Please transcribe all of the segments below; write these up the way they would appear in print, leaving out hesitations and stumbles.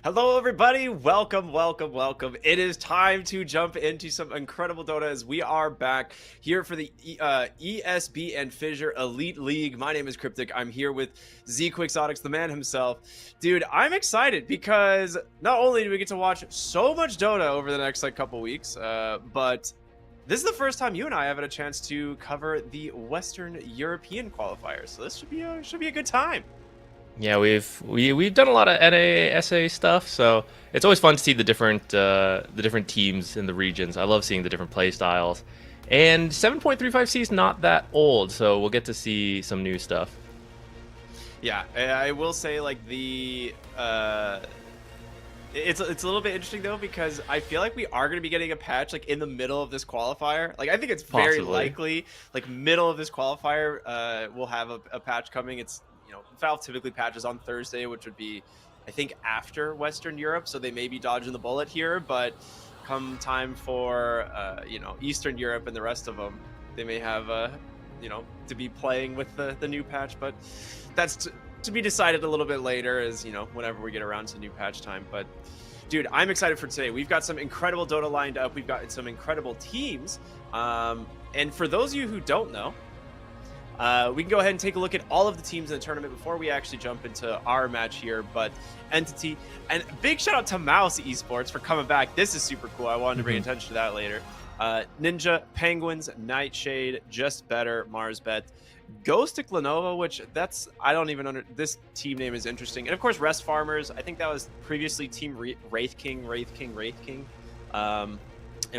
Hello, everybody. Welcome, welcome, welcome. It is time to jump into some incredible Dota as we are back here for the ESB and Fissure Elite League. My name is Cryptic. I'm here with Z Quixotics, the man himself. Dude, I'm excited because not only do we get to watch so much Dota over the next couple weeks, but this is the first time you and I have had a chance to cover the Western European qualifiers. So this should be a good time. Yeah, we've done a lot of NA stuff, so it's always fun to see the different teams in the regions. I love seeing the different play styles. And 7.35C is not that old, so we'll get to see some new stuff. Yeah, I will say it's a little bit interesting though, because I feel like we are going to be getting a patch in the middle of this qualifier. I think it's very likely middle of this qualifier we'll have a patch coming. It's Valve typically patches on Thursday, which would be, I think, after Western Europe, so they may be dodging the bullet here, but come time for, Eastern Europe and the rest of them, they may have, to be playing with the new patch, but that's to be decided a little bit later as, whenever we get around to new patch time. But, dude, I'm excited for today. We've got some incredible Dota lined up. We've got some incredible teams. And for those of you who don't know, we can go ahead and take a look at all of the teams in the tournament before we actually jump into our match here. But Entity, and big shout out to Mouse Esports for coming back. This is super cool. I wanted to bring attention to that later. Ninja, Penguins, Nightshade, JustBetter, MarsBet, GHOSTIKLENOVO, which this team name is interesting. And of course, Rest Farmers. I think that was previously Team Wraith King, in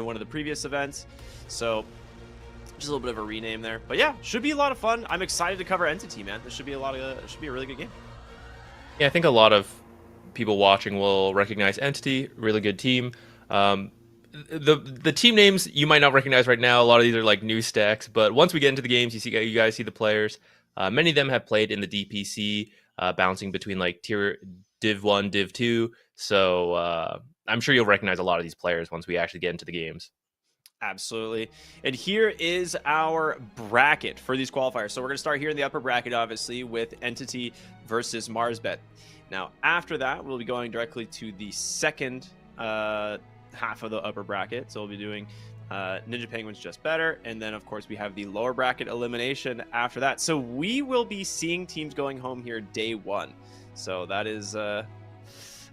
one of the previous events. So just a little bit of a rename there, but yeah, should be a lot of fun. I'm excited to cover Entity, man. This should be a really good game. Yeah, I think a lot of people watching will recognize Entity, really good team. The team names you might not recognize right now. A lot of these are new stacks, but once we get into the games, you guys see the players. Many of them have played in the DPC, bouncing between tier Div 1, Div 2. So I'm sure you'll recognize a lot of these players once we actually get into the games. Absolutely. And here is our bracket for these qualifiers. So we're going to start here in the upper bracket, obviously, with Entity versus MarsBet. Now, after that, we'll be going directly to the second half of the upper bracket. So we'll be doing Ninja Penguins, JustBetter. And then, of course, we have the lower bracket elimination after that. So we will be seeing teams going home here day one. So that is...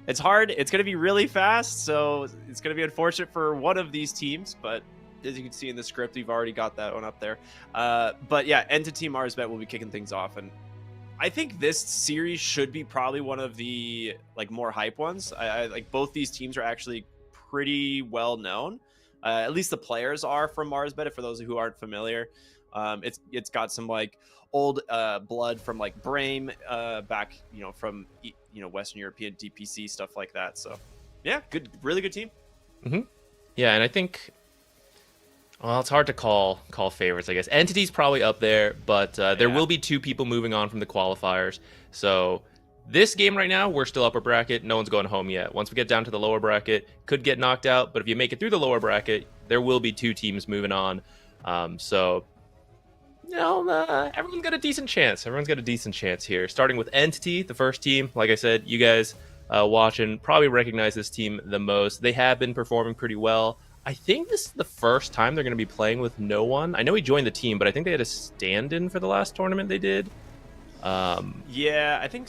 it's hard. It's going to be really fast. So it's going to be unfortunate for one of these teams, but as you can see in the script, we've already got that one up there. But yeah, Entity MarsBet will be kicking things off. And I think this series should be probably one of the more hype ones. I like both these teams are actually pretty well known. At least the players are from MarsBet, for those who aren't familiar. It's got some old blood from Brame back, from Western European DPC, stuff like that. So yeah, really good team. Yeah, and I think, well, it's hard to call favorites, I guess. Entity's probably up there, but there will be two people moving on from the qualifiers. So this game right now, we're still upper bracket. No one's going home yet. Once we get down to the lower bracket, could get knocked out. But if you make it through the lower bracket, there will be two teams moving on. So everyone's got a decent chance. Everyone's got a decent chance here. Starting with Entity, the first team. Like I said, you guys watching probably recognize this team the most. They have been performing pretty well. I think this is the first time they're going to be playing with no one. I know he joined the team, but I think they had a stand-in for the last tournament they did. Yeah, I think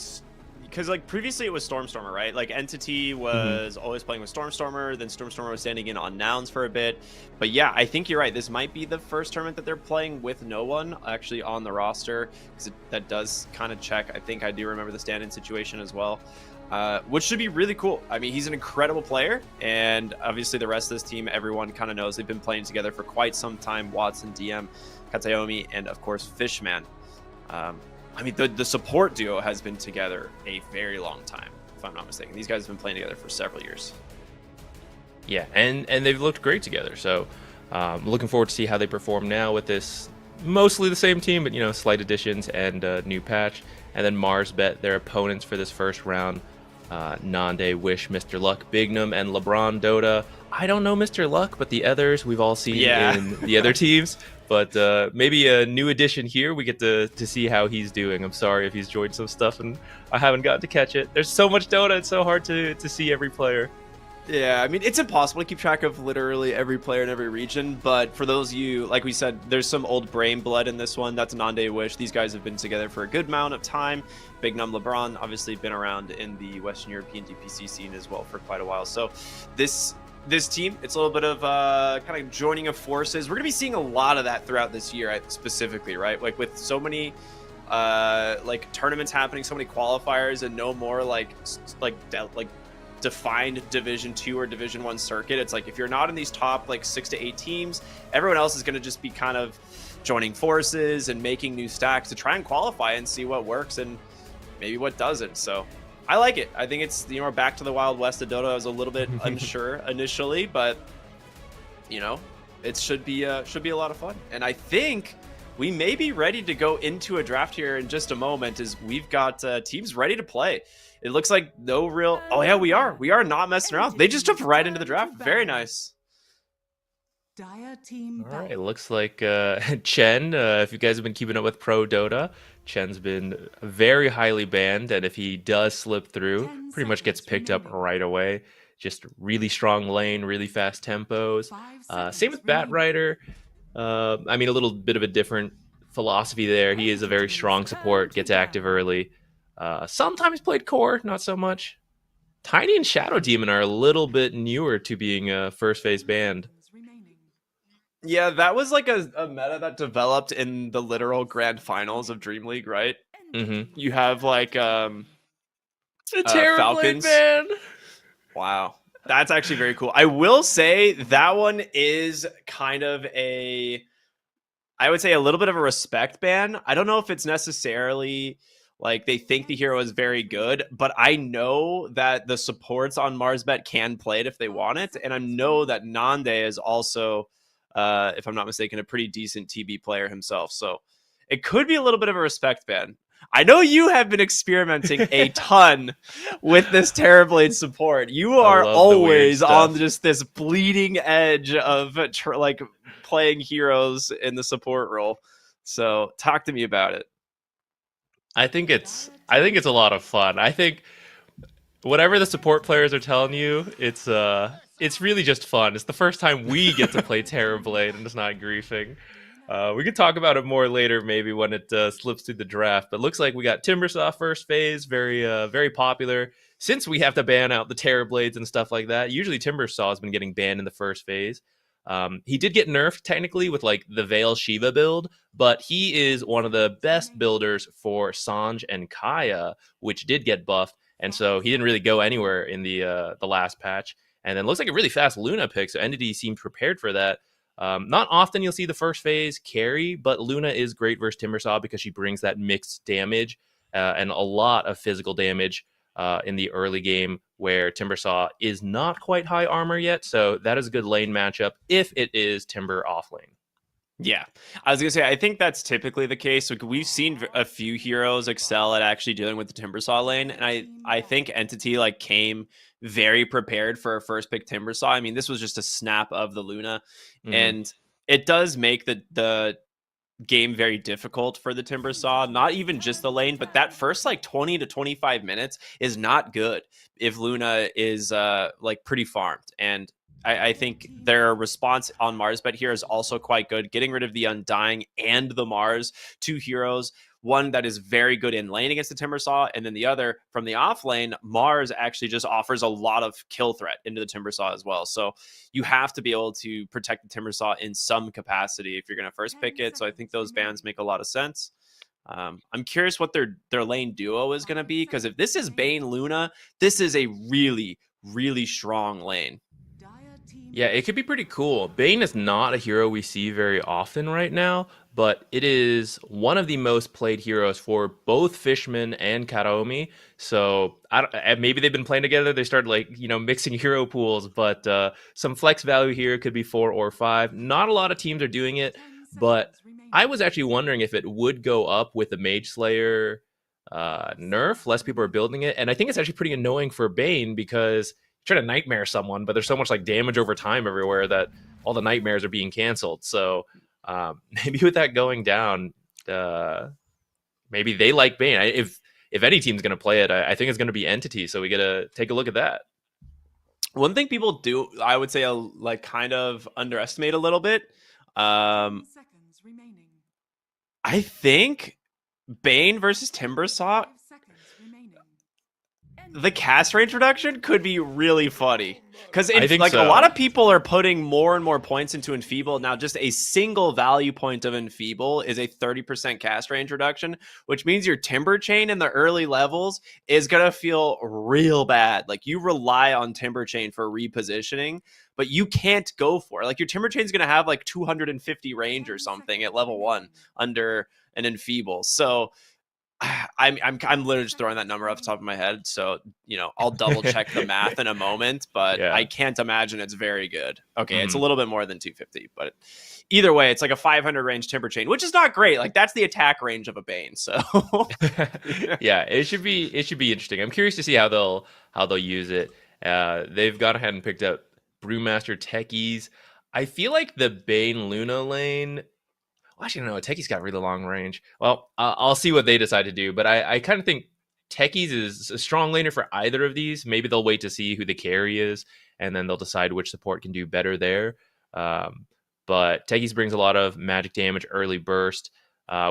because previously it was Stormstormer, right? Entity was always playing with Stormstormer, then Stormstormer was standing in on Nouns for a bit. But yeah, I think you're right. This might be the first tournament that they're playing with no one actually on the roster, because that does kind of check. I think I do remember the stand-in situation as well, which should be really cool. I mean, he's an incredible player, and obviously the rest of this team, everyone kind of knows they've been playing together for quite some time. Watson, DM, Katayomi, and of course Fishman. I mean, the support duo has been together a very long time, if I'm not mistaken. These guys have been playing together for several years. Yeah, and they've looked great together. So looking forward to see how they perform now with this mostly the same team, but slight additions and new patch. And then MarsBet, their opponents for this first round. Nande, Wish, Mr. Luck, Bignum, and LeBron Dota. I don't know Mr. Luck, but the others we've all seen in the other teams. But maybe a new addition here. We get to see how he's doing. I'm sorry if he's joined some stuff and I haven't gotten to catch it. There's so much Dota. It's so hard to see every player. Yeah, I mean, it's impossible to keep track of literally every player in every region, but for those of you, like we said, there's some old brain blood in this one. That's Nande, Wish. These guys have been together for a good amount of time. Big Num LeBron, obviously been around in the Western European DPC scene as well for quite a while. So this team, it's a little bit of kind of joining of forces. We're going to be seeing a lot of that throughout this year, specifically, right? Like with so many like tournaments happening, so many qualifiers, and no more like defined Division 2 or Division 1 circuit. It's like if you're not in these top like 6 to 8 teams, everyone else is going to just be kind of joining forces and making new stacks to try and qualify and see what works and maybe what doesn't. So I like it. I think it's, you know, back to the Wild West of Dota. I was a little bit unsure initially, but you know, it should be a lot of fun. And I think we may be ready to go into a draft here in just a moment, as we've got teams ready to play. It looks like no real... Oh, yeah, we are. We are not messing around. They just jumped right into the draft. Very nice. All right, it looks like Chen, if you guys have been keeping up with Pro Dota, Chen's been very highly banned, and if he does slip through, pretty much gets picked up right away. Just really strong lane, really fast tempos. Same with Batrider. I mean, a little bit of a different philosophy there. He is a very strong support, gets active early. Sometimes played core, not so much. Tiny and Shadow Demon are a little bit newer to being first phase banned. Yeah, that was like a meta that developed in the literal grand finals of Dream League, right? Mm-hmm. You have like Falcons ban. Wow, that's actually very cool. I will say that one is kind of I would say a little bit of a respect ban. I don't know if it's necessarily like they think the hero is very good, but I know that the supports on MarsBet can play it if they want it, and I know that Nande is also, if I'm not mistaken, a pretty decent TB player himself. So it could be a little bit of a respect ban. I know you have been experimenting a ton with this Terrorblade support. You are always on just this bleeding edge of like playing heroes in the support role. So talk to me about it. I think it's a lot of fun. I think whatever the support players are telling you, it's really just fun. It's the first time we get to play Terrorblade and it's not griefing. We can talk about it more later, maybe when it slips through the draft. But looks like we got Timbersaw first phase, very popular. Since we have to ban out the Terrorblades and stuff like that, usually Timbersaw has been getting banned in the first phase. He did get nerfed technically with like the Veil Shiva build, but he is one of the best builders for Sanj and Kaya, which did get buffed, and so he didn't really go anywhere in the last patch. And then looks like a really fast Luna pick, so Entity seemed prepared for that. Not often you'll see the first phase carry, but Luna is great versus Timbersaw because she brings that mixed damage and a lot of physical damage in the early game, where Timbersaw is not quite high armor yet. So that is a good lane matchup if it is Timber off lane. Yeah, I was gonna say, I think that's typically the case. We've seen a few heroes excel at actually dealing with the Timbersaw lane, and I think Entity like came very prepared for a first pick Timbersaw. I mean, this was just a snap of the Luna, and it does make the game very difficult for the Timbersaw. Not even just the lane, but that first like 20 to 25 minutes is not good if Luna is like pretty farmed. And I think their response on MarsBet here is also quite good, getting rid of the Undying and the Mars, two heroes, one that is very good in lane against the Timbersaw, and then the other from the off lane, Mars actually just offers a lot of kill threat into the Timbersaw as well. So you have to be able to protect the Timbersaw in some capacity if you're going to first pick it. So I think those bans make a lot of sense. I'm curious what their lane duo is going to be, because if this is Bane Luna, this is a really, really strong lane. Yeah, it could be pretty cool. Bane is not a hero we see very often right now, but it is one of the most played heroes for both Fishman and Karaomi. So maybe they've been playing together. They started like, mixing hero pools, but some flex value here could be 4 or 5. Not a lot of teams are doing it, but I was actually wondering if it would go up with the Mage Slayer nerf, less people are building it, and I think it's actually pretty annoying for Bane because you try to nightmare someone, but there's so much like damage over time everywhere that all the nightmares are being canceled. So maybe with that going down, maybe they like Bane. If any team's going to play it, I think it's going to be Entity. So we got to take a look at that. One thing people do, I would say, like kind of underestimate a little bit. Seconds remaining. I think Bane versus Timbersaw, 5 seconds remaining. the cast range reduction could be really funny. Because I think like so. a lot of people are putting more and more points into Enfeeble. Now, just a single value point of Enfeeble is a 30% cast range reduction, which means your Timber Chain in the early levels is going to feel real bad. Like you rely on Timber Chain for repositioning, but you can't go for it. Like your Timber Chain is going to have like 250 range or something at level 1 under an Enfeeble. So I'm literally just throwing that number off the top of my head. So, I'll double check the math in a moment, but Yeah. I can't imagine it's very good. Okay. It's a little bit more than 250, but either way, it's like a 500 range Timber Chain, which is not great. Like that's the attack range of a Bane. So Yeah, it should be interesting. I'm curious to see how they'll use it. They've gone ahead and picked up Brewmaster Techies. I feel like the Bane Luna lane. Well, actually, no, Techie's got really long range. Well, I'll see what they decide to do, but I kind of think Techies is a strong laner for either of these. Maybe they'll wait to see who the carry is, and then they'll decide which support can do better there. But Techies brings a lot of magic damage, early burst,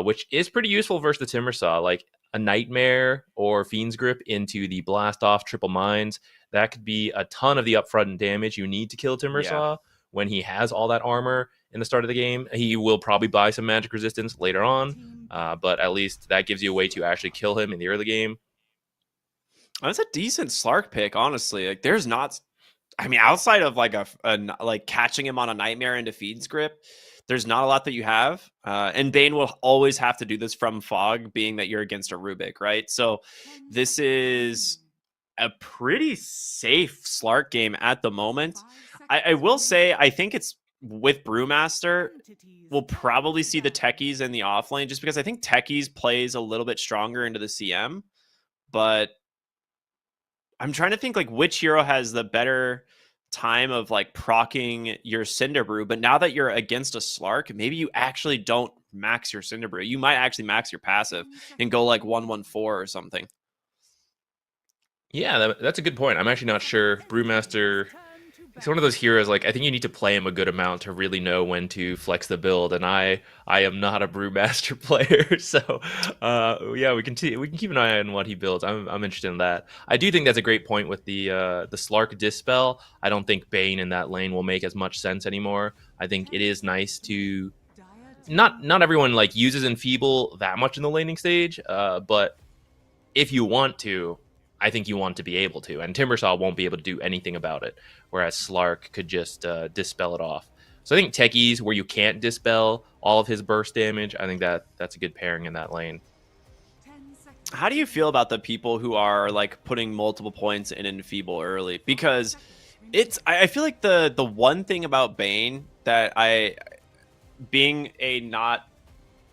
which is pretty useful versus the Timbersaw. Like a Nightmare or Fiend's Grip into the Blast Off Triple Mines. That could be a ton of the upfront damage you need to kill Timbersaw when he has all that armor in the start of the game. He will probably buy some magic resistance later on, but at least that gives you a way to actually kill him in the early game. that's a decent Slark pick, honestly. Like there's not, outside of like like catching him on a Nightmare into Fiend's Grip, there's not a lot that you have. And Bane will always have to do this from Fog, being that you're against a Rubik, right? So this is a pretty safe Slark game at the moment. I will say, I think it's with Brewmaster, we'll probably see the Techies in the offlane, just because I think Techies plays a little bit stronger into the CM. But I'm trying to think like which hero has the better time of like proccing your Cinderbrew. But now that you're against a Slark, maybe you actually don't max your Cinderbrew. You might actually max your passive and go like 1-1-4 or something. Yeah, that's a good point. I'm actually not sure. Brewmaster, he's one of those heroes, like, I think you need to play him a good amount to really know when to flex the build, and I am not a Brewmaster player, so yeah, we can keep an eye on what he builds. I'm interested in that. I do think that's a great point with the Slark Dispel. I don't think Bane in that lane will make as much sense anymore. I think it is nice to... Not everyone, like, uses Enfeeble that much in the laning stage, but if you want to... I think you want to be able to, and Timbersaw won't be able to do anything about it, whereas Slark could just dispel it off. So I think Techies, where you can't dispel all of his burst damage, I think that's a good pairing in that lane. How do you feel about the people who are like putting multiple points in Enfeeble early? Because I feel like the one thing about Bane that being a not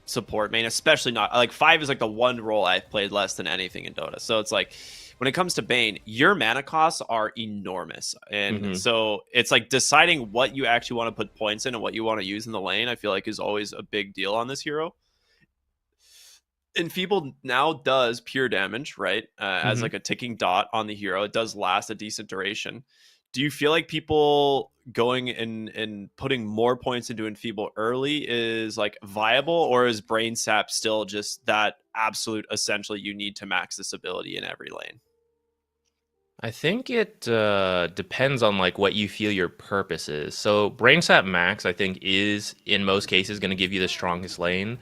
support main, especially not like 5 is like the one role I've played less than anything in Dota. So it's like, when it comes to Bane, your mana costs are enormous. And so it's like deciding what you actually want to put points in and what you want to use in the lane, I feel like is always a big deal on this hero. Enfeeble now does pure damage, right? As like a ticking dot on the hero. It does last a decent duration. Do you feel like people going and putting more points into Enfeeble early is like viable, or is Brain Sap still just that absolute essentially you need to max this ability in every lane? I think it depends on like what you feel your purpose is. So Brain Sap Max, I think, is in most cases going to give you the strongest lane.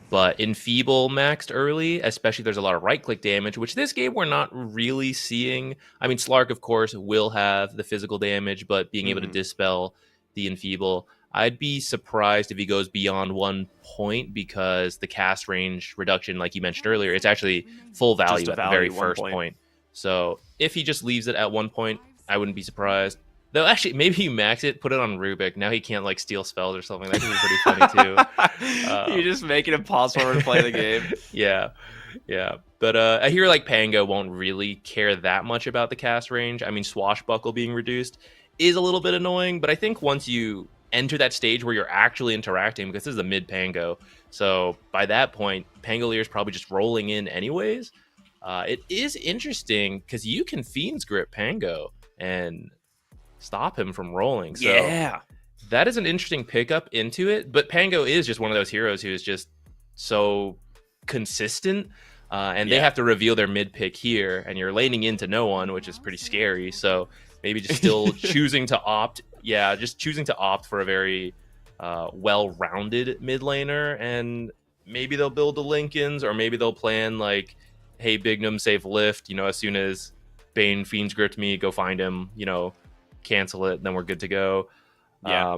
But Enfeeble maxed early, especially there's a lot of right-click damage, which this game we're not really seeing. I mean, Slark, of course, will have the physical damage, but being able to dispel the Enfeeble, I'd be surprised if he goes beyond 1 point, because the cast range reduction, like you mentioned earlier, it's actually full value at the very first point. So if he just leaves it at 1 point, I wouldn't be surprised. Though actually, maybe you max it, put it on Rubik. Now he can't like steal spells or something. That could be pretty funny too. You just make it impossible to play the game. Yeah. Yeah, but I hear like Pango won't really care that much about the cast range. I mean, Swashbuckle being reduced is a little bit annoying, but I think once you enter that stage where you're actually interacting, because this is a mid Pango, so by that point, Pangolier is probably just rolling in anyways. It is interesting because you can Fiend's Grip Pango and stop him from rolling. So Yeah. that is an interesting pickup into it. But Pango is just one of those heroes who is just so consistent. And they have to reveal their mid pick here, and you're laning into no one, which is pretty scary. So maybe just still choosing to opt. Yeah, just choosing to opt for a very well-rounded mid laner, and maybe they'll build the Lincolns, or maybe they'll plan like, hey, Bignum, save lift. As soon as Bane Fiends gripped me, go find him. Cancel it, then we're good to go. Yeah.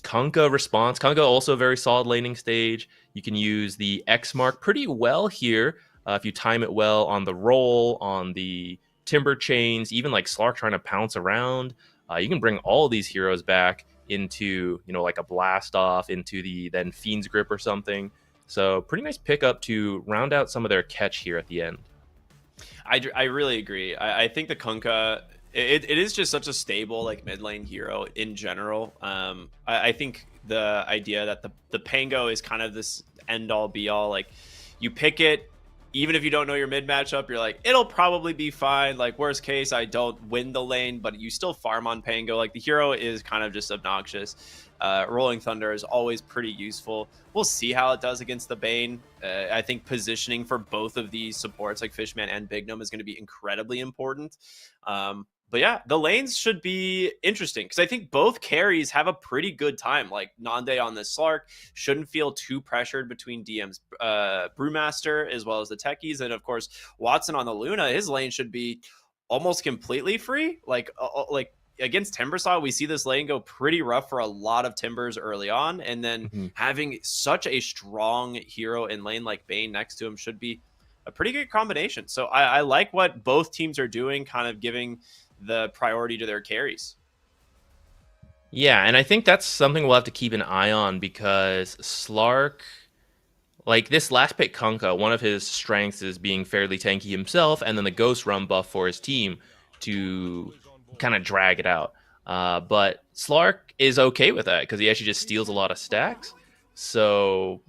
Kunkka response. Kunkka also a very solid laning stage. You can use the X mark pretty well here if you time it well on the roll, on the timber chains, even like Slark trying to pounce around. You can bring all these heroes back into, like a blast off, into the then Fiend's Grip or something. So pretty nice pickup to round out some of their catch here at the end. I really agree. I think the Kunkka, it is just such a stable like mid lane hero in general. I think the idea that the Pango is kind of this end all be all, like you pick it, even if you don't know your mid matchup, you're like, it'll probably be fine. Like worst case, I don't win the lane, but you still farm on Pango. Like the hero is kind of just obnoxious. Rolling Thunder is always pretty useful. We'll see how it does against the Bane. I think positioning for both of these supports, like Fishman and Bignum, is going to be incredibly important. But yeah, the lanes should be interesting because I think both carries have a pretty good time. Like Nande on the Slark shouldn't feel too pressured between DM's Brewmaster as well as the techies. And of course, Watson on the Luna, his lane should be almost completely free. Like against Timbersaw, we see this lane go pretty rough for a lot of Timbers early on. And then having such a strong hero in lane like Bane next to him should be a pretty good combination. So I like what both teams are doing, kind of giving the priority to their carries. Yeah, and I think that's something we'll have to keep an eye on because Slark, like this last pick Kunkka, one of his strengths is being fairly tanky himself, and then the Ghost Run buff for his team to kind of drag it out. But Slark is okay with that because he actually just steals a lot of stacks. So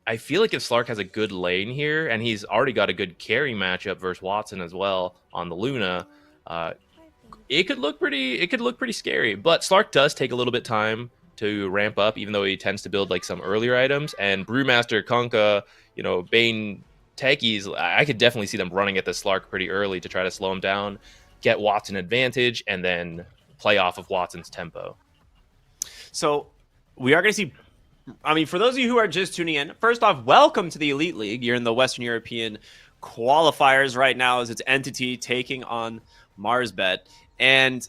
I feel like if Slark has a good lane here, and he's already got a good carry matchup versus Watson as well on the Luna, it could look pretty scary. But Slark does take a little bit time to ramp up, even though he tends to build like some earlier items. And Brewmaster, Kunkka, Bane, techies, I could definitely see them running at the Slark pretty early to try to slow him down, get Watson advantage, and then play off of Watson's tempo. So we are going to see, I mean, for those of you who are just tuning in, first off, welcome to the Elite League. You're in the Western European qualifiers right now as its entity taking on MarsBet. And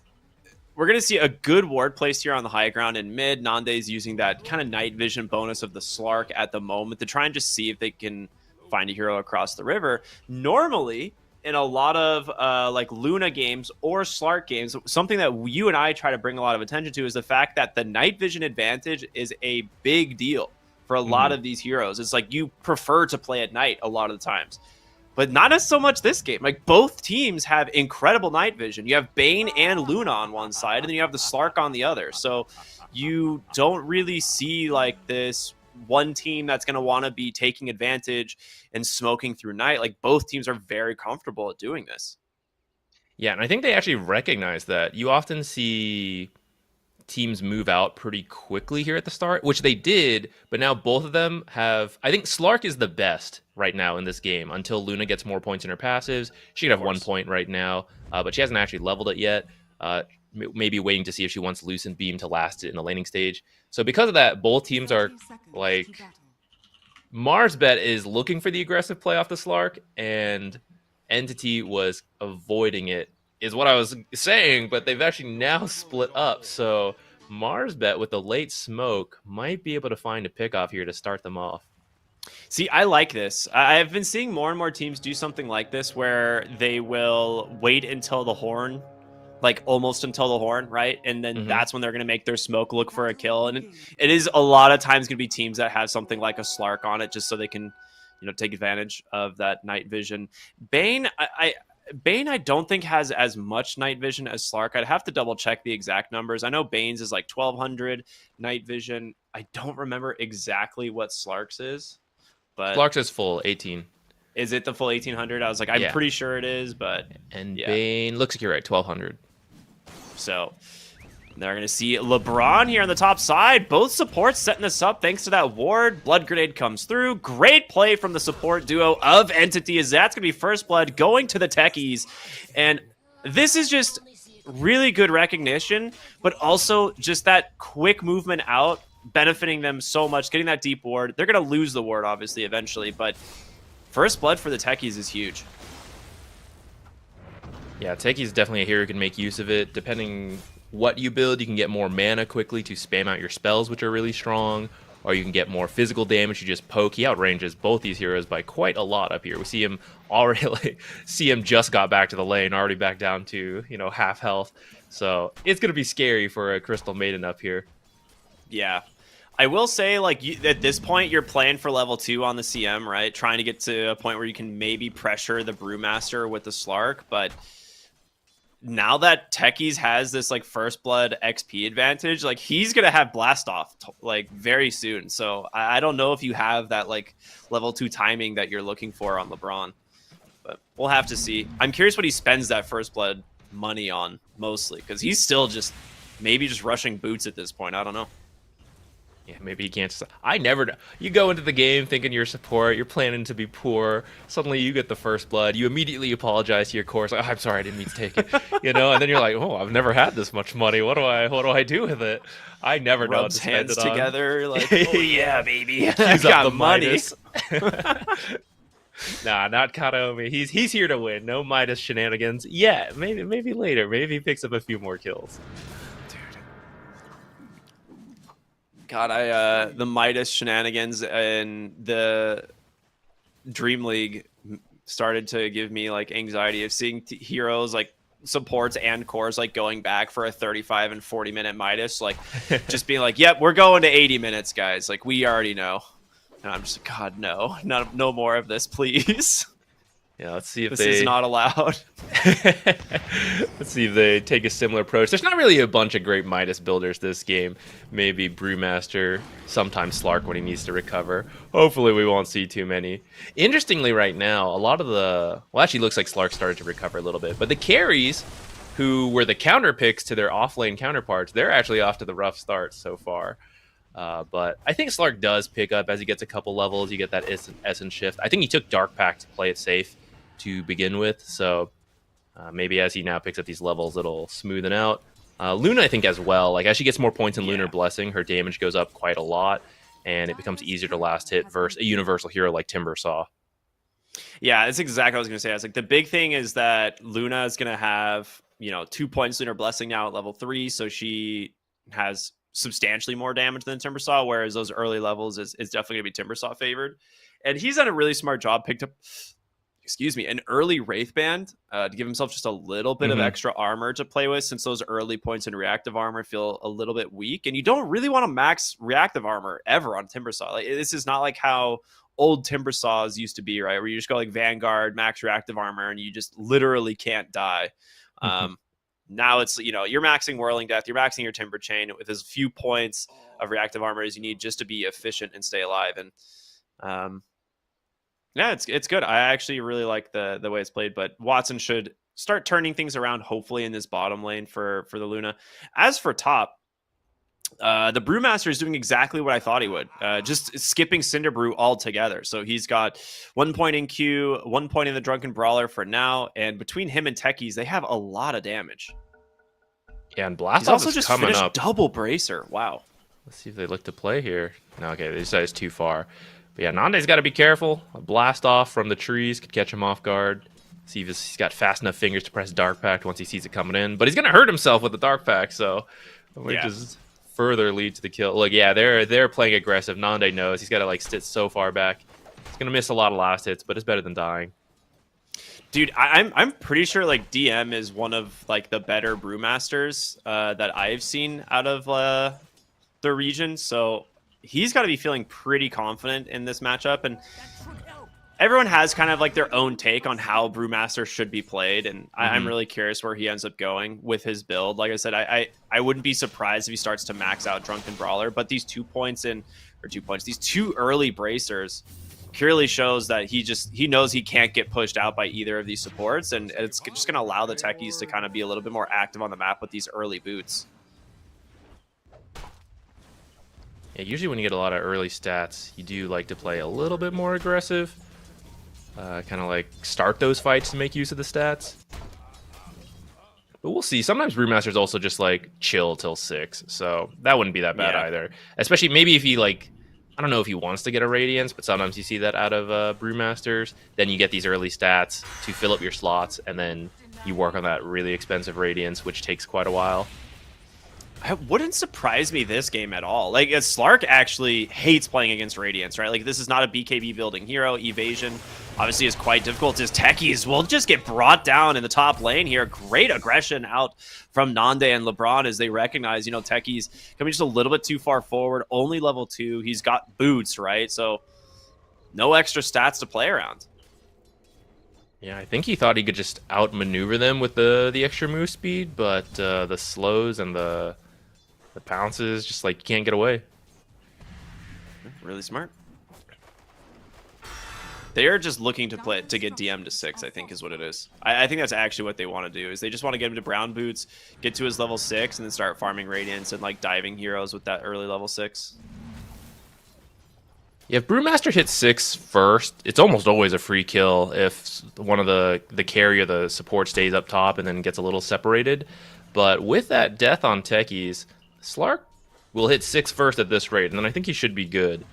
we're going to see a good ward placed here on the high ground in mid. Nande's using that kind of night vision bonus of the Slark at the moment to try and just see if they can find a hero across the river. Normally, in a lot of like Luna games or Slark games, something that you and I try to bring a lot of attention to is the fact that the night vision advantage is a big deal for a lot of these heroes. It's like you prefer to play at night a lot of the times. But not as so much this game. Like both teams have incredible night vision. You have Bane and Luna on one side, and then you have the Slark on the other. So you don't really see like this one team that's going to want to be taking advantage and smoking through night. Like both teams are very comfortable at doing this. Yeah, and I think they actually recognize that. You often see teams move out pretty quickly here at the start, which they did, but now both of them have, I think Slark is the best right now in this game until Luna gets more points in her passives. She could have 1 point right now, but she hasn't actually leveled it yet. Maybe waiting to see if she wants Lucent Beam to last it in the laning stage. So because of that, both teams are like, MarsBet is looking for the aggressive play off the Slark, and Entity was avoiding it, is what I was saying, but they've actually now split up. So MarsBet with the late smoke might be able to find a pick off here to start them off. See, I like this. I've been seeing more and more teams do something like this where they will wait until the horn, like almost until the horn, right? And then that's when they're going to make their smoke look for a kill. And it is a lot of times going to be teams that have something like a Slark on it just so they can take advantage of that night vision. Bane, Bane, I don't think has as much night vision as Slark. I'd have to double check the exact numbers. I know Bane's is like 1200 night vision. I don't remember exactly what Slark's is, but Slark's is full 18. Is it the full 1800? I was like, I'm pretty sure it is, but and Bane looks like you're right, 1200. So they're going to see LeBron here on the top side. Both supports setting this up thanks to that ward. Blood grenade comes through. Great play from the support duo of Entity, as that's going to be first blood going to the techies. And this is just really good recognition, but also just that quick movement out, benefiting them so much, getting that deep ward. They're going to lose the ward, obviously, eventually, but first blood for the techies is huge. Yeah, techies definitely a hero who can make use of it. Depending what you build, you can get more mana quickly to spam out your spells, which are really strong, or you can get more physical damage. You just poke. He outranges both these heroes by quite a lot up here. We see him already, just got back to the lane, already back down to, half health. So it's going to be scary for a Crystal Maiden up here. Yeah. I will say, at this point, you're playing for level 2 on the CM, right? Trying to get to a point where you can maybe pressure the Brewmaster with the Slark, but now that Techies has this first blood XP advantage, he's gonna have blast off very soon. So I don't know if you have that level 2 timing that you're looking for on LeBron, but we'll have to see. I'm curious what he spends that first blood money on mostly, because he's still maybe just rushing boots at this point. I don't know. Yeah, maybe he can't. You go into the game thinking you're support, you're planning to be poor. Suddenly you get the first blood. You immediately apologize to your core. It's like, oh, I'm sorry, I didn't mean to take it. And then you're like, oh, I've never had this much money. What do I do with it? I never know what to spend hands it on. together, oh yeah, baby. Use I up got the money. Nah, not Kadomi. He's here to win. No Midas shenanigans. Yeah, maybe later. Maybe he picks up a few more kills. God, the Midas shenanigans and the Dream League started to give me anxiety of seeing heroes supports and cores going back for a 35 and 40-minute Midas, just being yep, we're going to 80 minutes, guys. We already know. And I'm just God, no more of this, please. Yeah, let's see if this is not allowed. Let's see if they take a similar approach. There's not really a bunch of great Midas builders this game. Maybe Brewmaster, sometimes Slark when he needs to recover. Hopefully we won't see too many. Interestingly, right now, a lot of actually looks like Slark started to recover a little bit, but the carries, who were the counter picks to their offlane counterparts, they're actually off to the rough start so far. But I think Slark does pick up as he gets a couple levels. You get that Essence shift. I think he took Dark Pact to play it safe to begin with, so maybe as he now picks up these levels, it'll smoothen out. Luna, I think, as well. As she gets more points in Lunar Blessing, her damage goes up quite a lot, and it becomes easier to last hit versus a universal hero like Timbersaw. Yeah, that's exactly what I was going to say. I was the big thing is that Luna is going to have 2 points Lunar Blessing now at level 3, so she has substantially more damage than Timbersaw, whereas those early levels is definitely going to be Timbersaw favored. And he's done a really smart job, picked up an early Wraith Band to give himself just a little bit of extra armor to play with, since those early points in reactive armor feel a little bit weak, and you don't really want to max reactive armor ever on Timbersaw. This is not how old Timbersaws used to be, right? Where you just go Vanguard, max reactive armor, and you just literally can't die. Now it's, you're maxing Whirling Death, you're maxing your Timber Chain with as few points of reactive armor as you need just to be efficient and stay alive. And yeah, it's good. I actually really like the way it's played, but Watson should start turning things around, hopefully, in this bottom lane for the Luna. As for top, the Brewmaster is doing exactly what I thought he would, just skipping Cinder Brew altogether. So he's got 1 point in Q, 1 point in the Drunken Brawler for now, and between him and Techies, they have a lot of damage. Yeah, and Blast He's Off also is just coming finished up. double Bracer. Wow. Let's see if they look to play here. No, okay, they decided it's too far. But yeah, Nande's got to be careful. A Blast Off from the trees could catch him off guard. See if he's got fast enough fingers to press Dark Pact once he sees it coming in. But he's going to hurt himself with the Dark Pact, so it might just further lead to the kill. Look, yeah, they're playing aggressive. Nande knows. He's got to sit so far back. He's going to miss a lot of last hits, but it's better than dying. Dude, I'm pretty sure DM is one of the better Brewmasters that I've seen out of the region. So he's got to be feeling pretty confident in this matchup. And everyone has kind of like their own take on how Brewmaster should be played, and I'm really curious where he ends up going with his build. Like I said, I wouldn't be surprised if he starts to max out Drunken Brawler, but these 2 points these 2 early bracers purely shows that he knows he can't get pushed out by either of these supports, and it's just going to allow the techies to kind of be a little bit more active on the map with these early boots. Yeah, usually when you get a lot of early stats, you do like to play a little bit more aggressive. Kind of like start those fights to make use of the stats. But we'll see. Sometimes Brewmaster's also just like chill till 6, so that wouldn't be that bad either. Especially maybe if he like, I don't know if he wants to get a Radiance, but sometimes you see that out of Brewmasters. Then you get these early stats to fill up your slots, and then you work on that really expensive Radiance, which takes quite a while. It wouldn't surprise me this game at all. Like, Slark actually hates playing against Radiance, right? Like, this is not a BKB building hero. Evasion obviously is quite difficult. His techies will just get brought down in the top lane here. Great aggression out from Nande and LeBron as they recognize, you know, techies coming just a little bit too far forward. Only level 2. He's got boots, right? So no extra stats to play around. Yeah, I think he thought he could just outmaneuver them with the extra move speed, but the slows and the pounces, just like you can't get away. Really smart. They are just looking to get DM to 6, I think is what it is. I think that's actually what they want to do, is they just want to get him to brown boots, get to his level 6, and then start farming Radiance and like diving heroes with that early level 6. Yeah, if Brewmaster hits 6 first, it's almost always a free kill if one of the carry or the support stays up top and then gets a little separated. But with that death on techies, Slark will hit 6 first at this rate, and then I think he should be good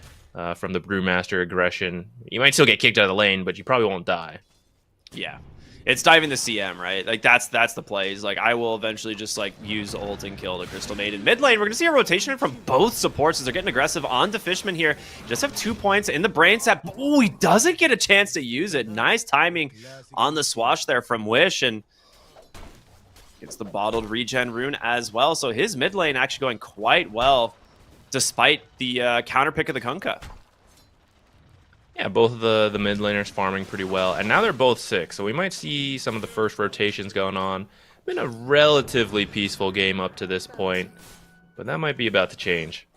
from the Brewmaster aggression. You might still get kicked out of the lane, but you probably won't die. Yeah. It's diving the CM, right? Like, that's the plays. Like, I will eventually just, like, use ult and kill the Crystal Maiden. Mid lane, we're going to see a rotation from both supports as they're getting aggressive on to Fishman here. Just have 2 points in the brain sap. Oh, he doesn't get a chance to use it. Nice timing on the swash there from Wish, and gets the bottled regen rune as well. So his mid lane actually going quite well, despite the counter pick of the Kunkka. Yeah, both of the mid laners farming pretty well, and now they're both 6, so we might see some of the first rotations going on. Been a relatively peaceful game up to this point, but that might be about to change.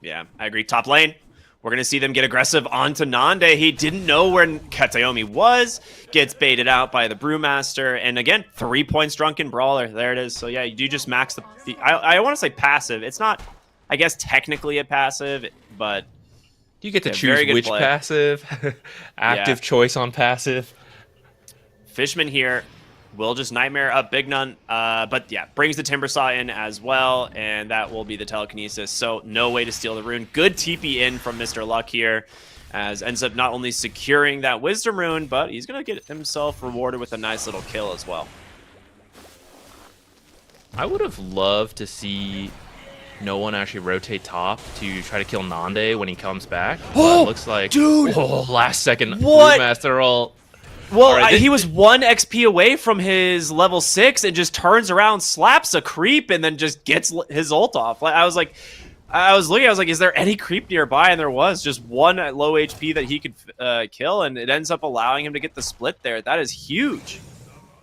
Yeah, I agree. Top lane, we're going to see them get aggressive onto Nande. He didn't know where Katayomi was, gets baited out by the Brewmaster, and again, 3 points Drunken Brawler. There it is. So yeah, you do just max the I want to say passive. It's not, I guess, technically a passive, but you get to choose which play. Passive, active choice on passive. Fishman here will just Nightmare up Big Nun, but yeah, brings the Timbersaw in as well, and that will be the Telekinesis. So no way to steal the rune. Good TP in from Mr. Luck here, as ends up not only securing that Wisdom rune, but he's going to get himself rewarded with a nice little kill as well. I would have loved to see no one actually rotate top to try to kill Nande when he comes back. Oh, it looks like, dude! Oh, last second Brewmaster ult. Well, right, he was 1 XP away from his level 6 and just turns around, slaps a creep, and then just gets his ult off. I was like, is there any creep nearby? And there was just 1 at low HP that he could kill, and it ends up allowing him to get the split there. That is huge.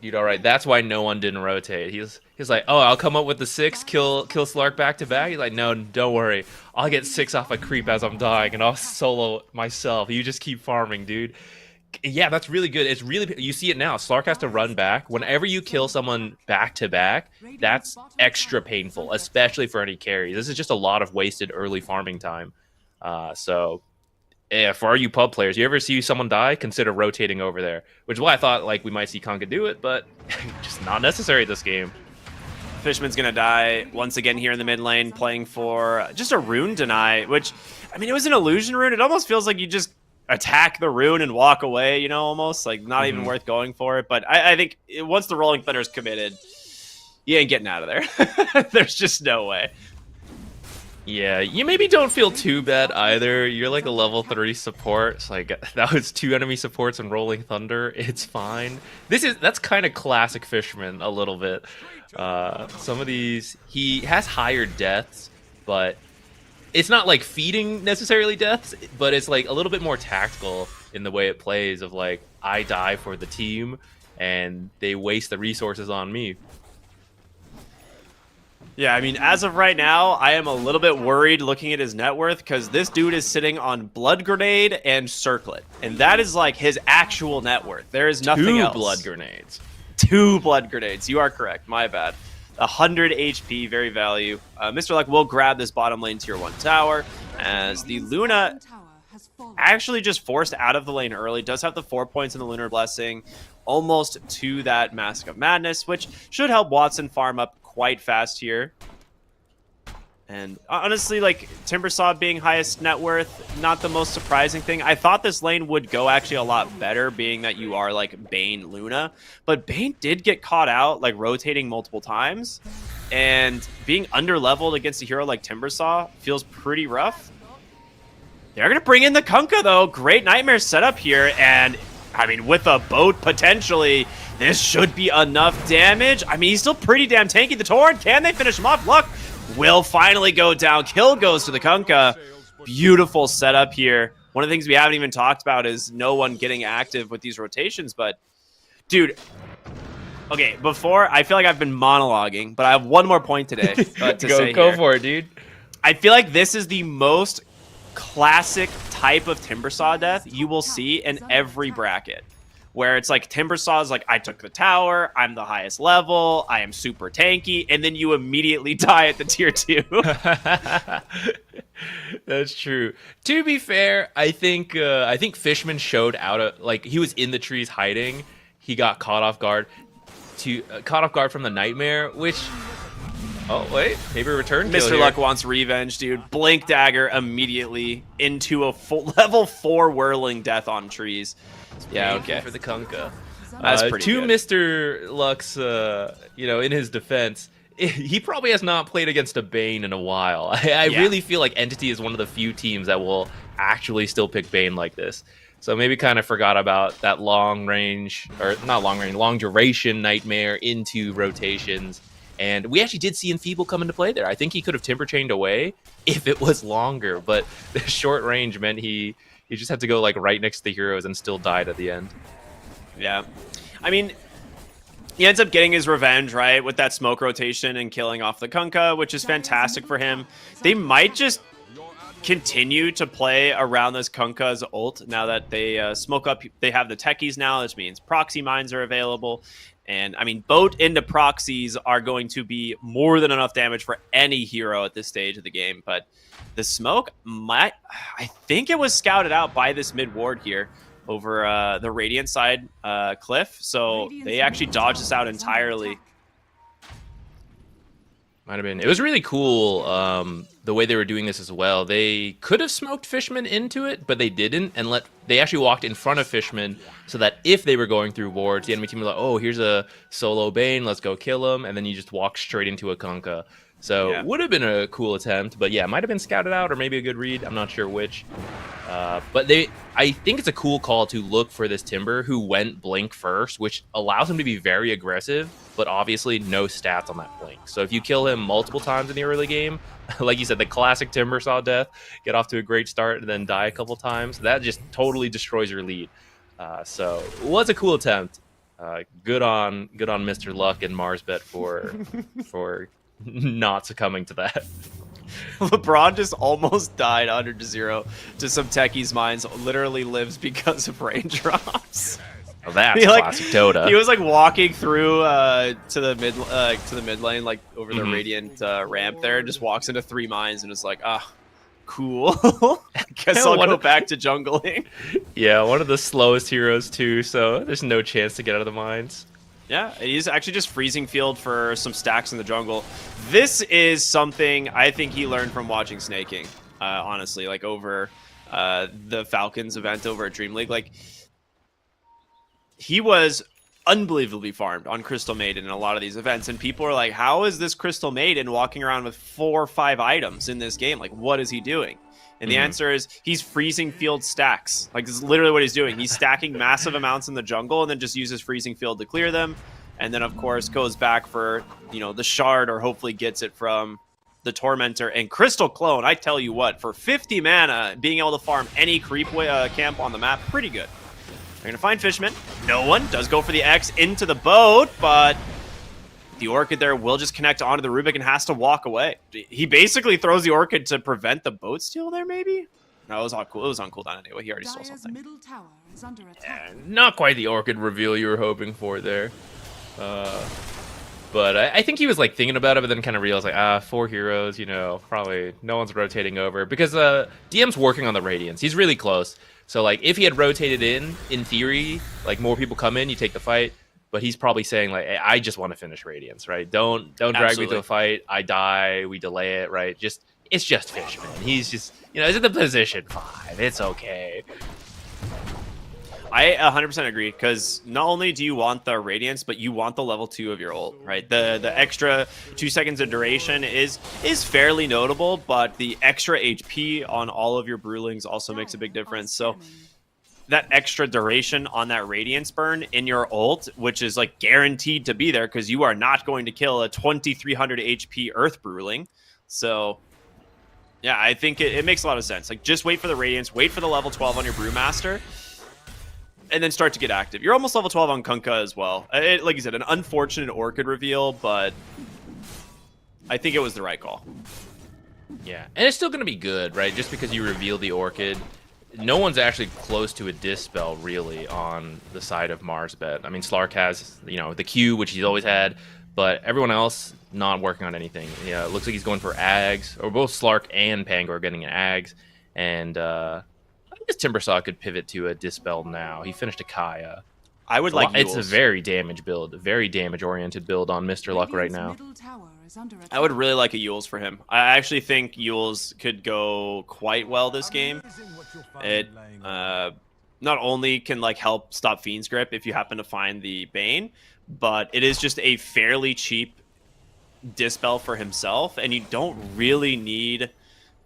Dude, all right, that's why no one didn't rotate. He's like, oh, I'll come up with the 6, kill Slark back to back. He's like, no, don't worry. I'll get 6 off a creep as I'm dying, and I'll solo myself. You just keep farming, dude. Yeah, that's really good. It's really, you see it now. Slark has to run back. Whenever you kill someone back to back, that's extra painful, especially for any carries. This is just a lot of wasted early farming time. So yeah, for all you pub players, you ever see someone die, consider rotating over there. Which is why I thought like we might see Kunkka do it, but just not necessary this game. Fishman's gonna die once again here in the mid lane, playing for just a rune deny, which, I mean, it was an illusion rune. It almost feels like you just attack the rune and walk away, you know, almost like not even worth going for it. But I think once the Rolling Thunder is committed, you ain't getting out of there. There's just no way. Yeah, you maybe don't feel too bad either. You're like a level 3 support. It's like that was 2 enemy supports and Rolling Thunder. It's fine. That's kind of classic Fishman a little bit. Some of these, he has higher deaths, but it's not like feeding necessarily deaths, but it's like a little bit more tactical in the way it plays of like, I die for the team and they waste the resources on me. Yeah, I mean, as of right now, I am a little bit worried looking at his net worth because this dude is sitting on Blood Grenade and Circlet. And that is like his actual net worth. There is nothing else. 2 blood grenades. 2 blood grenades. You are correct. My bad. 100 HP, very value. Mr. Luck will grab this bottom lane tier 1 tower as the Luna actually just forced out of the lane early. Does have the 4 points in the Lunar Blessing, almost to that Mask of Madness, which should help Watson farm up quite fast here. And honestly, like, Timbersaw being highest net worth, not the most surprising thing. I thought this lane would go actually a lot better, being that you are, like, Bane Luna. But Bane did get caught out, like, rotating multiple times. And being under-leveled against a hero like Timbersaw feels pretty rough. They're going to bring in the Kunkka, though. Great Nightmare setup here. And, I mean, with a boat, potentially, this should be enough damage. I mean, he's still pretty damn tanky. The Torrent, can they finish him off? Luck will finally go down. Kill goes to the Kunkka. Beautiful setup here. One of the things we haven't even talked about is no one getting active with these rotations, but dude, okay, before, I feel like I've been monologuing, but I have one more point today to say Go here. for it, dude. I feel like this is the most classic type of Timbersaw death you will see in every bracket, where it's like Timbersaw is like, I took the tower, I'm the highest level, I am super tanky, and then you immediately die at the tier 2. That's true. To be fair, I think Fishman showed out like he was in the trees hiding. He got caught off guard from the Nightmare, which oh wait, maybe a return kill Mr. here. Luck wants revenge, dude. Blink dagger immediately into a full level 4 whirling death on trees. Yeah, okay. For the Kunkka. That's pretty to good. Mr. Luck's, in his defense, he probably has not played against a Bane in a while. I really feel like Entity is one of the few teams that will actually still pick Bane like this. So maybe kind of forgot about that long duration Nightmare into rotations. And we actually did see Enfeeble come into play there. I think he could have Timber Chained away if it was longer, but the short range meant he just had to go like right next to the heroes and still died at the end. Yeah. I mean, he ends up getting his revenge, right, with that smoke rotation and killing off the Kunkka, which is fantastic for him. They might just continue to play around this Kunkka's ult now that they smoke up. They have the techies now, which means proxy mines are available. And, I mean, boat into proxies are going to be more than enough damage for any hero at this stage of the game. But the smoke I think it was scouted out by this mid ward here over the Radiant side cliff. So they actually dodged this out entirely. Might have been. It was really cool the way they were doing this as well. They could have smoked Fishman into it, but they didn't, and they actually walked in front of Fishman so that if they were going through wards, the enemy team was like, oh, here's a solo Bane, let's go kill him, and then you just walk straight into a Kunkka. So yeah. Would have been a cool attempt, but yeah, might have been scouted out or maybe a good read. I'm not sure which. But I think it's a cool call to look for this Timber who went Blink first, which allows him to be very aggressive, but obviously no stats on that Blink. So if you kill him multiple times in the early game, like you said, the classic Timbersaw death, get off to a great start and then die a couple times, that just totally destroys your lead. So it was a cool attempt. Good on Mr. Luck and MarsBet for not succumbing to that. LeBron just almost died 100-0 to some techies mines. Literally lives because of raindrops. Oh, that's classic Dota. He was like walking through to the mid lane, like over the Radiant ramp there, and just walks into 3 mines and is like, cool. Guess I'll go back to jungling. Yeah, one of the slowest heroes too, so there's no chance to get out of the mines. Yeah, he's actually just freezing field for some stacks in the jungle. This is something I think he learned from watching Snaking, honestly, like over the Falcons event over at Dream League. Like, he was unbelievably farmed on Crystal Maiden in a lot of these events, and people are like, how is this Crystal Maiden walking around with 4 or 5 items in this game? Like, what is he doing? And the answer is he's freezing field stacks. Like, this is literally what he's doing. He's stacking massive amounts in the jungle and then just uses freezing field to clear them. And then, of course, goes back for, the shard or hopefully gets it from the Tormentor, and Crystal Clone. I tell you what, for 50 mana, being able to farm any creep camp on the map, pretty good. They're going to find Fishman. No one does go for the X into the boat, but the Orchid there will just connect onto the Rubik and has to walk away. He basically throws the Orchid to prevent the boat steal there, maybe? No, it was on cool. It was on cooldown anyway. He already stole something. Middle tower is under attack. Not quite the Orchid reveal you were hoping for there. But I think he was like thinking about it, but then kind of realized like, 4 heroes, you know, probably no one's rotating over. Because DM's working on the Radiance. He's really close. So like if he had rotated in theory, like more people come in, you take the fight. But he's probably saying like, hey, I just want to finish Radiance, right? Don't drag me to a fight. I die. We delay it, right? It's just Fishman. He's just, you know, he's in the position 5. It's okay. I 100% agree, because not only do you want the Radiance, but you want the level 2 of your ult, right? The extra 2 seconds of duration is fairly notable, but the extra HP on all of your Brewlings also makes a big difference. So that extra duration on that Radiance burn in your ult, which is like guaranteed to be there because you are not going to kill a 2300 HP Earth Brewling. So yeah, I think it makes a lot of sense. Like, just wait for the Radiance, wait for the level 12 on your Brewmaster, and then start to get active. You're almost level 12 on Kunkka as well. Like you said, an unfortunate Orchid reveal, but I think it was the right call. Yeah, and it's still going to be good, right? Just because you reveal the Orchid, no one's actually close to a Dispel, really, on the side of MarsBet. I mean, Slark has, you know, the Q, which he's always had, but everyone else not working on anything. Yeah, it looks like he's going for Ags, or both Slark and Pango are getting an Ags, and I guess Timbersaw could pivot to a Dispel now. He finished a Kaya. I would like It's Yules. a very damage build, a very damage-oriented build on Mr. Luck right now. I would really like a Yules for him. I actually think Yules could go quite well this game. It not only can like help stop Fiend's Grip if you happen to find the Bane, but it is just a fairly cheap Dispel for himself, and you don't really need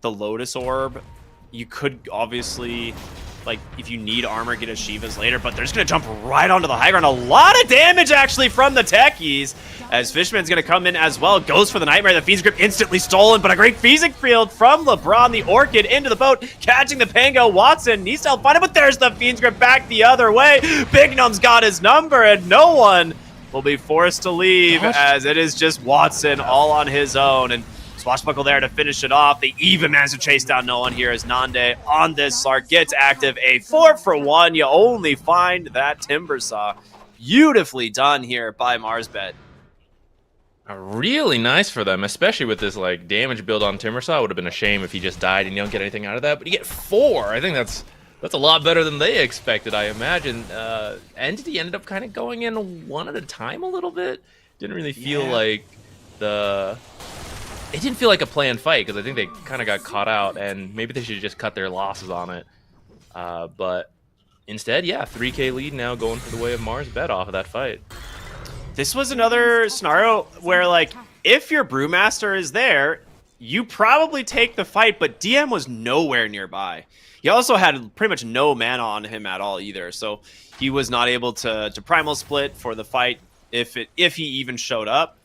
the Lotus Orb. You could obviously, like, if you need armor, get a Shivas later, but they're just going to jump right onto the high ground. A lot of damage, actually, from the techies, as Fishman's going to come in as well. Goes for the Nightmare. The Fiend's Grip instantly stolen, but a great Phasing Field from LeBron. The Orchid into the boat, catching the Pango. Watson needs to help find it, but there's the Fiend's Grip back the other way. Big Num's got his number, and no one will be forced to leave, as it is just Watson all on his own. And Swashbuckle there to finish it off. They even managed to chase down no one here as Nande on this Slark gets active. A 4-for-1. You only find that Timbersaw. Beautifully done here by MarsBet. Really nice for them, especially with this like damage build on Timbersaw. It would have been a shame if he just died and you don't get anything out of that. But you get 4. I think that's a lot better than they expected, I imagine. Entity ended up kind of going in one at a time a little bit. Didn't really feel like it didn't feel like a planned fight, because I think they kind of got caught out, and maybe they should just cut their losses on it. But instead, yeah, 3K lead now going for the way of MarsBet off of that fight. This was another scenario where, like, if your Brewmaster is there, you probably take the fight, but DM was nowhere nearby. He also had pretty much no mana on him at all either, so he was not able to Primal Split for the fight if he even showed up.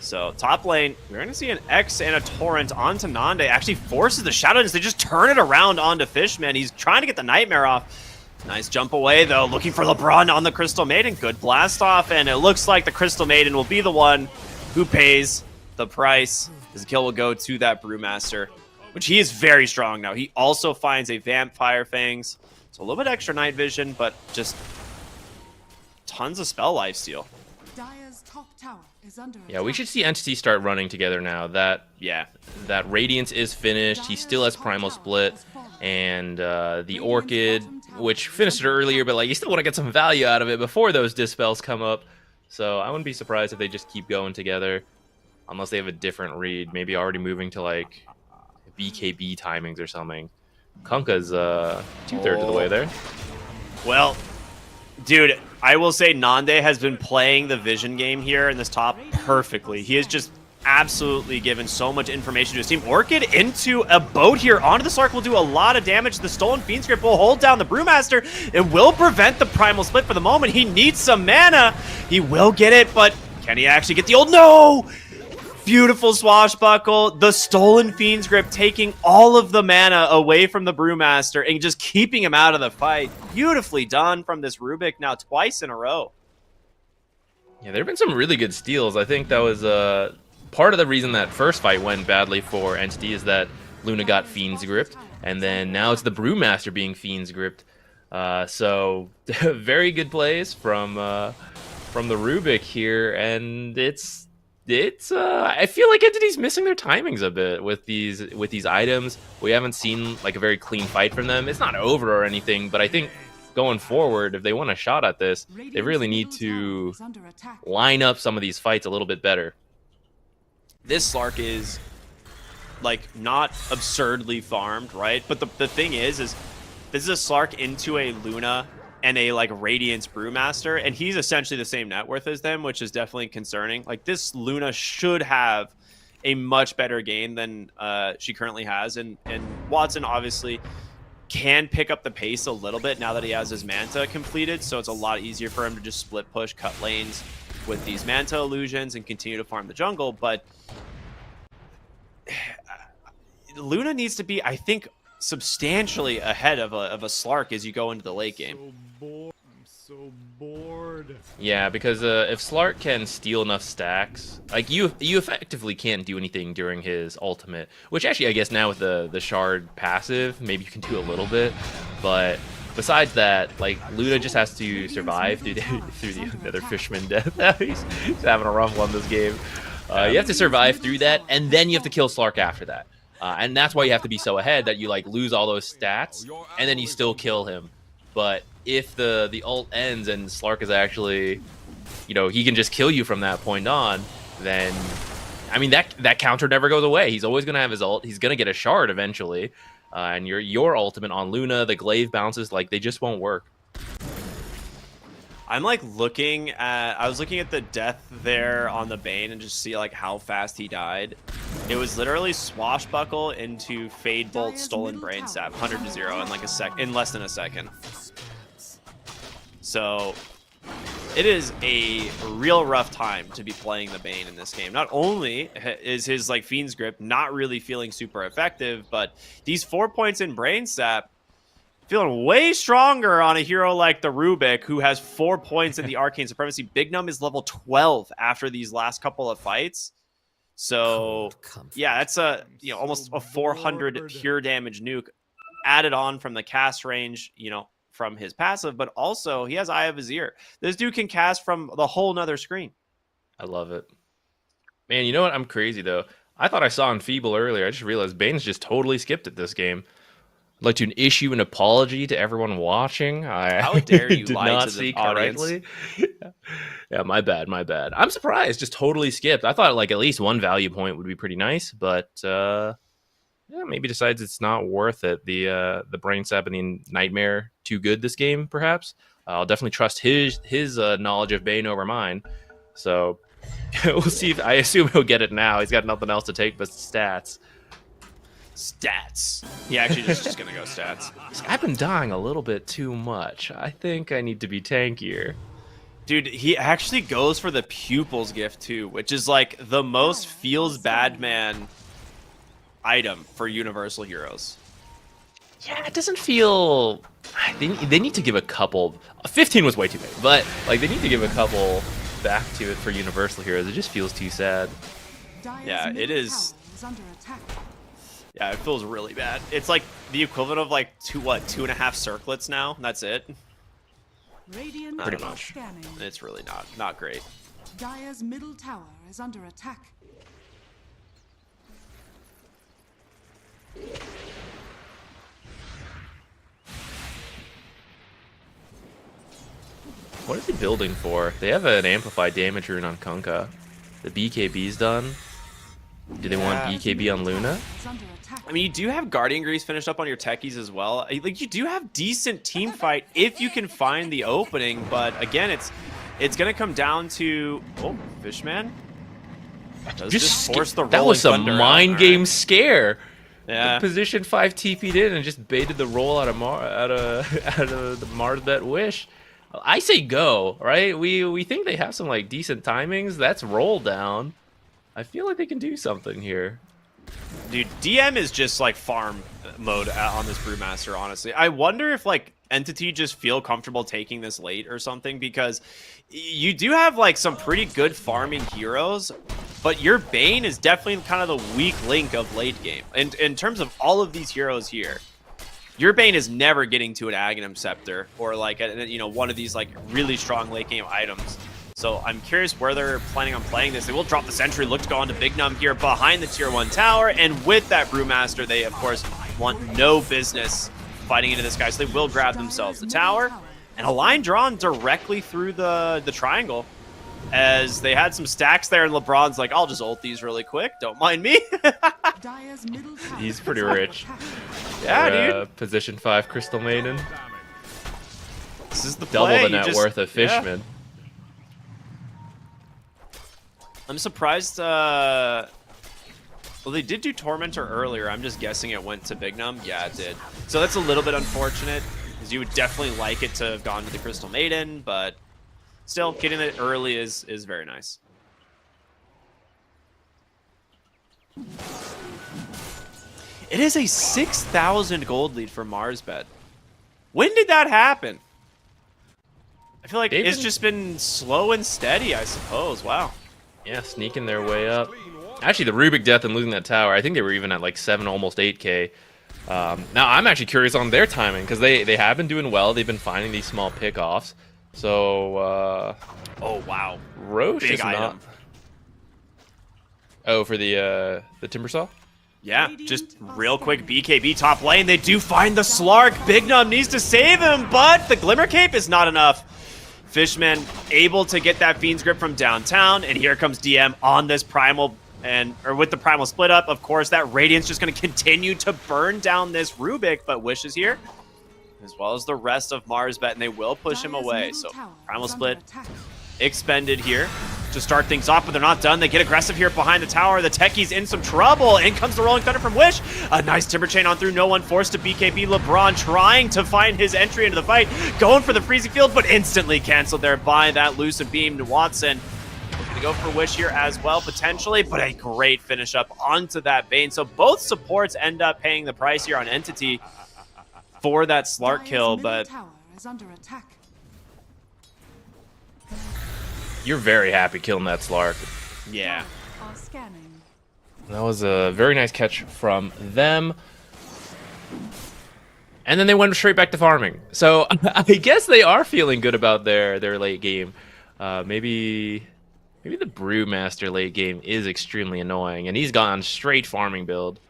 So top lane, we're going to see an X and a Torrent onto Nande. Actually forces the Shadow Dance. They just turn it around onto Fishman. He's trying to get the Nightmare off. Nice jump away, though. Looking for LeBron on the Crystal Maiden. Good blast off, and it looks like the Crystal Maiden will be the one who pays the price. His kill will go to that Brewmaster, which he is very strong now. He also finds a Vampire Fangs. So a little bit extra night vision, but just tons of spell lifesteal. Dire's top tower is under Yeah, we should see Entity start running together now. That Radiance is finished. He still has Primal Split, and the Orchid, which finished it earlier, but like you still want to get some value out of it before those Dispels come up. So I wouldn't be surprised if they just keep going together, unless they have a different read, maybe already moving to like BKB timings or something. Kunkka's 2/3 of the way there. Well, dude, I will say Nande has been playing the vision game here in this top perfectly. He has just absolutely given so much information to his team. Orchid into a boat here onto the Slark will do a lot of damage. The stolen Fiend's Grip will hold down the Brewmaster. It will prevent the Primal Split for the moment. He needs some mana. He will get it, but can he actually get the ult? No! Beautiful swashbuckle. The stolen Fiend's Grip taking all of the mana away from the Brewmaster and just keeping him out of the fight. Beautifully done from this Rubik now twice in a row. Yeah, there have been some really good steals. I think that was part of the reason that first fight went badly for Entity is that Luna got Fiend's Gripped, and then now it's the Brewmaster being Fiend's Gripped. So very good plays from the Rubik here, and it's I feel like Entity's missing their timings a bit with these items. We haven't seen like a very clean fight from them. It's not over or anything, but I think going forward, if they want a shot at this, they really need to line up some of these fights a little bit better. This Slark is like not absurdly farmed, right? But the thing is this is a Slark into a Luna and a like Radiance Brewmaster, and he's essentially the same net worth as them, which is definitely concerning. Like this Luna should have a much better game than she currently has, and Watson obviously can pick up the pace a little bit now that he has his Manta completed, so it's a lot easier for him to just split push, cut lanes with these Manta illusions and continue to farm the jungle. But Luna needs to be, I think, substantially ahead of a Slark as you go into the late game. I'm so bored. Yeah, because if Slark can steal enough stacks, like you effectively can't do anything during his ultimate. Which actually, I guess now with the shard passive, maybe you can do a little bit. But besides that, like Luna just has to survive through the another Fishman death. he's having a rough one this game. You have to survive through that, and then you have to kill Slark after that. And that's why you have to be so ahead that you like lose all those stats, and then you still kill him. But if the ult ends and Slark is actually, you know, he can just kill you from that point on, then, I mean, that counter never goes away. He's always going to have his ult. He's going to get a shard eventually. And your ultimate on Luna, the glaive bounces, like, they just won't work. I'm like I was looking at the death there on the Bane and just see like how fast he died. It was literally swashbuckle into Fade Bolt stolen brain sap, 100 to 0 in like in less than a second. So it is a real rough time to be playing the Bane in this game. Not only is his like Fiend's Grip not really feeling super effective, but these 4 points in brain sap feeling way stronger on a hero like the Rubik, who has 4 points in the Arcane Supremacy. Big Num is level 12 after these last couple of fights. So, yeah, that's almost a 400 pure damage nuke added on from the cast range, from his passive, but also he has Eye of Vizier. This dude can cast from the whole nother screen. I love it. Man, you know what? I'm crazy, though. I thought I saw Enfeeble earlier. I just realized Bane's just totally skipped it this game. I'd like to issue an apology to everyone watching. How dare you did lie not to see the audience. correctly. Yeah, my bad. I'm surprised. Just totally skipped. I thought like at least one value point would be pretty nice, but yeah, maybe decides it's not worth it. The brain sap and the nightmare too good this game, perhaps. I'll definitely trust his knowledge of Bane over mine. So we'll see. I assume he'll get it now. He's got nothing else to take but stats. Stats. He actually just gonna go stats. I've been dying a little bit too much. I think I need to be tankier. Dude, he actually goes for the Pupils gift too, which is like the most feels bad man item for Universal Heroes. Yeah, it doesn't feel... They need to give a couple... 15 was way too big, but like they need to give a couple back to it for Universal Heroes. It just feels too sad. Yeah, it is. Yeah, it feels really bad. It's like the equivalent of like 2.5 circlets now. That's it. Pretty much. It's really not great. Dire's middle tower is under attack. What is he building for? They have an amplified damage rune on Kunkka. The BKB's done. Do they want BKB on Luna? I mean, you do have Guardian Grease finished up on your techies as well. Like, you do have decent team fight if you can find the opening, but again, it's gonna come down to Fishman. Just force the that was some mind game scare. Yeah. The position 5 TP'd in and just baited the roll out of the MarsBet Wish. I say go, right? We think they have some like decent timings. That's roll down. I feel like they can do something here. Dude, DM is just like farm mode on this Brewmaster, honestly. I wonder if like Entity just feel comfortable taking this late or something, because you do have like some pretty good farming heroes, but your Bane is definitely kind of the weak link of late game. And in terms of all of these heroes here, your Bane is never getting to an Aghanim Scepter or like one of these like really strong late game items. So I'm curious where they're planning on playing this. They will drop the sentry, look to go onto Big Num here behind the tier 1 tower, and with that Brewmaster, they of course want no business fighting into this guy, so they will grab themselves the tower, and a line drawn directly through the triangle, as they had some stacks there, and LeBron's like, I'll just ult these really quick, don't mind me. He's pretty rich. Yeah, dude. Position 5 Crystal Maiden. This is the Double play. the net worth of Fishman. Yeah. I'm surprised, well, they did do Tormentor earlier. I'm just guessing it went to Big Num. Yeah, it did. So that's a little bit unfortunate, because you would definitely like it to have gone to the Crystal Maiden, but still, getting it early is very nice. It is a 6,000 gold lead for MarsBet. When did that happen? I feel like it's just been slow and steady, I suppose. Wow. Yeah, sneaking their way up. Actually, the Rubik death and losing that tower, I think they were even at like 7, almost 8k. Now, I'm actually curious on their timing, because they have been doing well. They've been finding these small pickoffs. So, oh, wow. Roche Big is item. not... Oh, for the Timbersaw? Yeah, just real quick, BKB top lane. They do find the Slark. Big Num needs to save him, but the Glimmer Cape is not enough. Fishman able to get that Fiend's Grip from downtown, and here comes DM on this Primal, or with the Primal split up. Of course, that Radiant's just going to continue to burn down this Rubik, but Wish is here, as well as the rest of MarsBet, and they will push him away. So Primal split expended here to start things off, but they're not done. They get aggressive here behind the tower. The Techie's in some trouble. In comes the Rolling Thunder from Wish. A nice Timber Chain on through. No one forced to BKB. LeBron trying to find his entry into the fight. Going for the freezing field, but instantly canceled there by that Lucid Beam to Watson. Looking to go for Wish here as well, potentially, but a great finish up onto that Bane. So both supports end up paying the price here on Entity for that Slark kill, but... You're very happy killing that Slark. Yeah. That was a very nice catch from them. And then they went straight back to farming. So I guess they are feeling good about their late game. Maybe the Brewmaster late game is extremely annoying, and he's gone straight farming build.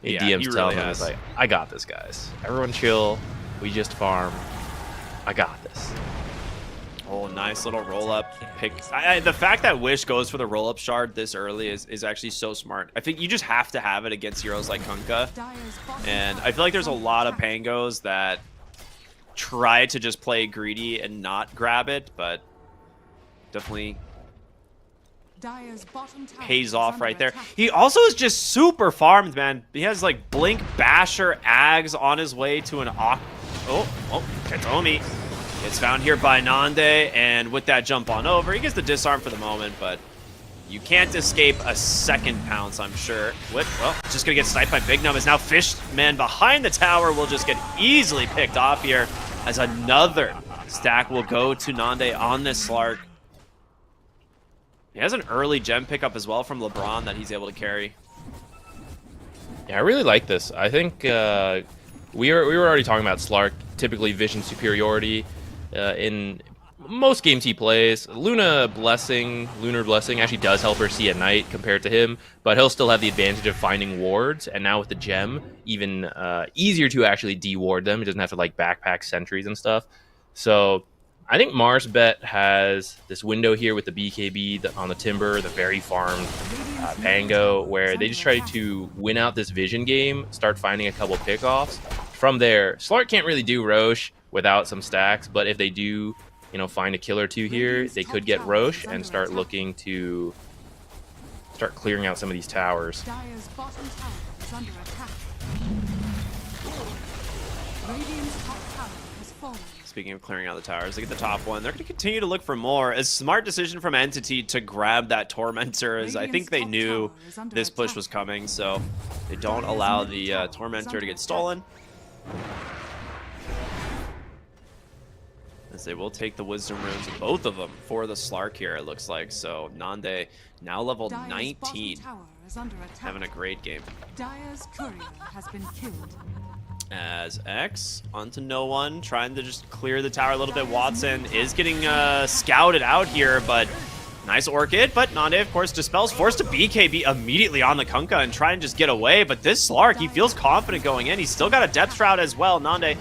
Yeah, DM's he telling really him, has. like, I got this, guys. Everyone chill. We just farm. I got this. Oh, nice little roll-up pick. The fact that Wish goes for the roll-up shard this early is actually so smart. I think you just have to have it against heroes like Kunkka. And I feel like there's a lot of Pangos that try to just play greedy and not grab it, but definitely pays off right there. He also is just super farmed, man. He has like Blink, Basher, Ags on his way to an Katomi. It's found here by Nande, and with that jump on over, he gets the disarm for the moment, but you can't escape a second pounce, I'm sure. Well, just gonna get sniped by Big Num. Is now Fishman behind the tower will just get easily picked off here, as another stack will go to Nande on this Slark. He has an early gem pickup as well from LeBron that he's able to carry. Yeah, I really like this. I think we were already talking about Slark, typically vision superiority. In most games he plays, Lunar Blessing actually does help her see at night compared to him, but he'll still have the advantage of finding wards, and now with the gem, even easier to actually de-ward them. He doesn't have to like backpack sentries and stuff. So I think MarsBet has this window here with the BKB on the Timber, the very farmed Pango, where they just try to win out this vision game, start finding a couple pickoffs. From there, Slark can't really do Roche without some stacks, but if they do, find a kill or two here, they could get Roche and start looking to start clearing out some of these towers. speaking of clearing out the towers. They get the top one. They're going to continue to look for more. A smart decision from Entity to grab that Tormentor, as I think they knew this push was coming, so they don't allow the Tormentor to get stolen. As they will take the Wisdom Runes, both of them, for the Slark here, it looks like. So Nande now level 19, having a great game. Dire's courier has been killed. As X onto no one, trying to just clear the tower a little bit. Watson is getting scouted out here, but nice Orchid. But Nande, of course, dispels, forced to BKB immediately on the Kunkka and try and just get away. But this Slark, he feels confident going in. He's still got a Depth Shroud as well. Nande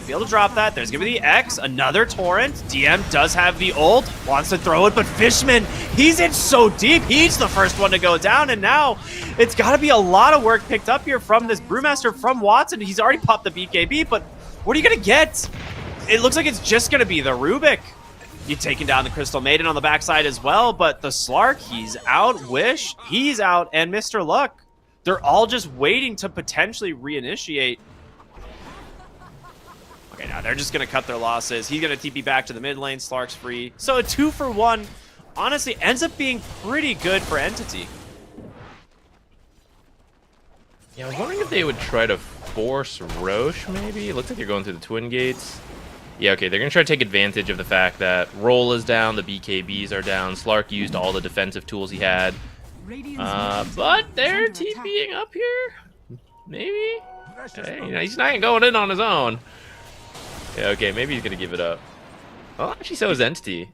be able to drop that. There's gonna be the X, another Torrent. DM does have the ult, wants to throw it, but Fishman, he's in so deep. He's the first one to go down, and now it's gotta be a lot of work picked up here from this Brewmaster, from Watson. He's already popped the BKB, but what are you gonna get? It looks like it's just gonna be the Rubik. You've taken down the Crystal Maiden on the backside as well, but the Slark, he's out. Wish, he's out, and Mr. Luck. They're all just waiting to potentially reinitiate. Okay, now they're just going to cut their losses. He's going to TP back to the mid lane. Slark's free. So a 2-for-1 honestly ends up being pretty good for Entity. Yeah, I was wondering if they would try to force Roche, maybe? It looks like they're going through the Twin Gates. Yeah, okay, they're going to try to take advantage of the fact that Roll is down, the BKBs are down, Slark used all the defensive tools he had. But they're TPing up here? Maybe? Hey, you know, he's not going in on his own. Yeah, okay, maybe he's gonna give it up. Well, actually, so is Entity.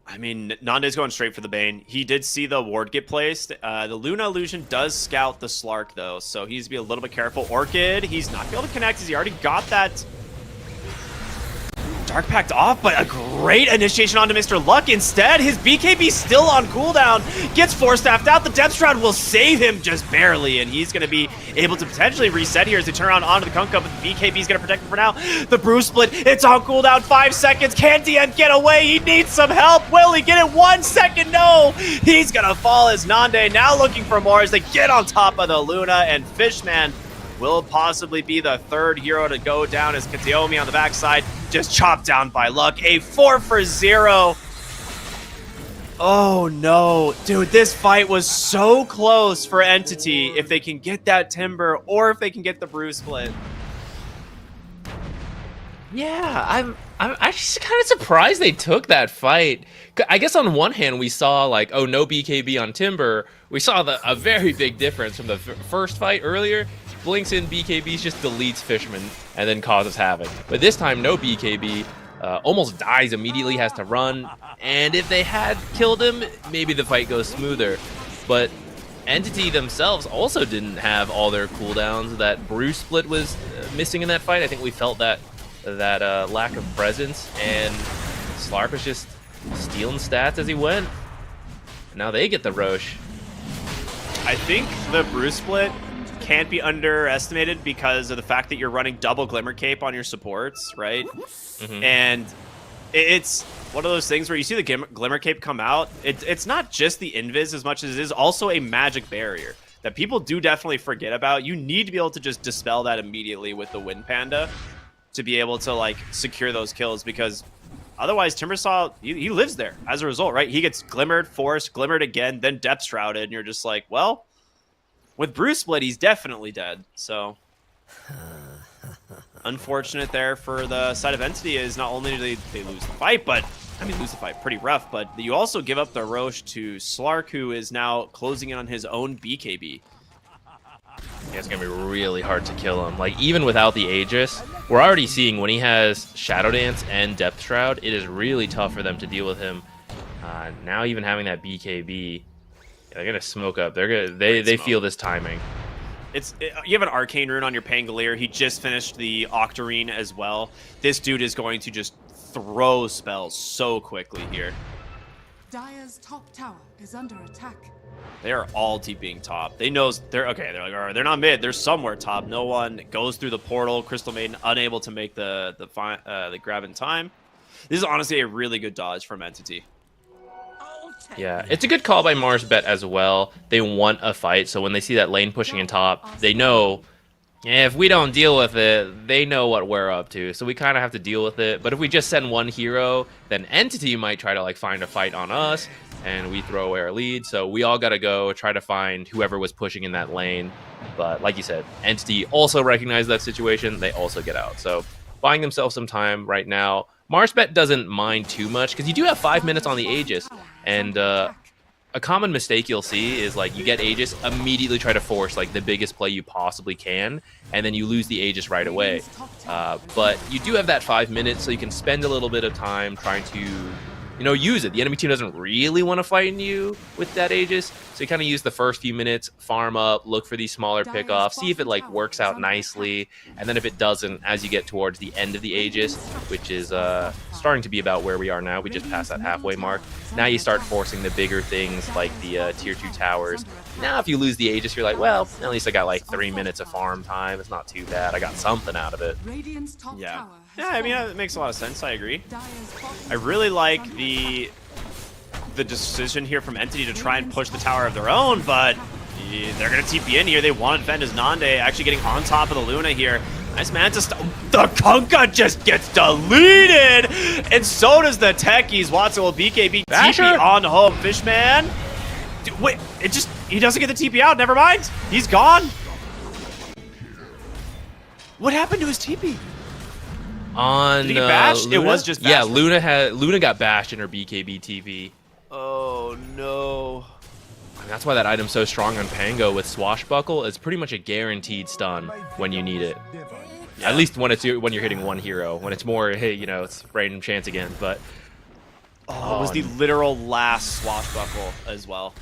I mean, Nande's going straight for the Bane. He did see the ward get placed. The Luna Illusion does scout the Slark, though, so he needs to be a little bit careful. Orchid, he's not going to be able to connect, as he already got that Dark Pact off, but a great initiation onto Mr. Luck. Instead, his BKB still on cooldown, gets Force-Staffed out. The Depth Shroud will save him just barely, and he's going to be able to potentially reset here as they turn around onto the Kunkka, but the BKB is going to protect him for now. The Brew Split, it's on cooldown, 5 seconds. Can DM get away? He needs some help. Will he get it? 1 second? No! He's going to fall as Nande now looking for more as they get on top of the Luna, and Fishman will possibly be the third hero to go down as Kateomi on the backside just chopped down by Luck. A 4-for-0. Oh no. Dude, this fight was so close for Entity if they can get that Timber or if they can get the Brew Split. Yeah, I'm actually kind of surprised they took that fight. I guess on one hand we saw like, oh, no BKB on Timber. We saw a very big difference from the first fight earlier. Blinks in BKBs, just deletes Fishman and then causes havoc. But this time, no BKB, almost dies immediately, has to run. And if they had killed him, maybe the fight goes smoother. But Entity themselves also didn't have all their cooldowns. That Brew Split was missing in that fight. I think we felt that lack of presence. And Slark was just stealing stats as he went. Now they get the Roche. I think the Brew Split can't be underestimated because of the fact that you're running double Glimmer Cape on your supports, right? Mm-hmm. And it's one of those things where you see the Glimmer Cape come out. It's not just the invis as much as it is also a magic barrier that people do definitely forget about. You need to be able to just dispel that immediately with the Wind Panda to be able to like secure those kills, because otherwise Timbersaw, he lives there as a result, right? He gets glimmered, forced, glimmered again, then Depth Shrouded, and you're just like, well, with Brew Split, he's definitely dead. So unfortunate there for the side of Entity is not only do they lose the fight, but I mean, lose the fight pretty rough, but you also give up the Roche to Slark, who is now closing in on his own BKB. Yeah, it's going to be really hard to kill him. Like, even without the Aegis, we're already seeing when he has Shadow Dance and Depth Shroud, it is really tough for them to deal with him. Now even having that BKB, they're going to smoke up. They feel this timing. You have an Arcane Rune on your Pangolier. He just finished the Octarine as well. This dude is going to just throw spells so quickly here. Dire's top tower is under attack. They are all TPing top. They know they're okay. They're like, all right, they're not mid. They're somewhere top. No one goes through the portal. Crystal Maiden unable to make the grab in time. This is honestly a really good dodge from Entity. Yeah, it's a good call by MarsBet as well. They want a fight, so when they see that lane pushing in top, they know, If we don't deal with it, they know what we're up to, so we kind of have to deal with it. But if we just send one hero, then Entity might try to like find a fight on us, and we throw away our lead. So we all got to go try to find whoever was pushing in that lane. But like you said, Entity also recognized that situation. They also get out. So buying themselves some time right now. MarsBet doesn't mind too much because you do have 5 minutes on the Aegis, and a common mistake you'll see is like you get Aegis, immediately try to force like the biggest play you possibly can, and then you lose the Aegis right away. But you do have that 5 minutes, so you can spend a little bit of time trying to, you know, use it. The enemy team doesn't really want to fight you with that Aegis, so you kind of use the first few minutes, farm up, look for these smaller pickoffs, see if it like works out nicely, and then if it doesn't, as you get towards the end of the Aegis, which is starting to be about where we are now, we just passed that halfway mark, now you start forcing the bigger things like the tier 2 towers. Now if you lose the Aegis, you're like, well, at least I got like 3 minutes of farm time, it's not too bad, I got something out of it. Yeah. Yeah, I mean, it makes a lot of sense. I agree. I really like the decision here from Entity to try and push the tower of their own, but they're going to TP in here. They want to defend as Nande, actually getting on top of the Luna here. Nice man to stop. The Kunkka just gets deleted, and so does the Techies. Watson will BKB TP on home. Fishman. Dude, wait, he doesn't get the TP out. Never mind. He's gone. What happened to his TP? On Did he bash? Luna? It was just bash. Yeah, Luna got bashed in her BKB TV. Oh no. And that's why that item's so strong on Pango with Swashbuckle. It's pretty much a guaranteed stun when you need it. Yeah. At least when you're hitting one hero. When it's more, hey, you know, it's random chance again. But it was the literal last Swashbuckle as well.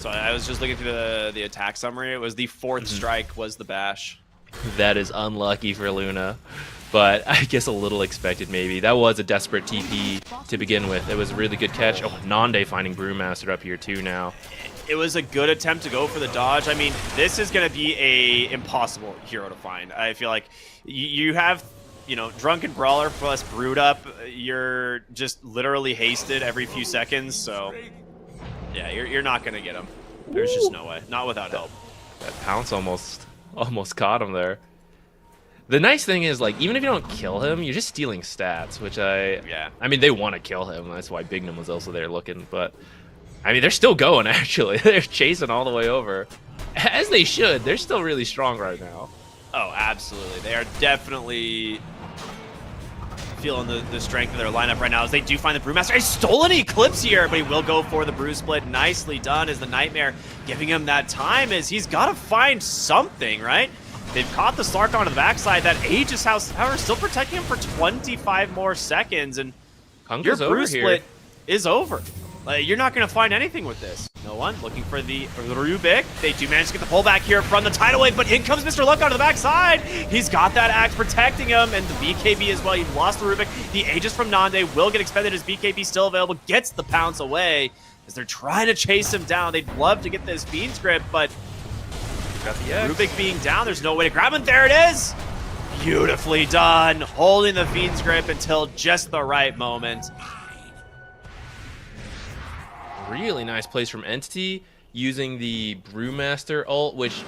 So I was just looking through the attack summary. It was the 4th strike was the bash. That is unlucky for Luna. But I guess a little expected maybe. That was a desperate TP to begin with. It was a really good catch. Oh, Nande finding Brewmaster up here too now. It was a good attempt to go for the dodge. I mean, this is going to be a impossible hero to find. I feel like you have, you know, Drunken Brawler plus Brood Up. You're just literally hasted every few seconds. So, yeah, you're not going to get him. There's just no way. Not without help. That pounce almost caught him there. The nice thing is, like, even if you don't kill him, you're just stealing stats, which I mean, they want to kill him. That's why Bignum was also there looking, but I mean, they're still going, actually. They're chasing all the way over. As they should. They're still really strong right now. Oh, absolutely. They are definitely feeling the strength of their lineup right now as they do find the Brewmaster. He stole an Eclipse here, but he will go for the Brew Split. Nicely done as the Nightmare giving him that time as he's got to find something, right? They've caught the Slark onto the backside. That Aegis House, however, still protecting him for 25 more seconds, and your Brew Split is over. You're not going to find anything with this. No one looking for the Rubik. They do manage to get the pullback here from the Tidal Wave, but in comes Mr. Luck onto the backside. He's got that axe protecting him, and the BKB as well. He lost the Rubik. The Aegis from Nande will get expended. His BKB still available. Gets the pounce away as they're trying to chase him down. They'd love to get this Fiend's Grip, but got the Rubik being down. There's no way to grab him. There it is. Beautifully done. Holding the Fiend's Grip until just the right moment. Really nice plays from Entity using the Brewmaster ult, which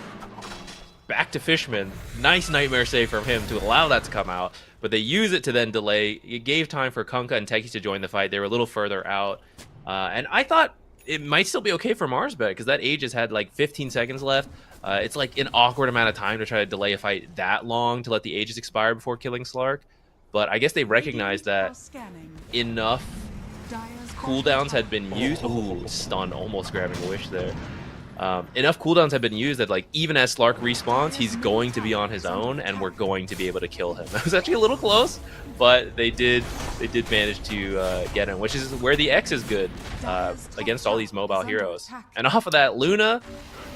back to Fishman. Nice Nightmare save from him to allow that to come out, but they use it to then delay. It gave time for Kunkka and Techies to join the fight. They were a little further out, and I thought it might still be okay for MarsBet because that Aegis had like 15 seconds left. It's like an awkward amount of time to try to delay a fight that long to let the Aegis expire before killing Slark, but I guess they recognized that enough cooldowns had been used. Ooh, stun, almost grabbing a wish there. Enough cooldowns have been used that, like, even as Slark respawns, he's going to be on his own, and we're going to be able to kill him. That was actually a little close, but they did manage to get him, which is where the X is good against all these mobile heroes. And off of that, Luna,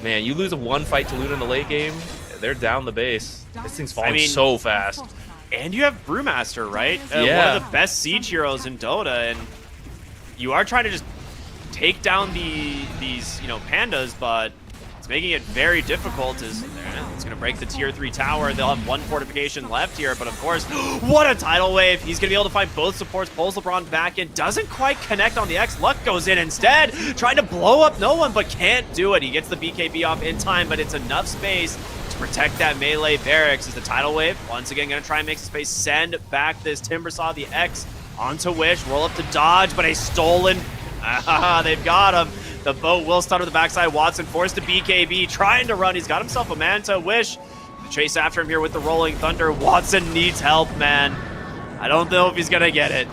man, you lose one fight to Luna in the late game, they're down the base. This thing's falling so fast. And you have Brewmaster, right? Yeah. One of the best siege heroes in Dota, and you are trying to just take down these pandas, but it's making it very difficult. It's going to break the tier 3 tower. They'll have one fortification left here, but of course, what a tidal wave. He's going to be able to find both supports. Pulls LeBron back in. Doesn't quite connect on the X. Luck goes in instead, trying to blow up no one, but can't do it. He gets the BKB off in time, but it's enough space to protect that melee barracks as the tidal wave once again gonna try and make space, send back this Timbersaw, the X onto Wish, roll up to dodge, but a stolen. They've got him. The boat will stun to the backside. Watson forced to BKB, trying to run. He's got himself a Manta. Wish to chase after him here with the Rolling Thunder. Watson needs help, man. I don't know if he's gonna get it.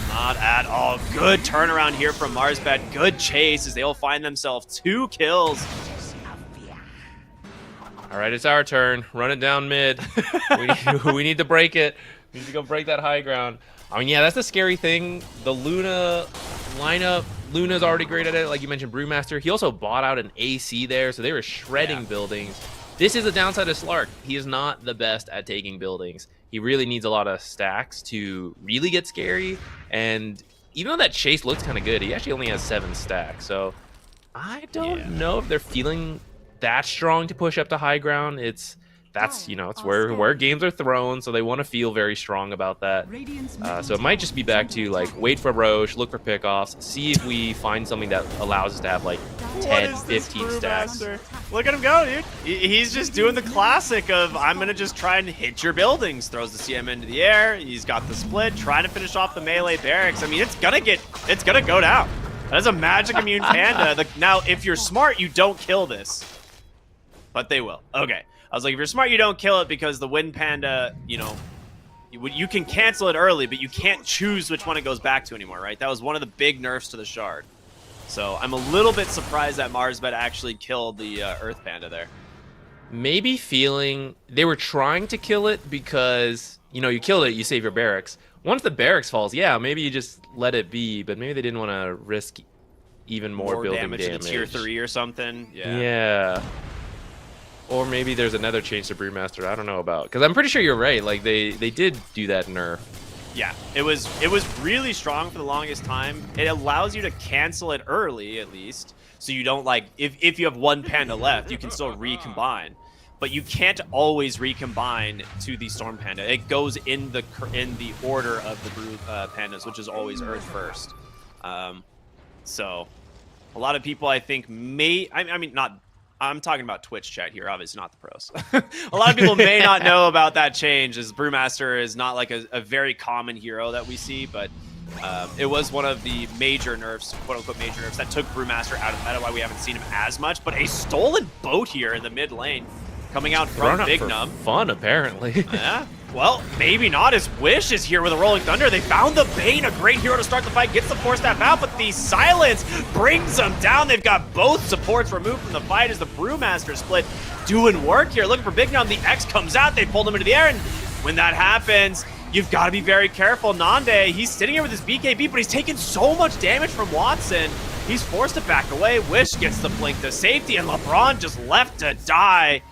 Not at all. Good turnaround here from MarsBet. Good chase as they'll find themselves 2 kills. All right, it's our turn. Run it down mid. We need to break it. We need to go break that high ground. I mean, yeah, that's the scary thing. The Luna lineup, Luna's already great at it. Like you mentioned, Brewmaster. He also bought out an AC there, so they were shredding buildings. This is the downside of Slark. He is not the best at taking buildings. He really needs a lot of stacks to really get scary. And even though that chase looks kind of good, he actually only has 7 stacks. So I don't know if they're feeling that strong to push up to high ground. That's it's where games are thrown, so they want to feel very strong about that. So it might just be back to like wait for Roche, look for pickoffs, see if we find something that allows us to have like 10, 15 stacks. Look at him go, dude. He's just doing the classic of I'm gonna just try and hit your buildings. Throws the CM into the air. He's got the split, trying to finish off the melee barracks. I mean, it's gonna go down. That's a magic immune panda. Now, if you're smart, you don't kill this, but they will. Okay. I was like, if you're smart, you don't kill it because the Wind Panda, you can cancel it early, but you can't choose which one it goes back to anymore, right? That was one of the big nerfs to the Shard. So I'm a little bit surprised that MarsBet actually killed the Earth Panda there. Maybe feeling they were trying to kill it because, you kill it, you save your barracks. Once the barracks falls, yeah, maybe you just let it be, but maybe they didn't want to risk even more building damage. To the tier 3 or something. Yeah. Or maybe there's another change to Brewmaster I don't know about. Because I'm pretty sure you're right. Like, they did do that nerf. Yeah, it was really strong for the longest time. It allows you to cancel it early, at least. So you don't, like, if you have 1 Panda left, you can still recombine. But you can't always recombine to the Storm Panda. It goes in the order of the Brew Pandas, which is always Earth first. So a lot of people, I think, I'm talking about Twitch chat here, obviously not the pros. A lot of people may not know about that change, as Brewmaster is not like a very common hero that we see, but it was one of the major nerfs, quote-unquote major nerfs, that took Brewmaster out of the meta, why we haven't seen him as much. But a stolen boat here in the mid lane, coming out from Big Num. Fun, apparently. Yeah. Well, maybe not, as Wish is here with a Rolling Thunder. They found the Bane, a great hero to start the fight, gets the Force Staff out, but the Silence brings them down. They've got both supports removed from the fight as the Brewmaster split doing work here. Looking for Big Num, the X comes out, they pulled him into the air, and when that happens, you've got to be very careful. Nande, he's sitting here with his BKB, but he's taking so much damage from Watson. He's forced to back away. Wish gets the blink to safety, and LeBron just left to die.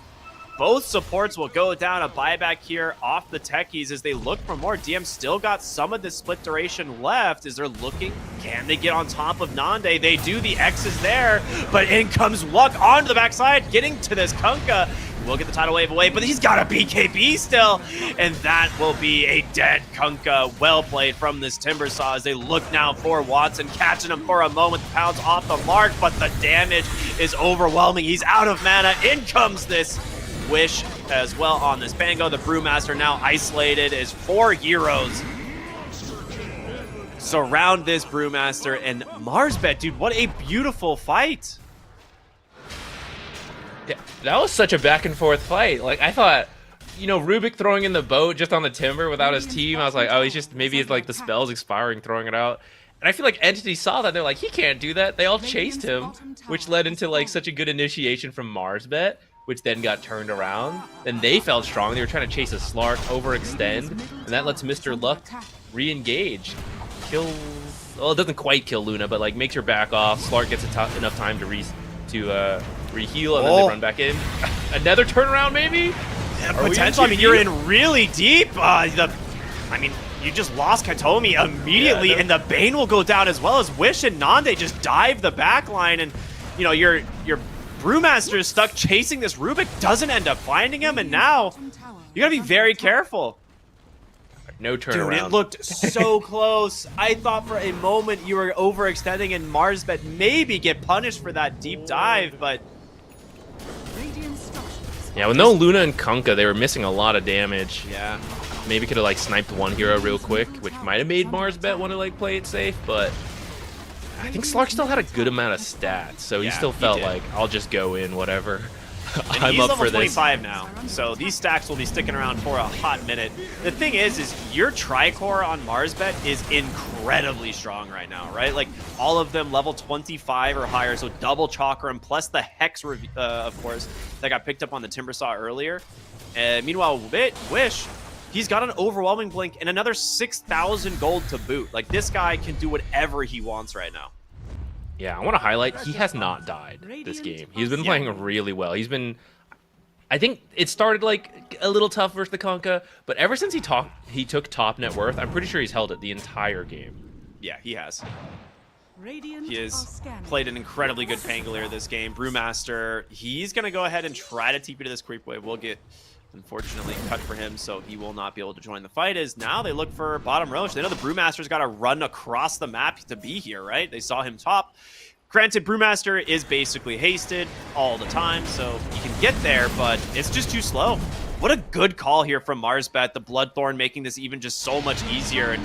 Both supports will go down. A buyback here off the techies as they look for more. DM still got some of the split duration left as they're looking. Can they get on top of Nande? They do. The X is there, but in comes Luck onto the backside, getting to this Kunkka. We'll get the tidal wave away, but he's got a BKB still, and that will be a dead Kunkka. Well played from this Timbersaw as they look now for Watson, catching him for a moment. The pounds off the mark, but the damage is overwhelming. He's out of mana. In comes this Wish as well on this Bango. The Brewmaster now isolated as 4 heroes surround this Brewmaster, and MarsBet, dude, what a beautiful fight. Yeah, that was such a back and forth fight. Like, I thought, Rubik throwing in the boat just on the Timber without his team, I was like, oh, maybe it's like the spell's expiring, throwing it out. And I feel like Entity saw that. They're like, he can't do that. They all chased him, which led into like such a good initiation from MarsBet, which then got turned around. Then they felt strong. They were trying to chase a Slark, overextend, and that lets Mr. Luck re-engage. Kills... Well, it doesn't quite kill Luna, but like makes her back off. Slark gets enough time to re-heal, and then they run back in. Another turnaround, maybe? Yeah, potential. I mean, you're in really deep. You just lost Katomi immediately, and the Bane will go down as well as Wish and Nande just dive the backline, and your Brewmaster is stuck chasing this Rubik, doesn't end up finding him, and now you gotta be very careful. No turnaround. Dude, it looked so close. I thought for a moment you were overextending and MarsBet maybe get punished for that deep dive, but Yeah, with no Luna and Kunkka, they were missing a lot of damage. Yeah. Maybe could have like sniped one hero real quick, which might have made MarsBet want to like play it safe, but I think Slark still had a good amount of stats, so he still felt like, I'll just go in, whatever. I'm he's up level for this. 25 now, so these stacks will be sticking around for a hot minute. The thing is your Tricore on MarsBet is incredibly strong right now, right? Like, all of them level 25 or higher, so double Chakram, plus the Hex, of course, that got picked up on the Timbersaw earlier. Meanwhile, Wish, he's got an overwhelming blink and another 6,000 gold to boot. Like, this guy can do whatever he wants right now. Yeah, I want to highlight, he has not died this game. He's been playing really well. He's been, I think it started like a little tough versus the Kunkka, but ever since he took top net worth, I'm pretty sure he's held it the entire game. Yeah, he has. He has played an incredibly good Pangolier this game. Brewmaster, he's going to go ahead and try to TP to this creep wave. We'll get, unfortunately, cut for him, so he will not be able to join the fight. As now they look for bottom Roche. They know the Brewmaster's got to run across the map to be here, right? They saw him top. Granted, Brewmaster is basically hasted all the time, so he can get there, but it's just too slow. What a good call here from MarsBet. The Bloodthorn making this even just so much easier, and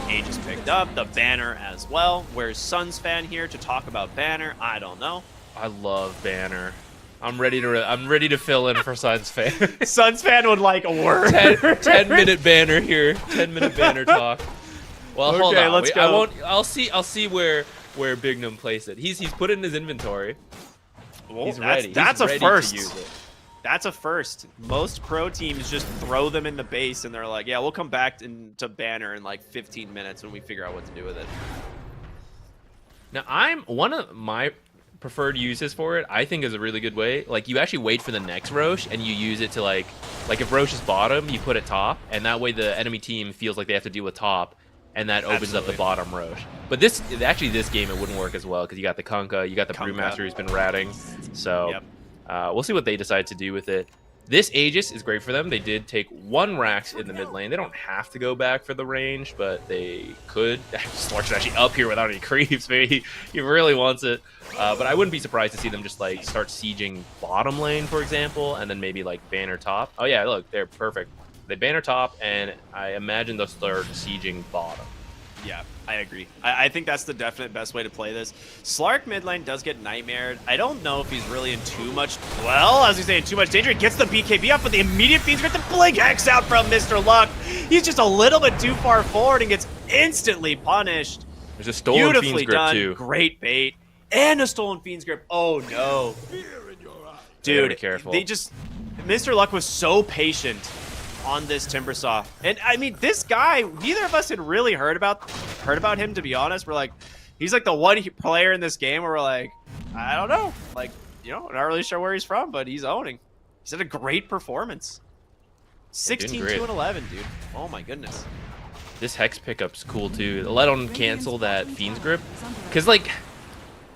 Aegis picked up. The Banner as well. Where's Suns fan here to talk about Banner? I don't know. I love Banner. I'm ready to fill in for Suns fan. Suns fan would like a word. 10-minute Banner here. 10-minute Banner talk. Well, okay, hold on. let's go. I'll see where Bignum placed it. He's put it in his inventory. Well, he's ready. That's he's a ready first. to use it. That's a first. Most pro teams just throw them in the base and they're like, yeah, we'll come back to Banner in like 15 minutes when we figure out what to do with it. Now, one of my preferred uses for it, I think, is a really good way. Like, you actually wait for the next Roche and you use it to like if Roche is bottom, you put it top, and that way the enemy team feels like they have to deal with top, and that opens up the bottom Roche. But this game, it wouldn't work as well because you got the Kunkka, you got the Brewmaster who's been ratting. So we'll see what they decide to do with it. This Aegis is great for them. They did take one Rax in the mid lane. They don't have to go back for the range, but they could. Slark's actually up here without any creeps. Maybe he really wants it. But I wouldn't be surprised to see them just like start sieging bottom lane, for example, and then maybe like Banner top. Oh yeah, look, they're perfect. They Banner top, and I imagine they'll start sieging bottom. Yeah, I agree. I think that's the definite best way to play this. Slark mid lane does get nightmared. I don't know if he's really in too much, well, as we say, in too much danger. He gets the BKB up, but the immediate Fiends get the Blink X out from Mr. Luck. He's just a little bit too far forward and gets instantly punished. There's a stolen Beautifully Fiend's Grip done. too. Great bait. And a stolen Fiend's Grip. Oh no. Dude, Very careful. Mr. Luck was so patient on this Timbersaw. And I mean, this guy, neither of us had really heard about him, to be honest. We're like, he's like the one player in this game where we're like, I don't know. Like, you know, not really sure where he's from, but he's owning. He's had a great performance. 16-2 and 11, dude. Oh my goodness. This Hex pickup's cool too. Let him cancel that Fiend's Grip. Because like,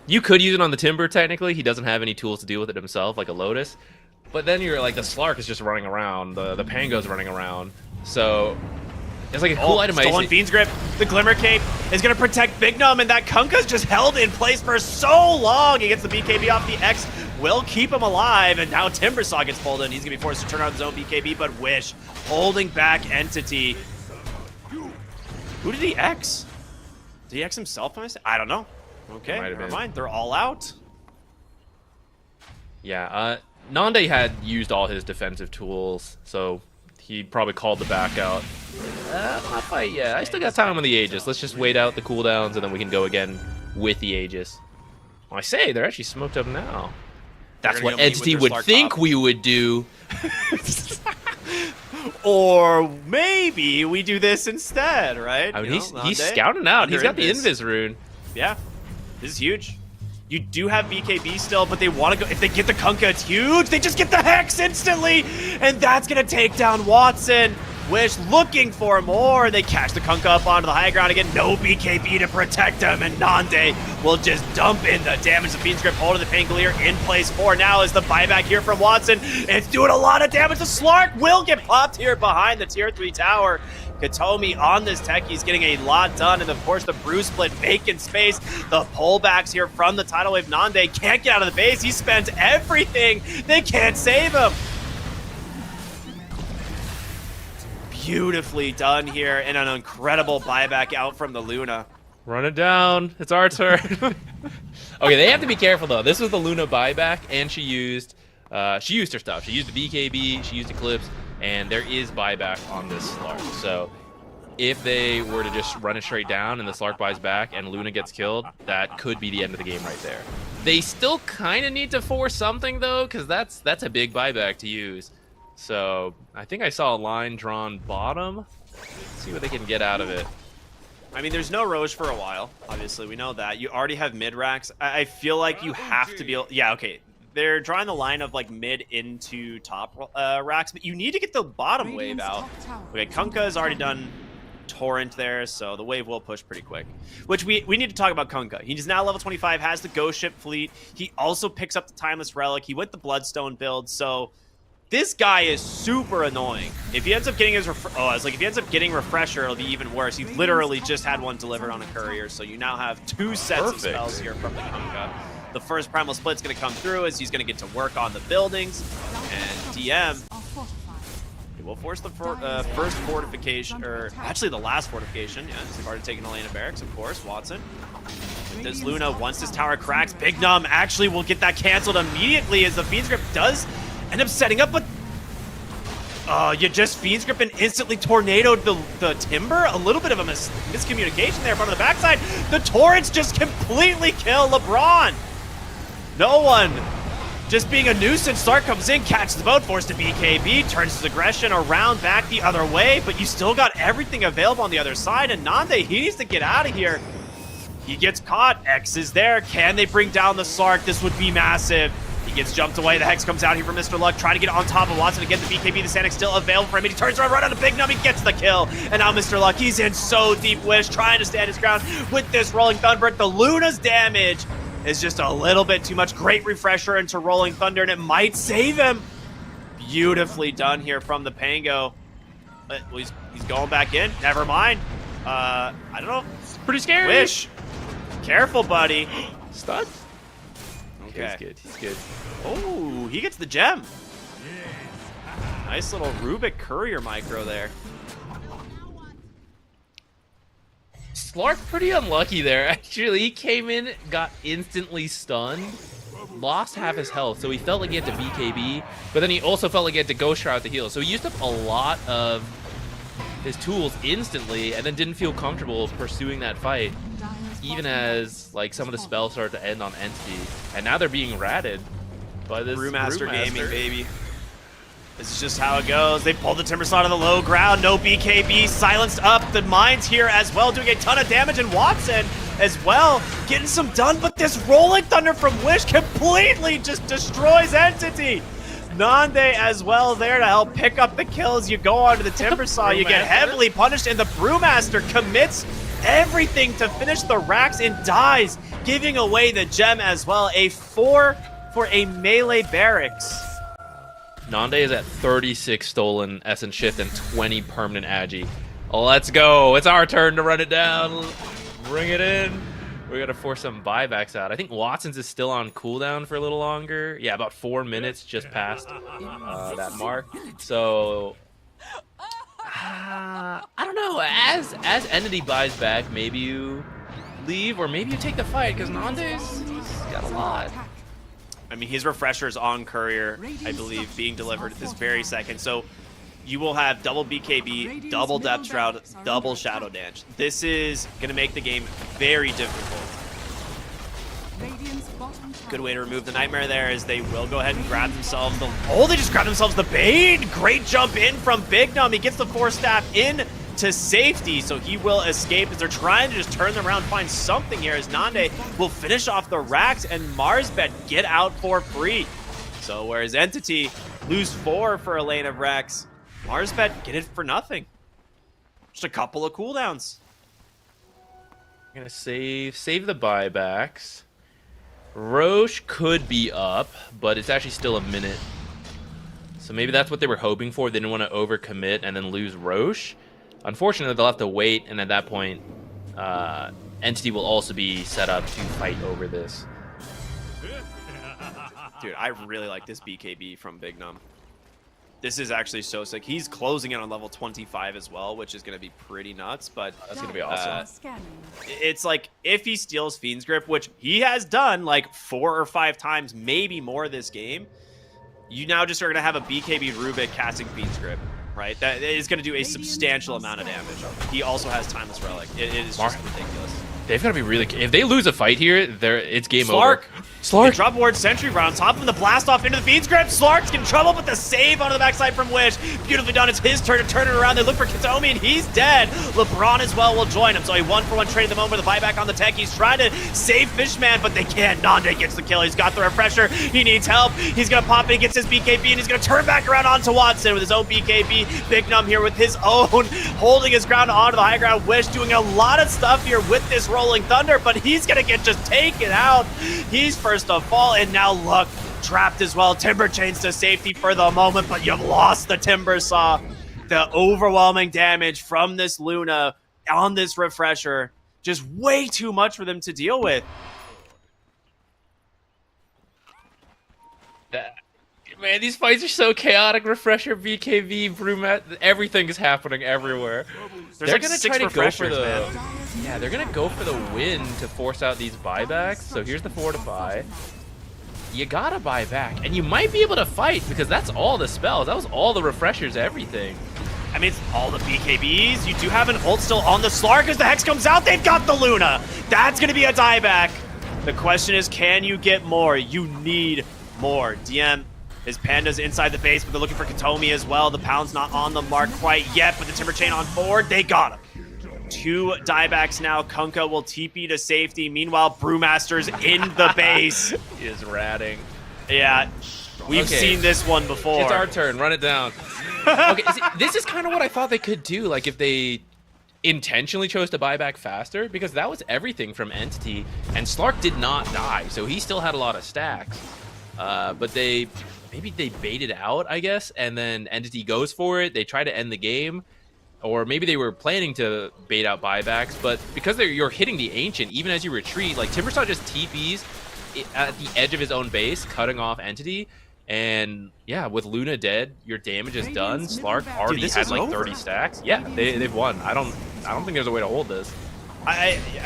you could use it on the Timber technically. He doesn't have any tools to deal with it himself, like a Lotus. But then you're like, the Slark is just running around, the Pango's running around. So it's like a cool item. Stolen Fiend's Grip. The Glimmer Cape is going to protect Bignum, and that Kunkka's just held in place for so long. He gets the BKB off the X, will keep him alive, and now Timbersaw gets pulled in. He's going to be forced to turn on his own BKB, but Wish holding back Entity. Who did he X? Did he X himself? I don't know. Okay, never mind. They're all out. Yeah, Nande had used all his defensive tools, so he probably called the back out. Not fight yet. I still got time on the Aegis. Let's just wait out the cooldowns, and then we can go again with the Aegis. Well, I say, they're actually smoked up now. That's what Entity would think we would do. Or maybe we do this instead, right? I mean, he's scouting out. He's got the Invis rune. Yeah, this is huge. You do have BKB still, but they want to go. If they get the Kunkka, it's huge. They just get the Hex instantly, and that's going to take down Watson. Wish looking for more. They catch the Kunkka up onto the high ground again. No BKB to protect him, and Nande will just dump in the damage. The Fiend's Grip hold of the Pangolier in place for now is the buyback here from Watson. It's doing a lot of damage. The Slark will get popped here behind the tier 3 tower. Katomi on this tech, he's getting a lot done, and of course the Brew Split vacant space. The pullbacks here from the Tidal Wave. Nande can't get out of the base. He spent everything. They can't save him. Beautifully done here, and an incredible buyback out from the Luna. Run it down. It's our turn. Okay, they have to be careful though. This was the Luna buyback, and she used her stuff. She used the BKB, she used Eclipse, and there is buyback on this Slark. So if they were to just run it straight down and the Slark buys back and Luna gets killed, that could be the end of the game right there. They still kind of need to force something though, because that's a big buyback to use. So I think I saw a line drawn bottom. Let's see what they can get out of it. I mean, there's no Roche for a while. Obviously, we know that. You already have mid racks. I feel like you have to be able... Yeah, okay. They're drawing the line of like mid into top racks, but you need to get the bottom wave out. Okay, Kunkka has already done Torrent there, so the wave will push pretty quick. Which we need to talk about Kunkka. He's now level 25, has the Ghost Ship fleet. He also picks up the Timeless Relic. He went the Bloodstone build, so... This guy is super annoying. If he ends up getting his if he ends up getting Refresher, it'll be even worse. He literally just had one delivered on a courier, so you now have 2 sets of spells here from the Kunkka. The first Primal Split's going to come through as he's going to get to work on the buildings, and DM it will force the first fortification, or actually the last fortification. Yeah, they've already taken Elena Barracks, of course. Watson. With this Luna, once this tower cracks, Big Num actually will get that canceled immediately as the Fiend's Grip does end up setting up, but you just Fiend's Grip and instantly tornadoed the Timber. A little bit of a miscommunication there from the backside. The Torrents just completely kill LeBron. No one. Just being a nuisance. Stark comes in, catches the boat, forced to BKB, turns his aggression around back the other way, but you still got everything available on the other side, and Nande, he needs to get out of here. He gets caught. X is there. Can they bring down the Slark? This would be massive. He gets jumped away. The Hex comes out here for Mr. Luck, trying to get on top of Watson again. The BKB, the Sanic still available for him. He turns around, right on a Big Num. He gets the kill. And now Mr. Luck, he's in so deep Wish, trying to stand his ground with this Rolling Thunder. The Luna's damage is just a little bit too much. Great refresher into Rolling Thunder, and it might save him. Beautifully done here from the Pango. But he's going back in. Never mind. I don't know. It's pretty scary. Wish. Careful, buddy. Stunned? Okay. He's good. He's good. Oh, he gets the gem. Nice little Rubik Courier micro there. Slark pretty unlucky there. Actually, he came in, got instantly stunned, lost half his health, so he felt like he had to BKB, but then he also felt like he had to Ghost Shroud to heal. So he used up a lot of his tools instantly, and then didn't feel comfortable pursuing that fight, even as like some of the spells started to end on Entity, and now they're being ratted by this Brewmaster Gaming, baby. This is just how it goes. They pulled the Timber Slot on the low ground. No BKB, silenced up. The Mines here as well, doing a ton of damage, and Watson as well, getting some done, but this Rolling Thunder from Wish completely just destroys Entity. Nande as well there to help pick up the kills. You go onto the Timber Saw, you get heavily punished, and the Brewmaster commits everything to finish the racks and dies, giving away the gem as well. A 4 for a melee barracks. Nande is at 36 stolen Essence Shift and 20 permanent Agi. Let's go. It's our turn to run it down. Bring it in. We gotta force some buybacks out. I think Watson's is still on cooldown for a little longer. Yeah, about 4 minutes just past that mark. So I don't know. As Entity buys back, maybe you leave or maybe you take the fight, because Nande's got a lot. I mean, his refresher's on Courier, I believe, being delivered at this very second. So you will have double BKB, double Depth Shroud, double Shadow Dance. This is going to make the game very difficult. Good way to remove the Nightmare there is they will go ahead and grab themselves the... Oh, they just grabbed themselves the Bane! Great jump in from Big Num. He gets the Force Staff in to safety, so he will escape as they're trying to just turn them around, find something here as Nande will finish off the racks and MarsBet get out for free. So whereas Entity lose 4 for a lane of racks, MarsBet get it for nothing. Just a couple of cooldowns. I'm gonna save the buybacks. Roche could be up, but it's actually still a minute. So maybe that's what they were hoping for. They didn't want to overcommit and then lose Roche. Unfortunately, they'll have to wait, and at that point, Entity will also be set up to fight over this. Dude, I really like this BKB from Big Num. This is actually so sick. He's closing in on level 25 as well, which is going to be pretty nuts. But That's going to be awesome. It's like if he steals Fiend's Grip, which he has done like 4 or 5 times, maybe more this game, you now just are going to have a BKB Rubik casting Fiend's Grip, right? That is going to do a substantial amount of damage. He also has Timeless Relic. It is just ridiculous. They've got to be really... If they lose a fight here, it's game over. Slark! Drop ward Sentry right on top of him, the blast off into the Fiend's Grip. Slark's getting trouble, but the save onto the backside from Wish. Beautifully done. It's his turn to turn it around. They look for Katomi, and he's dead. LeBron as well will join him. So a 1-for-1 trade at the moment with a buyback on the tech. He's trying to save Fishman, but they can't. Nande gets the kill. He's got the refresher. He needs help. He's going to pop in, he gets his BKB, and he's going to turn back around onto Watson with his own BKB. Big Num here with his own, holding his ground onto the high ground. Wish doing a lot of stuff here with this Rolling Thunder, but he's going to get just taken out. He's first to fall, and now look, trapped as well. Timber chains to safety for the moment, but you've lost the Timber Saw. The overwhelming damage from this Luna on this refresher, just way too much for them to deal with. Man, these fights are so chaotic. Refresher, BKB, Brumat, everything is happening everywhere. They're They're like gonna 6 try to go for refreshers, the man. Yeah, they're gonna go for the win to force out these buybacks. So here's the Fortify. You gotta buy back, and you might be able to fight because that's all the spells. That was all the refreshers, everything. I mean, it's all the BKBs. You do have an ult still on the Slark as the Hex comes out. They've got the Luna. That's gonna be a dieback. The question is, can you get more? You need more. DM. His Panda's inside the base, but they're looking for Katomi as well. The Pound's not on the mark quite yet, but the Timber Chain on board. They got him. 2 diebacks now. Kunkka will TP to safety. Meanwhile, Brewmaster's in the base. He is ratting. Yeah, we've seen this one before. It's our turn. Run it down. Okay, see, this is kind of what I thought they could do. Like if they intentionally chose to buy back faster, because that was everything from Entity, and Slark did not die, so he still had a lot of stacks. But maybe they baited out, I guess, and then Entity goes for it. They try to end the game, or maybe they were planning to bait out buybacks, but because you're hitting the Ancient, even as you retreat, like Timbersaw just TPs at the edge of his own base, cutting off Entity, and yeah, with Luna dead, your damage is done. Slark already had like 30 stacks. Yeah, they've won. I don't think there's a way to hold this.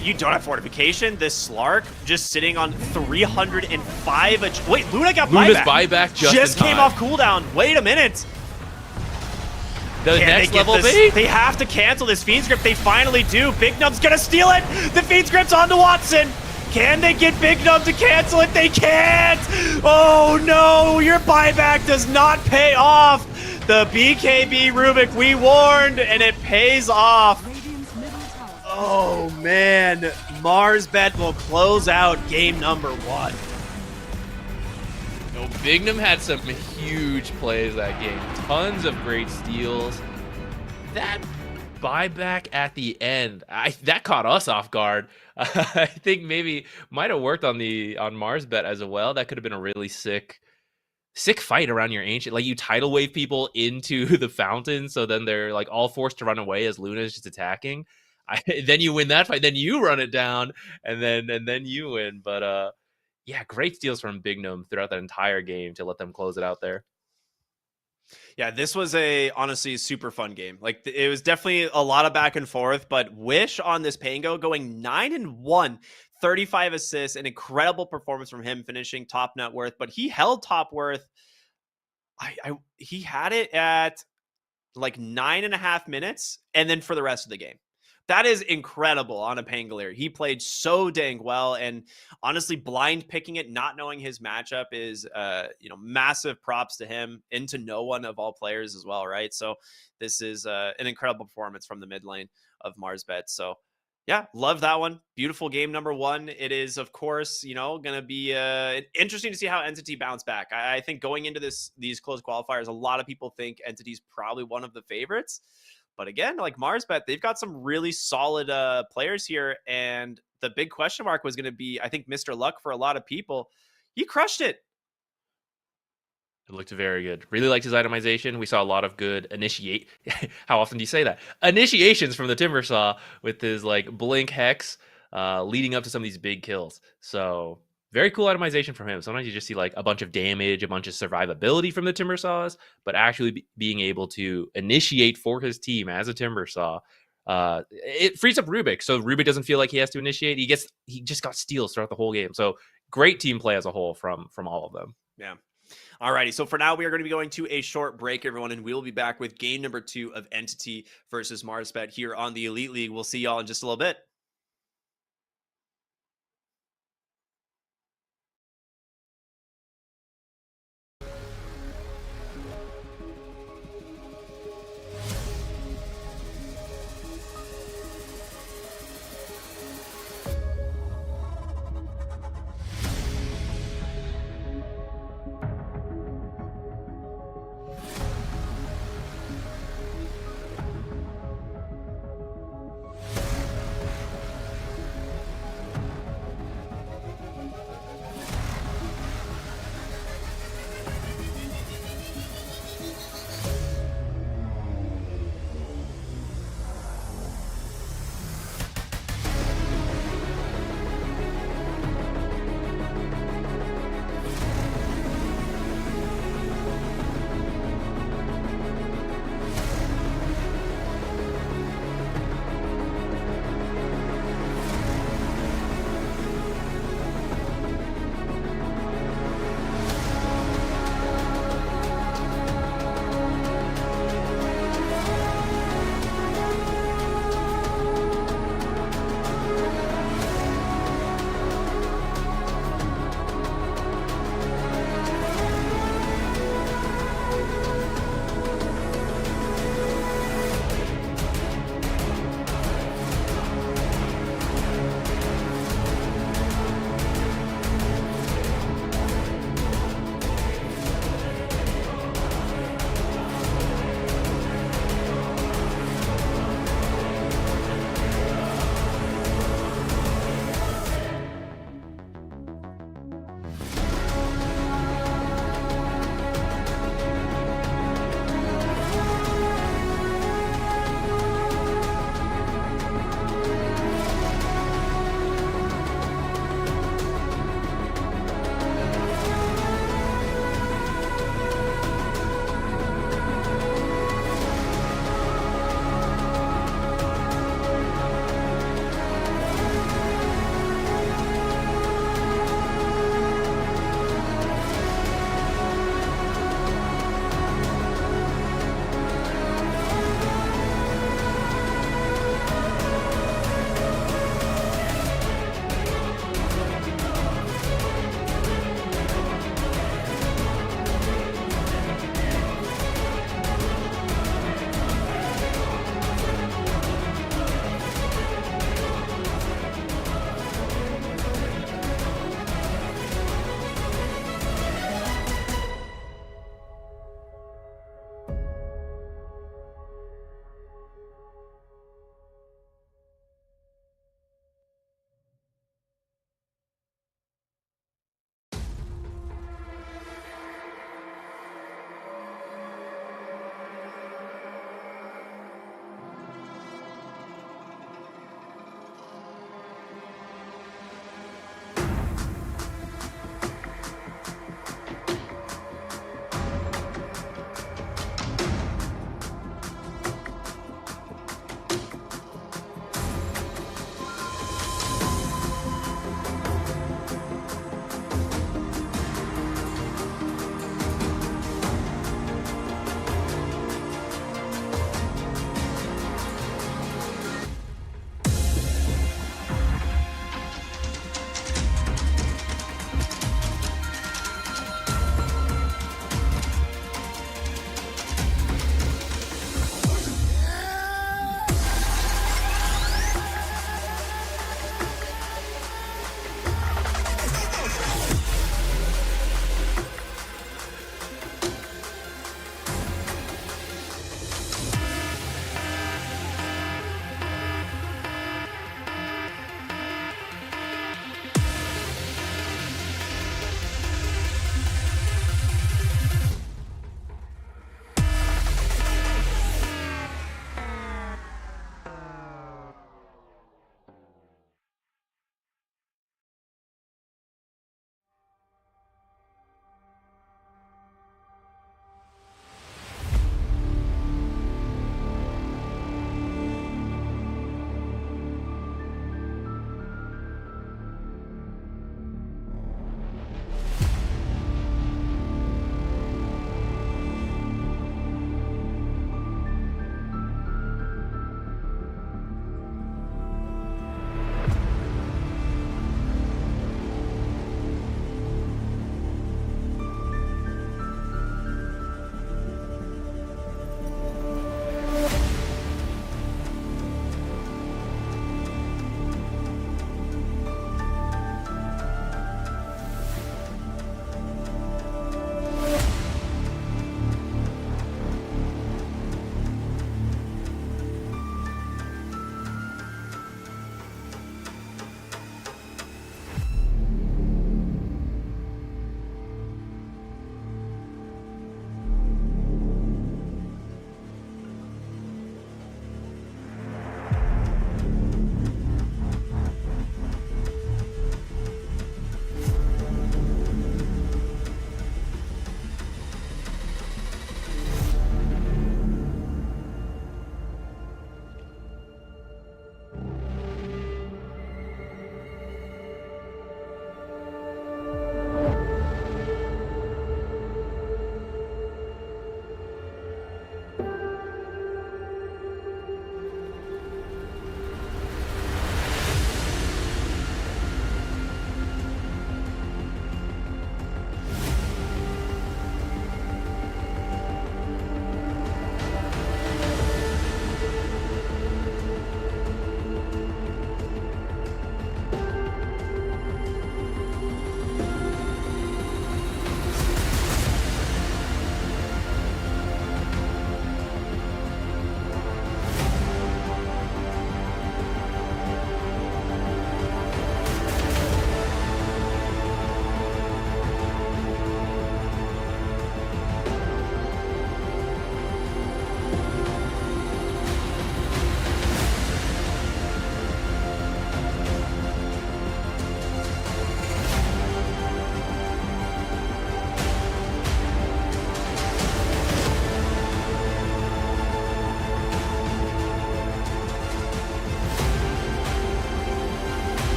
You don't have fortification. This Slark just sitting on 305. Wait, Luna got Luna's buyback. just came off cooldown. Wait a minute. The next level bait? They have to cancel this Fiend's Grip. They finally do. Big Nub's gonna steal it. The Fiend's Grip's onto Watson. Can they get Big Nub to cancel it? They can't. Oh no, your buyback does not pay off. The BKB Rubik, we warned, and it pays off. Oh man, MarsBet will close out game number 1. No, Bignum had some huge plays that game. Tons of great steals. That buyback at the end, that caught us off guard. I think maybe might have worked on MarsBet as well. That could have been a really sick fight around your Ancient. Like you tidal wave people into the fountain, so then they're like all forced to run away as Luna is just attacking. Then you win that fight, then you run it down, and then you win. But yeah, great steals from Bignum throughout that entire game to let them close it out there. Yeah, this was honestly super fun game. Like it was definitely a lot of back and forth, but Wish on this Pango going 9-1, 35 assists, an incredible performance from him finishing top net worth, but he held top worth. He had it at like 9.5 minutes, and then for the rest of the game. That is incredible on a Pangolier. He played so dang well, and honestly, blind picking it, not knowing his matchup is, massive props to him and to no one of all players as well, right? So this is an incredible performance from the mid lane of MarsBet. So yeah, love that one. Beautiful game number 1. It is, of course, going to be interesting to see how Entity bounce back. I think going into these close qualifiers, a lot of people think Entity's probably one of the favorites. But again, like MarsBet, they've got some really solid players here. And the big question mark was going to be, I think, Mr. Luck for a lot of people. He crushed it. It looked very good. Really liked his itemization. We saw a lot of good how often do you say that? Initiations from the Timbersaw with his like blink hex leading up to some of these big kills. So very cool itemization from him. Sometimes you just see like a bunch of damage, a bunch of survivability from the Timber Saws, but actually being able to initiate for his team as a Timber Saw. It frees up Rubik, so Rubik doesn't feel like he has to initiate. He just got steals throughout the whole game. So great team play as a whole from all of them. Yeah. Alrighty, so for now, we are going to be going to a short break, everyone, and we will be back with game number 2 of Entity versus MarsBet here on the Elite League. We'll see y'all in just a little bit.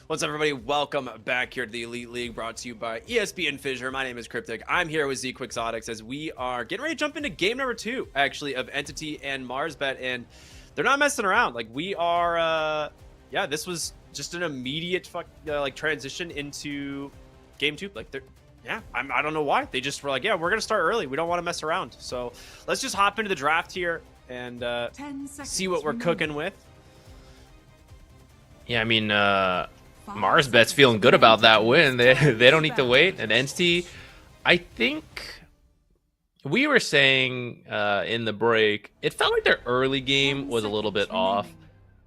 What's up, everybody? Welcome back here to the Elite League, brought to you by ESPN Fissure. My name is Cryptic. I'm here with ZQuixotics as we are getting ready to jump into game number 2, actually, of Entity and MarsBet, and they're not messing around. Like, we are, yeah, this was just an immediate like transition into game 2. Like, they're, yeah, I don't know why. They just were like, yeah, we're gonna start early. We don't want to mess around. So let's just hop into the draft here and see what we're cooking with. Yeah, I mean, MarsBet's feeling good about that win. They don't need to wait. An Entity, I think we were saying in the break, it felt like their early game was a little bit off.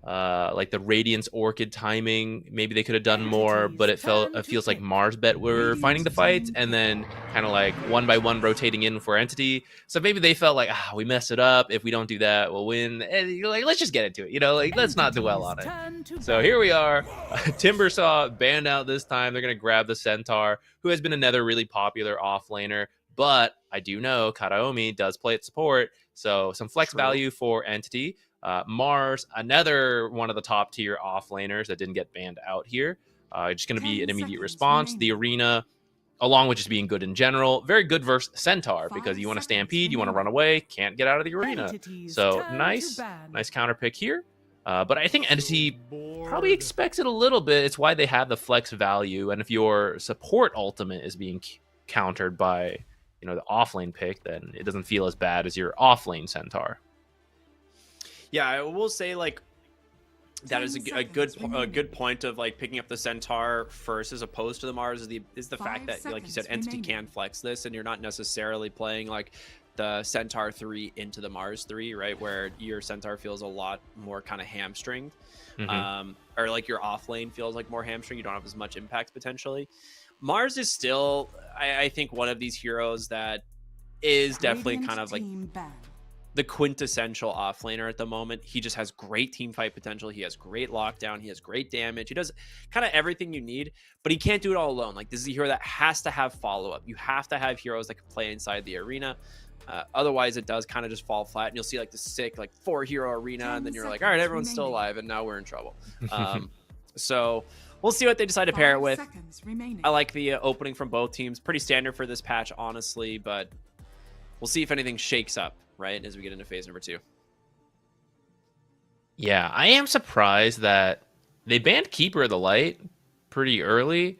Like the Radiance Orchid timing, maybe they could have done more, but it feels like MarsBet were finding the fights and then kind of like one by one rotating in for Entity. So maybe they felt like, we messed it up. If we don't do that, we'll win. And you're like, let's just get into it, like let's not dwell on it. So here we are. Timbersaw banned out this time. They're gonna grab the Centaur, who has been another really popular offlaner. But I do know Karaomi does play at support, so some flex value for Entity. Mars, another one of the top tier offlaners that didn't get banned out here. Just going to be an immediate response. The arena, along with just being good in general, very good versus Centaur because you want to stampede, you want to run away, can't get out of the arena. So nice counter pick here. But I think Entity probably expects it a little bit. It's why they have the flex value. And if your support ultimate is being countered by, the offlane pick, then it doesn't feel as bad as your offlane Centaur. Yeah, I will say like that is a good point of like picking up the Centaur first as opposed to the Mars is the fact that, like you said, Entity can flex this, and you're not necessarily playing like the Centaur 3 into the Mars 3, right, where your Centaur feels a lot more kind of hamstringed, or like your off lane feels like more hamstring. You don't have as much impact potentially. Mars is still, I think, one of these heroes that is definitely kind of like the quintessential offlaner at the moment. He just has great team fight potential. He has great lockdown. He has great damage. He does kind of everything you need, but he can't do it all alone. Like, this is a hero that has to have follow-up. You have to have heroes that can play inside the arena. Otherwise, it does kind of just fall flat, and you'll see like the sick like 4-hero arena, and then you're like, all right, everyone's still alive, and now we're in trouble. So we'll see what they decide to pair it with. I like the opening from both teams. Pretty standard for this patch, honestly, but we'll see if anything shakes up, right, as we get into phase number 2. Yeah, I am surprised that they banned Keeper of the Light pretty early.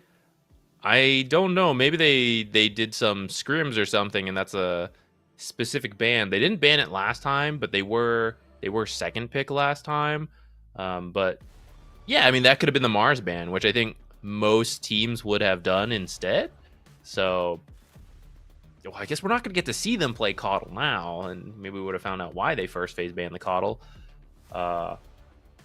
I don't know. Maybe they did some scrims or something, and that's a specific ban. They didn't ban it last time, but they were second pick last time. But yeah, I mean, that could have been the Mars ban, which I think most teams would have done instead. So well, I guess we're not going to get to see them play Coddle now, and maybe we would have found out why they first phase banned the Coddle. But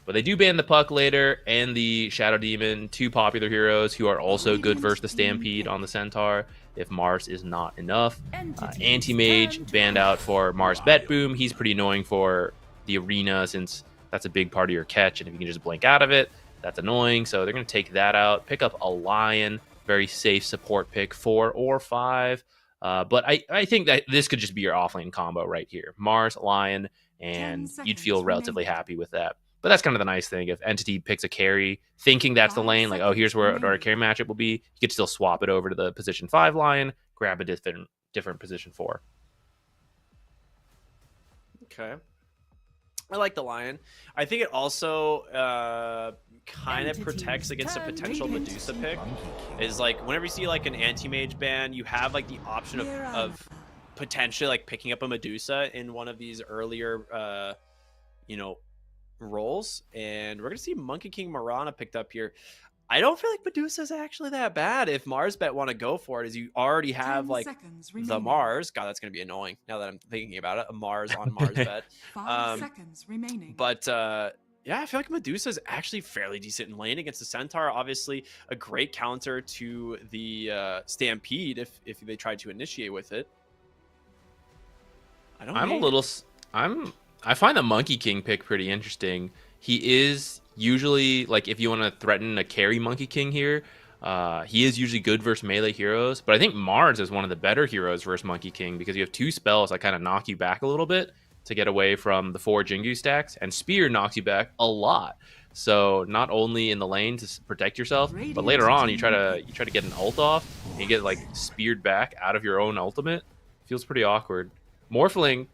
they do ban the Puck later and the Shadow Demon, 2 popular heroes who are also good versus the Stampede on the Centaur if Mars is not enough. Anti-Mage banned out for MarsBet Boom. He's pretty annoying for the arena since that's a big part of your catch, and if you can just blink out of it, that's annoying. So they're going to take that out, pick up a Lion, very safe support pick, 4 or 5. But I think that this could just be your offlane combo right here. Mars, Lion, and you'd feel relatively happy with that. But that's kind of the nice thing. If Entity picks a carry, thinking that's the lane, like, oh, here's where our carry matchup will be, you could still swap it over to the position 5 Lion, grab a different position 4. Okay. I like the Lion. I think it also kind of protects against a potential Medusa pick. Is like whenever you see like an anti-mage ban, you have like the option of potentially like picking up a Medusa in one of these earlier roles. And we're gonna see Monkey King Mirana picked up here. I don't feel like Medusa is actually that bad if MarsBet want to go for it, as you already have like the Mars. God, that's going to be annoying now that I'm thinking about it. A Mars on MarsBet. 5 seconds remaining. But yeah, I feel like Medusa is actually fairly decent in lane against the Centaur. Obviously, a great counter to the Stampede if they try to initiate with it. I find the Monkey King pick pretty interesting. He is usually, like, if you want to threaten a carry Monkey King here, he is usually good versus melee heroes. But I think Mars is one of the better heroes versus Monkey King because you have 2 spells that kind of knock you back a little bit. to get away from the 4 Jingu stacks, and Spear knocks you back a lot. So not only in the lane to protect yourself, but later on you try to get an ult off, and you get like speared back out of your own ultimate. Feels pretty awkward. Morphling,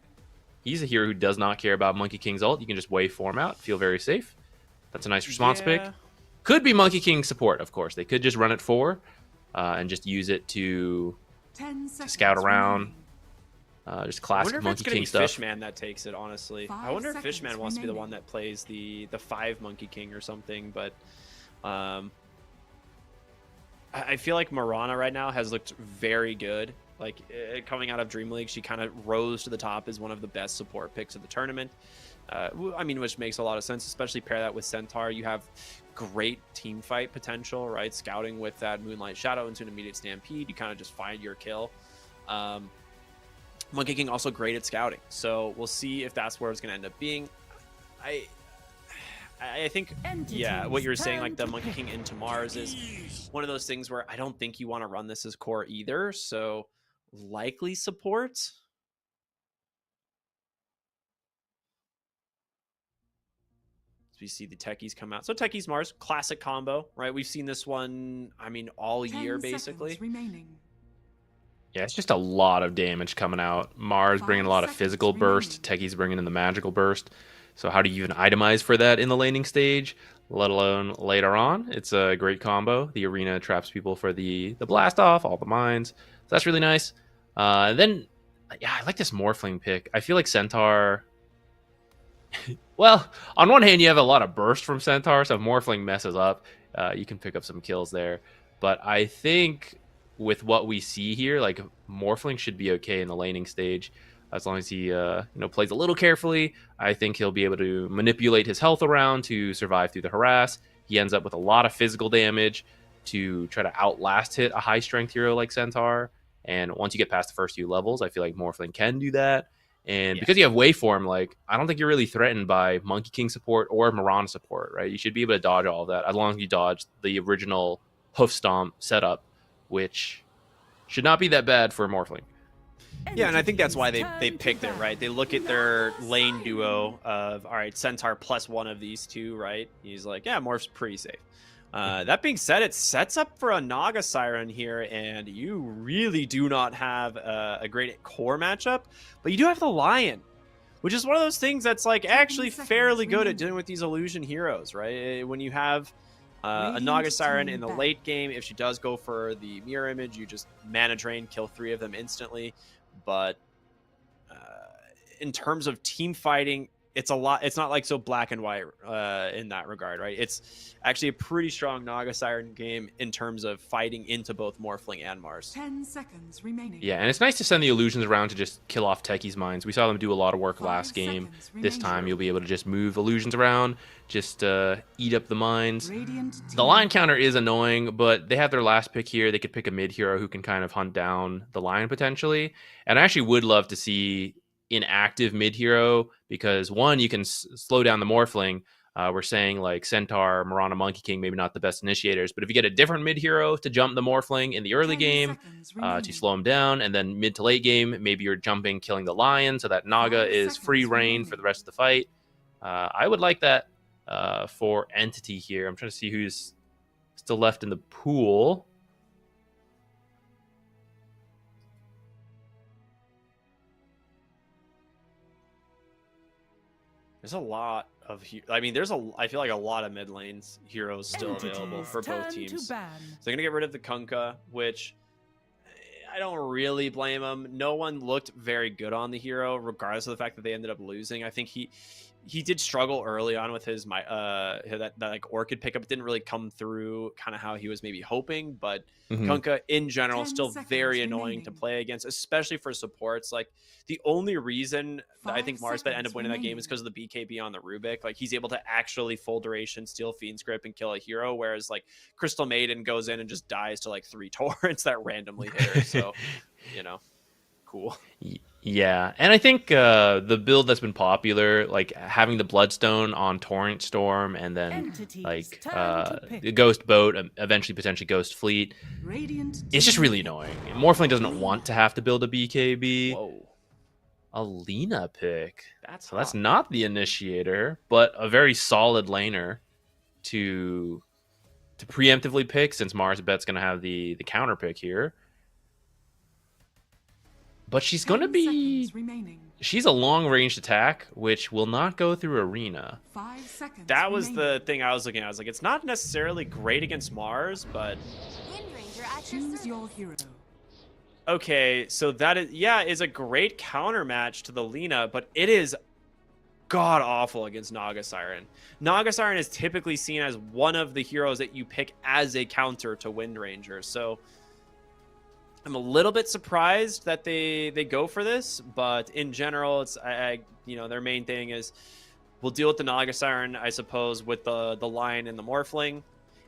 he's a hero who does not care about Monkey King's ult. You can just wave form out, feel very safe. That's a nice response pick. Could be Monkey King support, of course. They could just run it 4 and just use it to scout around. Just classic Monkey King stuff. Fishman that takes it, honestly. I wonder if Fishman wants to be the one that plays the 5 Monkey King or something, but I feel like Mirana right now has looked very good. Like, coming out of Dream League, she kind of rose to the top as one of the best support picks of the tournament. I mean, which makes a lot of sense, especially pair that with Centaur. You have great team fight potential, right? Scouting with that Moonlight Shadow into an immediate stampede, you kind of just find your kill. Monkey King also great at scouting, so we'll see if that's where it's going to end up being. I think, yeah, what you were saying, like the Monkey King into Mars is one of those things where I don't think you want to run this as core either, so likely support. So we see the Techies come out. So Techies Mars, classic combo, right? We've seen this one, I mean, all year basically. Yeah, it's just a lot of damage coming out. Mars bringing a lot of physical burst. Techies bringing in the magical burst. So how do you even itemize for that in the laning stage, let alone later on? It's a great combo. The arena traps people for the blast off, all the mines. So that's really nice. Then, yeah, I like this Morphling pick. I feel like Centaur... well, on one hand, you have a lot of burst from Centaur, so if Morphling messes up, you can pick up some kills there. But I think with what we see here, like, Morphling should be okay in the laning stage. As long as he plays a little carefully, I think he'll be able to manipulate his health around to survive through the harass. He ends up with a lot of physical damage to try to outlast hit a high-strength hero like Centaur. And once you get past the first few levels, I feel like Morphling can do that. And because you have waveform, like, I don't think you're really threatened by Monkey King support or Mirana support, right? You should be able to dodge all of that as long as you dodge the original Hoof Stomp setup, which should not be that bad for Morphling. Yeah, and I think that's why they picked it, right? They look at their lane duo of, all right, Centaur plus one of these two, right? He's like, yeah, Morph's pretty safe. That being said, it sets up for a Naga Siren here, and you really do not have a great core matchup, but you do have the Lion, which is one of those things that's like actually fairly good at dealing with these illusion heroes, right? When you have a Naga Siren in the late game, if she does go for the mirror image, you just mana drain, kill 3 of them instantly. But in terms of team fighting, it's a lot. It's not like so black and white in that regard, right? It's actually a pretty strong Naga Siren game in terms of fighting into both Morphling and Mars. 10 seconds remaining. Yeah, and it's nice to send the illusions around to just kill off Techies' mines. We saw them do a lot of work last game. This time you'll be able to just move illusions around, just eat up the mines. The line counter is annoying, but they have their last pick here. They could pick a mid hero who can kind of hunt down the line potentially. And I actually would love to see inactive mid hero, because one, you can slow down the Morphling. We're saying like Centaur, Mirana, Monkey King, maybe not the best initiators, but if you get a different mid hero to jump the Morphling in the early game to slow him down, and then mid to late game, maybe you're jumping, killing the Lion, so that Naga is free reign for the rest of the fight. I would like that for Entity here. I'm trying to see who's still left in the pool. There's a lot of, I mean, I feel like a lot of mid lanes heroes still available for both teams. So they're going to get rid of the Kunkka, which I don't really blame them. No one looked very good on the hero, regardless of the fact that they ended up losing. I think he did struggle early on with his that like Orchid pickup. It didn't really come through kind of how he was maybe hoping, but Kunkka in general still very annoying to play against, especially for supports. Like, the only reason that I think MarsBet ended up winning that game is because of the BKB on the Rubik. Like, he's able to actually full duration steal Fiend's Grip and kill a hero, whereas like Crystal Maiden goes in and just dies to like 3 torrents that randomly hit her. So, cool. Yeah, and I think the build that's been popular, like having the Bloodstone on Torrent Storm, and then like the Ghost Boat, eventually potentially Ghost Fleet, it's just really annoying. Morphling doesn't want to have to build a BKB. Whoa. a Lina pick. That's That's not the initiator, but a very solid laner to preemptively pick, since MarsBet's going to have the counter pick here. But she's going to be... She's a long-range attack, which will not go through Arena. 5 seconds That was remaining. the thing I was looking at. I was like, it's not necessarily great against Mars, but... Choose your hero. Okay, so that is a great counter match to the Lina, but it is god awful against Naga Siren. Naga Siren is typically seen as one of the heroes that you pick as a counter to Wind Ranger. So I'm a little bit surprised that they go for this, but in general, it's you know, their main thing is we'll deal with the Naga Siren, I suppose, with the Lion and the Morphling.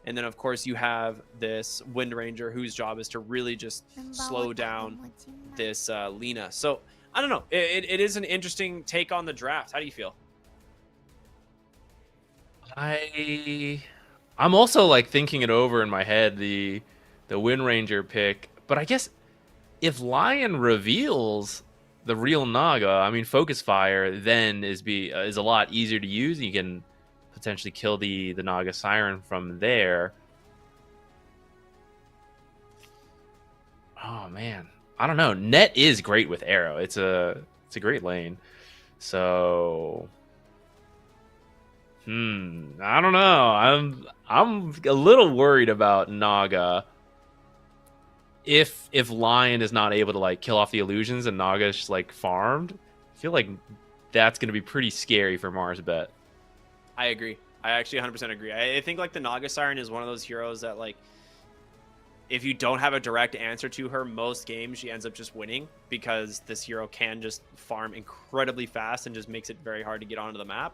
And then, of course, you have this Wind Ranger whose job is to really just slow down this Lina. So, I don't know. It is an interesting take on the draft. How do you feel? I'm also like thinking it over in my head, the Wind Ranger pick. But I guess if Lion reveals the real Naga, I mean, Focus Fire then is a lot easier to use. You can potentially kill the Naga Siren from there. Oh man, I don't know. Net is great with Arrow. It's a great lane. So I don't know. I'm a little worried about Naga. If Lion is not able to like kill off the illusions and Naga is just like farmed, I feel like that's going to be pretty scary for MarsBet. I agree. I actually 100% agree. I think like the Naga Siren is one of those heroes that like if you don't have a direct answer to her, most games she ends up just winning because this hero can just farm incredibly fast and just makes it very hard to get onto the map.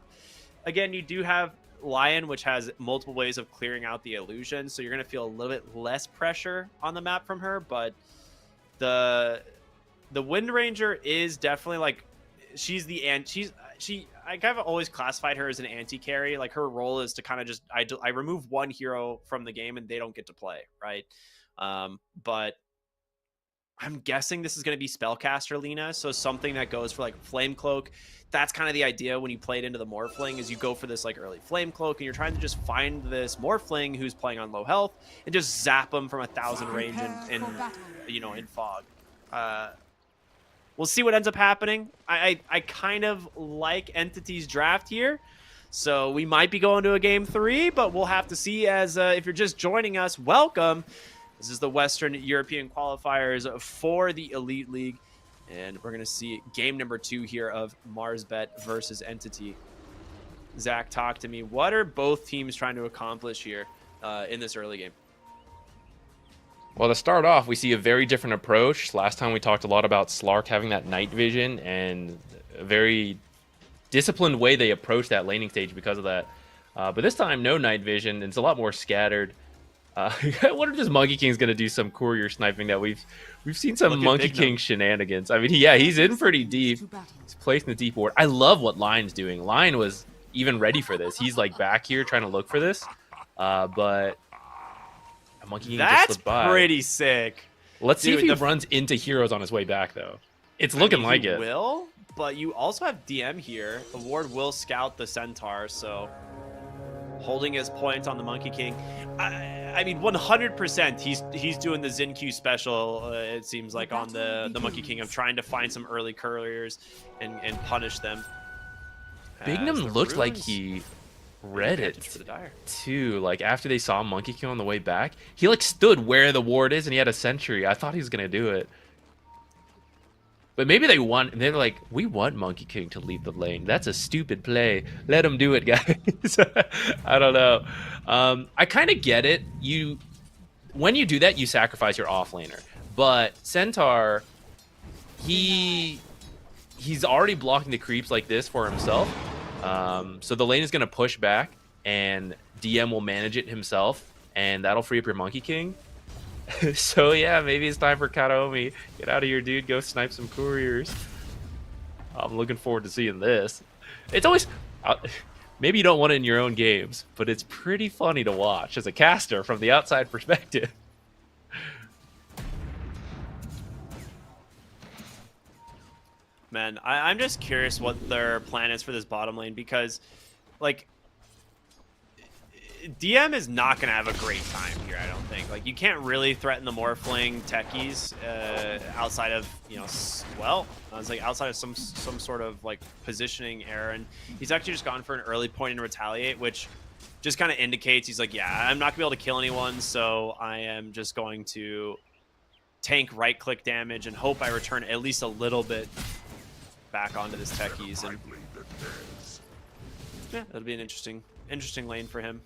Again, you do have Lion, which has multiple ways of clearing out the illusion, so you're going to feel a little bit less pressure on the map from her, but the Wind Ranger is definitely like I kind of always classified her as an anti-carry. Like her role is to kind of just I remove one hero from the game and they don't get to play, right? But I'm guessing this is going to be Spellcaster Lina, so something that goes for like Flame Cloak. That's kind of the idea when you play it into the Morphling, is you go for this like early Flame Cloak and you're trying to just find this Morphling who's playing on low health and just zap him from 1,000 range in you know, in fog. We'll see what ends up happening. I kind of like Entity's draft here, so we might be going to a game 3, but we'll have to see. As if you're just joining us, welcome. This is the Western European qualifiers for the Elite League, and we're going to see game number 2 here of MarsBet versus Entity. Zach, talk to me. What are both teams trying to accomplish here in this early game? Well, to start off, we see a very different approach. Last time we talked a lot about Slark having that night vision and a very disciplined way they approach that laning stage because of that. But this time, no night vision. It's a lot more scattered. I wonder if this Monkey King's going to do some courier sniping that we've seen some Monkey King shenanigans. I mean, he's in pretty deep. He's placed in the deep ward. I love what Lion's doing. Lion was even ready for this. He's like back here trying to look for this. But a Monkey King just slipped by. That's pretty sick. Let's see if he runs into heroes on his way back, though. It's looking like it. Will, but you also have DM here. The ward will scout the Centaur, so holding his point on the Monkey King. I mean, 100% he's doing the Xin-Q special, it seems like, on the Monkey King of trying to find some early couriers and punish them. Bignum looked like he read it too. Like after they saw Monkey King on the way back, he like stood where the ward is and he had a sentry. I thought he was gonna do it. But maybe they want, they're like, we want Monkey King to leave the lane. That's a stupid play. Let him do it, guys. I don't know. I kind of get it. When you do that, you sacrifice your offlaner. But Centaur, he's already blocking the creeps like this for himself. So the lane is going to push back, and DM will manage it himself, and that'll free up your Monkey King. So yeah, maybe it's time for Kataomi. Get out of here, dude. Go snipe some couriers. I'm looking forward to seeing this. It's always... maybe you don't want it in your own games, but it's pretty funny to watch as a caster from the outside perspective. Man, I'm just curious what their plan is for this bottom lane because, like, DM is not going to have a great time here, I don't think. Like, you can't really threaten the Morphling techies outside of, you know, well, I was like outside of some sort of, like, positioning error. And he's actually just gone for an early point and retaliate, which just kind of indicates he's like, yeah, I'm not going to be able to kill anyone, so I am just going to tank right-click damage and hope I return at least a little bit back onto this techies. And yeah, it'll be an interesting lane for him.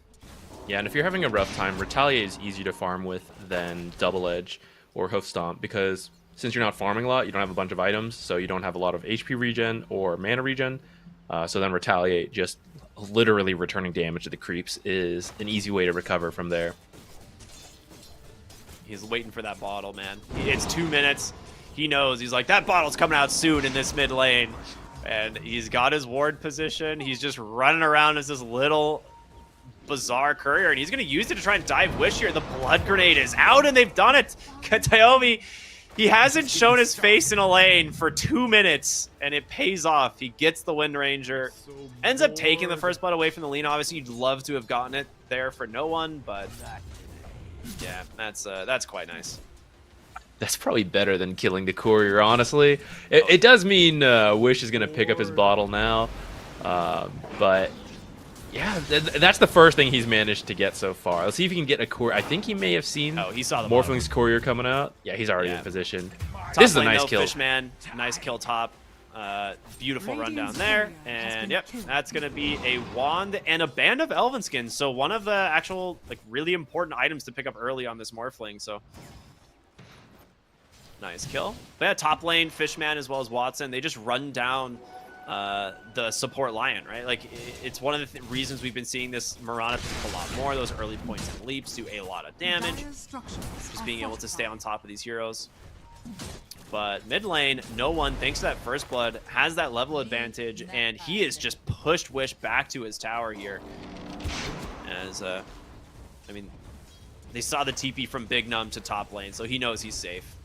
Yeah, and if you're having a rough time, Retaliate is easier to farm with than Double Edge or Hoof Stomp because since you're not farming a lot, you don't have a bunch of items, so you don't have a lot of HP regen or mana regen. So then Retaliate, just literally returning damage to the creeps, is an easy way to recover from there. He's waiting for that bottle, man. It's 2 minutes. He knows. He's like, that bottle's coming out soon in this mid lane. And he's got his ward position. He's just running around as this little bizarre courier, and he's going to use it to try and dive Wish here. The blood grenade is out, and they've done it. Tayomi, he hasn't shown his face in a lane for 2 minutes, and it pays off. He gets the Wind Ranger, ends up taking the first blood away from the lean. Obviously, you'd love to have gotten it there for no one, but yeah, that's quite nice. That's probably better than killing the courier, honestly. It does mean Wish is going to pick up his bottle now, but yeah, that's the first thing he's managed to get so far. Let's see if he can get a courier. I think he may have seen he saw the Morphling's courier coming out. Yeah, he's already in position. Top this is a lane, nice though, kill. Fishman, nice kill top. Beautiful run down there. And yep, that's going to be a wand and a band of Elven skins. So one of the actual, like, really important items to pick up early on this Morphling. So nice kill. But yeah, top lane, Fishman as well as Watson, they just run down the support Lion, right? Like, it's one of the reasons we've been seeing this Mirana pick a lot more. Those early points and leaps do a lot of damage. Just being able to stay on top of these heroes. But mid lane, no one, thanks to that first blood, has that level advantage, and he is just pushed Wish back to his tower here. As, I mean, they saw the TP from Big Num to top lane, so he knows he's safe.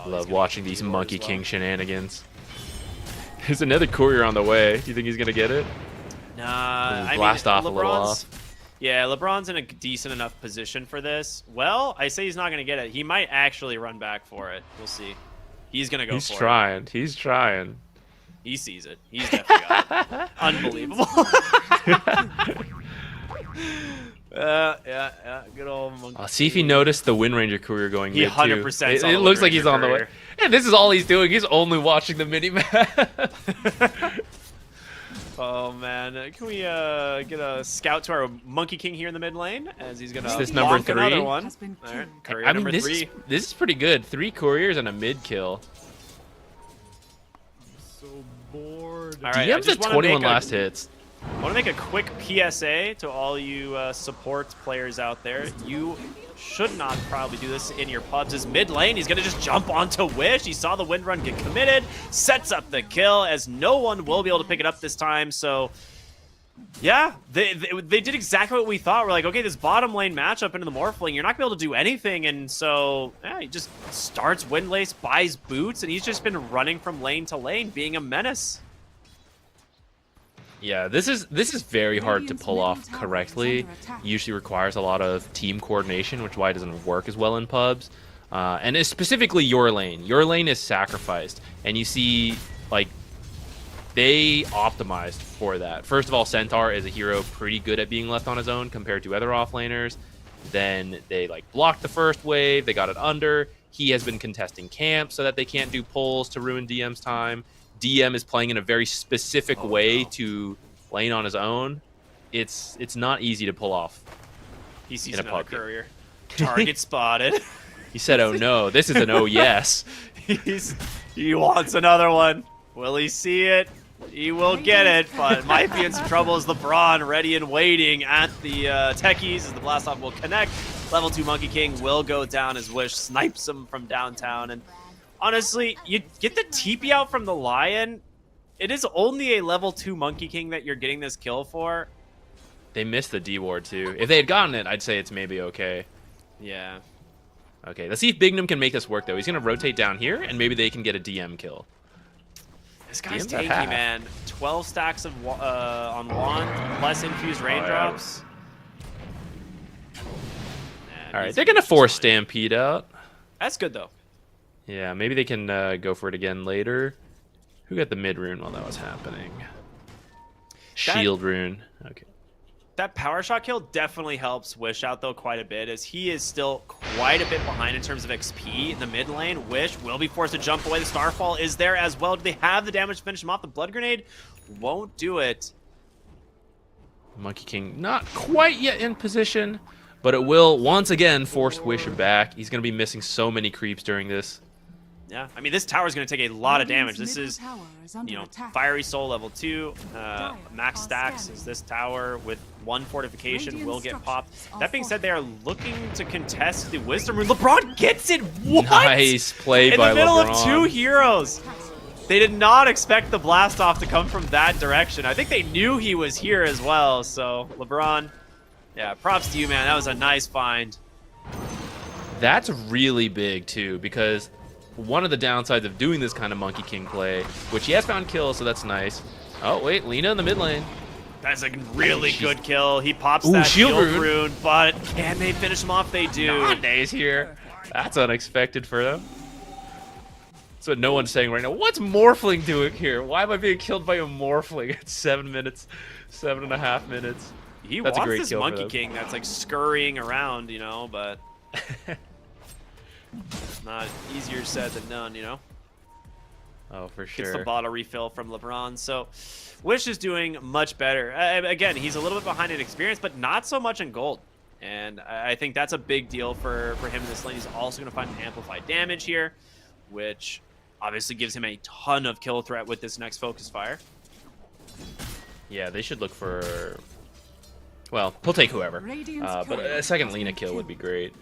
Love watching these Monkey King shenanigans. There's another courier on the way. Do you think he's gonna get it? Nah, blast I mean, off a little off. Yeah, LeBron's in a decent enough position for this. Well, I say he's not gonna get it. He might actually run back for it. We'll see. He's gonna go for it. He's trying. He's trying. He sees it. He's definitely got it. Unbelievable. Yeah. Good old Monkey. I'll see if he noticed the Wind Ranger courier going He mid, 100% too. It looks like he's on the way. And this is all he's doing. He's only watching the mini-map. Oh, man. Can we get a scout to our Monkey King here in the mid lane? As he's going to this number 3? Another one. Right. Courier I mean, number 3. This is pretty good. 3 couriers and a mid kill. I'm so bored. All right, DM's at 21 last hits. I want to make a quick PSA to all you support players out there. You should not probably do this in your pubs. As mid lane, he's going to just jump onto Wish. He saw the wind run get committed, sets up the kill, as no one will be able to pick it up this time. So, yeah, they did exactly what we thought. We're like, okay, this bottom lane matchup into the Morphling, you're not going to be able to do anything. And so, yeah, he just starts Windlace, buys boots, and he's just been running from lane to lane, being a menace. Yeah, this is very hard to pull off correctly. Usually requires a lot of team coordination, which is why it doesn't work as well in pubs. And it's specifically your lane. Your lane is sacrificed, and you see, like, they optimized for that. First of all, Centaur is a hero pretty good at being left on his own compared to other offlaners. Then they, like, blocked the first wave. They got it under. He has been contesting camp so that they can't do pulls to ruin DM's time. DM is playing in a very specific way to lane on his own. It's not easy to pull off. He sees another courier. Target spotted. He said, "Oh no, this is an oh yes." He wants another one. Will he see it? He will get it, but might be in some trouble as LeBron ready and waiting at the techies as the blast off will connect. Level 2 Monkey King will go down as Wish snipes him from downtown. And honestly, you get the TP out from the Lion. It is only a level 2 Monkey King that you're getting this kill for. They missed the D ward too. If they had gotten it, I'd say it's maybe okay. Yeah. Okay, let's see if Bignum can make this work though. He's gonna rotate down here, and maybe they can get a DM kill. This guy's DM's at tanky, half. man. 12 stacks of on wand, plus infused raindrops. All right, they're gonna force Stampede out. That's good though. Yeah, maybe they can go for it again later. Who got the mid rune while that was happening? Shield rune. Okay. That power shot kill definitely helps Wish out though quite a bit, as he is still quite a bit behind in terms of XP in the mid lane. Wish will be forced to jump away. The Starfall is there as well. Do they have the damage to finish him off? The Blood Grenade won't do it. Monkey King not quite yet in position, but it will once again force Wish back. He's going to be missing so many creeps during this. Yeah, I mean, this tower is going to take a lot of damage. This is, you know, Fiery Soul level 2. Max stacks is this tower with 1 fortification will get popped. That being said, they are looking to contest the Wisdom Rune. LeBron gets it! What? Nice play by LeBron. In the middle of 2 heroes. They did not expect the blast off to come from that direction. I think they knew he was here as well. So, LeBron, yeah, props to you, man. That was a nice find. That's really big, too, because one of the downsides of doing this kind of Monkey King play, which he has found kills, so that's nice. Oh, wait, Lina in the mid lane. That's a really good kill. He pops Ooh, that shield rune, but can they finish him off? They do. Nondays here. That's unexpected for them. That's what no one's saying right now. What's Morphling doing here? Why am I being killed by a Morphling at 7 minutes, 7.5 minutes? He That's wants a great this kill Monkey King that's like scurrying around, you know, but not easier said than done, you know. Oh, for sure. Gets the bottle refill from LeBron. So Wish is doing much better. Again, he's a little bit behind in experience, but not so much in gold. And I think that's a big deal for him in this lane. He's also going to find amplified damage here, which obviously gives him a ton of kill threat with this next focus fire. Yeah, they should look for... Well, he'll take whoever. But a second Lina kill would be great.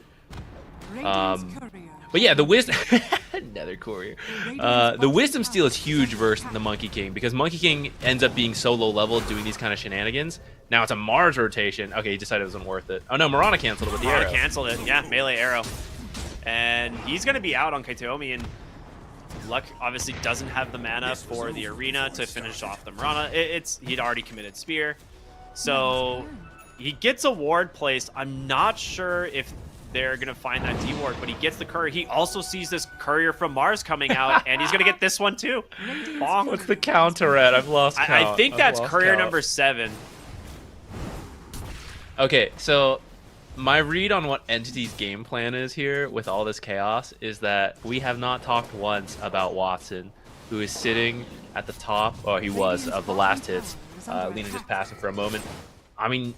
But yeah, the wisdom another courier. The wisdom steal is huge versus the Monkey King, because Monkey King ends up being so low level doing these kind of shenanigans. Now it's a Mars rotation. Okay, he decided it wasn't worth it. Oh no, Mirana canceled it with the arrow. Canceled it. Yeah, melee arrow. And he's going to be out on Kaitomi, and Luck obviously doesn't have the mana for the arena to finish off the Mirana. He'd already committed spear. So he gets a ward placed. I'm not sure if they're going to find that D-ward, but he gets the courier. He also sees this courier from Mars coming out, and he's going to get this one too. Bonk. What's the counter at? I've lost count. I think that's courier number 7. Okay, so my read on what Entity's game plan is here with all this chaos is that we have not talked once about Watson, who is sitting at the top, or he was, of the last hits. Lina just passed him for a moment. I mean,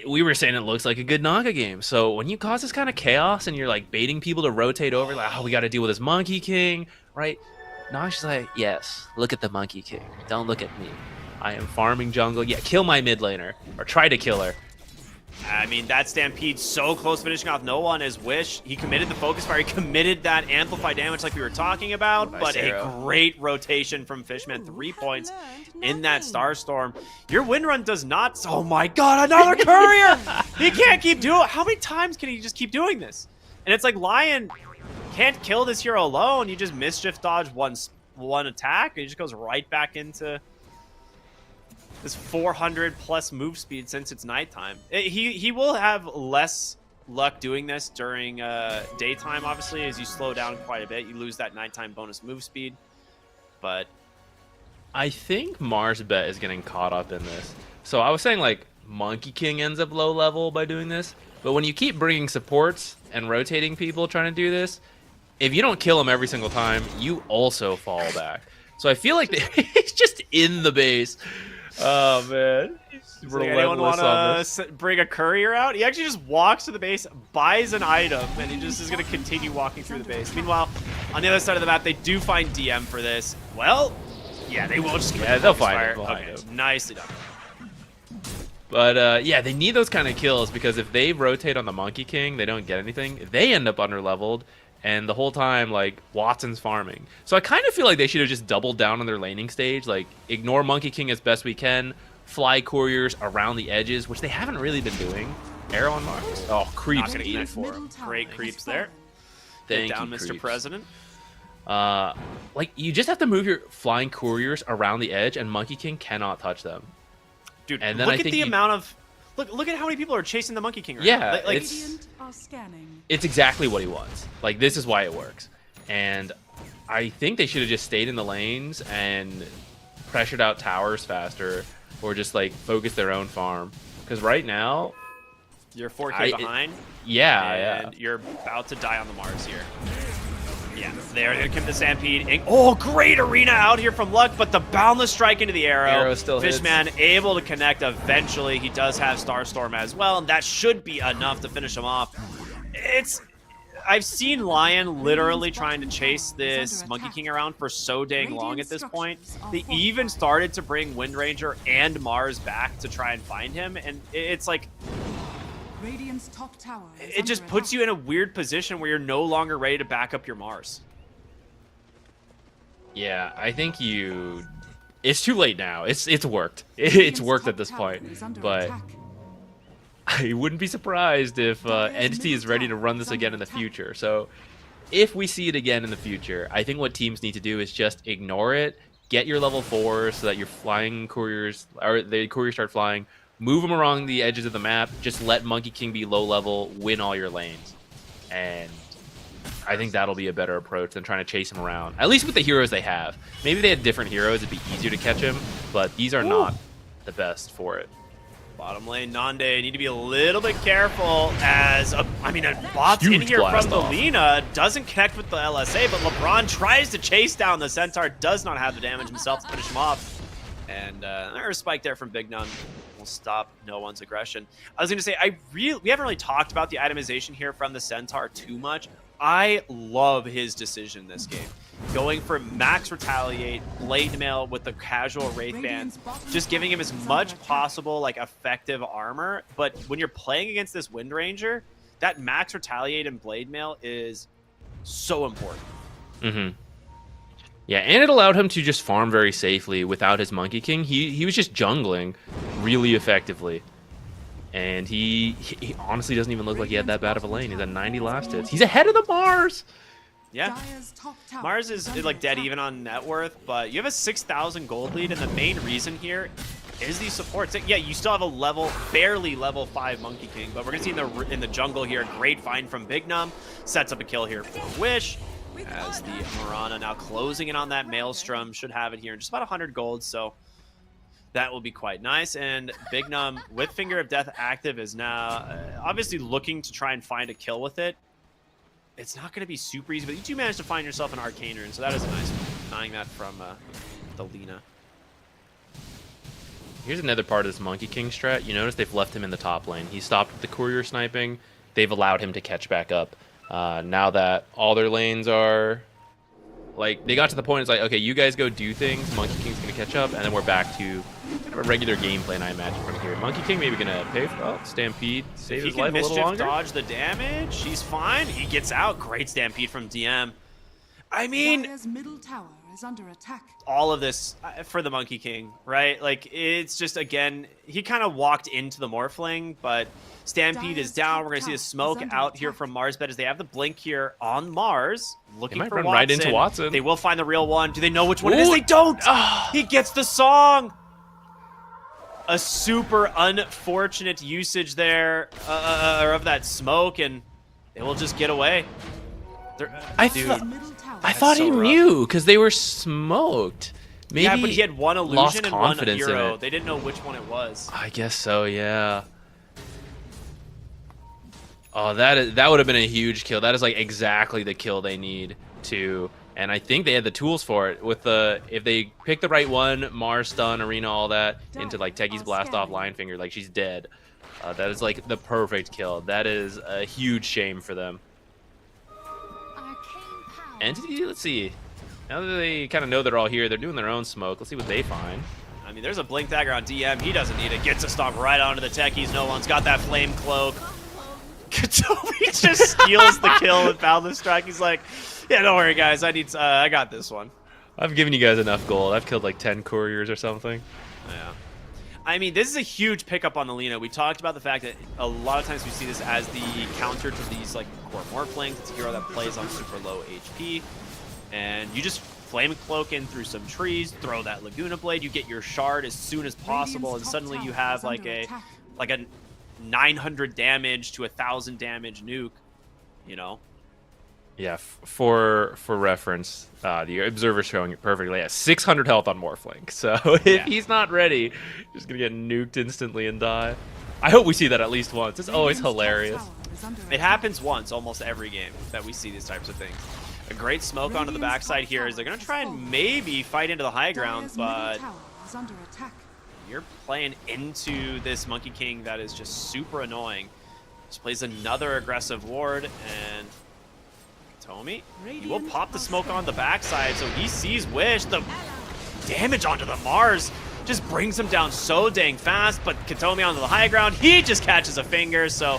we were saying it looks like a good Naga game. So when you cause this kind of chaos and you're like baiting people to rotate over, like, oh, we got to deal with this Monkey King, right? Naga's like, yes, look at the Monkey King. Don't look at me. I am farming jungle. Yeah, kill my mid laner, or try to kill her. I mean, that Stampede so close finishing off no one is Wish. He committed the focus fire. He committed that amplified damage like we were talking about, nice but arrow. A great rotation from Fishman. 3 points in that Starstorm. Your win run does not... Oh my god, another courier! He can't keep doing... How many times can he just keep doing this? And it's like Lion can't kill this hero alone. You just mischief dodge one attack, and he just goes right back into this 400 plus move speed since it's nighttime. He will have less luck doing this during daytime, obviously, as you slow down quite a bit. You lose that nighttime bonus move speed. But I think MarsBet is getting caught up in this. So I was saying, like, Monkey King ends up low level by doing this. But when you keep bringing supports and rotating people trying to do this, if you don't kill them every single time, you also fall back. So I feel like he's just in the base. Oh, man. Like, anyone want to bring a courier out? He actually just walks to the base, buys an item, and he just is going to continue walking through the base. Meanwhile, on the other side of the map, they do find DM for this. Well, yeah, they will just... Yeah, they'll find him. Okay, nicely done. But, yeah, they need those kind of kills, because if they rotate on the Monkey King, they don't get anything. They end up underleveled, and the whole time, like, Watson's farming. So I kind of feel like they should have just doubled down on their laning stage. Like, ignore Monkey King as best we can, fly couriers around the edges, which they haven't really been doing. Arrow on Mars? Oh, creeps. Not gonna eat it for him. Great creeps there. Get down, Mr. Creeps. President. Like, you just have to move your flying couriers around the edge, and Monkey King cannot touch them. Dude, And then look I at think the you- amount of... Look at how many people are chasing the Monkey King right Yeah, now. Like, Radiant are scanning. It's exactly what he wants. Like, this is why it works. And I think they should have just stayed in the lanes and pressured out towers faster, or just, like, focus their own farm. Because right now... you're 4K behind. Yeah, and you're about to die on the Mars here. Yeah, there comes the Stampede. Oh, great arena out here from Luck, but the Boundless Strike into the arrow. Arrow still hits. Fishman able to connect eventually. He does have Starstorm as well, and that should be enough to finish him off. I've seen Lion literally trying to chase this Monkey King around for so dang long at this point. They even started to bring Wind Ranger and Mars back to try and find him, and it's like... Radiant's top tower is it just under puts you attack. in a weird position where you're no longer ready to back up your Mars. Yeah, I think you... It's too late now. It's worked. It's worked at this point. But I wouldn't be surprised if Entity is ready to run this again in the future. So if we see it again in the future, I think what teams need to do is just ignore it, get your level 4 so that your flying couriers, or the couriers start flying, move them around the edges of the map, just let Monkey King be low level, win all your lanes. And I think that'll be a better approach than trying to chase him around. At least with the heroes they have. Maybe they had different heroes, it'd be easier to catch him, but these are not the best for it. Bottom lane, Nande need to be a little bit careful as, a bot's in Huge here from blast the off. Lina. Doesn't connect with the LSA, but LeBron tries to chase down the Centaur. Does not have the damage himself to finish him off. And there's a spike there from Big Nun. Will stop no one's aggression. I was going to say, we haven't really talked about the itemization here from the Centaur too much. I love his decision in this game. Going for max retaliate, blade mail with the casual wraith band, just giving him as much possible like effective armor. But when you're playing against this Wind Ranger, that max retaliate and blade mail is so important. Mm-hmm. Yeah, and it allowed him to just farm very safely without his Monkey King. He was just jungling really effectively. And he honestly doesn't even look like he had that bad of a lane. He's at 90 last hits. He's ahead of the Mars! Yeah. Dire's top tower Mars is under like dead attack. even on net worth, but you have a 6,000 gold lead, and the main reason here is these supports. Yeah, you still have a barely level 5 Monkey King, but we're gonna see in the jungle here, great find from Big Num, sets up a kill here for Wish, as the Mirana now closing in on that Maelstrom, should have it here in just about 100 gold, so that will be quite nice. And Big Num with Finger of Death active is now obviously looking to try and find a kill with it. It's not going to be super easy, but you do manage to find yourself an Arcane Rune, so that is a nice one. Eyeing that from the Lina. Here's another part of this Monkey King strat. You notice they've left him in the top lane. He stopped with the courier sniping. They've allowed him to catch back up. Now that all their lanes are... Like, they got to the point, it's like, okay, you guys go do things, Monkey King's going to catch up, and then we're back to kind of a regular game plan, I imagine, from here. Monkey King maybe going to pay for Stampede, save He his can life a little mischief longer. dodge the damage. He's fine. He gets out. Great Stampede from DM. I mean, Dire's middle tower is under attack. all of this for the Monkey King, right? Like, it's just, again, he kind of walked into the Morphling, but Stampede is down. We're going to see the smoke out here from MarsBet as they have the blink here on Mars. Looking might for run Watson. right into Watson. They will find the real one. Do they know which one it is? Ooh. They don't! He gets the song! A super unfortunate usage there of that smoke, and they will just get away. Dire's middle tower I thought so he rough. knew, because they were smoked. Maybe Yeah, but he had one lost illusion and one confidence in hero. it. They didn't know which one it was. I guess so, yeah. Oh, that would have been a huge kill. That is like exactly the kill they need to, and I think they had the tools for it. With if they pick the right one, Mars stun, arena, all that into like Techi's blast off, line finger, like she's dead. That is like the perfect kill. That is a huge shame for them. Entity, let's see. Now that they kind of know they're all here, they're doing their own smoke. Let's see what they find. I mean, there's a blink dagger on DM. He doesn't need it. Gets a stomp right onto the techies. No one's got that flame cloak. Katobi just steals the kill with Boundless Strike. He's like, yeah, don't worry, guys. I got this one. I've given you guys enough gold. I've killed like 10 couriers or something. Yeah. I mean, this is a huge pickup on the Lina. We talked about the fact that a lot of times we see this as the counter to these like core morphlings. It's a hero that plays on super low HP, and you just flame cloak in through some trees, throw that Laguna Blade, you get your shard as soon as possible, and suddenly you have like a 900 damage to 1,000 damage nuke, you know. Yeah, for reference, the observer's showing it perfectly. Yeah, 600 health on Morphling. So if he's not ready, he's gonna get nuked instantly and die. I hope we see that at least once. It's always hilarious. It happens once almost every game that we see these types of things. A great smoke onto the backside here is they're gonna try and maybe fight into the high ground, but you're playing into this Monkey King that is just super annoying. Just plays another aggressive ward, and Katomi, he will pop the smoke on the backside, so he sees Wish. The damage onto the Mars just brings him down so dang fast, but Katomi onto the high ground, he just catches a finger, so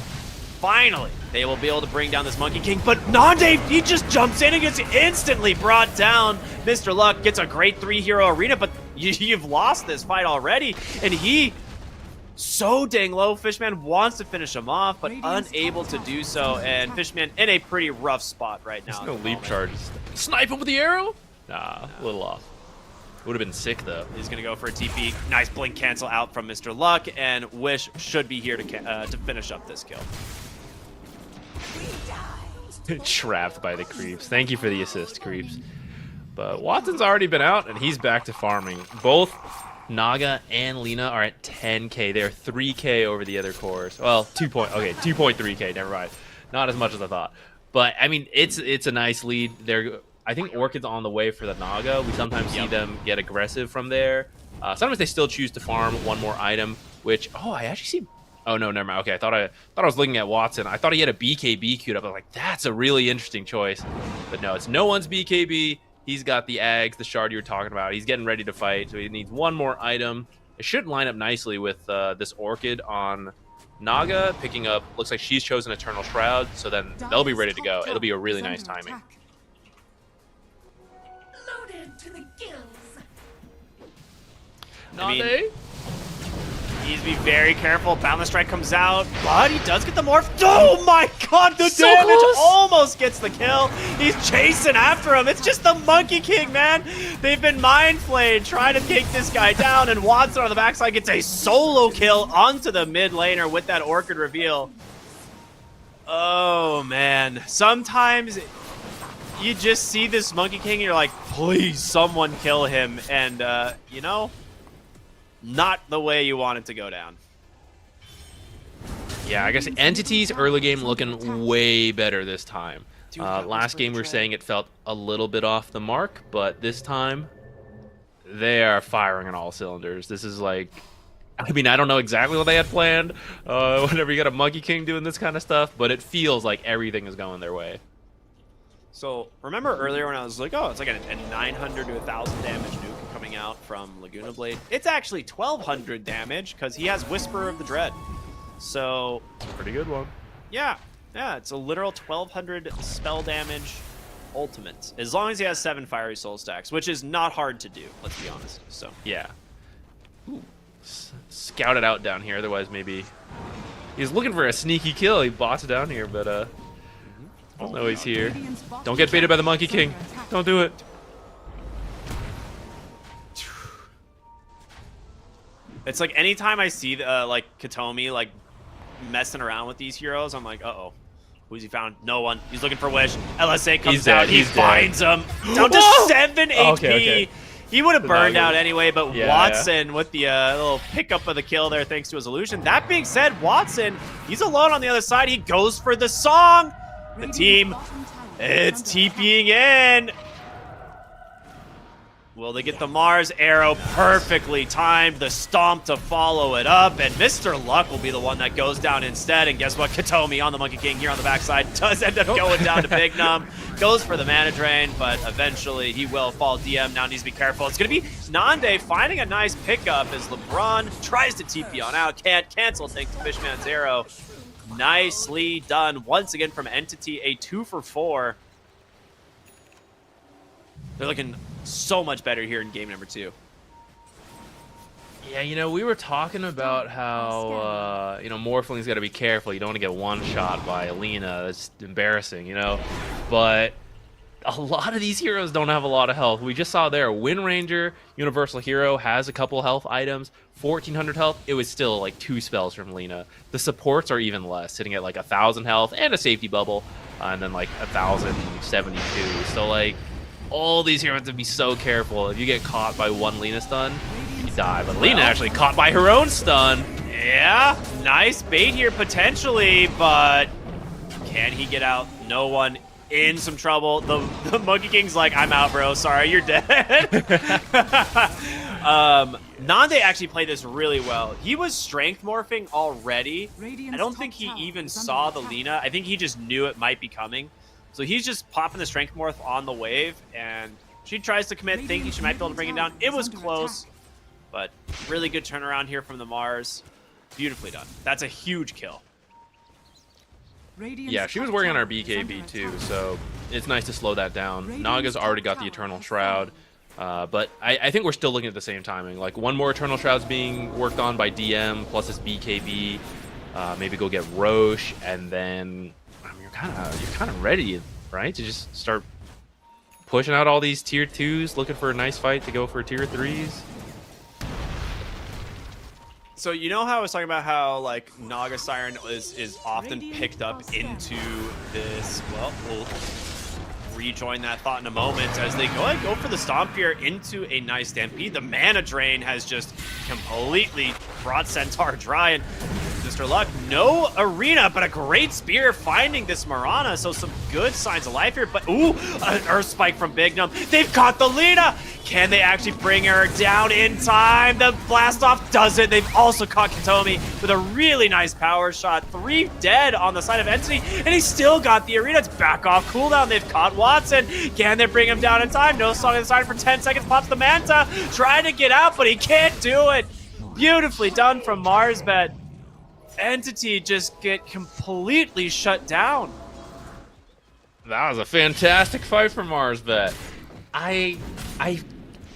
finally they will be able to bring down this Monkey King, but Nande, he just jumps in and gets instantly brought down. Mr. Luck gets a great 3-hero arena, but you've lost this fight already, and he so dang low. Fishman wants to finish him off, but unable to do so, and Fishman in a pretty rough spot right now. There's no leap charges. Snipe him with the arrow? Nah, a little off. Would have been sick though. He's gonna go for a TP. Nice blink cancel out from Mr. Luck, and Wish should be here to finish up this kill. Trapped by the creeps. Thank you for the assist, creeps. But Watson's already been out, and he's back to farming. Both Naga and Lina are at 10k. They're 3k over the other cores. Well, 2.3k. Never mind. Not as much as I thought. But I mean, it's a nice lead. I think Orchid's on the way for the Naga. We sometimes see them get aggressive from there. Sometimes they still choose to farm one more item, which I actually see. Oh no, never mind. Okay, I thought I was looking at Watson. I thought he had a BKB queued up. I was like, that's a really interesting choice. But no, it's no one's BKB. He's got the Ags, the shard you were talking about. He's getting ready to fight, so he needs one more item. It should line up nicely with this Orchid on Naga, picking up, looks like she's chosen Eternal Shroud, so then they'll be ready to go. It'll be a really nice timing. Loaded to the gills. I mean, he needs to be very careful. Boundless Strike comes out, but he does get the morph. Oh my god, the damage almost gets the kill. He's chasing after him. It's just the Monkey King, man. They've been mind flayed trying to take this guy down, and Watson on the backside gets a solo kill onto the mid laner with that Orchid reveal. Oh man, sometimes you just see this Monkey King and you're like, please someone kill him, and you know, not the way you want it to go down. Yeah, I guess Entity's early game looking way better this time. Last game we were saying it felt a little bit off the mark, but this time they are firing on all cylinders. This is like, I mean, I don't know exactly what they had planned whenever you got a Monkey King doing this kind of stuff, but it feels like everything is going their way. So remember earlier when I was like, oh, it's like a 900 to 1,000 damage nuke coming out from Laguna Blade. It's actually 1,200 damage because he has Whisper of the Dread. So pretty good one. Yeah, it's a literal 1,200 spell damage ultimate. As long as he has 7 Fiery Soul stacks, which is not hard to do, let's be honest. So yeah. Ooh. Scout it out down here, otherwise maybe he's looking for a sneaky kill. He bots it down here, but oh no, he's here. Don't get baited by the Monkey King. Don't do it. It's like anytime I see like Katomi like messing around with these heroes, I'm like, uh-oh. Who's he found? No one. He's looking for Wish. LSA comes out. He finds him. Down to 7 HP. Okay. He would have burned out anyway, but Watson with the little pickup of the kill there thanks to his illusion. That being said, Watson, he's alone on the other side. He goes for the song. The team, it's TPing in. Will they get the Mars arrow perfectly timed? The stomp to follow it up, and Mr. Luck will be the one that goes down instead. And guess what? Katomi on the Monkey King here on the backside does end up going down to Big Num. Goes for the mana drain, but eventually he will fall DM. Now needs to be careful. It's going to be Nande finding a nice pickup as LeBron tries to TP on out. Can't cancel thanks to Fishman's arrow. Nicely done once again from Entity. A 2 for 4. They're looking so much better here in game number 2. Yeah, you know, we were talking about how, you know, Morphling's got to be careful. You don't want to get one shot by Alina. That's embarrassing, you know. But a lot of these heroes don't have a lot of health. We just saw there, Wind Ranger, Universal Hero, has a couple health items, 1,400 health. It was still like 2 spells from Lina. The supports are even less, sitting at like 1,000 health and a safety bubble, and then like 1,072. So like, all these heroes have to be so careful. If you get caught by one Lina stun, you die. But Lina actually caught by her own stun. Yeah, nice bait here potentially, but can he get out? No one. In some trouble. The Monkey King's like, I'm out, bro. Sorry, you're dead. Nande actually played this really well. He was strength morphing already. I don't think he even saw the Lina. I think he just knew it might be coming. So he's just popping the strength morph on the wave, and she tries to commit, thinking she might be able to bring him down. It was close, but really good turnaround here from the Mars. Beautifully done. That's a huge kill. Yeah, she was working on our BKB too, so it's nice to slow that down. Naga's already got the Eternal Shroud, but I think we're still looking at the same timing. Like, one more Eternal Shroud's being worked on by DM, plus his BKB. Maybe go get Roche, and then I mean, you're kind of ready, right, to just start pushing out all these tier 2s, looking for a nice fight to go for tier 3s. So you know how I was talking about how like Naga Siren is often picked up into this. Well, we'll rejoin that thought in a moment as they go for the stomp here into a nice stampede. The mana drain has just completely brought Centaur dry, and Mr. Luck, no arena, but a great spear finding this Marana. So some good signs of life here, but ooh, an Earth Spike from Bignum. They've caught the Lina. Can they actually bring her down in time? The blast off does it. They've also caught Katomi with a really nice power shot. 3 dead on the side of Entity, and he still got the arena. It's back off cooldown. They've caught Watson. Can they bring him down in time? No song inside for 10 seconds. Pops the Manta. Trying to get out, but he can't do it. Beautifully done from MarsBet. Entity just get completely shut down. That was a fantastic fight for MarsBet.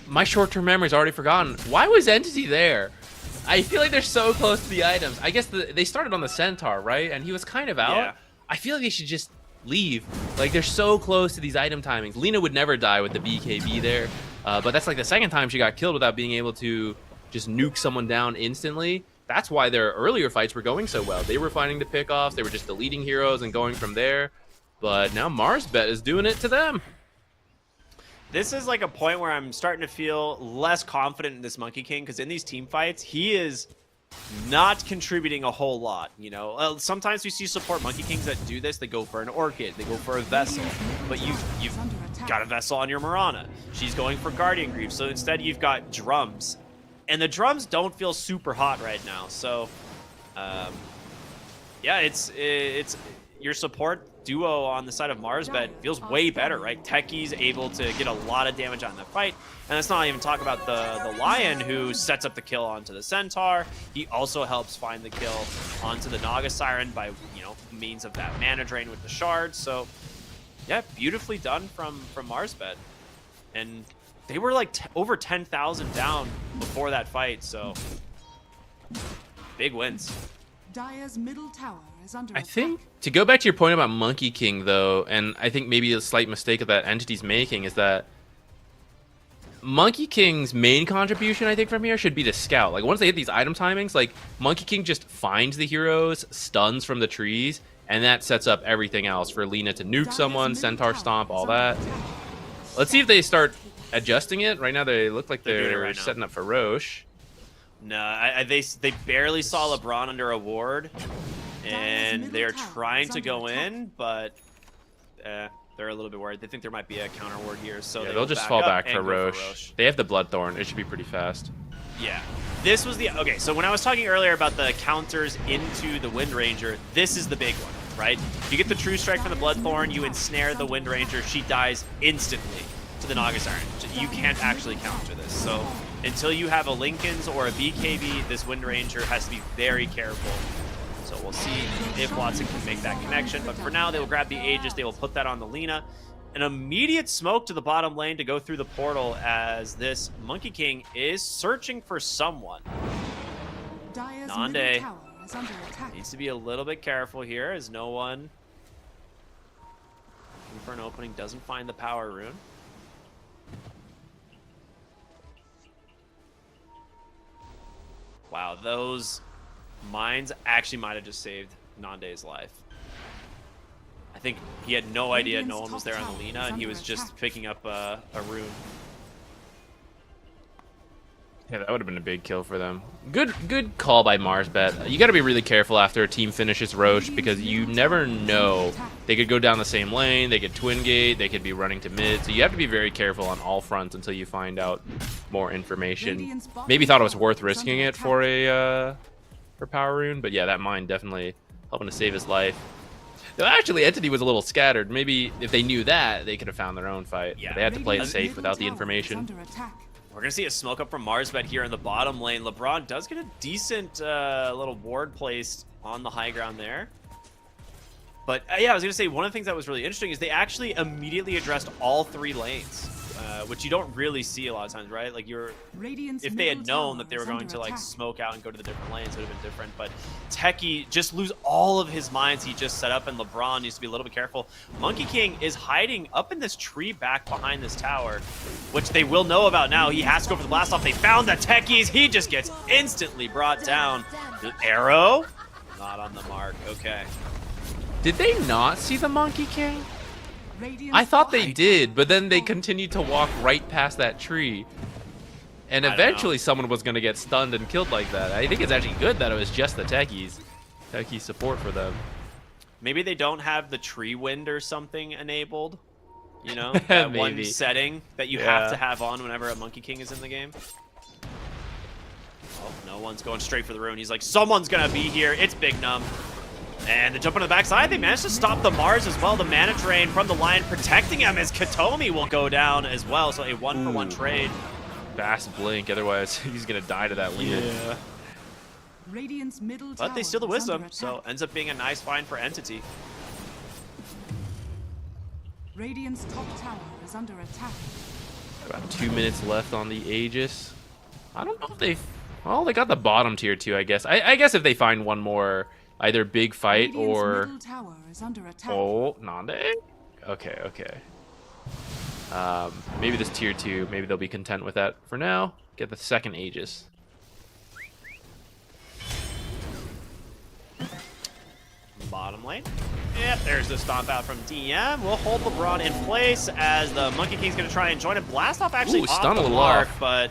My short-term memory's already forgotten. Why was Entity there? I feel like they're so close to the items. I guess they started on the Centaur, right? And he was kind of out. Yeah. I feel like they should just leave. Like, they're so close to these item timings. Lina would never die with the BKB there, but that's like the second time she got killed without being able to just nuke someone down instantly. That's why their earlier fights were going so well. They were finding the pickoffs. They were just deleting heroes and going from there. But now MarsBet is doing it to them. This is like a point where I'm starting to feel less confident in this Monkey King, because in these team fights, he is not contributing a whole lot. You know, sometimes we see support Monkey Kings that do this. They go for an Orchid, they go for a Vessel, but you've got a Vessel on your Marana. She's going for Guardian Grief, so instead you've got drums, and the drums don't feel super hot right now. So, yeah, it's your support duo on the side of MarsBet feels way better, right? Techie's able to get a lot of damage on the fight, and let's not even talk about the Lion, who sets up the kill onto the Centaur. He also helps find the kill onto the Naga Siren by, you know, means of that mana drain with the shards. So yeah, beautifully done from MarsBet, and they were like over 10,000 down before that fight, so big wins. Dire's middle tower is under I attack. think, to go back to your point about Monkey King, though, and I think maybe a slight mistake that Entity's making is that Monkey King's main contribution, I think, from here should be to scout. Like, once they hit these item timings, like, Monkey King just finds the heroes, stuns from the trees, and that sets up everything else for Lina to nuke someone, Centaur Stomp, all that. Let's see if they start adjusting it. Right now, they look like they're setting up for Roche. No, they barely saw LeBron under a ward, and they're trying to go in, but they're a little bit worried. They think there might be a counter ward here, so yeah, they'll just fall back for Roche. They have the Bloodthorn. It should be pretty fast. Yeah. This was the... Okay, so when I was talking earlier about the counters into the Wind Ranger, this is the big one, right? You get the True Strike from the Bloodthorn, you ensnare the Wind Ranger, she dies instantly to the Naga Siren. You can't actually counter this, so until you have a Lincoln's or a BKB, this Wind Ranger has to be very careful. So we'll see if Watson can make that connection, but for now, they will grab the Aegis, they will put that on the Lina. An immediate smoke to the bottom lane to go through the portal as this Monkey King is searching for someone. Dire's Nande middle tower is under attack. needs to be a little bit careful here as no one looking for an opening doesn't find the power rune. Wow, those mines actually might have just saved Nande's life. I think he had no idea no one was there on the Lina, and he was just picking up a rune. Yeah, that would have been a big kill for them. Good call by MarsBet. You got to be really careful after a team finishes Roche because you never know. They could go down the same lane, they could twin gate, they could be running to mid. So you have to be very careful on all fronts until you find out more information. Maybe thought it was worth risking it for a for power rune, but yeah, that mine definitely helping to save his life. Though actually, Entity was a little scattered. Maybe if they knew that, they could have found their own fight. Yeah. But they had to play it safe without the information. We're going to see a smoke up from MarsBet here in the bottom lane. LeBron does get a decent little ward placed on the high ground there. But yeah, I was going to say, one of the things that was really interesting is they actually immediately addressed all 3 lanes, which you don't really see a lot of times, right? Like, if they had known that they were going to, like, smoke out and go to the different lanes, it would have been different. But Techie just lose all of his mines he just set up, and LeBron needs to be a little bit careful. Monkey King is hiding up in this tree back behind this tower, which they will know about now. He has to go for the blast off. They found the Techies. He just gets instantly brought down. The arrow? Not on the mark. Okay. Did they not see the Monkey King? I thought they did, but then they continued to walk right past that tree. And eventually someone was going to get stunned and killed like that. I think it's actually good that it was just the Techies. Techie support for them. Maybe they don't have the tree wind or something enabled. You know, that one setting that you have to have on whenever a Monkey King is in the game. Oh, no one's going straight for the rune. He's like, someone's going to be here. It's Big Num. And the jump on the backside, they managed to stop the Mars as well. The mana drain from the Lion protecting him as Katomi will go down as well. So a 1-for-1 trade. Fast blink, otherwise he's going to die to that Lina. Yeah. Radiant's middle But they steal the tower is Wisdom, under so attack. ends up being a nice find for Entity. Radiant's top tower is under attack. About 2 minutes left on the Aegis. I don't know if they... Well, they got the bottom tier too, I guess. I guess if they find one more either big fight Radiant's or... middle tower is under attack. Oh, Nande? Okay, okay. Maybe this tier 2, maybe they'll be content with that for now. Get the second Aegis. Bottom lane. Yep, there's the stomp out from DM. We'll hold LeBron in place as the Monkey King's going to try and join it. Blast off actually off stun a the little mark, off. but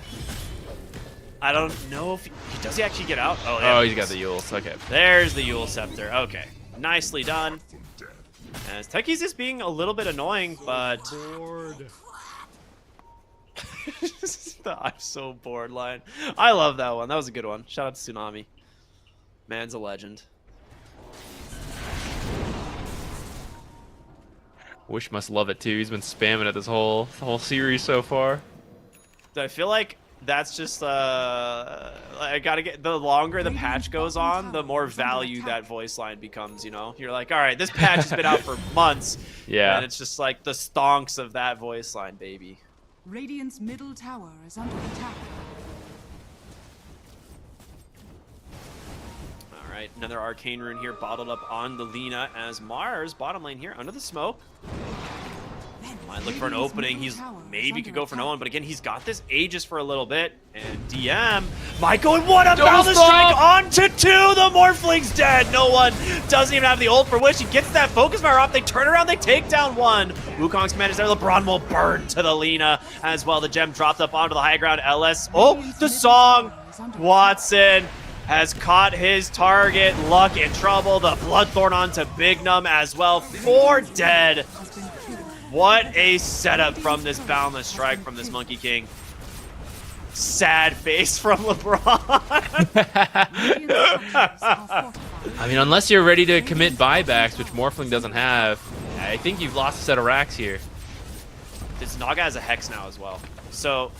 I don't know if does he actually get out? Oh, Oh, he's got the Yules. Okay. There's the Yule Scepter. Okay, nicely done. As Techie's just being a little bit annoying, but Bored. I'm so bored line. I love that one. That was a good one. Shout out to Tsunami. Man's a legend. Wish must love it too. He's been spamming it this whole series so far. I feel like that's just I gotta get, the longer the patch goes on, the more value that voice line becomes, you know? You're like, all right, this patch has been out for months. Yeah. And it's just like the stonks of that voice line, baby. Radiant's middle tower is under attack. All right, another arcane rune here bottled up on the Lina as Mars, bottom lane here, under the smoke. Might look for an opening. He's maybe could go for no one, but again, he's got this Aegis for a little bit. And DM might go in one up, Balance Strike onto 2. The Morphling's dead. No one doesn't even have the ult for Wish. He gets that focus fire off. They turn around, they take down one. Wukong's command is there. LeBron will burn to the Lina as well. The gem dropped up onto the high ground. LS. Oh, the song. Watson has caught his target. Luck in trouble. The Bloodthorn onto Big Num as well. 4 dead. What a setup from this Boundless Strike from this Monkey King. Sad face from LeBron. I mean, unless you're ready to commit buybacks, which Morphling doesn't have, I think you've lost a set of racks here. This Naga has a Hex now as well. So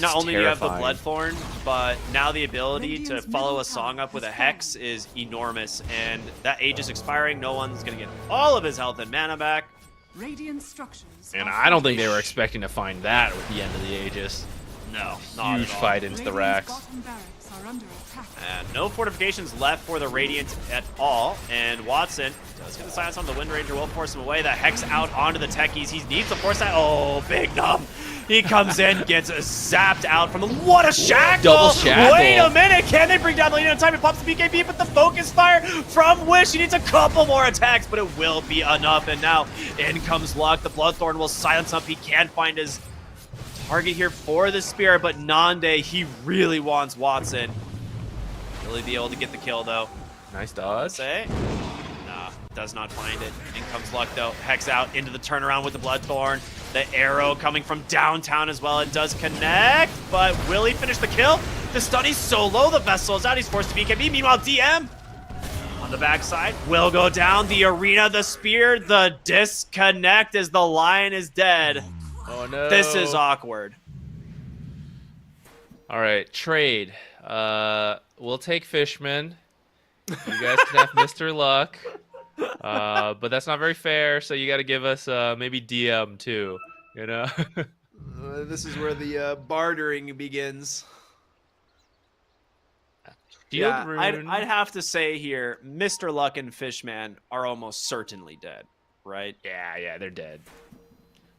not only do you have the Bloodthorn, but now the ability to follow a song up with a Hex is enormous. And that Aegis expiring, no one's going to get all of his health and mana back. Radiant structures. And I don't think they were expecting to find that with the end of the Aegis. No, not Huge at all. fight into the Radiant's racks. bottom barracks are under attack. And no fortifications left for the Radiant at all. And Watson does get the silence on the Wind Ranger, will force him away. The Hex out onto the Techies. He needs to force that. Oh, big numb. He comes in, gets zapped out from the. What a shackle! Double shackle. Wait a minute. Can they bring down the lead in time? It pops the BKB, but the focus fire from Wish. He needs a couple more attacks, but it will be enough. And now in comes Luck. The Bloodthorn will silence up. He can find his target here for the spear, but Nande, he really wants Watson. Really be able to get the kill, though. Nice dodge. Say. Nah, does not find it. In comes Luck, though. Hex out into the turnaround with the Bloodthorn. The arrow coming from downtown as well. It does connect, but will he finish the kill? The stun is so low. The Vessel is out. He's forced to BKB. Meanwhile, DM on the backside will go down. The arena, the spear, the disconnect as the Lion is dead. Oh no. This is awkward. All right, trade. We'll take Fishman. You guys can have Mr. Luck. But that's not very fair, so you got to give us maybe DM too, you know? This is where the bartering begins. Shield Yeah, rune. I'd have to say here, Mr. Luck and Fishman are almost certainly dead, right? Yeah, they're dead.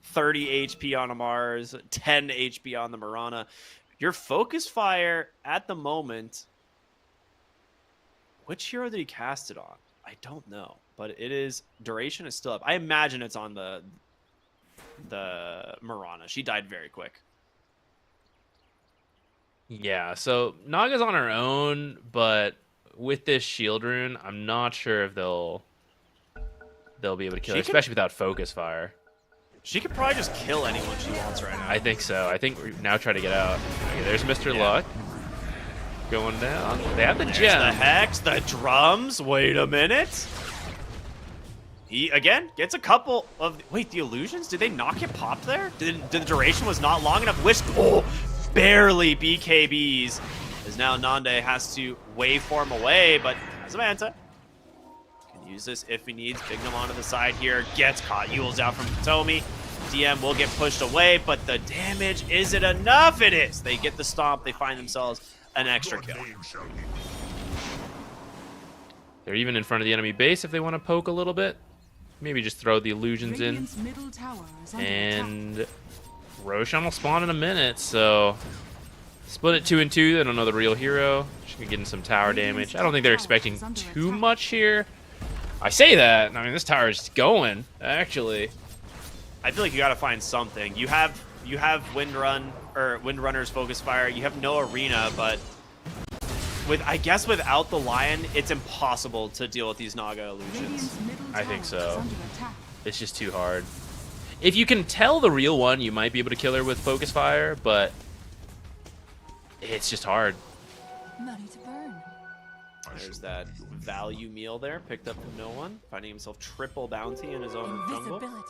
30 HP on a Mars, 10 HP on the Mirana. Your focus fire at the moment, which hero did he cast it on? I don't know, but it is, duration is still up. I imagine it's on the Mirana. She died very quick. Yeah, so Naga's on her own, but with this shield rune, I'm not sure if they'll be able to kill her, especially without focus fire. She could probably just kill anyone she wants right now. I think so. I think we're now trying to get out. Okay, there's Mr. Luck. Going down. They have the There's gem. the Hex, the drums. Wait a minute. He, again, gets a couple of... Wait, the illusions? Did they not get popped there? Did the duration was not long enough? Wish... Oh, barely BKBs. As now Nande has to waveform away, but has a Manta. Can use this if he needs. Big Gnome onto the side here. Gets caught. Yule's out from Katomi. DM will get pushed away, but the damage, is it enough? It is. They get the stomp. They find themselves an extra kill. They're even in front of the enemy base if they want to poke a little bit. Maybe just throw the illusions in. Radiant's middle tower is under And attack. Roshan will spawn in a minute, so split it 2 and 2. They don't know the real hero. She can get in some tower damage. I don't think they're expecting too much here. I say that. I mean, this tower is going, actually. I feel like you got to find something. You have Windrunner's focus fire. You have no arena, but I guess without the Lion, it's impossible to deal with these Naga illusions. Radiant's middle I think tower is so. under attack. It's just too hard. If you can tell the real one, you might be able to kill her with focus fire, but it's just hard. Money to burn. There's that value meal there, picked up from no one, finding himself triple bounty in his own jungle. Invisibility.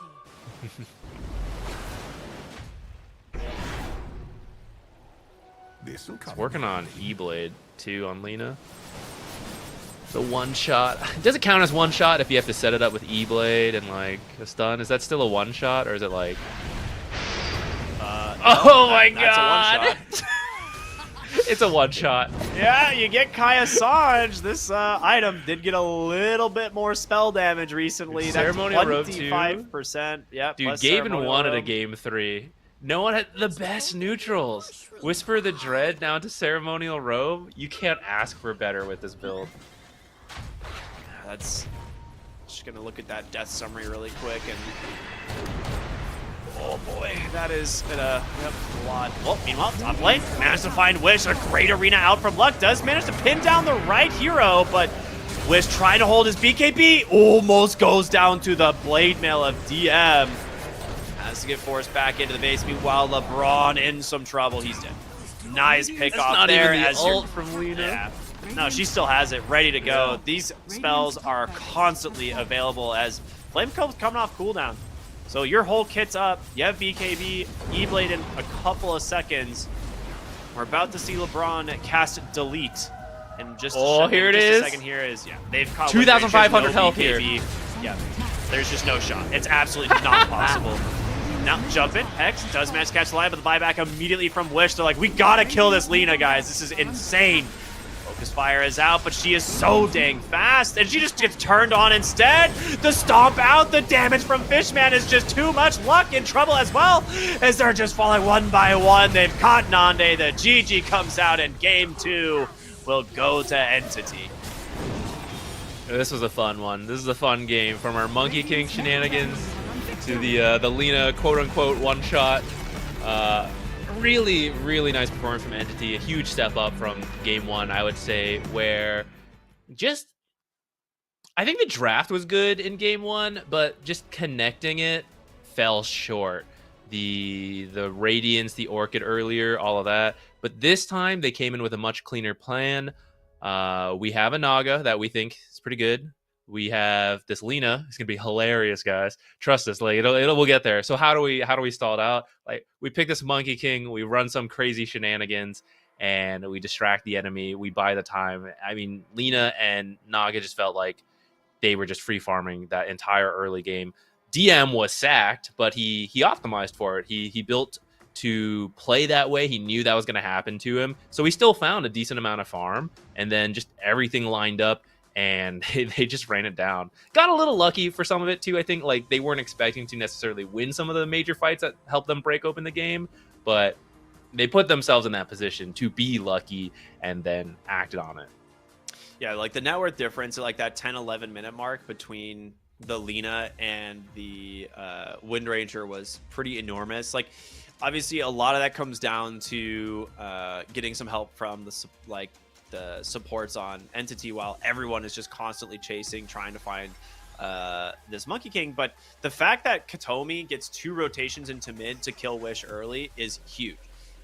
It's working on E-Blade too on Lena. The one shot. Does it count as one shot if you have to set it up with E-Blade and like a stun? Is that still a one shot or is it like? Oh my god! That's a one shot. It's a one shot. Yeah, you get Kaya Sanj. This item did get a little bit more spell damage recently. That's Ceremonial Robe too. 25%. Yep. Dude, plus Gaben Ceremonial won at a Robe. game 3. No one had the best neutrals. Whisper the Dread down to Ceremonial Robe. You can't ask for better with this build. That's just gonna look at that death summary really quick and oh boy, that is a lot. Well, meanwhile, top lane managed to find Wish. A great arena out from Luck. Does manage to pin down the right hero, but Wish trying to hold his BKB almost goes down to the blade mail of DM. Has to get forced back into the base. Meanwhile, LeBron in some trouble. He's dead. Nice pick That's off not there. even the as your- ult from Lena. Yeah. No, she still has it ready to go. These spells are constantly available as Flame Cove's coming off cooldown. So your whole kit's up. You have BKB, E-Blade in a couple of seconds. We're about to see LeBron cast Delete. And just here it just is. A second here is, yeah, they've caught 2,500 no health BKB. here. Yeah, there's just no shot. It's absolutely not possible. now jump in. Hex does manage to catch the line, but the buyback immediately from Wish. They're like, we gotta kill this Lina, guys. This is insane. Focus Fire is out, but she is so dang fast, and she just gets turned on instead. The stomp out, the damage from Fishman is just too much. Luck in trouble as well, as they're just falling one by one. They've caught Nande. The GG comes out, and game 2 will go to Entity. This was a fun one. This is a fun game, from our Monkey King shenanigans to the Lina quote-unquote one-shot. Really, really nice performance from Entity. A huge step up from game 1, I would say, where I think the draft was good in game 1, but just connecting it fell short. The Radiance, the Orchid earlier, all of that. But this time, they came in with a much cleaner plan. We have a Naga that we think is pretty good. We have this Lina. It's gonna be hilarious, guys. Trust us. Like we'll get there. So how do we stall it out? Like, we pick this Monkey King, we run some crazy shenanigans, and we distract the enemy. We buy the time. I mean, Lina and Naga just felt like they were just free farming that entire early game. DM was sacked, but he optimized for it. He built to play that way. He knew that was going to happen to him, so he still found a decent amount of farm, and then just everything lined up, and they just ran it down. Got a little lucky for some of it too. I think like they weren't expecting to necessarily win some of the major fights that helped them break open the game, but they put themselves in that position to be lucky and then acted on it. Yeah, like the net worth difference at like that 10-11 minute mark between the Lina and the Wind Ranger was pretty enormous. Like, obviously a lot of that comes down to getting some help from the supports on Entity, while everyone is just constantly chasing, trying to find this Monkey King. But the fact that Katomi gets 2 rotations into mid to kill Wish early is huge.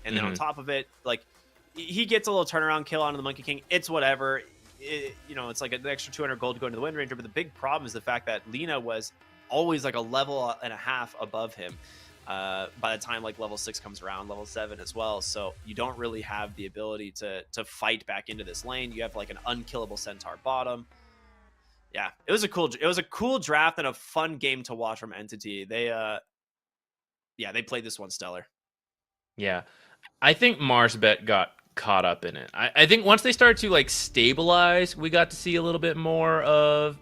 And then on top of it, like, he gets a little turnaround kill onto the Monkey King. It's whatever. It's like an extra 200 gold to go into the Wind Ranger. But the big problem is the fact that Lina was always like a level and a half above him by the time like level 6 comes around, level 7 as well. So you don't really have the ability to fight back into this lane. You have like an unkillable Centaur bottom. Yeah, it was a cool draft and a fun game to watch from Entity. They played this one stellar. Yeah, I think MarsBet got caught up in it. I think once they started to like stabilize, we got to see a little bit more of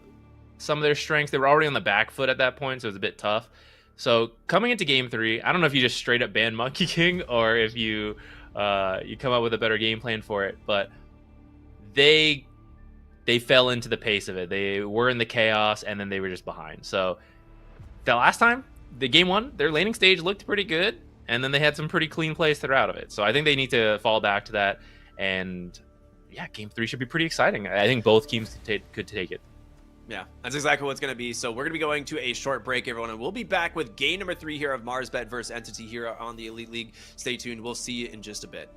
some of their strengths. They were already on the back foot at that point, so it was a bit tough. So coming into game 3, I don't know if you just straight up ban Monkey King or if you come up with a better game plan for it, but they fell into the pace of it. They were in the chaos, and then they were just behind. So the last time, the game 1, their laning stage looked pretty good, and then they had some pretty clean plays throughout of it. So I think they need to fall back to that, and yeah, game 3 should be pretty exciting. I think both teams could take it. Yeah, that's exactly what it's going to be. So we're going to be going to a short break, everyone, and we'll be back with game number 3 here of MarsBet versus Entity here on the Elite League. Stay tuned. We'll see you in just a bit.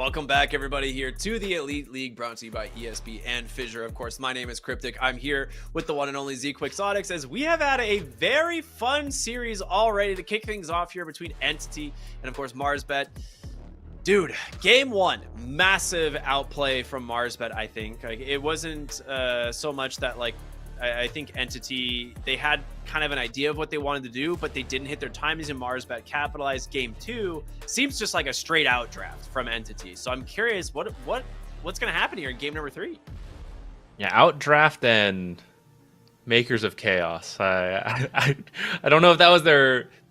Welcome back, everybody, here to the Elite League, brought to you by ESP and Fissure. Of course, my name is Cryptic. I'm here with the one and only ZQuixotics, as we have had a very fun series already to kick things off here between Entity and, of course, MarsBet. Dude, game one, massive outplay from MarsBet, I think. Like, it wasn't so much that, like, I think Entity, they had kind of an idea of what they wanted to do, but they didn't hit their timings, and MarsBet capitalized. Game two seems just like a straight out draft from Entity. So I'm curious, what's going to happen here in game number 3? Yeah, out draft and makers of chaos. I don't know if that was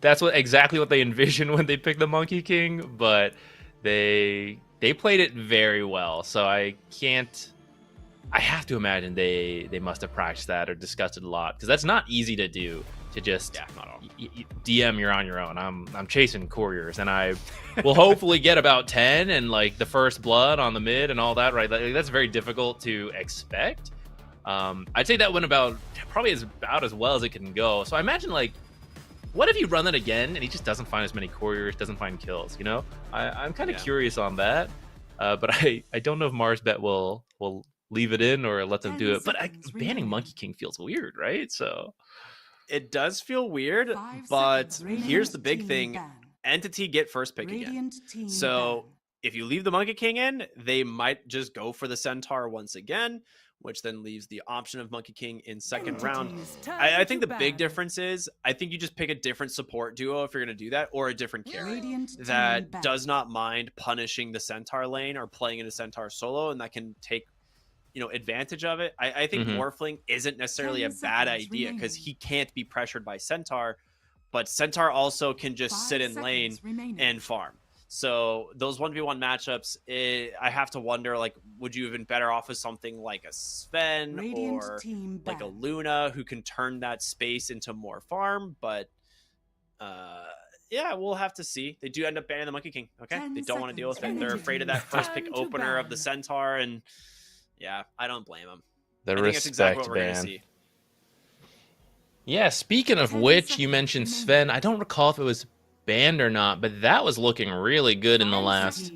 that's exactly what they envisioned when they picked the Monkey King, but they played it very well. So I have to imagine they must have practiced that or discussed it a lot, because that's not easy to do, to just DM you're on your own. I'm chasing couriers, and I will hopefully get about 10 and like the first blood on the mid and all that, right? Like, that's very difficult to expect. I'd say that went probably about as well as it can go. So I imagine, like, what if you run that again and he just doesn't find as many couriers, doesn't find kills, you know? I'm kind of curious on that, but I don't know if MarsBet will leave it in or let them do it. But banning Monkey King feels weird, right? So it does feel weird, but here's the big thing. Entity get first pick again. So if you leave the Monkey King in, they might just go for the Centaur once again, which then leaves the option of Monkey King in second round. I think the big difference is, I think you just pick a different support duo if you're going to do that, or a different carry that does not mind punishing the Centaur lane or playing into Centaur solo, and that can take advantage of it. I think Morphling isn't necessarily a bad idea, because he can't be pressured by Centaur, but Centaur also can just sit in lane and farm. So those 1v1 matchups, I have to wonder, like, would you have been better off with something like a Sven or like a Luna who can turn that space into more farm? But yeah, we'll have to see. They do end up banning the Monkey King. Okay, they don't want to deal with it. They're afraid of that first pick opener of the Centaur, and yeah, I don't blame them. I think that's exactly what we're going to see. Yeah, speaking of which, you mentioned Sven. I don't recall if it was banned or not, but that was looking really good in the last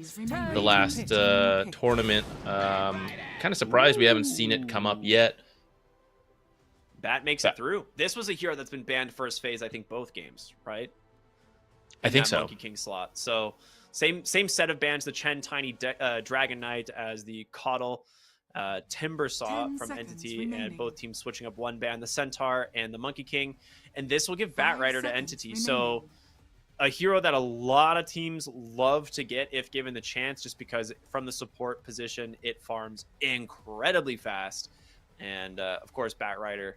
tournament. Kind of surprised we haven't seen it come up yet. That makes it through. This was a hero that's been banned first phase, I think, both games, right? I think so. Monkey King slot. So same set of bans, the Chen Tiny Dragon Knight as the Coddle. Timbersaw from Entity, and both teams switching up one ban, the Centaur and the Monkey King, and this will give Batrider to Entity. So a hero that a lot of teams love to get if given the chance, just because from the support position it farms incredibly fast. And of course, Batrider,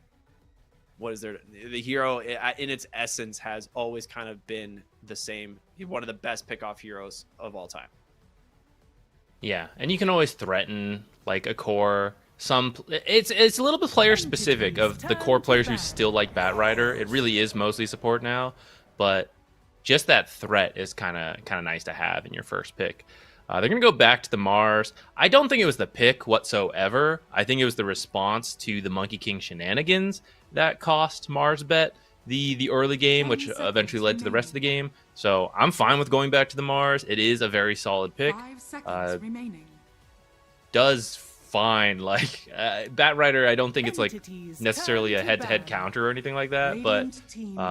what is there? The hero in its essence has always kind of been the same. One of the best pick-off heroes of all time. Yeah, and you can always threaten like a core. It's a little bit player specific of the core players who still like Batrider. It really is mostly support now, but just that threat is kind of nice to have in your first pick. They're gonna go back to the Mars. I don't think it was the pick whatsoever. I think it was the response to the Monkey King shenanigans that cost MarsBet the early game, which eventually led to the rest of the game. So I'm fine with going back to the Mars. It is a very solid pick. Does fine, like Batrider, I don't think it's like necessarily a head-to-head counter or anything like that, but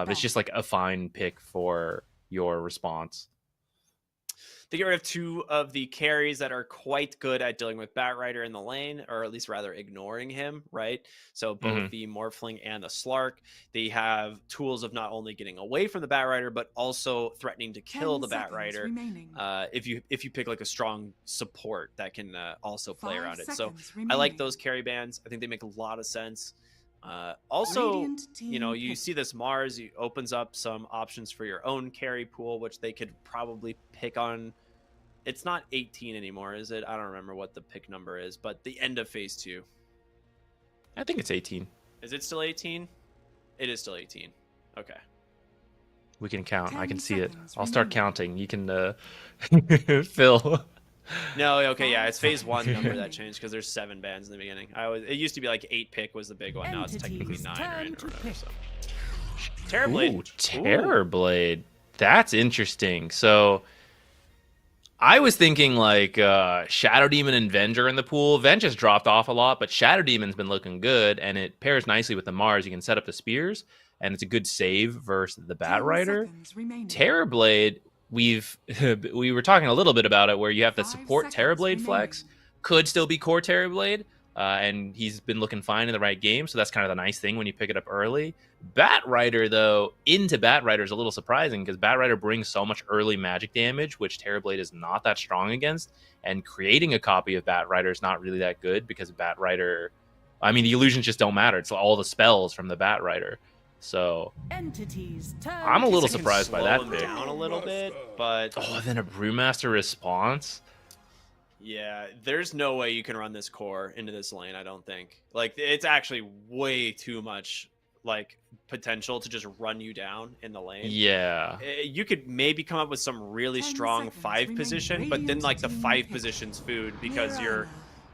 it's just like a fine pick for your response. They get rid of two of the carries that are quite good at dealing with Batrider in the lane, or at least rather ignoring him, right? So both the Morphling and the Slark, they have tools of not only getting away from the Batrider, but also threatening to kill the Batrider if you pick like a strong support that can also play around it. So I like those carry bans. I think they make a lot of sense. Also, you see this Mars opens up some options for your own carry pool, which they could probably pick on. It's not 18 anymore, is it? I don't remember what the pick number is, but the end of phase 2. I think it's 18. Is it still 18? It is still 18. Okay. We can count. I can see it. I'll start counting. You can Phil. No, okay, yeah, it's phase 1 number that changed because there's 7 bans in the beginning. It used to be like 8 pick was the big one. Now it's technically 9 or 8 or whatever. So. Terrorblade. Ooh, Terrorblade. That's interesting. So I was thinking like Shadow Demon and Venge are in the pool. Venge has dropped off a lot, but Shadow Demon's been looking good, and it pairs nicely with the Mars. You can set up the spears, and it's a good save versus the Bat 10 Rider. seconds remaining. Terrorblade, we were talking a little bit about it, where you have to 5 support seconds Terrorblade flex. remaining. Could still be core Terrorblade, and he's been looking fine in the right game, so that's kind of the nice thing when you pick it up early. Bat Rider, though, into Bat Rider is a little surprising because Bat Rider brings so much early magic damage, which Terrorblade is not that strong against, and creating a copy of Bat Rider is not really that good because Bat Rider, I mean, the illusions just don't matter. It's all the spells from the Bat Rider. So I'm a little surprised by that pick. Down a little bit, but Then a Brewmaster response. yeah, there's no way you can run this core into this lane, I don't think. Like, it's actually way too much, like, potential to just run you down in the lane. Yeah. You could maybe come up with some really 10 strong seconds 5 remaining. position, but then, like, the Radiant 5 team position's food because Mirror. you're,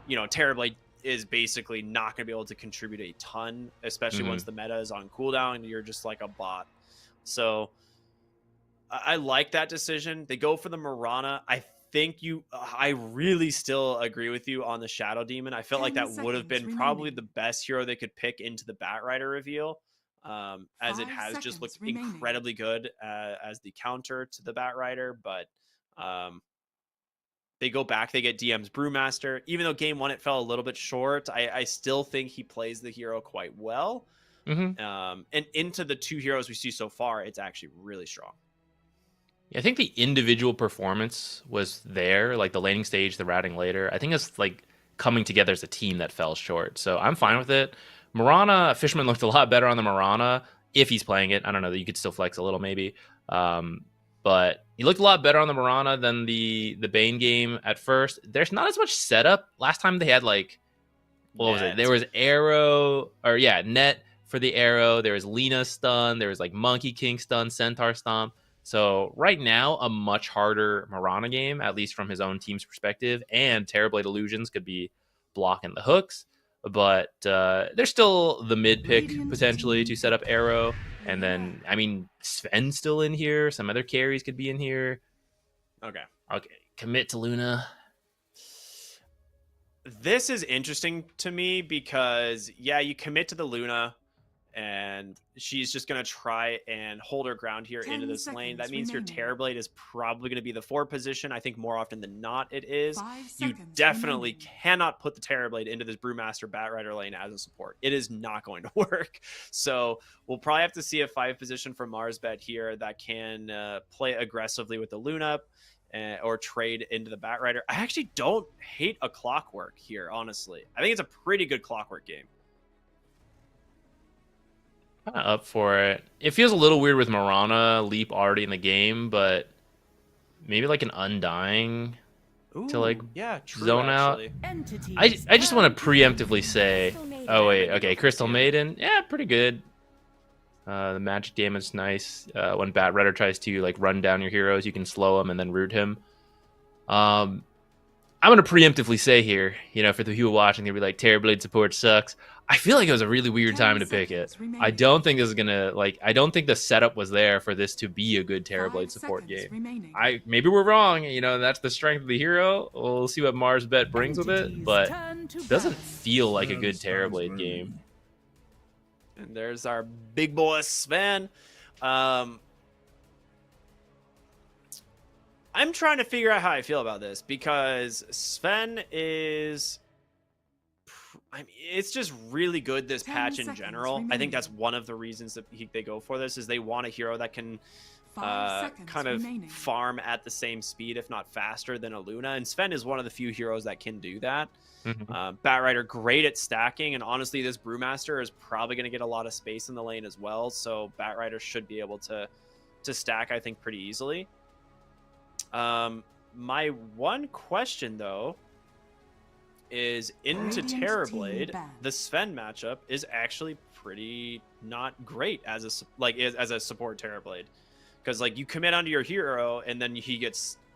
you know, Terrorblade is basically not going to be able to contribute a ton, especially once the meta is on cooldown and you're just like a bot. So I like that decision. They go for the Mirana. I really still agree with you on the Shadow Demon. I felt like 10 that would have been seconds probably remaining. the best hero they could pick into the Bat Rider reveal, as it 5 has just seconds looked remaining. incredibly good as the counter to the Bat Rider. But they go back, they get DM's Brewmaster. Even though game 1 it fell a little bit short, I still think he plays the hero quite well. And into the 2 heroes we see so far, it's actually really strong. I think the individual performance was there, like the laning stage, the routing later. I think it's like coming together as a team that fell short. So I'm fine with it. Mirana, Fishman looked a lot better on the Mirana if he's playing it. I don't know, you could still flex a little maybe. But he looked a lot better on the Mirana than the Bane game at first. There's not as much setup. Last time they had like, what was it? There was net for the arrow. There was Lena stun. There was like Monkey King stun, Centaur stomp. So right now, a much harder Mirana game, at least from his own team's perspective, and Terrorblade Illusions could be blocking the hooks. But there's still the mid pick potentially to set up arrow. And then, I mean, Sven's still in here. Some other carries could be in here. Okay. Commit to Luna. This is interesting to me because, yeah, you commit to the Luna, and she's just going to try and hold her ground here into this lane. That means your Terrorblade is probably going to be the 4 position. I think more often than not it is. You definitely cannot put the Terrorblade into this Brewmaster Bat Rider lane as a support. It is not going to work. So we'll probably have to see a 5 position from MarsBet here that can play aggressively with the Luna or trade into the Bat Rider. I actually don't hate a Clockwork here, honestly. I think it's a pretty good Clockwork game. Kind of up for it. It feels a little weird with Mirana Leap already in the game, but maybe like an Undying to like zone out. I just want to preemptively say, oh wait, okay, Crystal Maiden, yeah, pretty good. The magic damage is nice. When Bat Rider tries to like run down your heroes, you can slow him and then root him. I'm gonna preemptively say here, you know, for the people watching, they'll be like, Terrorblade support sucks. I feel like it was a really weird time to pick it. I don't think this is gonna I don't think the setup was there for this to be a good Terrorblade support game. Maybe we're wrong, you know, that's the strength of the hero. We'll see what MarsBet brings with it, but it doesn't feel like a good Terrorblade game. And there's our big boy Sven. I'm trying to figure out how I feel about this because Sven is, I mean, it's just really good this patch in general. I think that's one of the reasons that they go for this is they want a hero that can kind of farm at the same speed, if not faster, than a Luna. And Sven is one of the few heroes that can do that. Bat Rider, great at stacking. And honestly, this Brewmaster is probably going to get a lot of space in the lane as well. So Bat Rider should be able to stack, I think, pretty easily. My one question, though, is into Terrorblade, the Sven matchup is actually pretty not great as a support Terrorblade, because like you commit onto your hero and then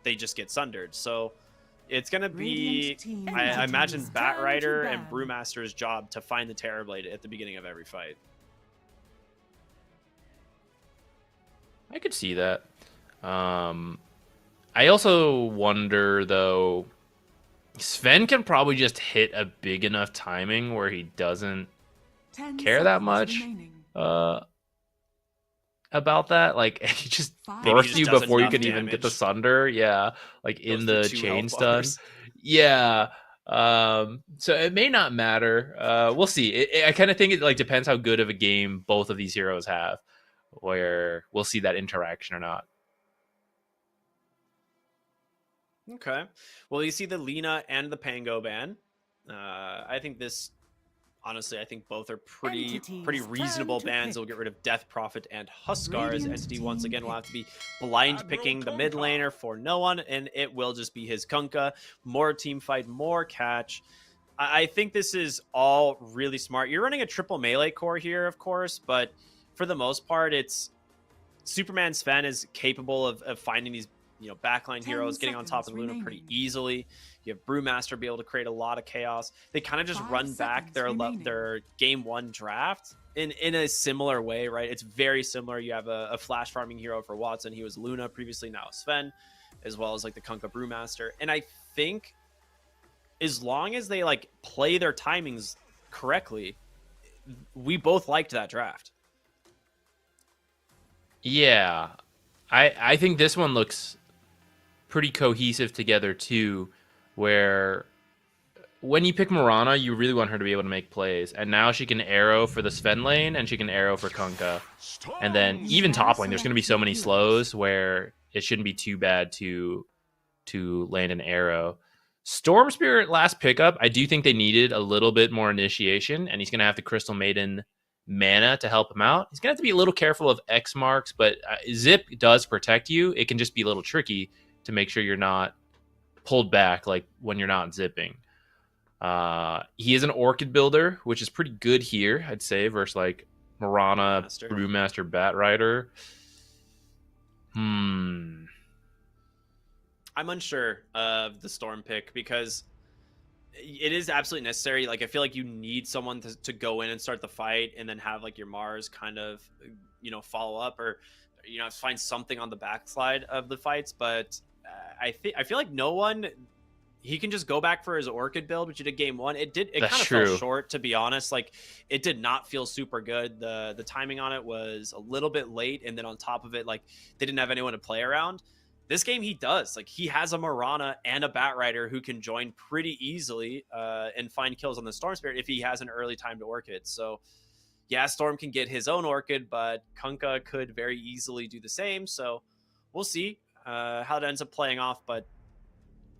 they just get sundered. So it's gonna be, I imagine, Bat Rider and Brewmaster's job to find the Terrorblade at the beginning of every fight. I could see that. I also wonder, though, Sven can probably just hit a big enough timing where he doesn't 10 care that seconds much remaining. about that. Like, he just Maybe he bursts just you does before you enough can even get the damage. Sunder. Yeah, like Goes in through the 2 chain health stun. bars. Yeah. So it may not matter. We'll see. I kind of think it like depends how good of a game both of these heroes have, where we'll see that interaction or not. Okay. Well, you see the Lina and the Pango ban. I think this, honestly, I think both are pretty Entities, reasonable turn to bans. pick. They'll get rid of Death Prophet and Huskar, as Radiant Entity once team again will pick. have to be blind picking the mid laner for no one, and it will just be his Kunkka. More team fight, more catch. I think this is all really smart. You're running a triple melee core here, of course, but for the most part, it's Superman Sven is capable of finding these backline 10 heroes, getting on top of seconds Luna pretty remaining. easily. You have Brewmaster be able to create a lot of chaos. They kind of just 5 run back seconds remaining. their game 1 draft in a similar way, right? It's very similar. You have a flash farming hero for Watson. He was Luna previously, now Sven, as well as like the Kunkka Brewmaster. And I think as long as they like play their timings correctly, we both liked that draft. Yeah, I think this one looks pretty cohesive together too, where when you pick Mirana, you really want her to be able to make plays, and now she can arrow for the Sven lane and she can arrow for Kunkka, and then even top lane, there's going to be so many slows where it shouldn't be too bad to land an arrow. Storm Spirit last pickup, I do think they needed a little bit more initiation, and he's going to have the Crystal Maiden mana to help him out. He's going to have to be a little careful of X marks, but Zip does protect you. It can just be a little tricky to make sure you're not pulled back like when you're not zipping. He is an Orchid builder, which is pretty good here, I'd say, versus like Mirana, Brewmaster, Batrider. I'm unsure of the Storm pick because it is absolutely necessary. Like, I feel like you need someone to go in and start the fight and then have like your Mars kind of, follow up or, find something on the backslide of the fights. But I feel like no one, he can just go back for his Orchid build, which he did game 1. It kind of fell short, to be honest. Like, it did not feel super good. The timing on it was a little bit late. And then on top of it, like, they didn't have anyone to play around. This game, he does. Like, he has a Mirana and a Batrider who can join pretty easily and find kills on the Storm Spirit if he has an early timed Orchid. So, yeah, Storm can get his own Orchid, but Kunkka could very easily do the same. So, we'll see how it ends up playing off. But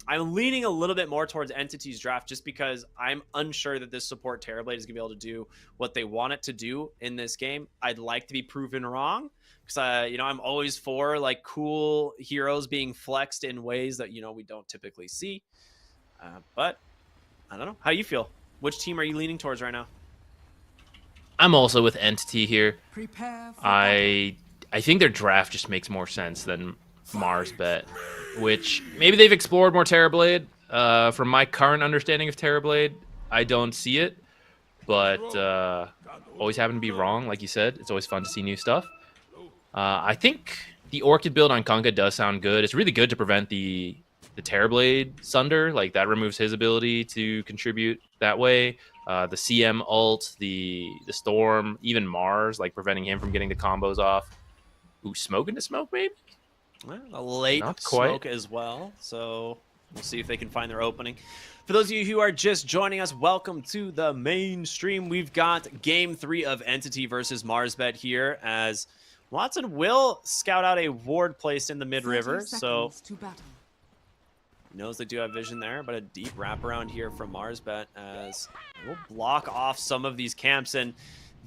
I'm leaning a little bit more towards Entity's draft just because I'm unsure that this support Terrorblade is going to be able to do what they want it to do in this game. I'd like to be proven wrong. Because, I'm always for, like, cool heroes being flexed in ways that, we don't typically see. But, I don't know. How do you feel? Which team are you leaning towards right now? I'm also with Entity here. Prepare for I think their draft just makes more sense than MarsBet, which maybe they've explored more Terrorblade. From my current understanding of Terrorblade, I don't see it. But always happen to be wrong, like you said. It's always fun to see new stuff. I think the Orchid build on Kunkka does sound good. It's really good to prevent the Terrorblade Sunder. Like, that removes his ability to contribute that way. The CM ult, the Storm, even Mars, like preventing him from getting the combos off. Ooh, smoke into smoke, maybe? Well, a late smoke as well. So we'll see if they can find their opening. For those of you who are just joining us, welcome to the main stream. We've got game 3 of Entity versus MarsBet here, as Watson will scout out a ward placed in the mid-river, so he knows they do have vision there, but a deep wraparound here from MarsBet as we'll block off some of these camps, and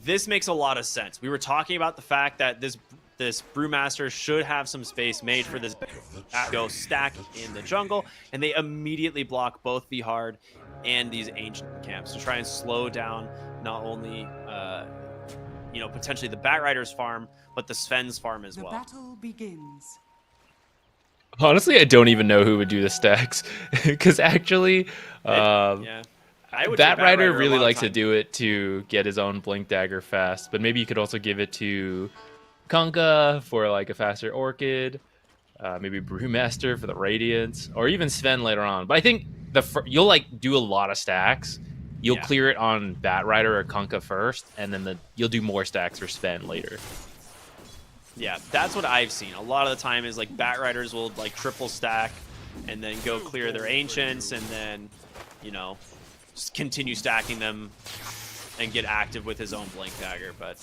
this makes a lot of sense. We were talking about the fact that this Brewmaster should have some space made for this go stack in the jungle, and they immediately block both the hard and these ancient camps to try and slow down not only potentially the Batrider's farm, but the Sven's farm as well. The battle begins. Honestly, I don't even know who would do the stacks, because actually, Batrider really likes to do it to get his own Blink Dagger fast, but maybe you could also give it to Kunkka for like a faster Orchid. maybe Brewmaster for the Radiance, or even Sven later on. But I think you'll like do a lot of stacks. You'll clear it on Batrider or Kunkka first, and then you'll do more stacks for Sven later. Yeah, that's what I've seen. A lot of the time is like Batriders will like triple stack and then go clear their Ancients and then, you know, just continue stacking them and get active with his own Blink Dagger. But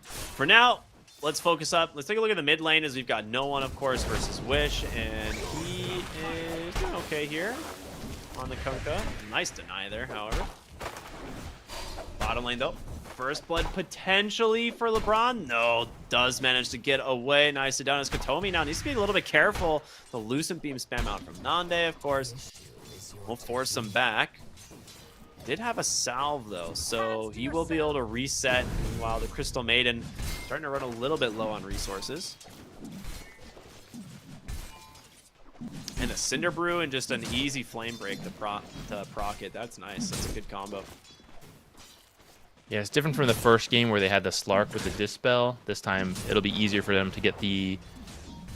for now, let's focus up. Let's take a look at the mid lane as we've got no one, of course, versus Wish, and he is doing okay here on the Kunkka. Nice deny there, however. Bottom lane, though. First blood potentially for LeBron. No, does manage to get away. Nicely done as Katomi now needs to be a little bit careful. The Lucent Beam spam out from Nande, of course. Will force him back. Did have a salve, though, so he will be able to reset. Meanwhile, the Crystal Maiden starting to run a little bit low on resources. And a Cinder Brew and just an easy Flame Break to proc it. That's nice. That's a good combo. Yeah, it's different from the first game where they had the Slark with the Dispel. This time, it'll be easier for them to get the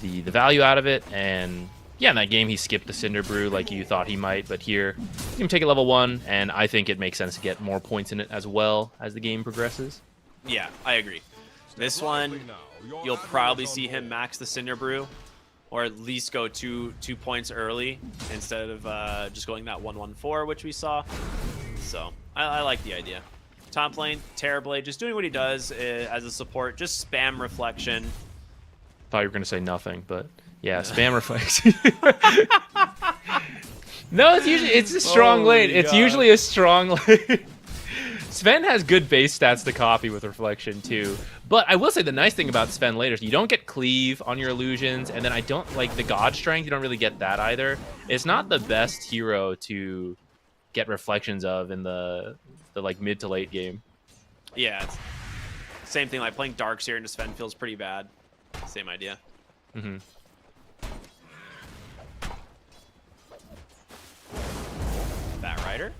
value out of it. And yeah, in that game, he skipped the Cinder Brew like you thought he might. But here, you can take it level 1, and I think it makes sense to get more points in it as well as the game progresses. Yeah, I agree. This one, you'll probably see him max the Cinder Brew, or at least go two points early instead of just going that 1-1-4, which we saw. So I like the idea. Top lane, Terrorblade, just doing what he does as a support, just spam Reflection. Thought you were going to say nothing, but yeah, spam Reflection. No, it's a strong lane. It's usually a strong lane. Sven has good base stats to copy with Reflection too. But I will say the nice thing about Sven later is you don't get cleave on your illusions, and then I don't like the God Strength. You don't really get that either. It's not the best hero to get reflections of in the like mid to late game. Yeah, it's same thing. Like playing Darks here into Sven feels pretty bad. Same idea. Mm-hmm. Batrider,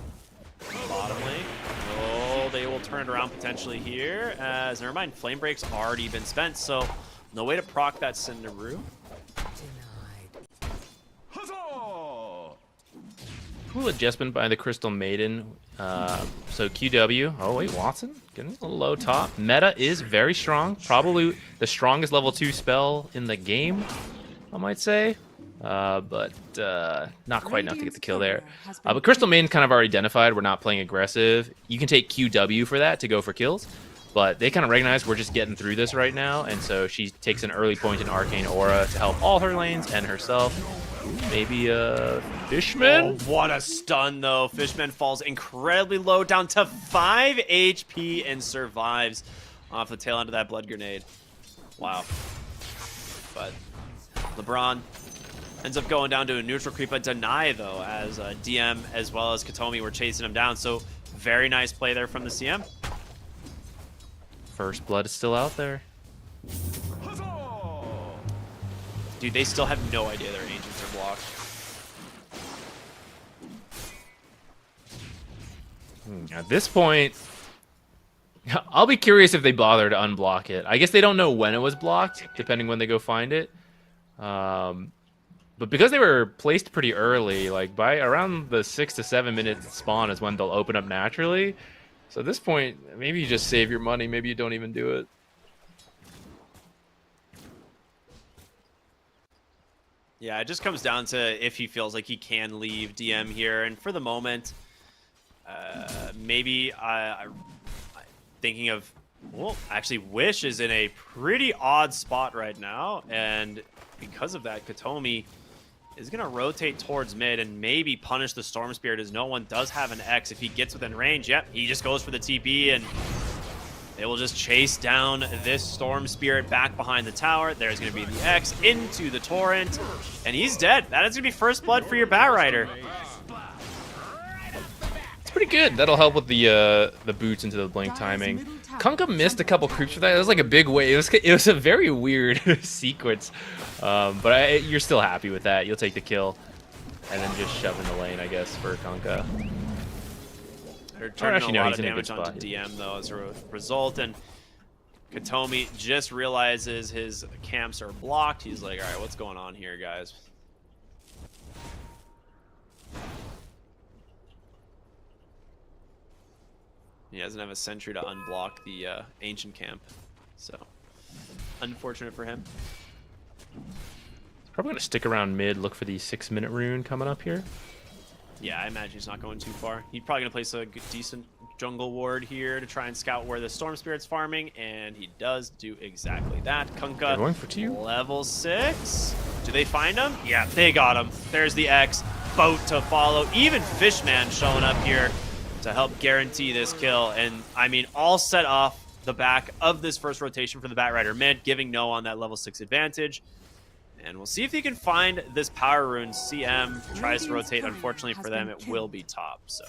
bottom lane. Oh, they will turn it around potentially here. As never mind, Flame Break's already been spent, so no way to proc that Cinder Brew. Cool adjustment by the Crystal Maiden. So QW. Oh wait, Watson getting a little low top. Meta is very strong. Probably the strongest level 2 spell in the game, I might say. But not quite enough to get the kill there. But Crystal Maiden kind of already identified we're not playing aggressive. You can take QW for that to go for kills. But they kind of recognize we're just getting through this right now. And so she takes an early point in Arcane Aura to help all her lanes and herself. Maybe Fishman? Oh, what a stun, though. Fishman falls incredibly low, down to 5 HP, and survives off the tail end of that blood grenade. Wow. But LeBron ends up going down to a neutral creep, a deny, though, as DM as well as Katomi were chasing him down. So very nice play there from the CM. First blood is still out there. Dude, they still have no idea their Ancients are blocked. At this point, I'll be curious if they bother to unblock it. I guess they don't know when it was blocked, depending when they go find it. But because they were placed pretty early, like by around the 6 to 7 minute spawn is when they'll open up naturally. So at this point, maybe you just save your money. Maybe you don't even do it. Yeah, it just comes down to if he feels like he can leave DM here. And for the moment, maybe I'm thinking of, well, actually Wish is in a pretty odd spot right now. And because of that, Katomi is going to rotate towards mid and maybe punish the Storm Spirit, as no one does have an X. If he gets within range, yep, he just goes for the TP, and they will just chase down this Storm Spirit back behind the tower. There's going to be the X into the Torrent, and he's dead. That is going to be first blood for your Batrider. It's pretty good. That'll help with the boots into the blink timing. Kunkka missed a couple creeps for that. It was like a big wave. It was a very weird sequence. But you're still happy with that. You'll take the kill and then just shove in the lane, I guess, for Kunkka. They're turning a lot of damage onto DM, though, as a result. And Katomi just realizes his camps are blocked. He's like, all right, what's going on here, guys? He doesn't have a sentry to unblock the ancient camp, so unfortunate for him. Probably gonna stick around mid, look for the 6-minute rune coming up here. Yeah, I imagine he's not going too far. He's probably gonna place a good, decent jungle ward here to try and scout where the Storm Spirit's farming, and he does do exactly that. Kunkka, going for 2. level 6. Do they find him? Yeah, they got him. There's the X. Boat to follow. Even Fishman showing up here to help guarantee this kill. And, I mean, all set off the back of this first rotation for the Batrider mid, giving No on that level 6 advantage. And we'll see if he can find this power rune. CM tries to rotate. Unfortunately for them, it will be top. So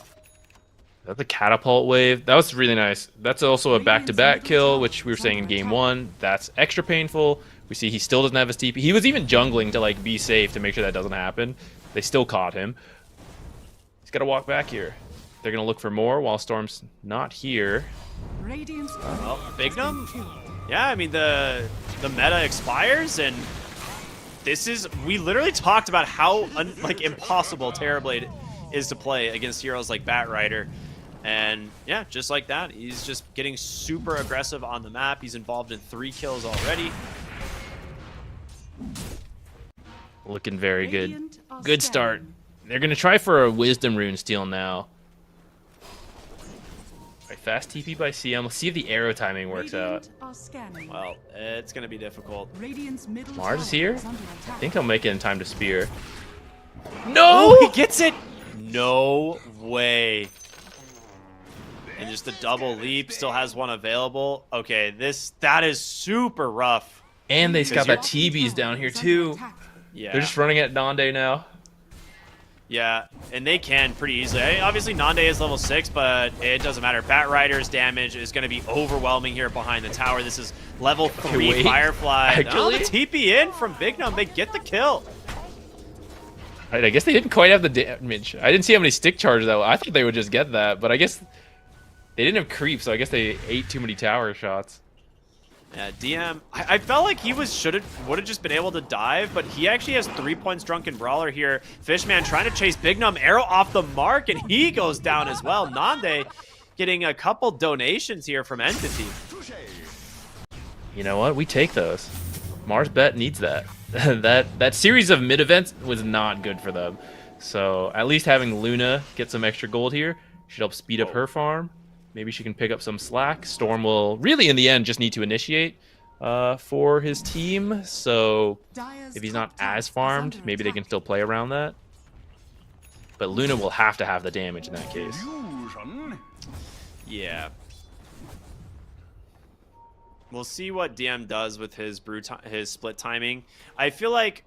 that's a catapult wave. That was really nice. That's also a back-to-back kill, which we were saying in game 1. That's extra painful. We see he still doesn't have his TP. He was even jungling to like be safe to make sure that doesn't happen. They still caught him. He's got to walk back here. They're going to look for more while Storm's not here. Well, Bignum? Yeah, I mean, the meta expires, and this is... We literally talked about how, impossible Terrorblade is to play against heroes like Batrider. And, yeah, just like that, he's just getting super aggressive on the map. He's involved in 3 kills already. Looking very good. Good start. They're going to try for a Wisdom Rune steal now. Right, fast TP by CM. Let's see if the arrow timing works out. Well, it's going to be difficult. Mars is here. I think he'll make it in time to spear. No! Oh, he gets it! No way. And just the double leap. Still has one available. Okay, that is super rough. And they got that TBs down here too. Yeah. They're just running at Nande now. Yeah, and they can pretty easily. I mean, obviously, Nande is level 6, but it doesn't matter. Batrider's damage is going to be overwhelming here behind the tower. This is level 3 Firefly. Oh, the TP in from Bignum. They get the kill. Right, I guess they didn't quite have the damage. I didn't see how many stick charges though. I thought they would just get that, but I guess they didn't have creep, so I guess they ate too many tower shots. Yeah, DM. I felt like he would have just been able to dive, but he actually has 3 points Drunken Brawler here. Fishman trying to chase Bignum, arrow off the mark, and he goes down as well. Nande getting a couple donations here from Entity. You know what? We take those. MarsBet needs that. that series of mid events was not good for them. So at least having Luna get some extra gold here should help speed up her farm. Maybe she can pick up some slack. Storm will really, in the end, just need to initiate for his team. So if he's not as farmed, maybe they can still play around that. But Luna will have to have the damage in that case. Yeah. We'll see what DM does with his his split timing. I feel like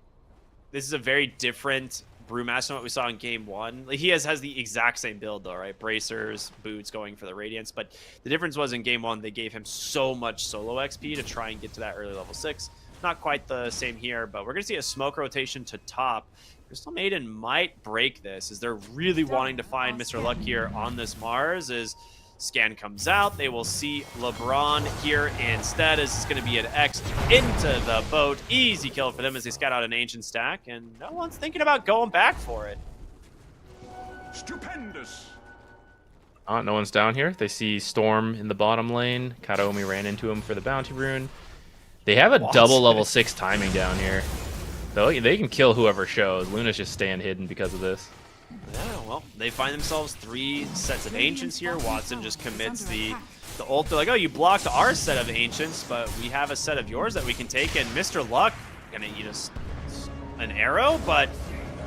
this is a very different Brewmaster than what we saw in game 1. Like, he has the exact same build though, right? Bracers, boots going for the Radiance, but the difference was in game 1 they gave him so much solo XP to try and get to that early level 6. Not quite the same here, but we're gonna see a smoke rotation to top. Crystal Maiden might break this, as they're really wanting to find Mr. Luck here on this Mars. As scan comes out, they will see LeBron here instead, as it's going to be an X into the boat. Easy kill for them as they scout out an ancient stack, and no one's thinking about going back for it. Stupendous. No one's down here. They see Storm in the bottom lane. Kataomi ran into him for the bounty rune. They have a double level 6 timing down here. Though they can kill whoever shows. Luna's just staying hidden because of this. Yeah, well, they find themselves 3 sets of Ancients here. Watson just commits the ult. They're like, oh, you blocked our set of Ancients, but we have a set of yours that we can take. And Mr. Luck gonna eat us an arrow, but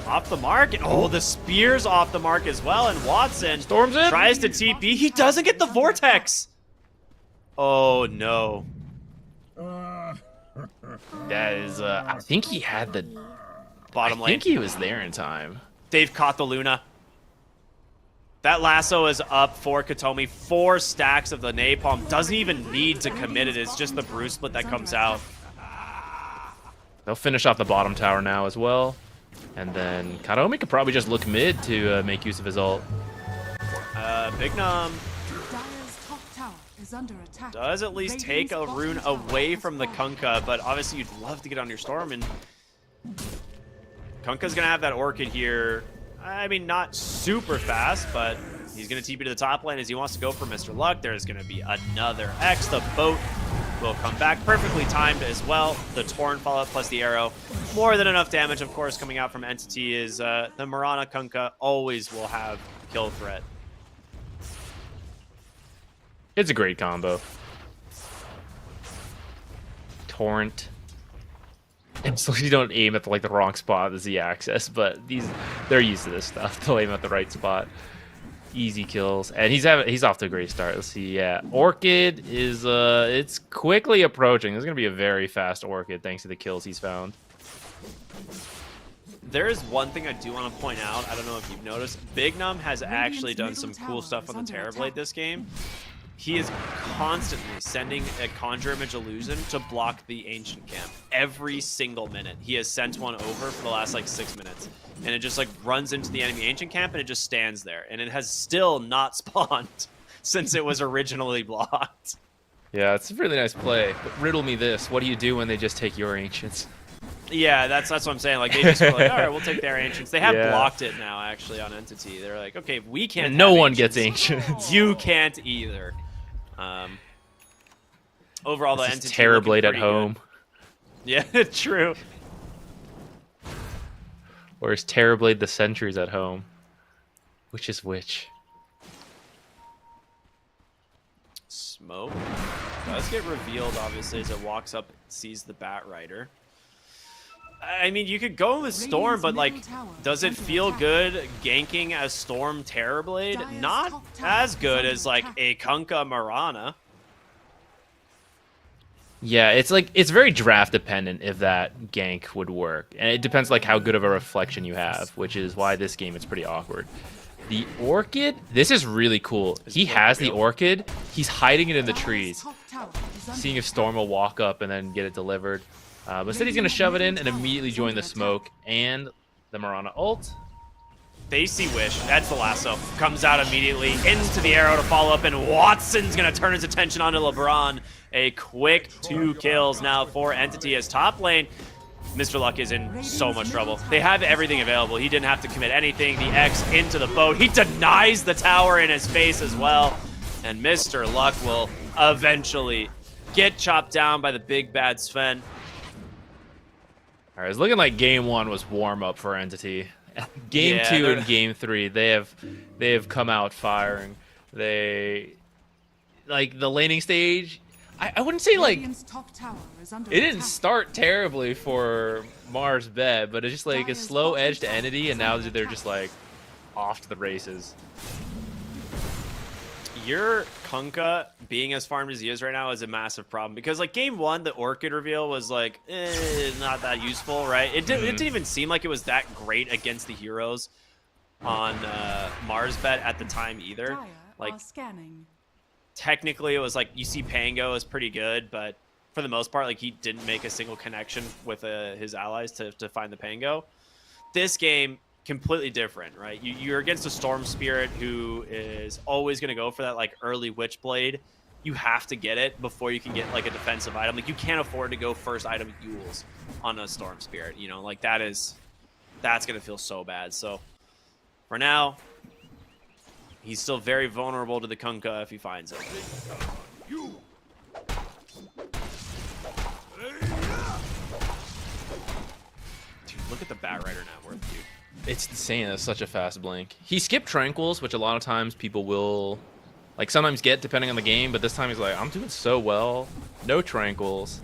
off the mark. And, oh, the spear's off the mark as well. And Watson Storms in. Tries to TP. He doesn't get the Vortex. Oh, no. That is, I think he had the Bottom lane. I think he was there in time. They've caught the Luna. That lasso is up for Katomi. 4 stacks of the napalm. Doesn't even need to commit it. It's just the brew split that comes out. They'll finish off the bottom tower now as well. And then Kataomi could probably just look mid to make use of his ult. Bignum. is under attack. Does at least take a rune away from the Kunkka, but obviously you'd love to get on your Storm, and Kunkka's gonna have that Orchid here. I mean, not super fast, but he's gonna TP to the top lane as he wants to go for Mr. Luck. There's gonna be another X. The boat will come back, perfectly timed as well. The Torrent follow-up plus the arrow. More than enough damage, of course, coming out from Entity is the Mirana Kunkka always will have kill threat. It's a great combo. Torrent. And so you don't aim at the wrong spot as the access, but they're used to this stuff. They'll aim at the right spot. Easy kills, and he's off to a great start. Let's see, yeah. Orchid is it's quickly approaching. There's gonna be a very fast Orchid thanks to the kills he's found. There is one thing I do want to point out. I don't know if you've noticed. Big Num has actually done some cool stuff on the Terrorblade this game. He is constantly sending a Conjure Image Illusion to block the Ancient Camp. Every single minute. He has sent one over for the last, like, 6 minutes. And it just, like, runs into the enemy Ancient Camp, and it just stands there. And it has still not spawned since it was originally blocked. Yeah, it's a really nice play. But riddle me this. What do you do when they just take your Ancients? Yeah, that's what I'm saying. Like, they just were like, all right, we'll take their Ancients. They have blocked it now, actually, on Entity. They're like, okay, we can't and no one Ancients. gets Ancients. You can't either. Overall, the Entity Terrorblade at home. Good. Yeah, true. Or is Terrorblade the sentries at home? Which is which? Smoke does get revealed, obviously, as it walks up and sees the Bat Rider. I mean, you could go with Storm, but, like, does it feel good ganking as Storm Terrorblade? Not as good as, like, a Kunkka Mirana. Yeah, it's very draft dependent if that gank would work. And it depends, like, how good of a reflection you have, which is why this game is pretty awkward. The Orchid, this is really cool. He has the Orchid. He's hiding it in the trees, seeing if Storm will walk up and then get it delivered. But instead he's going to shove it in and immediately join the smoke and the Mirana ult. They see Wish. That's the lasso. Comes out immediately into the arrow to follow up, and Watson's going to turn his attention onto LeBron. A quick 2 kills now for Entity as top lane. Mr. Luck is in so much trouble. They have everything available. He didn't have to commit anything. The X into the boat. He denies the tower in his face as well. And Mr. Luck will eventually get chopped down by the big bad Sven. All right, it's looking like game 1 was warm up for Entity. Game 2 and game 3, they have come out firing. They, like, the laning stage, I wouldn't say, like, it didn't start terribly for MarsBet, but it's just like a slow edge to Entity, and now they're just like off to the races. Your Kunkka being as farmed as he is right now is a massive problem, because, like, game 1, the Orchid reveal was like not that useful, right? It didn't even seem like it was that great against the heroes on MarsBet at the time either. Like, technically it was like, you see Pango is pretty good, but for the most part, like, he didn't make a single connection with his allies to find the Pango. This game, completely different, right? You're against a Storm Spirit who is always going to go for that, like, early Witchblade. You have to get it before you can get, like, a defensive item. Like, you can't afford to go first item Yules on a Storm Spirit, you know? Like, that's going to feel so bad. So, for now, he's still very vulnerable to the Kunkka if he finds it. Dude, look at the Bat Rider net worth, dude. It's insane. That's such a fast blink. He skipped Tranquils, which a lot of times people will, like, sometimes get depending on the game, but this time he's like, I'm doing so well. No Tranquils.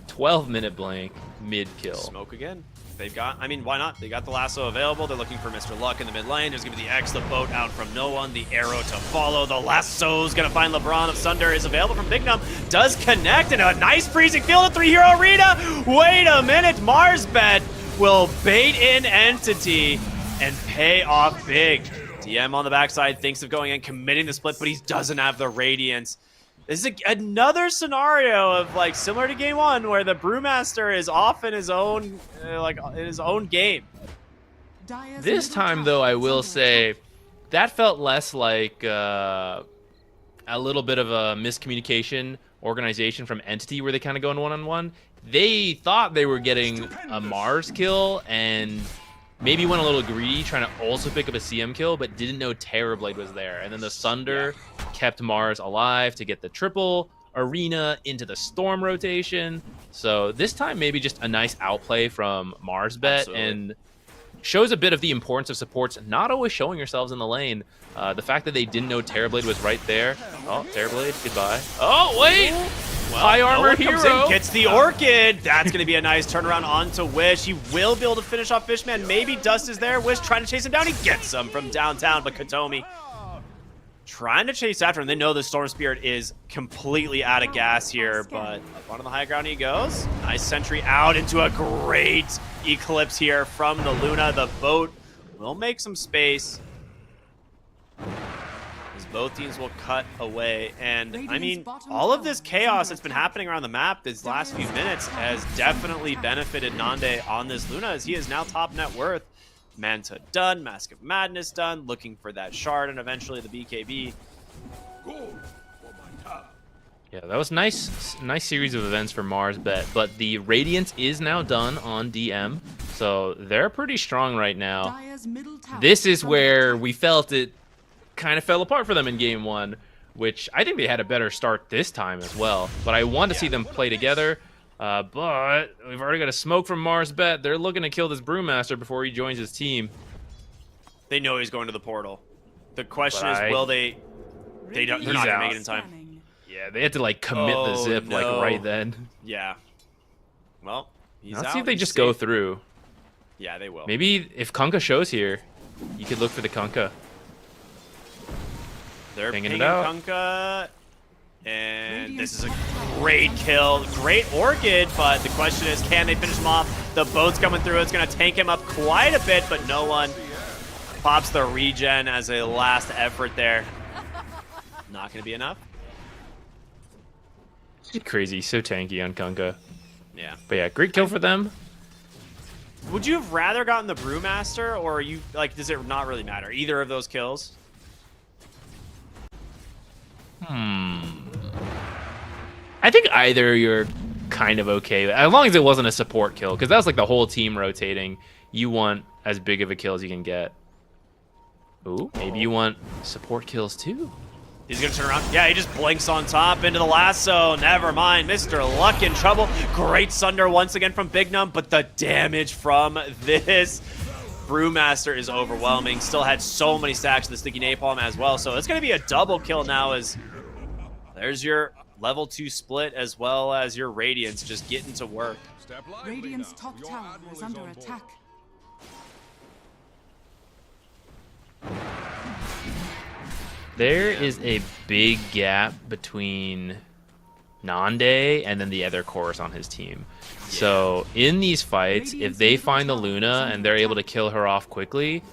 12-minute blink, mid-kill. Smoke again. They've got, I mean, why not? They got the lasso available. They're looking for Mr. Luck in the mid lane. There's going to be the X, the boat out from no one. The arrow to follow. The lasso's going to find LeBron of Sunder. Is available from Big Num. Does connect in a nice freezing field of 3-hero arena. Wait a minute. MarsBet will bait in Entity and pay off big. DM on the backside thinks of going in, committing the split, but he doesn't have the Radiance. This is another scenario of, like, similar to game 1, where the Brewmaster is off in his own, in his own game. This time, though, I will say that felt less like a little bit of a miscommunication organization from Entity where they kind of go in one-on-one. They thought they were getting a Mars kill and maybe went a little greedy trying to also pick up a CM kill, but didn't know Terrorblade was there. And then the Sunder kept Mars alive to get the triple Arena into the Storm rotation. So this time maybe just a nice outplay from MarsBet and shows a bit of the importance of supports not always showing yourselves in the lane. The fact that they didn't know Terrorblade was right there. Oh, Terrorblade, goodbye. Oh, wait! Well, high armor hero comes in, gets the Orchid. That's going to be a nice turnaround onto Wish. He will be able to finish off Fishman. Maybe Dust is there. Wish trying to chase him down. He gets him from downtown, but Katomi trying to chase after him. They know the Storm Spirit is completely out of gas here, but up onto the high ground he goes. Nice sentry out into a great Eclipse here from the Luna. The boat will make some space, as both teams will cut away. And I mean, all of this chaos that's been happening around the map these last few minutes has definitely benefited Nande on this Luna, as he is now top net worth. Manta done, Mask of Madness done, looking for that shard and eventually the BKB. Yeah, that was nice series of events for MarsBet, but the Radiance is now done on DM, so they're pretty strong right now. This is where we felt it kind of fell apart for them in game one, which I think they had a better start this time as well, but I want to see them play together. But we've already got a smoke from MarsBet. They're looking to kill this Brewmaster before he joins his team. They know he's going to the portal. The question is, will they? They're not going to make it in time. Yeah, they had to like commit the zip like right then. Yeah. Well, he's out. Let's see if they just go through. Yeah, they will. Maybe if Kunkka shows here, you could look for the Kunkka. They're pinging Kunkka. And this is a great kill. Great Orchid, but the question is, can they finish him off? The boat's coming through. It's going to tank him up quite a bit, but no one pops the regen as a last effort there. Not going to be enough. Crazy, so tanky on Kunkka. Yeah. But yeah, great kill for them. Would you have rather gotten the Brewmaster, or are you, like, does it not really matter? Either of those kills? I think either you're kind of okay, as long as it wasn't a support kill, because that was like the whole team rotating. You want as big of a kill as you can get. Ooh, maybe you want support kills too. He's gonna turn around. Yeah, he just blinks on top into the lasso. Never mind, Mr. Luck in trouble. Great Sunder once again from Big Num, but the damage from this Brewmaster is overwhelming. Still had so many stacks of the Sticky Napalm as well, so it's gonna be a double kill now, as there's your level 2 split as well as your Radiance just getting to work. Radiant's top tower is under attack. There is a big gap between Nande and then the other cores on his team. So in these fights, if they find the Luna and they're able to kill her off quickly,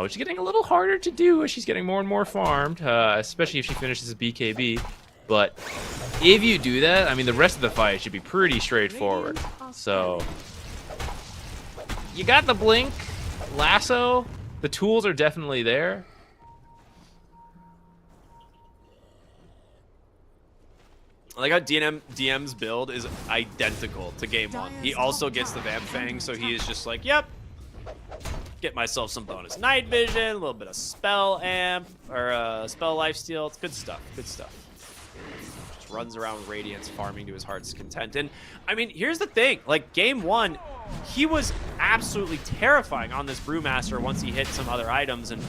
which is getting a little harder to do as she's getting more and more farmed, especially if she finishes BKB. But if you do that, I mean, the rest of the fight should be pretty straightforward. So you got the blink, lasso, the tools are definitely there. I like how DM's build is identical to game 1. He also gets the Vamp Fang, so he is just like, yep, get myself some bonus night vision, a little bit of spell amp, or spell lifesteal. It's good stuff, good stuff. Just runs around with Radiance, farming to his heart's content. And, I mean, here's the thing. Like, game 1, he was absolutely terrifying on this Brewmaster once he hit some other items, and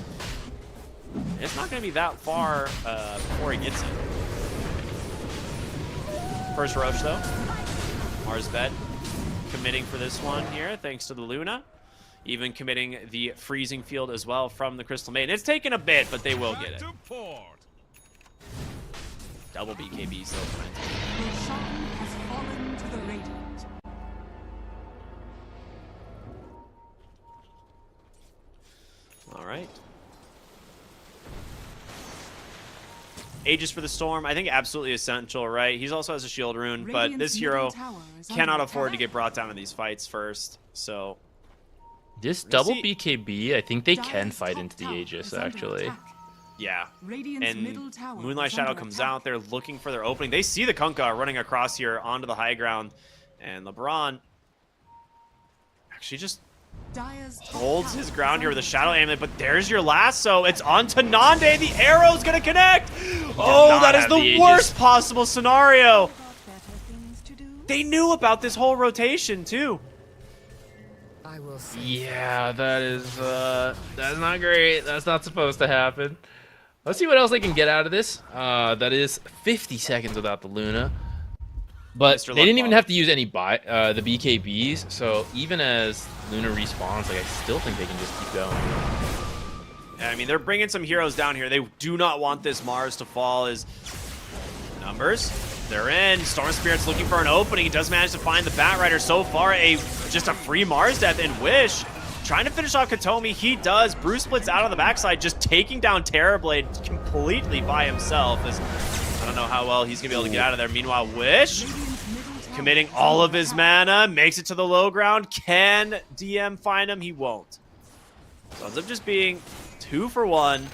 it's not going to be that far before he gets it. First Roche, though. MarsBet committing for this one here, thanks to the Luna. Even committing the freezing field as well from the Crystal Maiden. It's taken a bit, but they will get it. Double BKB still commenting. Roshan has fallen to the Radiant. All right. Aegis for the Storm, I think absolutely essential, right? He also has a shield rune, but this hero cannot afford to get brought down in these fights first, so... This double BKB, I think they can fight into the Aegis, actually. Yeah. Radiant's And middle tower Moonlight is Shadow under comes attack. out there looking for their opening. They see the Kunkka running across here onto the high ground. And LeBron actually just Dire's top holds tower his is ground here with a under Shadow attack. Amulet. But there's your lasso. It's onto Nande. The arrow's going to connect. Oh, not that is have the the Aegis. worst possible scenario. Got better things to do? They knew about this whole rotation, too. I will see. Yeah, that's not great. That's not supposed to happen. Let's see what else they can get out of this. That is 50 seconds without the Luna. But Mr. they didn't even Luckball. have to use any the BKBs, so even as Luna respawns, like I still think they can just keep going. Yeah, I mean, they're bringing some heroes down here. They do not want this Mars to fall as numbers. They're in. Storm Spirit's looking for an opening. He does manage to find the Batrider. So far, just a free Mars death and Wish. Trying to finish off Katomi. He does. Bruce splits out on the backside, just taking down Terrorblade completely by himself. As I don't know how well he's going to be able to get out of there. Meanwhile, Wish Radiant's middle tower committing is all under of his attack. mana, makes it to the low ground. Can DM find him? He won't. So ends up just being 2 for 1.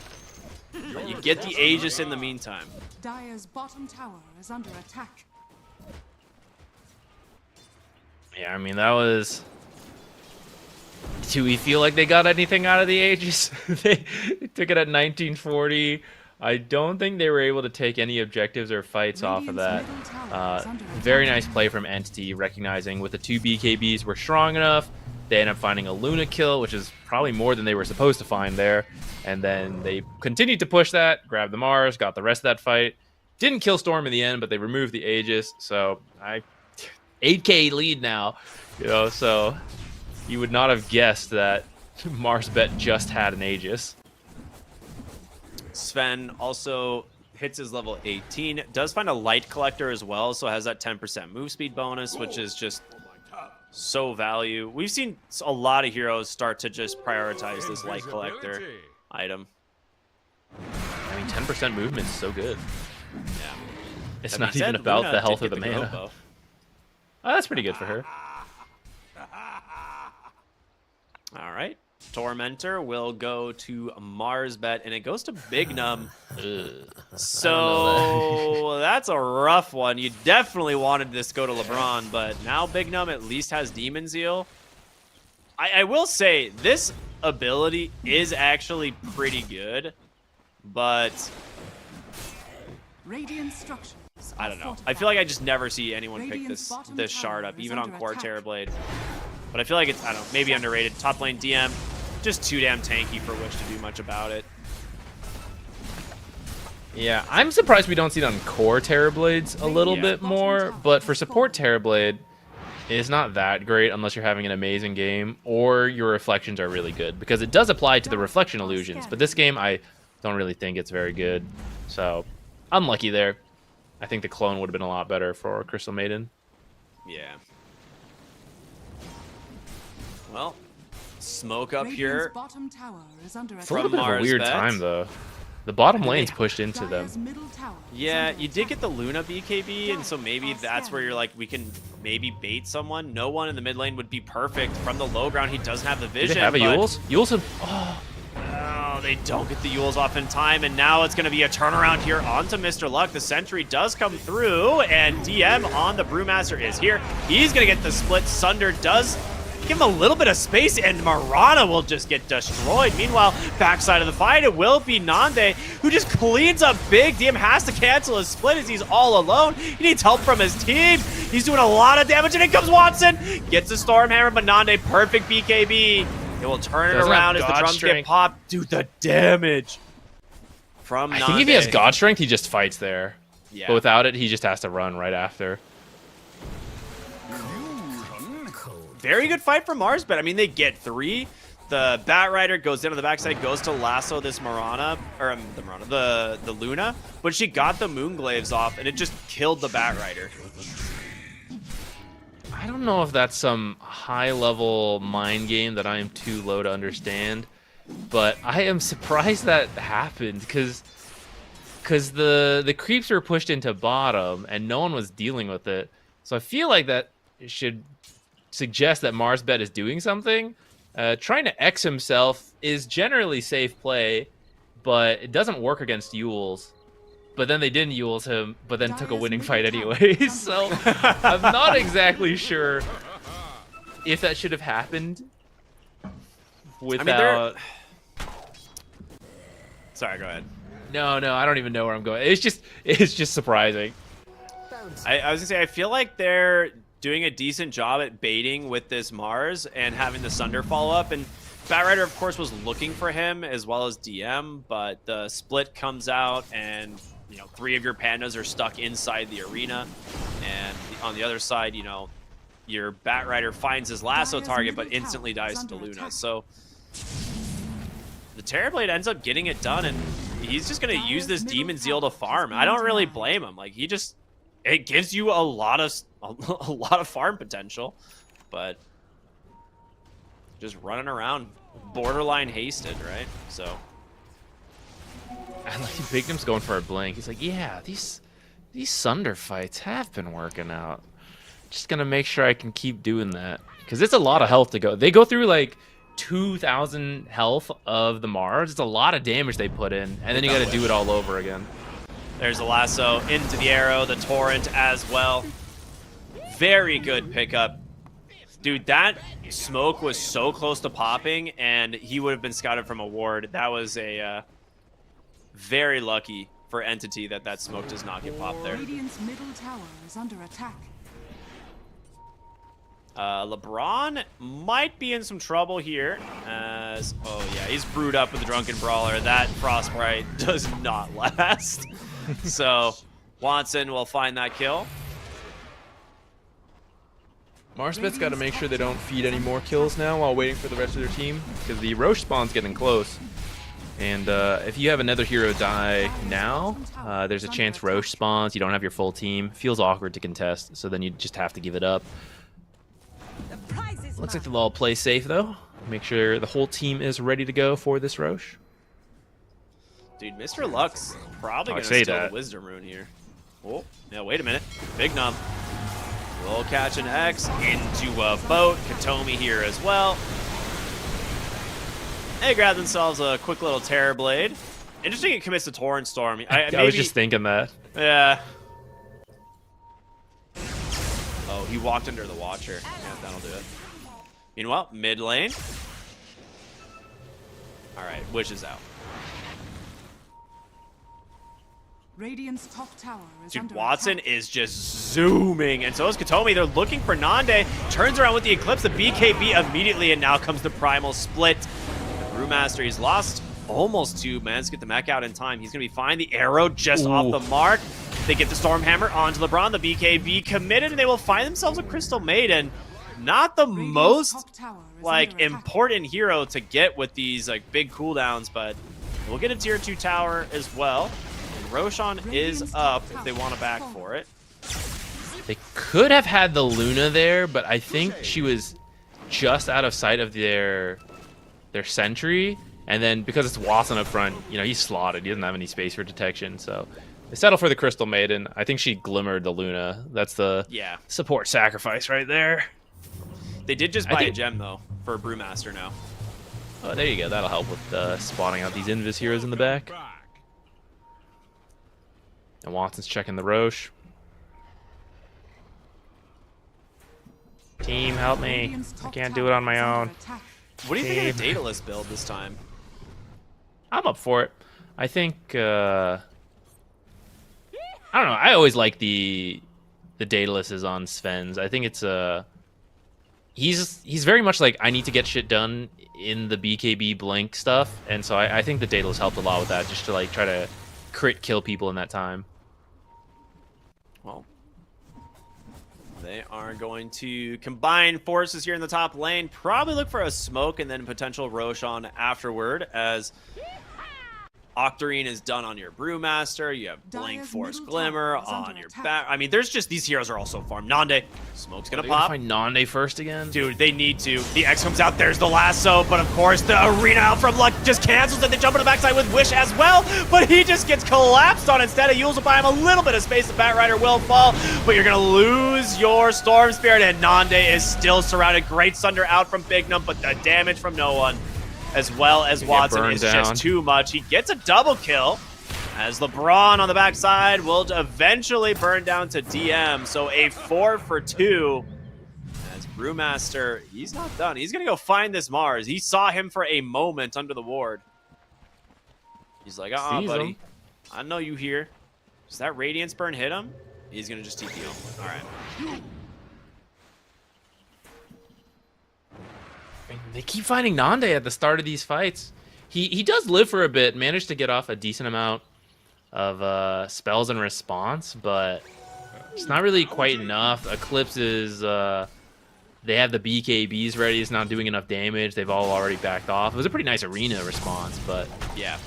But you get the Aegis in the meantime. Dire's bottom tower is under attack. Yeah, I mean, that was... Do we feel like they got anything out of the Aegis? They took it at 1940. I don't think they were able to take any objectives or fights off of that. Radiant's middle tower is under Very attack. nice play from Entity, recognizing with the 2 BKBs were strong enough. They end up finding a Luna kill, which is probably more than they were supposed to find there. And then they continued to push that, grabbed the Mars, got the rest of that fight. Didn't kill Storm in the end, but they removed the Aegis. So 8K lead now, so you would not have guessed that MarsBet just had an Aegis. Sven also hits his level 18. Does find a Light Collector as well, so has that 10% move speed bonus, which is just so value. We've seen a lot of heroes start to just prioritize this Light Collector item. I mean, 10% movement is so good. Yeah. It's That not being even said, about Luna the health did of the get mana. Gobo. Oh, that's pretty good for her. All right. Tormentor will go to MarsBet, and it goes to Big Num. So that's a rough one. You definitely wanted this to go to LeBron, but now Big Num at least has Demon Zeal. I will say, this ability is actually pretty good, but Radiant structures I are don't know. I fortified. feel like I just never see anyone pick Radiant's this bottom shard tower up, is even on under Core attack. Terrorblade. But I feel like it's, I don't know, maybe underrated. Top lane DM, just too damn tanky for Wish to do much about it. Yeah, I'm surprised we don't see it on core Terrorblades a little Yeah. bit more, but for support Terrorblade, it's not that great unless you're having an amazing game or your reflections are really good, because it does apply to the reflection illusions, but this game I don't really think it's very good, so unlucky there. I think the clone would have been a lot better for Crystal Maiden. Yeah. Well, smoke up Radiant's here. bottom tower is under It's a little From bit of a weird MarsBet. time, though. The bottom I mean, lane's they- pushed into them. Dire's middle tower is Yeah, under you did attack. get the Luna BKB, and so maybe that's where you're like, we can maybe bait someone. No one in the mid lane would be perfect. From the low ground, he doesn't have the Do vision. they have a but- Yules? Yules have... Oh, Oh, they don't get the Yules off in time, and now it's going to be a turnaround here onto Mr. Luck. The Sentry does come through, and DM on the Brewmaster is here. He's going to get the split. Sunder does give him a little bit of space, and Marana will just get destroyed. Meanwhile, backside of the fight, it will be Nande, who just cleans up big. DM has to cancel his split as he's all alone. He needs help from his team. He's doing a lot of damage, and in comes Watson. Gets a Stormhammer, but Nande, perfect BKB. It will turn it Doesn't have around as the God drums get strength. popped. Dude, the damage from I Nande. think if he has God Strength, he just fights there. Yeah. But without it, he just has to run right after. Very good fight from MarsBet. I mean, they get 3. The Batrider goes down to the backside, goes to lasso this Marana, or the Luna, but she got the Moonglaves off, and it just killed the Batrider. I don't know if that's some high-level mind game that I am too low to understand, but I am surprised that happened, because the creeps were pushed into bottom, and no one was dealing with it. So I feel like that should suggest that MarsBet is doing something. Trying to X himself is generally safe play, but it doesn't work against Yules. But then they didn't Yules him, but then took a winning fight anyway. So I'm not exactly sure if that should have happened without... Sorry, go ahead. No, I don't even know where I'm going. It's just surprising. I was gonna say, I feel like they're doing a decent job at baiting with this Mars and having the Sunder follow up. And Batrider, of course, was looking for him as well as DM, but the split comes out and, you know, 3 of your pandas are stuck inside the arena. And on the other side, you know, your Batrider finds his lasso target, but instantly dies to Luna. So the Terrorblade ends up getting it done, and he's just going to use this Demon Zeal to farm. I don't really blame him. Like, it gives you a lot of farm potential, but just running around borderline hasted, right? So I like Bignum's going for a blink. He's like, yeah, these Sunder fights have been working out. Just gonna make sure I can keep doing that, because it's a lot of health to go. They go through like 2,000 health of the Mars. It's a lot of damage they put in, and then you got to do it all over again. There's a lasso into the arrow, the torrent as well. Very good pickup. Dude, that smoke was so close to popping, and he would have been scouted from a ward. That was a very lucky for Entity that smoke does not get popped there. Radiant's middle tower is under attack. LeBron might be in some trouble here, as, oh yeah, he's brewed up with the Drunken Brawler. That Frostbite does not last. So Watson will find that kill. MarsBet's got to make sure they don't feed any more kills now while waiting for the rest of their team, because the Roche spawn's getting close. And if you have another hero die now, there's a chance Roche spawns. You don't have your full team. Feels awkward to contest, so then you just have to give it up. Looks like they'll all play safe, though. Make sure the whole team is ready to go for this Roche. Dude, Mr. Lux probably going to steal the Wisdom Rune here. Oh, yeah, wait a minute. Big Num will catch an X into a boat. Katomi here as well. They grab themselves a quick little Terrorblade. Interesting it commits to Torrent Storm. I was just thinking that. Yeah. Oh, he walked under the Watcher. Yeah, that'll do it. Meanwhile, mid lane. Alright, Wish is out. Radiant's top tower is Dude, under Watson attack. is just zooming, and so is Katomi. They're looking for Nande. Turns around with the Eclipse, the BKB immediately, and now comes the Primal Split. The Brewmaster, he's lost almost 2 man. Let's get the mech out in time. He's going to be fine. The arrow just off the mark. They get the Stormhammer onto LeBron. The BKB committed, and they will find themselves a Crystal Maiden. Not the most important hero to get with these like big cooldowns, but we'll get a tier 2 tower as well. And Roshan is up if they want to back for it. They could have had the Luna there, but I think she was just out of sight of their sentry. And then because it's Watson up front, you know, he's slotted. He doesn't have any space for detection, so they settle for the Crystal Maiden. I think she glimmered the Luna. That's the support sacrifice right there. They did just buy a gem, though, for Brewmaster now. Oh, there you go. That'll help with spawning out these Invis heroes in the back. And Watson's checking the Roche. Team, help me. I can't do it on my own. What do you think of the Daedalus build this time? I'm up for it. I think, I don't know. I always like the Daedaluses on Sven's. I think it's he's very much like, I need to get shit done in the BKB Blink stuff, and so I think the Daedalus helped a lot with that, just to like try to crit kill people in that time. Well, they are going to combine forces here in the top lane, probably look for a smoke and then potential Roshan afterward, as Octarine is done on your Brewmaster. You have Blink Force Glimmer on your back. I mean, there's just, these heroes are also farmed. Nande, smoke's gonna pop. Find Nande first again? Dude, they need to. The X comes out, there's the lasso, but of course the arena out from Luck just cancels it. They jump on the backside with Wish as well, but he just gets collapsed on instead. A Yules will buy him a little bit of space. The Batrider will fall, but you're gonna lose your Storm Spirit, and Nande is still surrounded. Great Sunder out from Bignum, but the damage from no one. as well as Watson is just too much. He gets a double kill as LeBron on the backside will eventually burn down to DM. So a 4 for 2 as Brewmaster, he's not done. He's going to go find this Mars. He saw him for a moment under the ward. He's like, buddy. I know you here. Does that Radiance Burn hit him? He's going to just TP him. All right. They keep finding Nande at the start of these fights. He does live for a bit, managed to get off a decent amount of spells and response, but it's not really quite enough. Eclipse is, they have the BKBs ready. It's not doing enough damage. They've all already backed off. It was a pretty nice arena response, but yeah.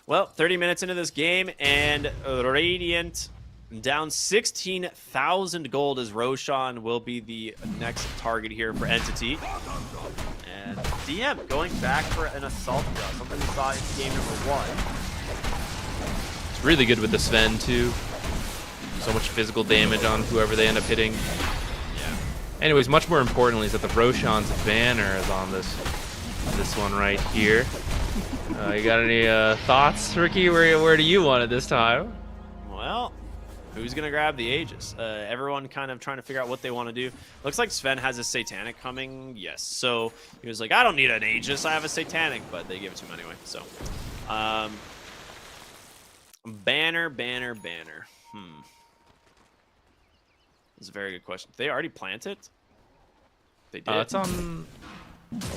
Well, 30 minutes into this game, and Radiant down 16,000 gold as Roshan will be the next target here for Entity. And DM going back for an assault drop, something we saw in game number 1. It's really good with the Sven too. So much physical damage on whoever they end up hitting. Yeah. Anyways, much more importantly is that the Roshan's banner is on this one right here. You got any thoughts, Ricky? Where do you want it this time? Well, who's going to grab the Aegis? Everyone kind of trying to figure out what they want to do. Looks like Sven has a Satanic coming. Yes. So he was like, I don't need an Aegis. I have a Satanic. But they give it to him anyway. So banner. That's a very good question. Did they already plant it? They did. It's on...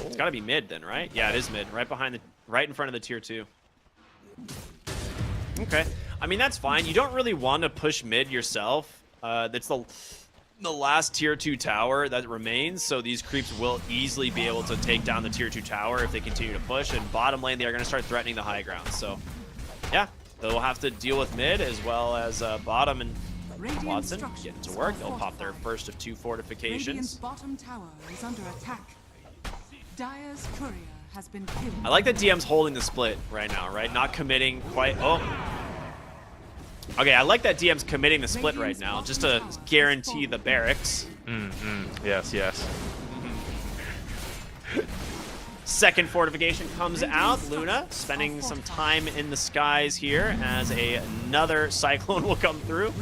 It's got to be mid then, right? Yeah, it is mid. Right in front of the tier 2. Okay. I mean, that's fine. You don't really want to push mid yourself. That's the last tier 2 tower that remains, so these creeps will easily be able to take down the tier 2 tower if they continue to push, and bottom lane, they are going to start threatening the high ground. So, yeah, they'll have to deal with mid as well as bottom, and Watson getting to work. They'll pop their first of 2 fortifications. Radiant's bottom tower is under attack. Dire's courier has been killed. I like that DM's holding the split right now, right? Not committing quite. Oh. Okay, I like that DM's committing the split right now, just to guarantee the barracks. Yes. Second fortification comes out. Luna spending some time in the skies here as another Cyclone will come through.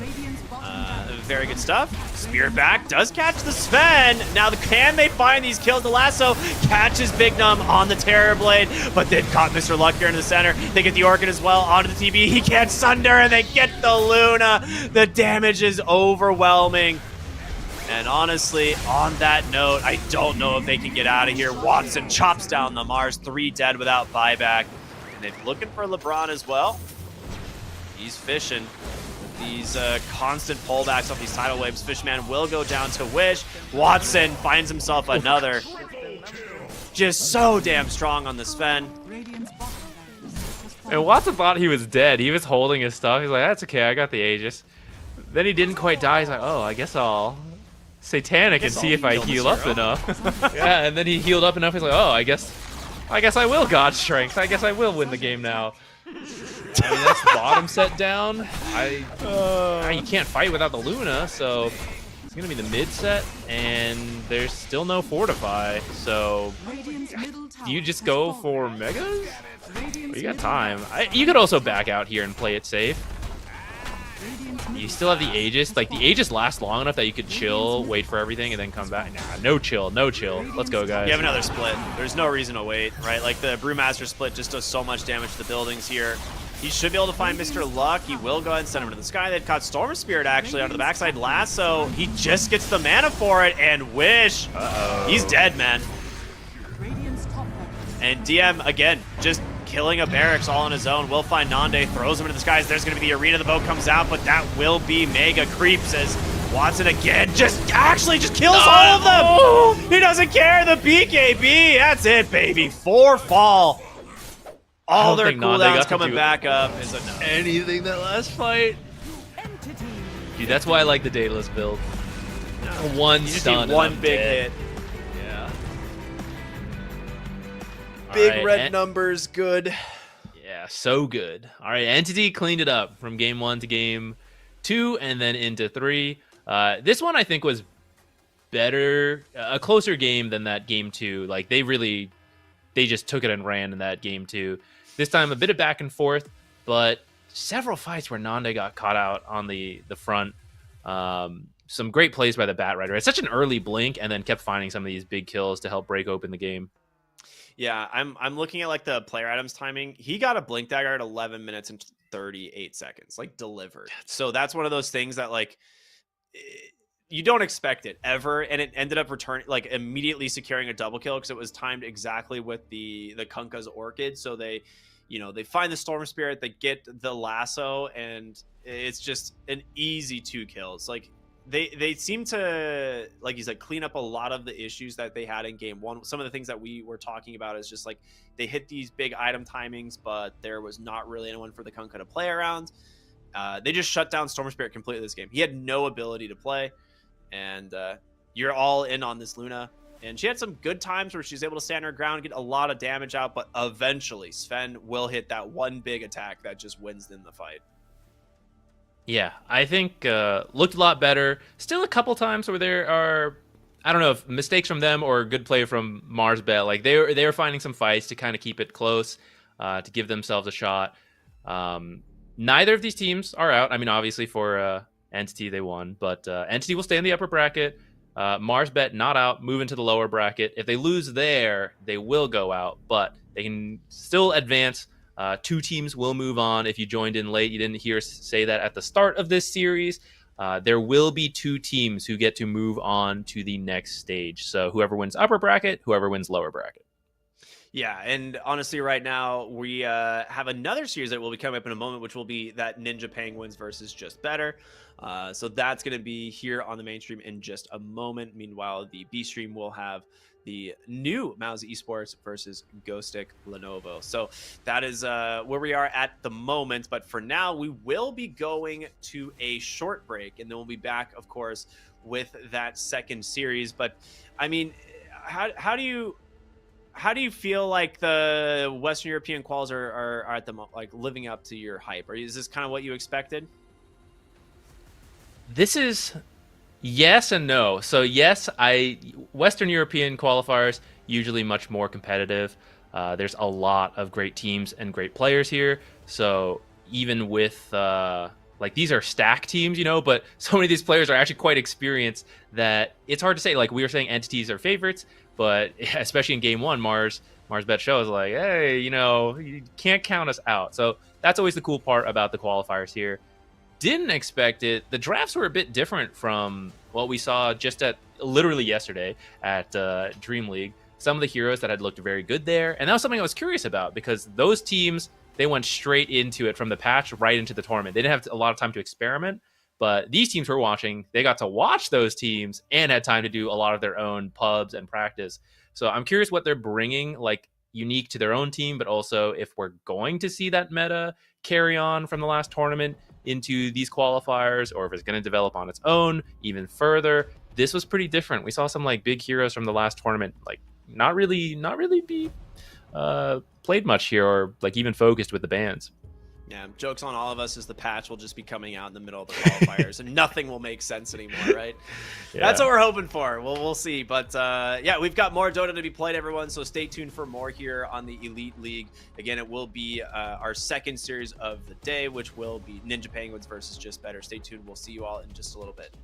Very good stuff. Spear back does catch the Sven. Now, can they find these kills? The lasso catches Big Num on the Terror Blade, but they've caught Mr. Luck here in the center. They get the Orchid as well onto the TB. He can't Sunder, and they get the Luna. The damage is overwhelming. And honestly, on that note, I don't know if they can get out of here. Watson chops down the Mars, 3 dead without buyback. And they're looking for LeBron as well. He's fishing. These constant pullbacks off these tidal waves. Fishman will go down to Wish. Watson finds himself another. Just so damn strong on the Sven. And Watson thought he was dead. He was holding his stuff. He's like, that's okay, I got the Aegis. Then he didn't quite die. He's like, oh, I guess I'll Satanic and see if I heal up enough. Yeah, and then he healed up enough. He's like, oh, I guess I will God Strength. I guess I will win the game now. I mean, that's bottom set down. You can't fight without the Luna, so it's gonna be the mid set, and there's still no fortify. So do you just go for megas? Well, you got time. You could also back out here and play it safe. You still have the Aegis. Like, the Aegis lasts long enough that you could chill, wait for everything, and then come back. Nah, no chill. Let's go, guys. You have another split. There's no reason to wait, right? Like, the Brewmaster split just does so much damage to the buildings here. He should be able to find Mr. Luck. He will go ahead and send him to the sky. They've caught Storm Spirit, actually, onto the backside lasso. He just gets the mana for it, and Wish. He's dead, man. And DM, again, just killing a barracks all on his own. Will find Nande, throws him into the skies. There's going to be the arena. The boat comes out, but that will be mega creeps as Watson again just kills all of them. He doesn't care. The BKB, that's it, baby. 4 fall. All their cooldowns coming back up is enough. Anything that last fight. Dude, that's why I like the Daedalus build. One you just stun need one big hit. Yeah. Big red numbers, good. Yeah, so good. All right, Entity cleaned it up from game 1 to game 2 and then into 3. This one I think was a closer game than that game 2. Like they just took it and ran in that game 2. This time a bit of back and forth, but several fights where Nande got caught out on the front. Some great plays by the Batrider. It's such an early blink, and then kept finding some of these big kills to help break open the game. Yeah, I'm looking at like the player items timing. He got a blink dagger at 11 minutes and 38 seconds, like delivered. So that's one of those things that like you don't expect it ever, and it ended up returning like immediately securing a double kill because it was timed exactly with the Kunkka's Orchid. So they find the Storm Spirit, they get the lasso, and it's just an easy 2 kills. Like they seem to, like you said, clean up a lot of the issues that they had in game 1. Some of the things that we were talking about is just like they hit these big item timings, but there was not really anyone for the Kunkka to play around. They just shut down Storm Spirit completely this game. He had no ability to play, and you're all in on this Luna. And she had some good times where she's able to stand her ground, get a lot of damage out, but eventually Sven will hit that one big attack that just wins in the fight. Yeah, I think looked a lot better. Still a couple times where there are, I don't know if mistakes from them or good play from MarsBet. Like they were finding some fights to kind of keep it close, to give themselves a shot. Neither of these teams are out. I mean, obviously for Entity they won, but Entity will stay in the upper bracket. MarsBet not out, move into the lower bracket. If they lose there, they will go out, but they can still advance. 2 teams will move on. If you joined in late, you didn't hear us say that at the start of this series. There will be 2 teams who get to move on to the next stage. So whoever wins upper bracket, whoever wins lower bracket. Yeah, and honestly, right now, we have another series that will be coming up in a moment, which will be that Ninja Penguins versus JustBetter. So that's going to be here on the mainstream in just a moment. Meanwhile, the B stream will have the new Mouse Esports versus GHOSTIKLENOVO. So that is where we are at the moment. But for now, we will be going to a short break, and then we'll be back, of course, with that second series. But I mean, how do you feel like the Western European quals are at the like living up to your hype? Or is this kind of what you expected? This is yes and no. So yes, Western European qualifiers usually much more competitive. There's a lot of great teams and great players here. So even with like these are stack teams, but so many of these players are actually quite experienced that it's hard to say. Like we were saying, entities are favorites, but especially in game 1, MarsBet shows like, hey, you can't count us out. So that's always the cool part about the qualifiers here. Didn't expect it. The drafts were a bit different from what we saw just at literally yesterday at Dream League. Some of the heroes that had looked very good there, and that was something I was curious about because those teams, they went straight into it from the patch right into the tournament. They didn't have a lot of time to experiment, but these teams we're watching, they got to watch those teams and had time to do a lot of their own pubs and practice. So I'm curious what they're bringing, like unique to their own team, but also if we're going to see that meta carry on from the last tournament into these qualifiers, or if it's going to develop on its own even further. This was pretty different. We saw some like big heroes from the last tournament, like not really be played much here, or like even focused with the bans. Yeah, jokes on all of us as the patch will just be coming out in the middle of the qualifiers and nothing will make sense anymore, right? Yeah. That's what we're hoping for. Well, we'll see. But yeah, we've got more Dota to be played, everyone. So stay tuned for more here on the Elite League. Again, it will be our second series of the day, which will be Ninja Penguins versus JustBetter. Stay tuned. We'll see you all in just a little bit.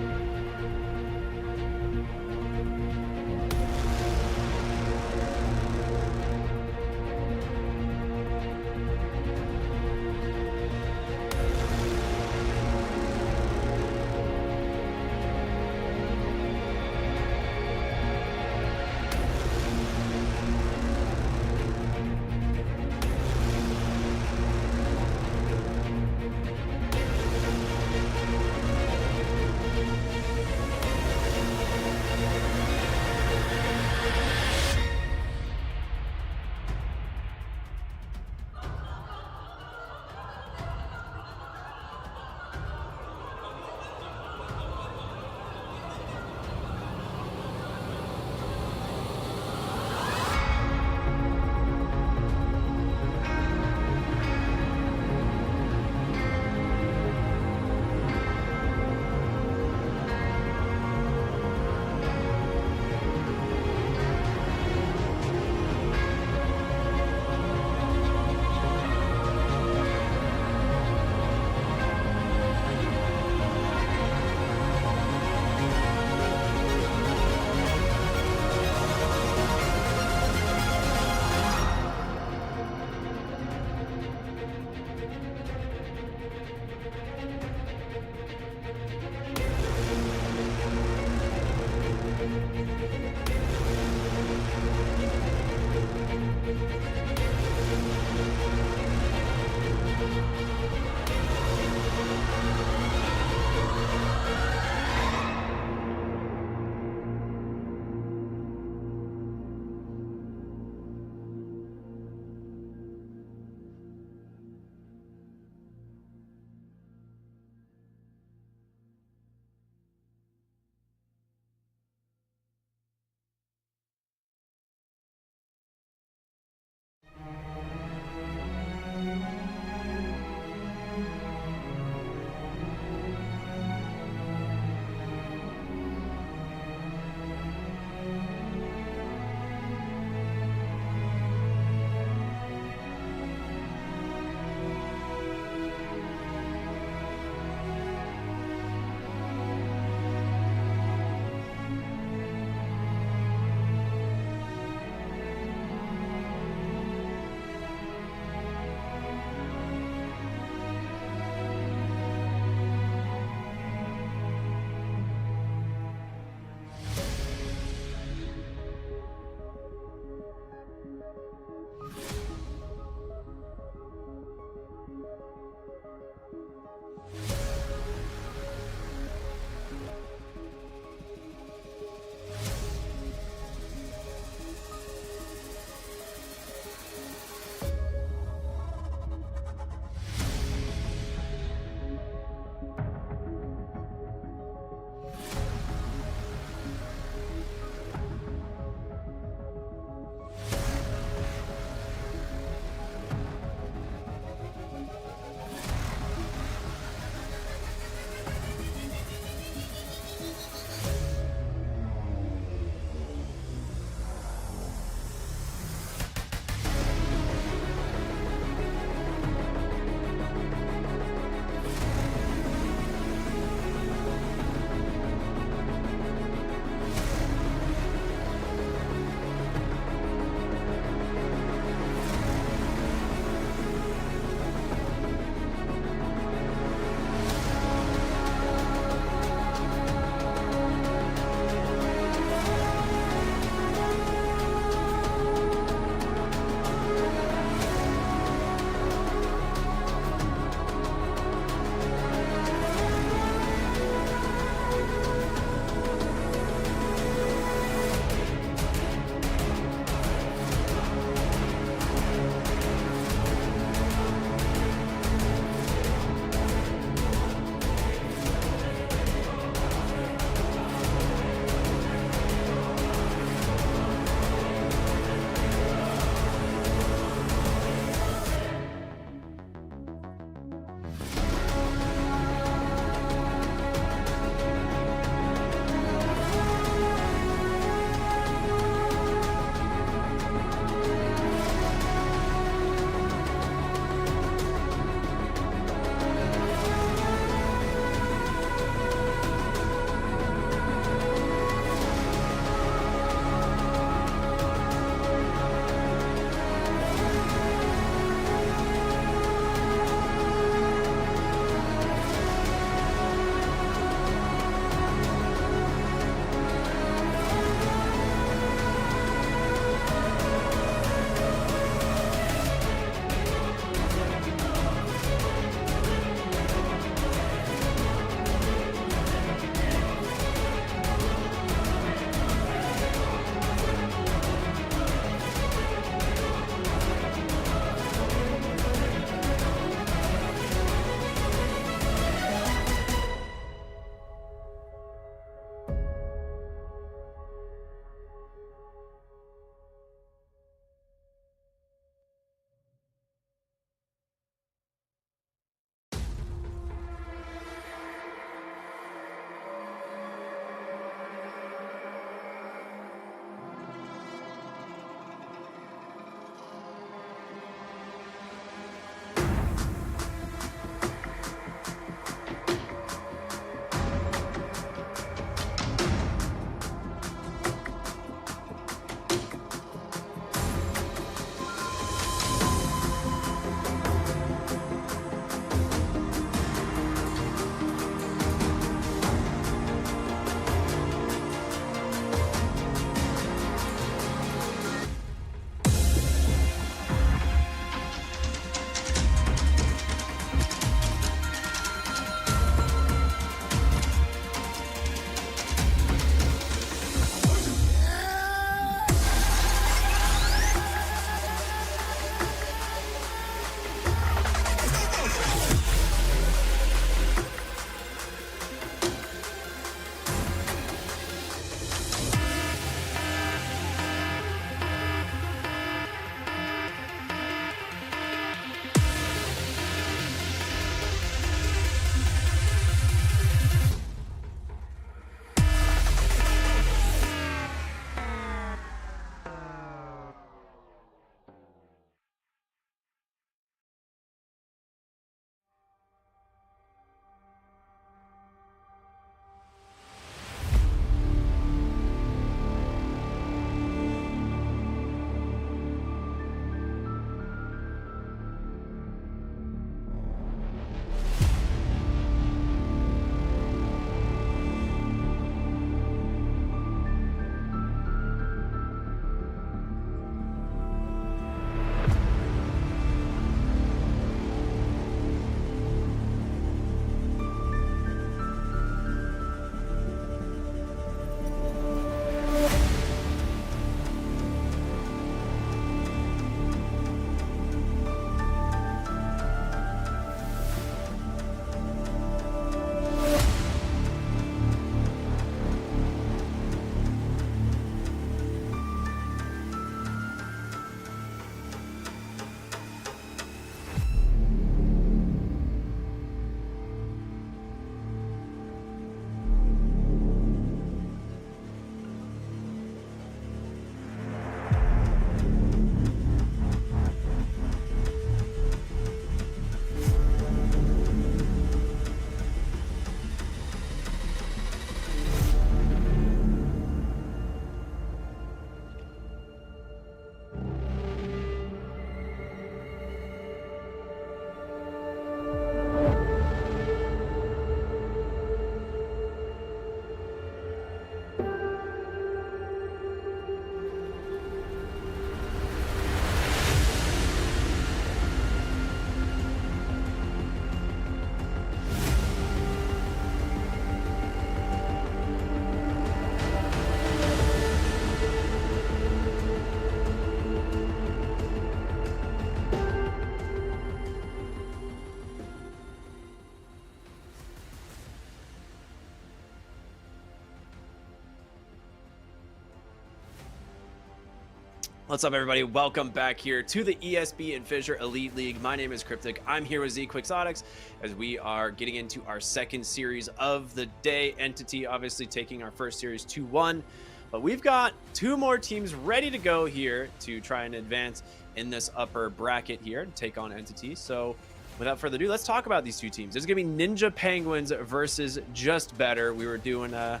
What's up, everybody? Welcome back here to the ESB and Fissure Elite League. My name is Cryptic. I'm here with Z Quixotics as we are getting into our second series of the day. Entity obviously taking our first series 2-1, but we've got two more teams ready to go here to try and advance in this upper bracket here to take on Entity. So without further ado, let's talk about these two teams. It's gonna be Ninja Penguins versus JustBetter. We were doing a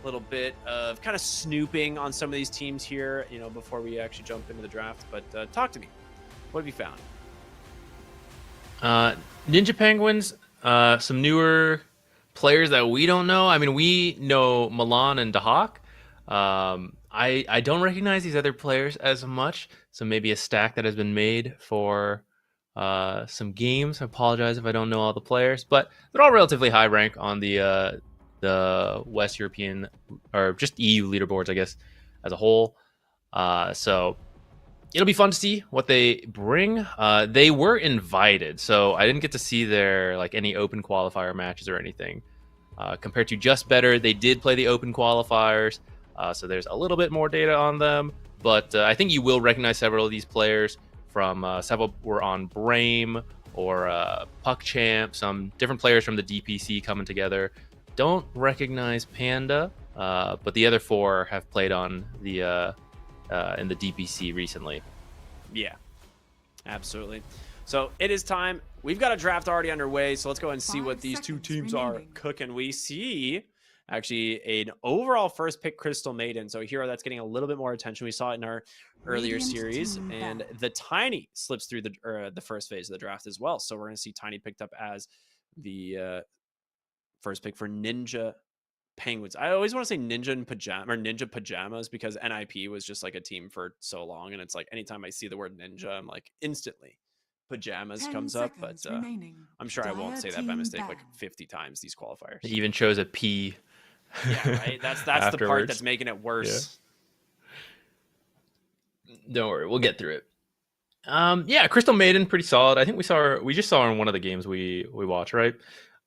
little bit of kind of snooping on some of these teams here, you know, before we actually jump into the draft. But talk to me. What have you found? Ninja Penguins, some newer players that we don't know. I mean, we know Milan and Dahak. I don't recognize these other players as much, so maybe a stack that has been made for some games. I apologize if I don't know all the players, but they're all relatively high rank on the West European or just EU leaderboards, I guess, as a whole. So it'll be fun to see what they bring. They were invited, so I didn't get to see their any open qualifier matches or anything. Compared to JustBetter, they did play the open qualifiers, so there's a little bit more data on them. But I think you will recognize several of these players from several were on Brame or Puck Champ, some different players from the DPC coming together. Don't recognize Panda, but the other four have played on the in the DPC recently. Yeah, absolutely. So it is time. We've got a draft already underway, so let's go ahead and see what these two teams are cooking. We see actually an overall first pick Crystal Maiden, so a hero that's getting a little bit more attention. We saw it in our earlier series, and the Tiny slips through the first phase of the draft as well. So we're going to see Tiny picked up as the first pick for Ninja Penguins. I always want to say Ninja and Pajama or Ninja Pajamas because NIP was just like a team for so long, and it's like anytime I see the word ninja, I'm like instantly Pajamas comes up. But I'm sure I won't say that by mistake like 50 times these qualifiers. It even chose a P. Yeah, right. That's the part that's making it worse. Yeah. Don't worry, we'll get through it. Yeah, Crystal Maiden, pretty solid. I think we just saw her in one of the games we watched, right?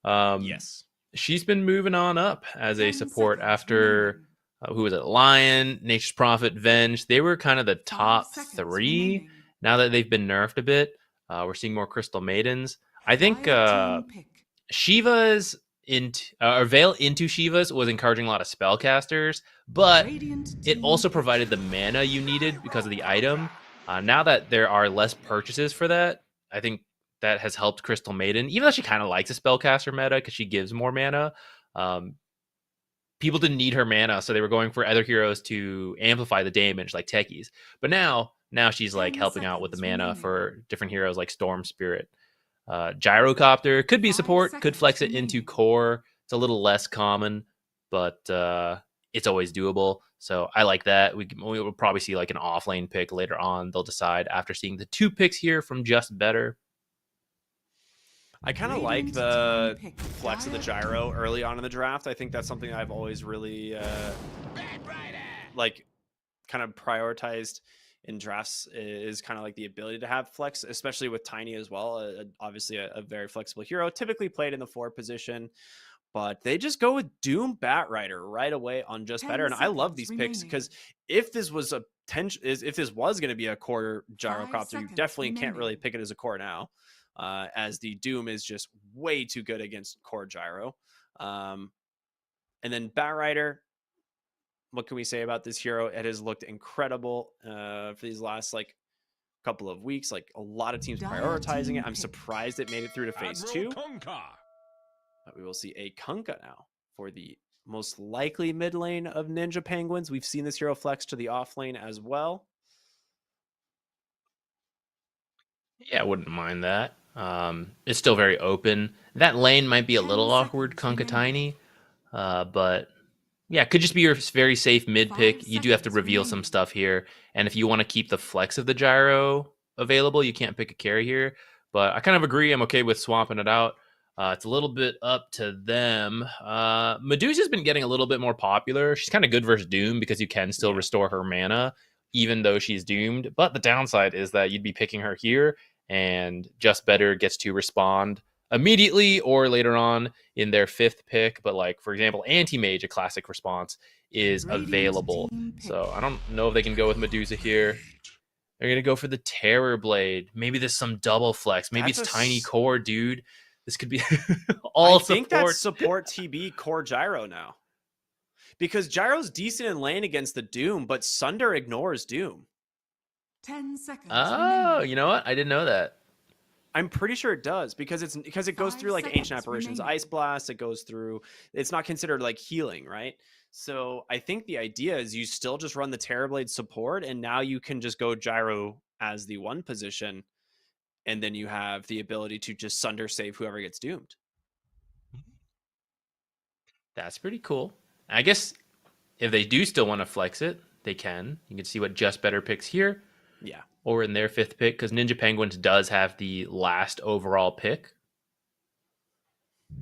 Yes. She's been moving on up as a support after who was it? Lion, Nature's Prophet, Venge. They were kind of the top three. Now that they've been nerfed a bit, we're seeing more Crystal Maidens. I think Shiva's Veil into Shiva's was encouraging a lot of spellcasters, but it also provided the mana you needed because of the item. Now that there are less purchases for that, I think that has helped Crystal Maiden, even though she kind of likes a spellcaster meta because she gives more mana. People didn't need her mana, so they were going for other heroes to amplify the damage, like techies. But now she's like helping out with the mana for different heroes like Storm Spirit. Gyrocopter could be support, could flex it into core. It's a little less common, but it's always doable. So I like that. We will probably see like an offlane pick later on. They'll decide after seeing the two picks here from JustBetter. I kind of like the flex of the gyro early on in the draft. I think that's something I've always really like kind of prioritized in drafts is kind of like the ability to have flex, especially with Tiny as well. Obviously a very flexible hero, typically played in the 4 position, but they just go with Doom Batrider right away on JustBetter. And I love these picks because if this was going to be a core gyrocopter, you definitely can't really pick it as a core now. As the Doom is just way too good against core gyro. And then Batrider, what can we say about this hero? It has looked incredible for these last couple of weeks. Like a lot of teams prioritizing it. I'm surprised it made it through to phase 2. But we will see a Kunkka now for the most likely mid lane of Ninja Penguins. We've seen this hero flex to the off lane as well. Yeah, I wouldn't mind that. It's still very open. That lane might be a little awkward, Kunkka Tiny, but yeah, it could just be your very safe mid pick. You do have to reveal some stuff here, and if you want to keep the flex of the gyro available, you can't pick a carry here. But I kind of agree. I'm okay with swapping it out. It's a little bit up to them. Medusa's been getting a little bit more popular. She's kind of good versus Doom because you can still restore her mana even though she's doomed. But the downside is that you'd be picking her here, and JustBetter gets to respond immediately or later on in their 5th pick. But for example, Anti-Mage, a classic response, is available. So I don't know if they can go with Medusa here. They're going to go for the Terror Blade. Maybe there's some double flex. Maybe it's Tiny Core, dude. This could be all support. I think that's support TB core Gyro now. Because Gyro's decent in lane against the Doom, but Sunder ignores Doom. 10 seconds. Oh, remaining. you know what? I didn't know that. I'm pretty sure it does because it goes through like Ancient Apparitions, remaining. Ice Blast. It goes through. It's not considered like healing, right? So I think the idea is you still just run the Terrorblade support, and now you can just go Gyro as the one position, and then you have the ability to just Sunder save whoever gets doomed. That's pretty cool. I guess if they do still want to flex it, they can. You can see what JustBetter picks here. Yeah. Or in their 5th pick, because Ninja Penguins does have the last overall pick.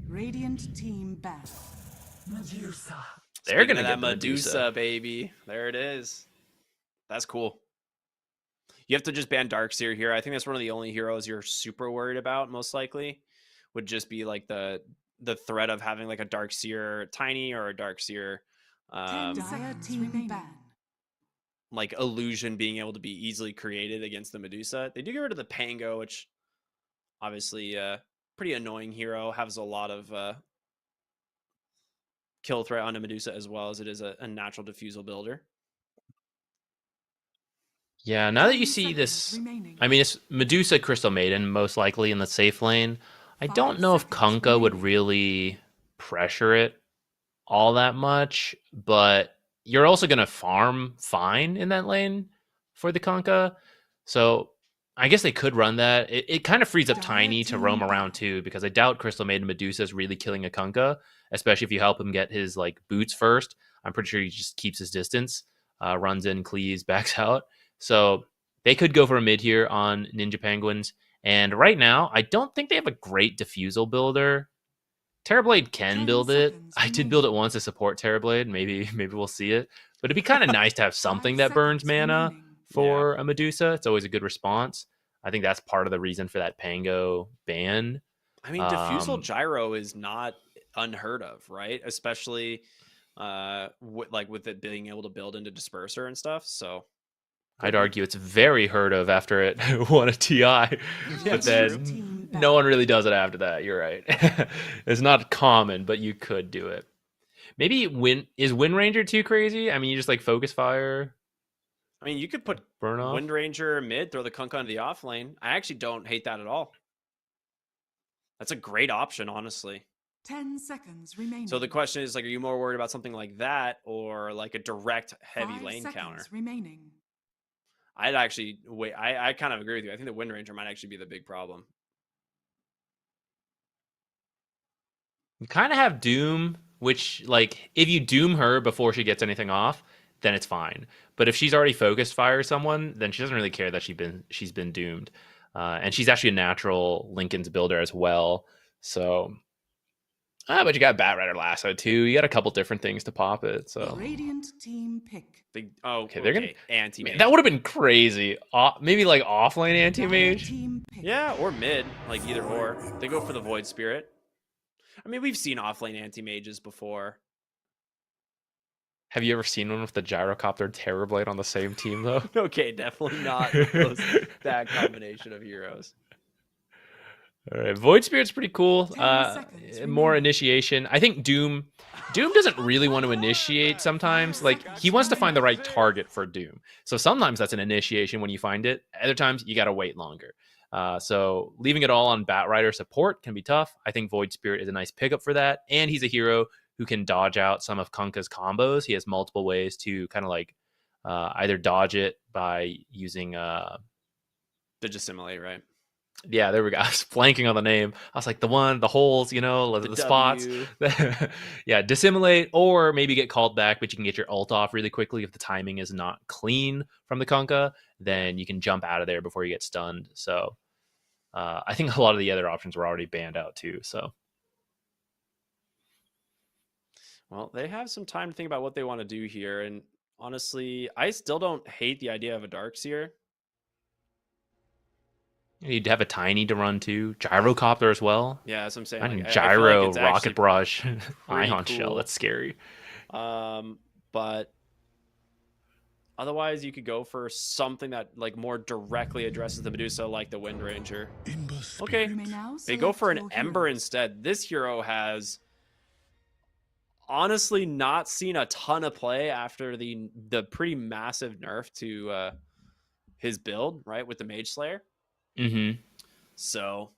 Radiant team back. Medusa. They're going to get Medusa, baby. There it is. That's cool. You have to just ban Darkseer here. I think that's one of the only heroes you're super worried about, most likely. Would just be like the threat of having like a Darkseer Tiny or a Darkseer team ban. Like illusion being able to be easily created against the Medusa. They do get rid of the Pango, which obviously pretty annoying hero, has a lot of kill threat on a Medusa as well as it is a natural diffusal builder. Yeah, now that you see this, I mean, it's Medusa Crystal Maiden most likely in the safe lane. I don't know if Kunkka would really pressure it all that much, but you're also going to farm fine in that lane for the Kunkka. So I guess they could run that. It kind of frees up Tiny to roam around too, because I doubt Crystal Maiden Medusa is really killing a Kunkka, especially if you help him get his like boots first. I'm pretty sure he just keeps his distance, runs in, cleaves, backs out. So they could go for a mid here on Ninja Penguins. And right now, I don't think they have a great diffusal builder. Terrorblade can build it. I did build it once to support Terrorblade. Maybe we'll see it. But it'd be kind of nice to have something that burns mana for a Medusa. It's always a good response. I think that's part of the reason for that Pango ban. I mean, diffusal Gyro is not unheard of, right? Especially with it being able to build into Disperser and stuff. So I'd argue it's very heard of after it won a TI, but then no one really does it after that. You're right. It's not common, but you could do it. Maybe is Wind Ranger too crazy? I mean, you just like focus fire. I mean, you could put burn off Wind Ranger mid, throw the Kunkka onto the off lane. I actually don't hate that at all. That's a great option, honestly. 10 seconds remaining. So the question is, like, are you more worried about something like that or like a direct heavy lane counter? Remaining. I'd actually wait. I kind of agree with you. I think the Wind Ranger might actually be the big problem. You kind of have Doom, which, like, if you Doom her before she gets anything off, then it's fine. But if she's already focused fire someone, then she doesn't really care that she's been doomed. And she's actually a natural Lincoln's builder as well. So, but you got Batrider Lasso too. You got a couple different things to pop it. So Radiant team pick. Okay, they're gonna anti-mage. That would have been crazy. Maybe like offlane anti-mage. Yeah, or mid, like either or. They go for the Void Spirit. I mean, we've seen offlane anti-mages before. Have you ever seen one with the Gyrocopter Terrorblade on the same team, though? Okay, definitely not that combination of heroes. All right, Void Spirit's pretty cool. More initiation. I think Doom doesn't really want to initiate sometimes. Like, he wants to find the right target for Doom. So sometimes that's an initiation when you find it. Other times, you got to wait longer. So leaving it all on Batrider support can be tough. I think Void Spirit is a nice pickup for that. And he's a hero who can dodge out some of Kunkka's combos. He has multiple ways to kind of like either dodge it by using Dissimulate, right? Yeah, there we go. I was blanking on the name. I was like, the holes, you know, the spots. Yeah, Dissimulate, or maybe get called back, but you can get your ult off really quickly if the timing is not clean from the Kunkka. Then you can jump out of there before you get stunned. So I think a lot of the other options were already banned out too. So. Well, they have some time to think about what they want to do here. And honestly, I still don't hate the idea of a Darkseer. You'd have a Tiny to run too. Gyrocopter as well. Yeah, that's what I'm saying. And like, Gyro, like Rocket Brush, Ion cool. Shell. That's scary. But but otherwise you could go for something that like more directly addresses the Medusa, like the Wind Ranger. Okay, You may now they go select for an your Ember heroes. instead. This hero has honestly not seen a ton of play after the pretty massive nerf to his build, right, with the Mage Slayer. So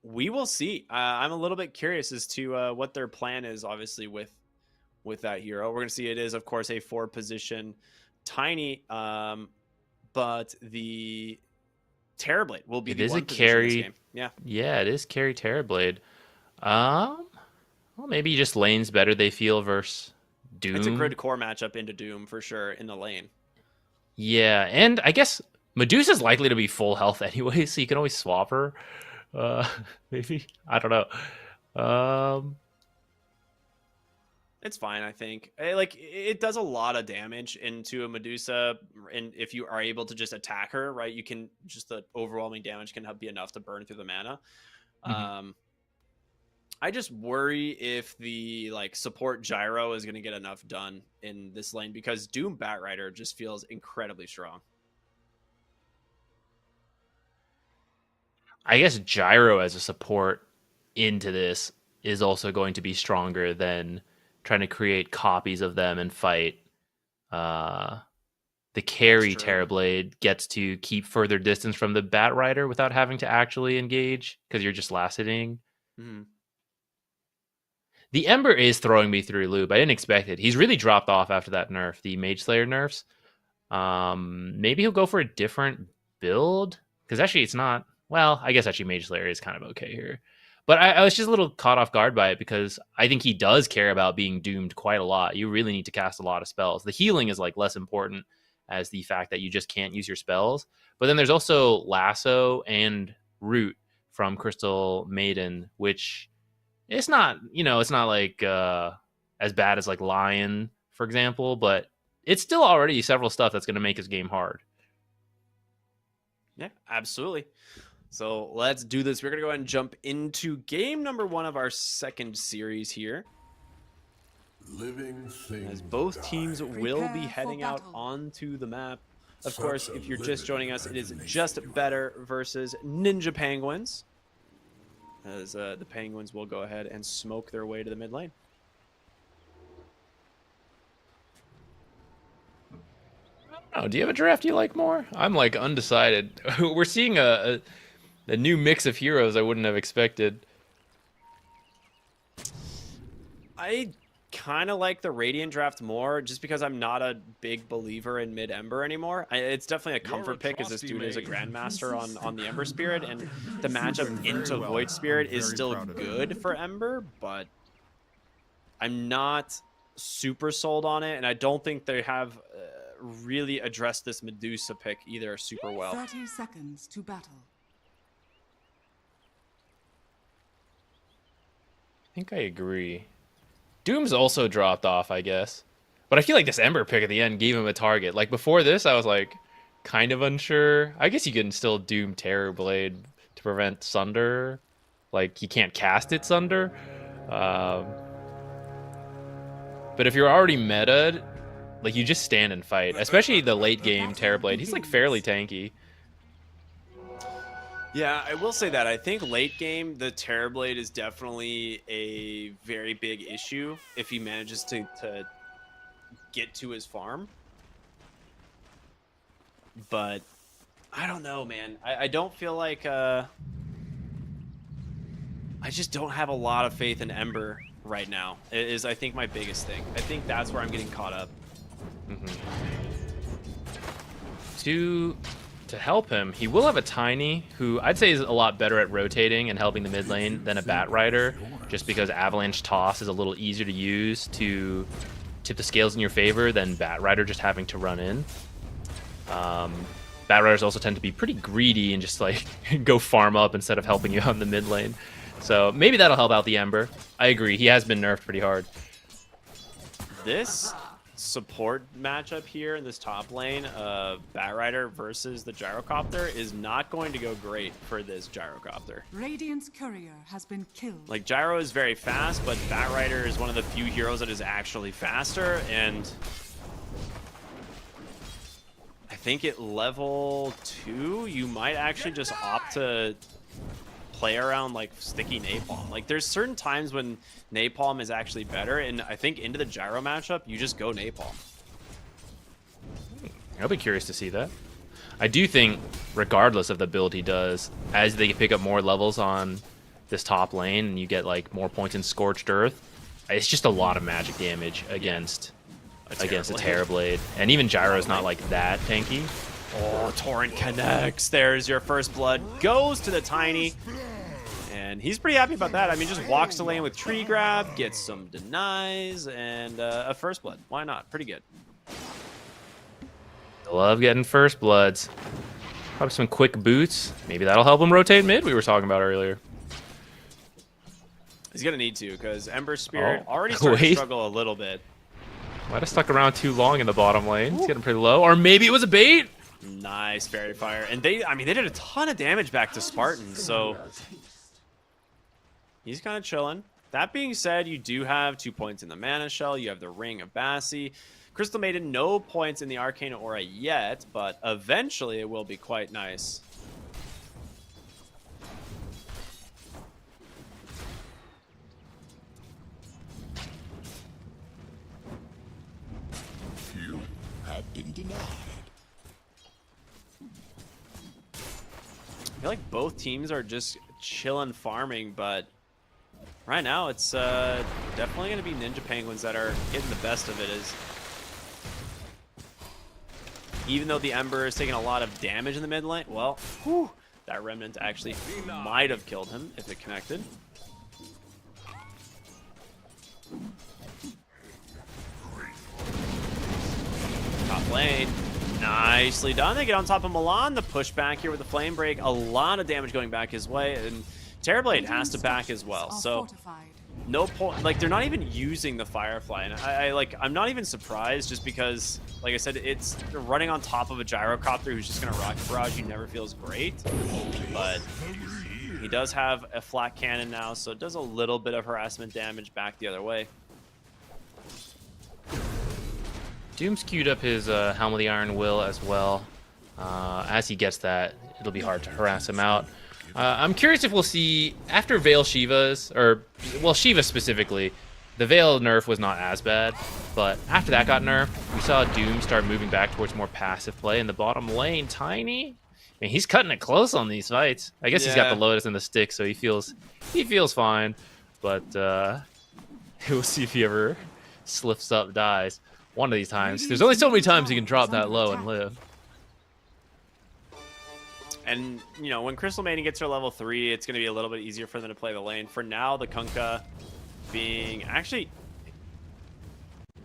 we will see. I'm a little bit curious as to what their plan is, obviously, with that hero. We're going to see it is, of course, a 4-position tiny, but the Terrorblade will be It the is one a position in this carry. game. Yeah. Yeah, it is carry Terrorblade. Well, maybe just lane's better, they feel, versus Doom. It's a good core matchup into Doom, for sure, in the lane. Yeah, and I guess Medusa's likely to be full health anyway, so you can always swap her. Maybe. I don't know. It's fine, I think. Like, it does a lot of damage into a Medusa, and if you are able to just attack her, right, you can just the overwhelming damage can be enough to burn through the mana. I just worry if the like support Gyro is going to get enough done in this lane, because Doom Batrider just feels incredibly strong. I guess Gyro as a support into this is also going to be stronger than trying to create copies of them and fight. The carry Terrorblade gets to keep further distance from the Batrider without having to actually engage, because you're just last hitting. The Ember is throwing me through a loop. I didn't expect it. He's really dropped off after that nerf, the Mage Slayer nerfs. Maybe he'll go for a different build, because actually it's not. Well, I guess actually Mage Slayer is kind of okay here. But I was just a little caught off guard by it, because I think he does care about being doomed quite a lot. You really need to cast a lot of spells. The healing is like less important as the fact that you just can't use your spells. But then there's also Lasso and Root from Crystal Maiden, which it's not, it's not like as bad as like Lion, for example, but it's still already several stuff that's going to make his game hard. Yeah, absolutely. So let's do this. We're going to go ahead and jump into game number 1 of our second series here. As both teams will be heading out onto the map. Of course, if you're just joining us, it is JustBetter versus Ninja Penguins, as the Penguins will go ahead and smoke their way to the mid lane. Oh, do you have a draft you like more? I'm like undecided. We're seeing a new mix of heroes I wouldn't have expected. I kind of like the Radiant draft more, just because I'm not a big believer in mid Ember anymore. It's definitely a comfort pick, as this dude is a Grandmaster on the Ember Spirit, and the matchup into Void Spirit is still good for Ember, but I'm not super sold on it, and I don't think they have really addressed this Medusa pick either super well. 30 seconds to battle. I think I agree. Doom's also dropped off, I guess. But I feel like this Ember pick at the end gave him a target. Like before this, I was like kind of unsure. I guess you can still Doom Terrorblade to prevent Sunder. Like you can't cast it Sunder. But if you're already meta'd, like you just stand and fight. Especially the late game Terrorblade. He's like fairly tanky. Yeah, I will say that. I think late game, the Terrorblade is definitely a very big issue if he manages to get to his farm. But I don't know, man. I don't feel like... I just don't have a lot of faith in Ember right now. It is, I think, my biggest thing. I think that's where I'm getting caught up. To help him, he will have a Tiny, who I'd say is a lot better at rotating and helping the mid lane than a Batrider, just because Avalanche Toss is a little easier to use to tip the scales in your favor than Batrider just having to run in. Batriders also tend to be pretty greedy and just like go farm up instead of helping you out in the mid lane. So maybe that'll help out the Ember. I agree, he has been nerfed pretty hard. This support matchup here in this top lane of Batrider versus the Gyrocopter is not going to go great for this Gyrocopter. Radiant's courier has been killed. Like, Gyro is very fast, but Batrider is one of the few heroes that is actually faster, and I think at level 2, you might actually just opt to play around like sticky napalm. Like, there's certain times when napalm is actually better, and I think into the Gyro matchup, you just go napalm. I'll be curious to see that. I do think, regardless of the build he does, as they pick up more levels on this top lane and you get like more points in Scorched Earth, it's just a lot of magic damage against a Terrorblade. And even Gyro's not like that tanky. Oh, Torrent connects. There's your first blood. Goes to the Tiny. And he's pretty happy about that. I mean, just walks the lane with tree grab, gets some denies, and a first blood. Why not? Pretty good. Love getting first bloods. Probably some quick boots. Maybe that'll help him rotate mid we were talking about earlier. He's going to need to, because Ember Spirit already started to struggle a little bit. Might have stuck around too long in the bottom lane. He's getting pretty low. Or maybe it was a bait. Nice Fairy Fire. And they did a ton of damage back to Spartan, so he's kind of chilling. That being said, you do have 2 points in the Mana Shell. You have the Ring of Bassi. Crystal Maiden, no points in the Arcane Aura yet, but eventually it will be quite nice. You have been denied. I feel like both teams are just chilling farming, but right now it's definitely going to be Ninja Penguins that are getting the best of it. Even though the Ember is taking a lot of damage in the mid lane, well, that Remnant actually might have killed him if it connected. Top lane. Nicely done. They get on top of Milan. The pushback here with the Flame Break. A lot of damage going back his way. And Terrorblade has to back as well. So no point. Like, they're not even using the Firefly. And I'm not even surprised, just because, like I said, it's running on top of a Gyrocopter who's just going to Rocket Barrage. You never feels great. But he does have a flat cannon now, so it does a little bit of harassment damage back the other way. Doom's queued up his Helm of the Iron Will as well. As he gets that, it'll be hard to harass him out. I'm curious if we'll see, after Veil Shiva's, or, well, Shiva specifically, the Veil nerf was not as bad, but after that got nerfed, we saw Doom start moving back towards more passive play in the bottom lane. Tiny, I mean, he's cutting it close on these fights. I guess he's got the Lotus and the stick, so he feels fine, but we'll see if he ever slips up, dies. One of these times. There's only so many times you can drop that low and live. And, you know, when Crystal Maiden gets her level 3, it's going to be a little bit easier for them to play the lane. For now, the Kunkka being actually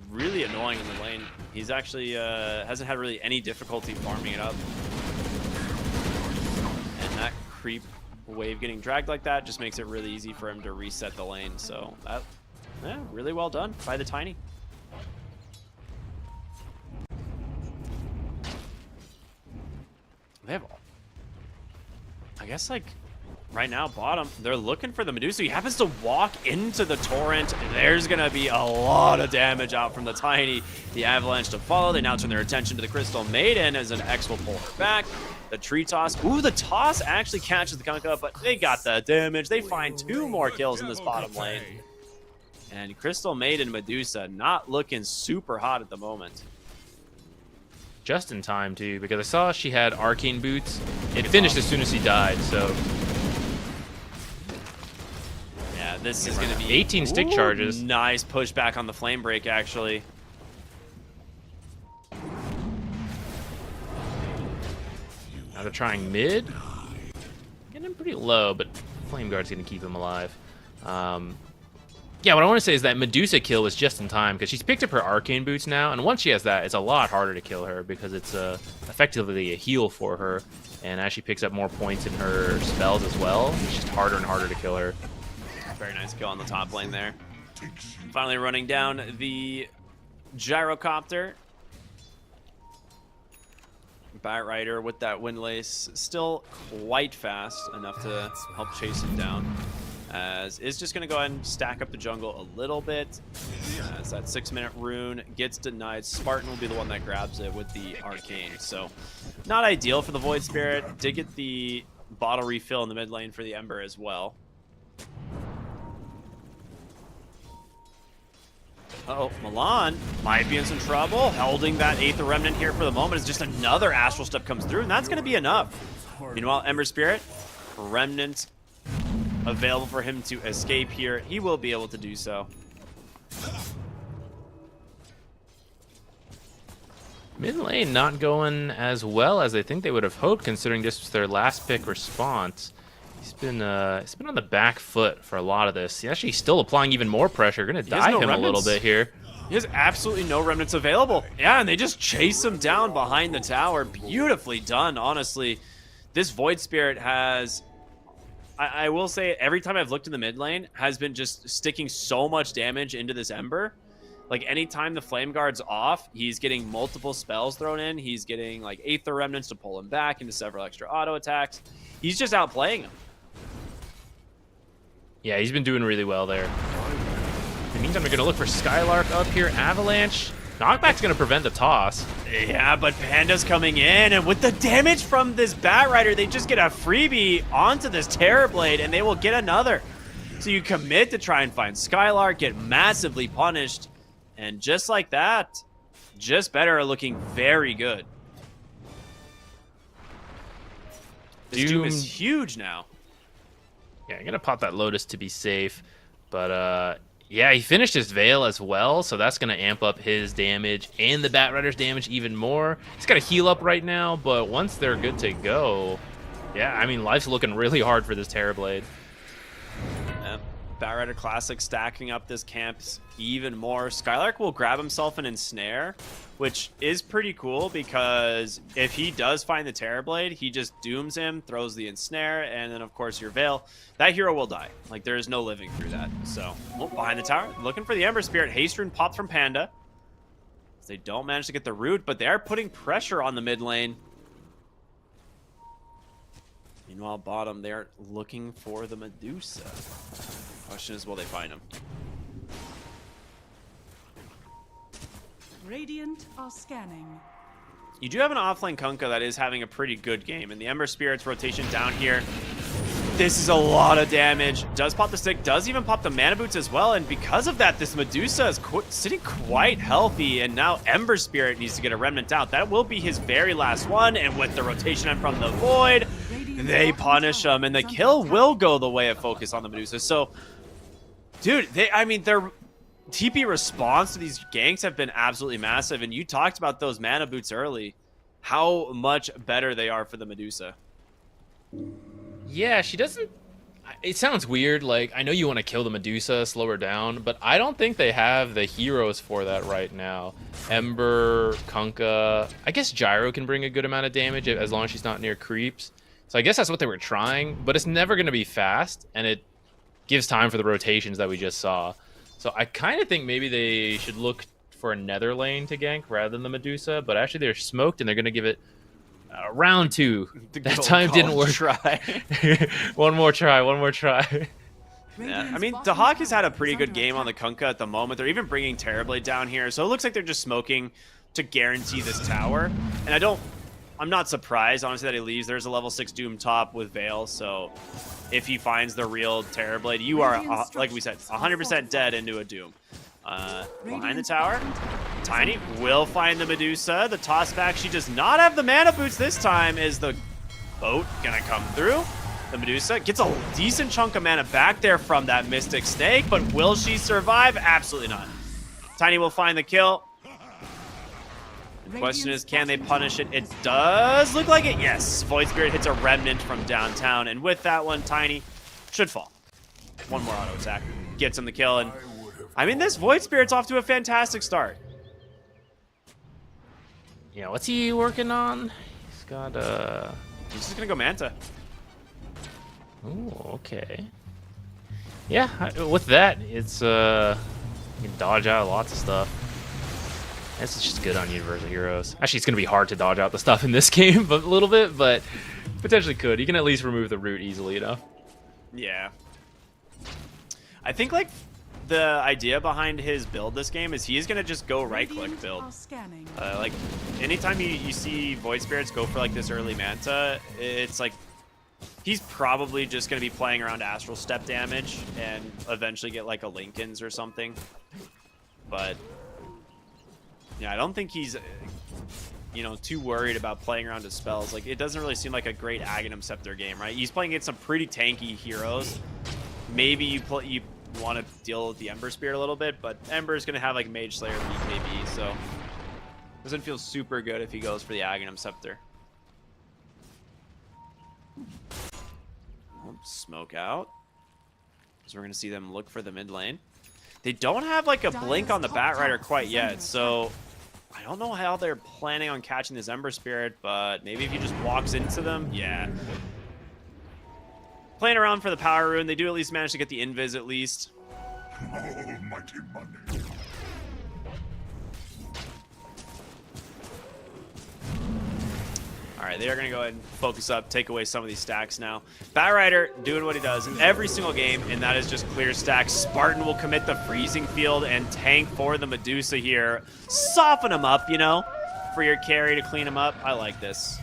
really annoying in the lane. He's actually hasn't had really any difficulty farming it up. And that creep wave getting dragged like that just makes it really easy for him to reset the lane. So, that, yeah, really well done by the Tiny. They have, I guess, like, right now, bottom, they're looking for the Medusa. He happens to walk into the Torrent. There's going to be a lot of damage out from the Tiny. The Avalanche to follow. They now turn their attention to the Crystal Maiden as an X will pull her back. The tree toss. Ooh, the toss actually catches the Kunkka, but they got the damage. They find 2 more kills in this bottom lane. And Crystal Maiden Medusa not looking super hot at the moment. Just in time, too, because I saw she had Arcane Boots. It finished as soon as he died, so... Yeah, this is going to be... 18 stick charges. Nice pushback on the Flame Break, actually. Now they're trying mid. Getting him pretty low, but Flame Guard's going to keep him alive. Yeah, what I want to say is that Medusa kill was just in time, because she's picked up her Arcane Boots now, and once she has that, it's a lot harder to kill her, because it's effectively a heal for her, and as she picks up more points in her spells as well, it's just harder and harder to kill her. Very nice kill on the top lane there. Finally running down the Gyrocopter. Batrider with that windlace, still quite fast enough to help chase him down. As is just going to go ahead and stack up the jungle a little bit. As that 6-minute rune gets denied, Spartan will be the one that grabs it with the arcane. So not ideal for the Void Spirit. Did get the bottle refill in the mid lane for the Ember as well. Uh-oh, Milan might be in some trouble. Holding that Aether Remnant here for the moment as just another Astral Step comes through, and that's going to be enough. Meanwhile, Ember Spirit, Remnant available for him to escape here. He will be able to do so. Mid lane not going as well as I think they would have hoped, considering this was their last pick response. He's been on the back foot for a lot of this. He's actually still applying even more pressure. Gonna dive him a little bit here. He has absolutely no remnants available. Yeah, and they just chase him down behind the tower. Beautifully done, honestly. This Void Spirit has, I will say, every time I've looked in the mid lane, has been just sticking so much damage into this Ember. Like, anytime the Flame Guard's off, he's getting multiple spells thrown in. He's getting, like, Aether Remnants to pull him back into several extra auto attacks. He's just outplaying him. Yeah, he's been doing really well there. In the meantime, we're going to look for Skylark up here. Avalanche. Knockback's going to prevent the toss. Yeah, but Panda's coming in, and with the damage from this Batrider, they just get a freebie onto this Terrorblade, and they will get another. So you commit to try and find Skylark, get massively punished, and just like that, JustBetter are looking very good. This Doom is huge now. Yeah, I'm going to pop that Lotus to be safe. But, yeah, he finished his Veil as well, so that's going to amp up his damage and the Batrider's damage even more. He's got to heal up right now, but once they're good to go, yeah, I mean, life's looking really hard for this Terrorblade. Batrider Classic stacking up this camp even more. Skylark will grab himself an Ensnare, which is pretty cool because if he does find the Terrorblade, he just dooms him, throws the Ensnare, and then of course your Veil. That hero will die. Like, there is no living through that. So, behind the tower, looking for the Ember Spirit. Haste Rune popped from Panda. They don't manage to get the root, but they are putting pressure on the mid lane. Meanwhile, bottom, they're looking for the Medusa. Question is, will they find him? Radiant are scanning. You do have an offlane Kunkka that is having a pretty good game, and the Ember Spirit's rotation down here. This is a lot of damage. Does pop the stick, does even pop the Mana Boots as well, and because of that, this Medusa is sitting quite healthy, and now Ember Spirit needs to get a Remnant out. That will be his very last one, and with the rotation from the Void, they punish him, and the kill will go the way of Focus on the Medusa. So, dude, I mean, their TP response to these ganks have been absolutely massive, and you talked about those Mana Boots early, how much better they are for the Medusa. Yeah, she doesn't... It sounds weird, like, I know you want to kill the Medusa, slow her down, but I don't think they have the heroes for that right now. Ember, Kunkka, I guess Gyro can bring a good amount of damage as long as she's not near creeps. So I guess that's what they were trying, but it's never going to be fast, and it gives time for the rotations that we just saw. So I kind of think maybe they should look for a nether lane to gank rather than the Medusa, but actually they're smoked, and they're going to give it round 2. That time didn't work. Try. One more try. Yeah, I mean, the Hawk has had a pretty good game on the Kunkka at the moment. They're even bringing Terrorblade down here, so it looks like they're just smoking to guarantee this tower. And I'm not surprised, honestly, that he leaves. There's a level 6 Doom top with Veil, so if he finds the real Terrorblade, you are, like we said, 100% dead into a Doom. Behind the tower, Tiny will find the Medusa. The toss back, she does not have the Mana Boots this time. Is the boat gonna come through? The Medusa gets a decent chunk of mana back there from that Mystic Snake, but will she survive? Absolutely not. Tiny will find the kill. The question is, can they punish it? It does look like it. Yes, Void Spirit hits a Remnant from downtown, and with that one, Tiny should fall. One more auto attack gets him the kill, and I mean, this Void Spirit's off to a fantastic start. Yeah, what's he working on? He's got He's just gonna go Manta. Oh, okay. Yeah, with that, it's you can dodge out lots of stuff. This is just good on Universal Heroes. Actually, it's going to be hard to dodge out the stuff in this game but a little bit, but potentially could. You can at least remove the root easily enough. Yeah. I think like the idea behind his build this game is he's gonna just go right click build. Like anytime you see Void Spirits go for like this early Manta, it's like he's probably just gonna be playing around Astral Step damage and eventually get like a Lincoln's or something. But yeah, I don't think he's too worried about playing around his spells. Like, it doesn't really seem like a great Aghanim Scepter game, right? He's playing against some pretty tanky heroes. Maybe you want to deal with the Ember Spirit a little bit, but Ember's going to have, like, Mage Slayer BKB, so doesn't feel super good if he goes for the Aghanim Scepter. Smoke out. So we're going to see them look for the mid lane. They don't have, like, a blink on the Batrider quite yet, so I don't know how they're planning on catching this Ember Spirit, but maybe if he just walks into them, yeah. Playing around for the Power Rune, they do at least manage to get the Invis at least. Almighty money. All right, they are going to go ahead and focus up, take away some of these stacks now. Batrider doing what he does in every single game, and that is just clear stacks. Spartan will commit the Freezing Field and tank for the Medusa here. Soften him up, for your carry to clean him up. I like this.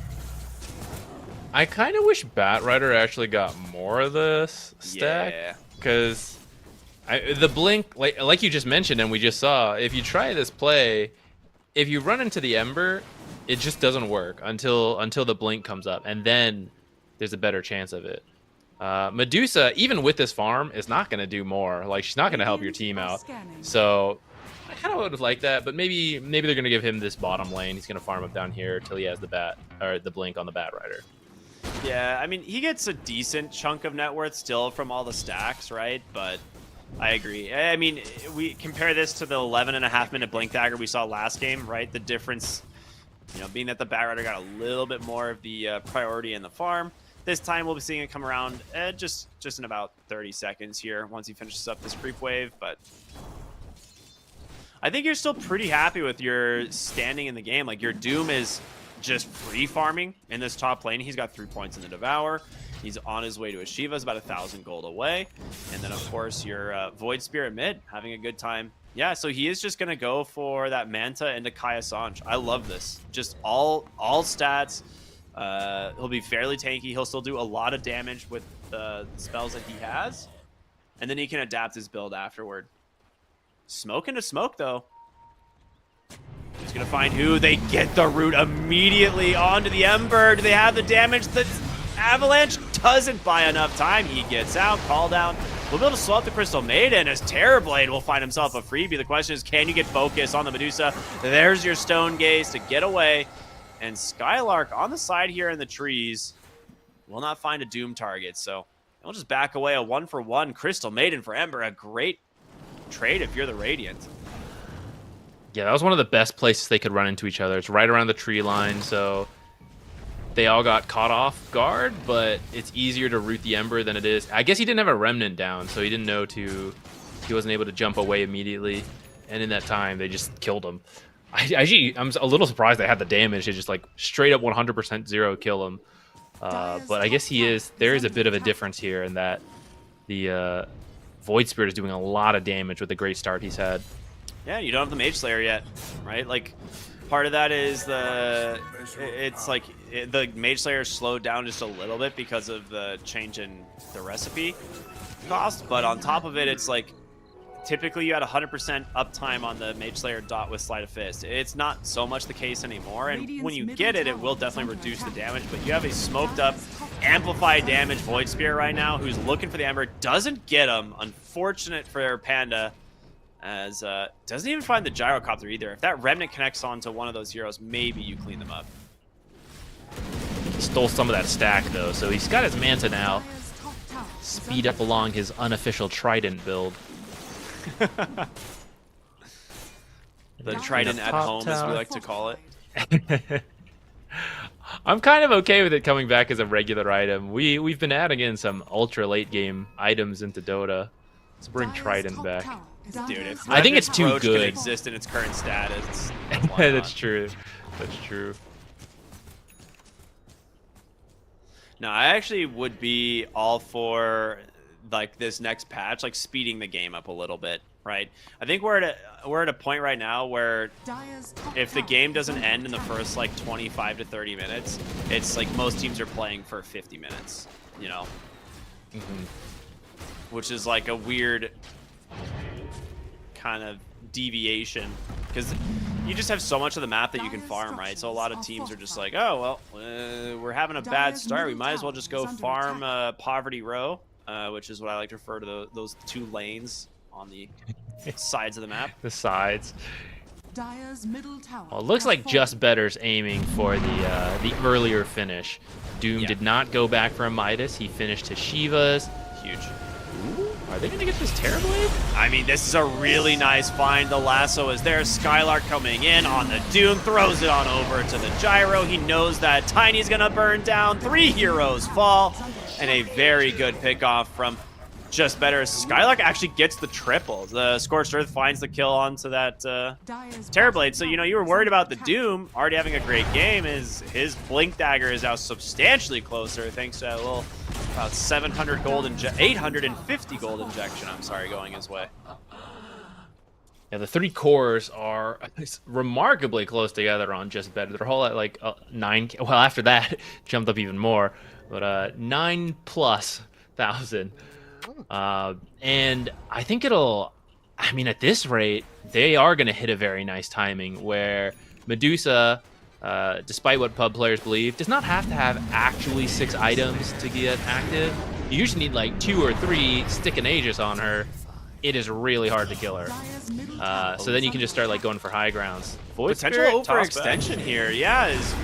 I kind of wish Batrider actually got more of this stack. Yeah. Because the blink, like you just mentioned and we just saw, if you try this play, if you run into the Ember, it just doesn't work until the blink comes up, and then there's a better chance of it. Medusa, even with this farm, is not going to do more. Like, she's not going to help your team out. So I kind of would have liked that, but maybe they're going to give him this bottom lane. He's going to farm up down here till he has the blink on the Batrider. Yeah, I mean, he gets a decent chunk of net worth still from all the stacks, right? But I agree. I mean, we compare this to the 11.5-minute blink dagger we saw last game, right? The difference, being that the Batrider got a little bit more of the priority in the farm. This time we'll be seeing it come around just in about 30 seconds here once he finishes up this creep wave. But I think you're still pretty happy with your standing in the game. Like, your Doom is just free farming in this top lane. He's got 3 points in the Devour. He's on his way to a Shiva, is about 1,000 gold away. And then, of course, your Void Spirit mid, having a good time. Yeah, so he is just going to go for that Manta into Kaya Sanj. I love this. Just all stats. He'll be fairly tanky. He'll still do a lot of damage with the spells that he has. And then he can adapt his build afterward. Smoke into smoke, though. He's going to find who. They get the root immediately onto the Ember. Do they have the damage? The Avalanche doesn't buy enough time. He gets out, call down. We'll be able to slow up the Crystal Maiden as Terrorblade will find himself a freebie. The question is, can you get focus on the Medusa? There's your Stone Gaze to get away. And Skylark on the side here in the trees will not find a Doom target. So he'll just back away. A 1-for-1 Crystal Maiden for Ember. A great trade if you're the Radiant. Yeah, that was one of the best places they could run into each other. It's right around the tree line, so they all got caught off guard, but it's easier to root the Ember than it is. I guess he didn't have a Remnant down, so he didn't know he wasn't able to jump away immediately. And in that time, they just killed him. I'm a little surprised they had the damage to just like straight up 100% zero kill him. But I guess there is a bit of a difference here in that the Void Spirit is doing a lot of damage with the great start he's had. Yeah, you don't have the Mage Slayer yet, right? Like, part of that is the Mage Slayer slowed down just a little bit because of the change in the recipe cost. But on top of it, it's like, typically you had 100% uptime on the Mage Slayer dot with Sleight of Fist. It's not so much the case anymore, and when you get it, it will definitely reduce the damage, but you have a smoked up, amplified damage Void Spirit right now who's looking for the Ember, doesn't get him. Unfortunate for Panda, as doesn't even find the Gyrocopter either. If that Remnant connects onto one of those heroes, maybe you clean them up. He stole some of that stack, though, so he's got his Manta now. Speed up along his unofficial Trident build. The Trident at home, as we like to call it. I'm kind of okay with it coming back as a regular item. We've been adding in some ultra late game items into Dota. Let's bring Trident back. Dude, if I think it's Remnant's too Roach good. can exist in its current status, why That's not? true. That's true. No, I actually would be all for like this next patch, like speeding the game up a little bit, right? I think we're at a point right now where if the game doesn't end in the first like 25 to 30 minutes, it's like most teams are playing for 50 minutes, you know, which is like a weird kind of deviation because you just have so much of the map that you can farm, right? So a lot of teams are just like, oh, well, we're having a bad start. We might as well just go farm Poverty Row, which is what I like to refer to those two lanes on the sides of the map. The sides. Dire's middle tower. Well, it looks like JustBetter's aiming for the earlier finish. Doom did not go back for a Midas. He finished his Shivas. Huge. Ooh, are they gonna get this Terrorblade? I mean, this is a really nice find. The lasso is there. Skylark coming in on the Doom, throws it on over to the Gyro. He knows that Tiny's gonna burn down. 3 heroes fall, and a very good pickoff from JustBetter. Skylark actually gets the triple. The Scorched Earth finds the kill onto that Terrorblade. So, you know, you were worried about the Doom already having a great game. His Blink Dagger is now substantially closer thanks to that little about 700 gold 850 gold injection, I'm sorry, going his way. Yeah, the 3 cores are remarkably close together on JustBetter. They're all at like 9. Well, after that, jumped up even more, but 9,000+. And I think I mean, at this rate, they are going to hit a very nice timing where Medusa, despite what pub players believe, does not have to have actually 6 items to get active. You usually need like 2 or 3, stick an Aegis on her. It is really hard to kill her. So then you can just start like going for high grounds. Void Potential Spirit, overextension here, yeah, is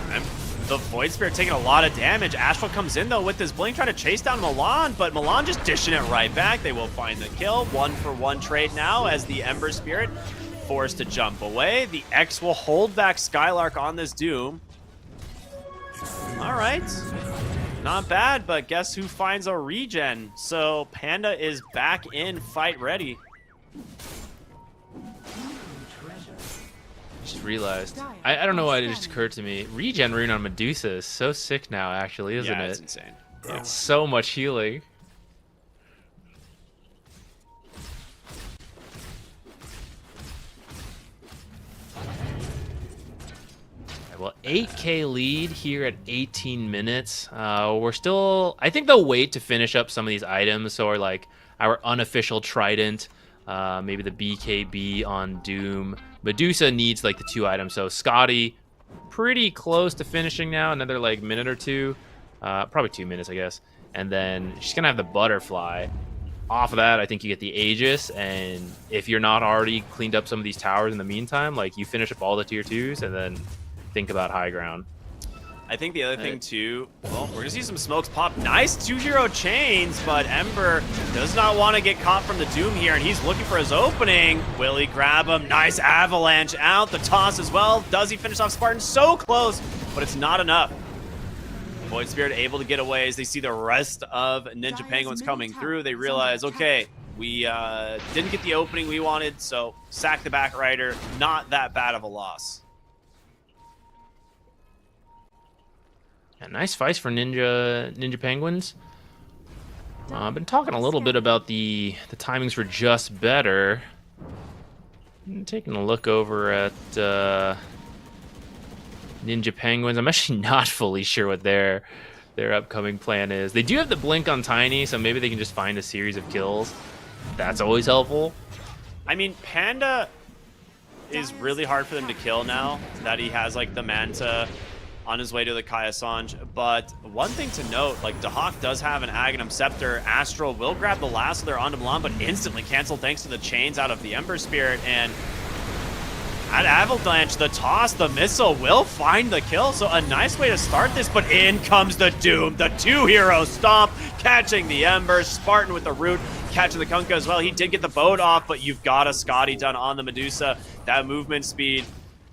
the Void Spirit taking a lot of damage. Astral comes in though with his Blink trying to chase down Milan, but Milan just dishing it right back. They will find the kill. 1-for-1 trade now as the Ember Spirit forced to jump away. The X will hold back Skylark on this Doom. All right. Not bad, but guess who finds a regen? So Panda is back in fight ready. Just realized. I don't know why it just occurred to me. Regen rune on Medusa is so sick now, actually, isn't it? Yeah, it's insane. Yeah. It's so much healing. Well, 8K lead here at 18 minutes. We're still... I think they'll wait to finish up some of these items. So like our unofficial Trident, maybe the BKB on Doom. Medusa needs like the 2 items. So Scotty, pretty close to finishing now. Another like minute or 2. Probably 2 minutes, I guess. And then she's going to have the Butterfly. Off of that, I think you get the Aegis. And if you're not already cleaned up some of these towers in the meantime, like you finish up all the tier 2s and then... think about high ground. I think the other thing too, well, we're gonna see some smokes pop. Nice 2 hero chains, but Ember does not want to get caught from the Doom here, and he's looking for his opening. Will he grab him? Nice avalanche out. The toss as well. Does he finish off Spartan? So close, but it's not enough. Void Spirit able to get away as they see the rest of Ninja Penguins coming through. They realize, okay, we didn't get the opening we wanted, so sack the back rider. Not that bad of a loss. Yeah, nice fights for Ninja Penguins. I've been talking a little bit about the timings for JustBetter. Taking a look over at Ninja Penguins. I'm actually not fully sure what their upcoming plan is. They do have the blink on Tiny, so maybe they can just find a series of kills. That's always helpful. I mean, Panda is really hard for them to kill now that he has like the Manta on his way to the Kaya Sanj. But one thing to note, like Dahak does have an Aghanim Scepter. Astral will grab the last of their onto Milan, but instantly canceled thanks to the chains out of the Ember Spirit. And at Avalanche, the toss, the missile will find the kill. So a nice way to start this, but in comes the Doom. The 2 hero stomp, catching the Ember. Spartan with the root, catching the Kunkka as well. He did get the boat off, but you've got a Scotty done on the Medusa. That movement speed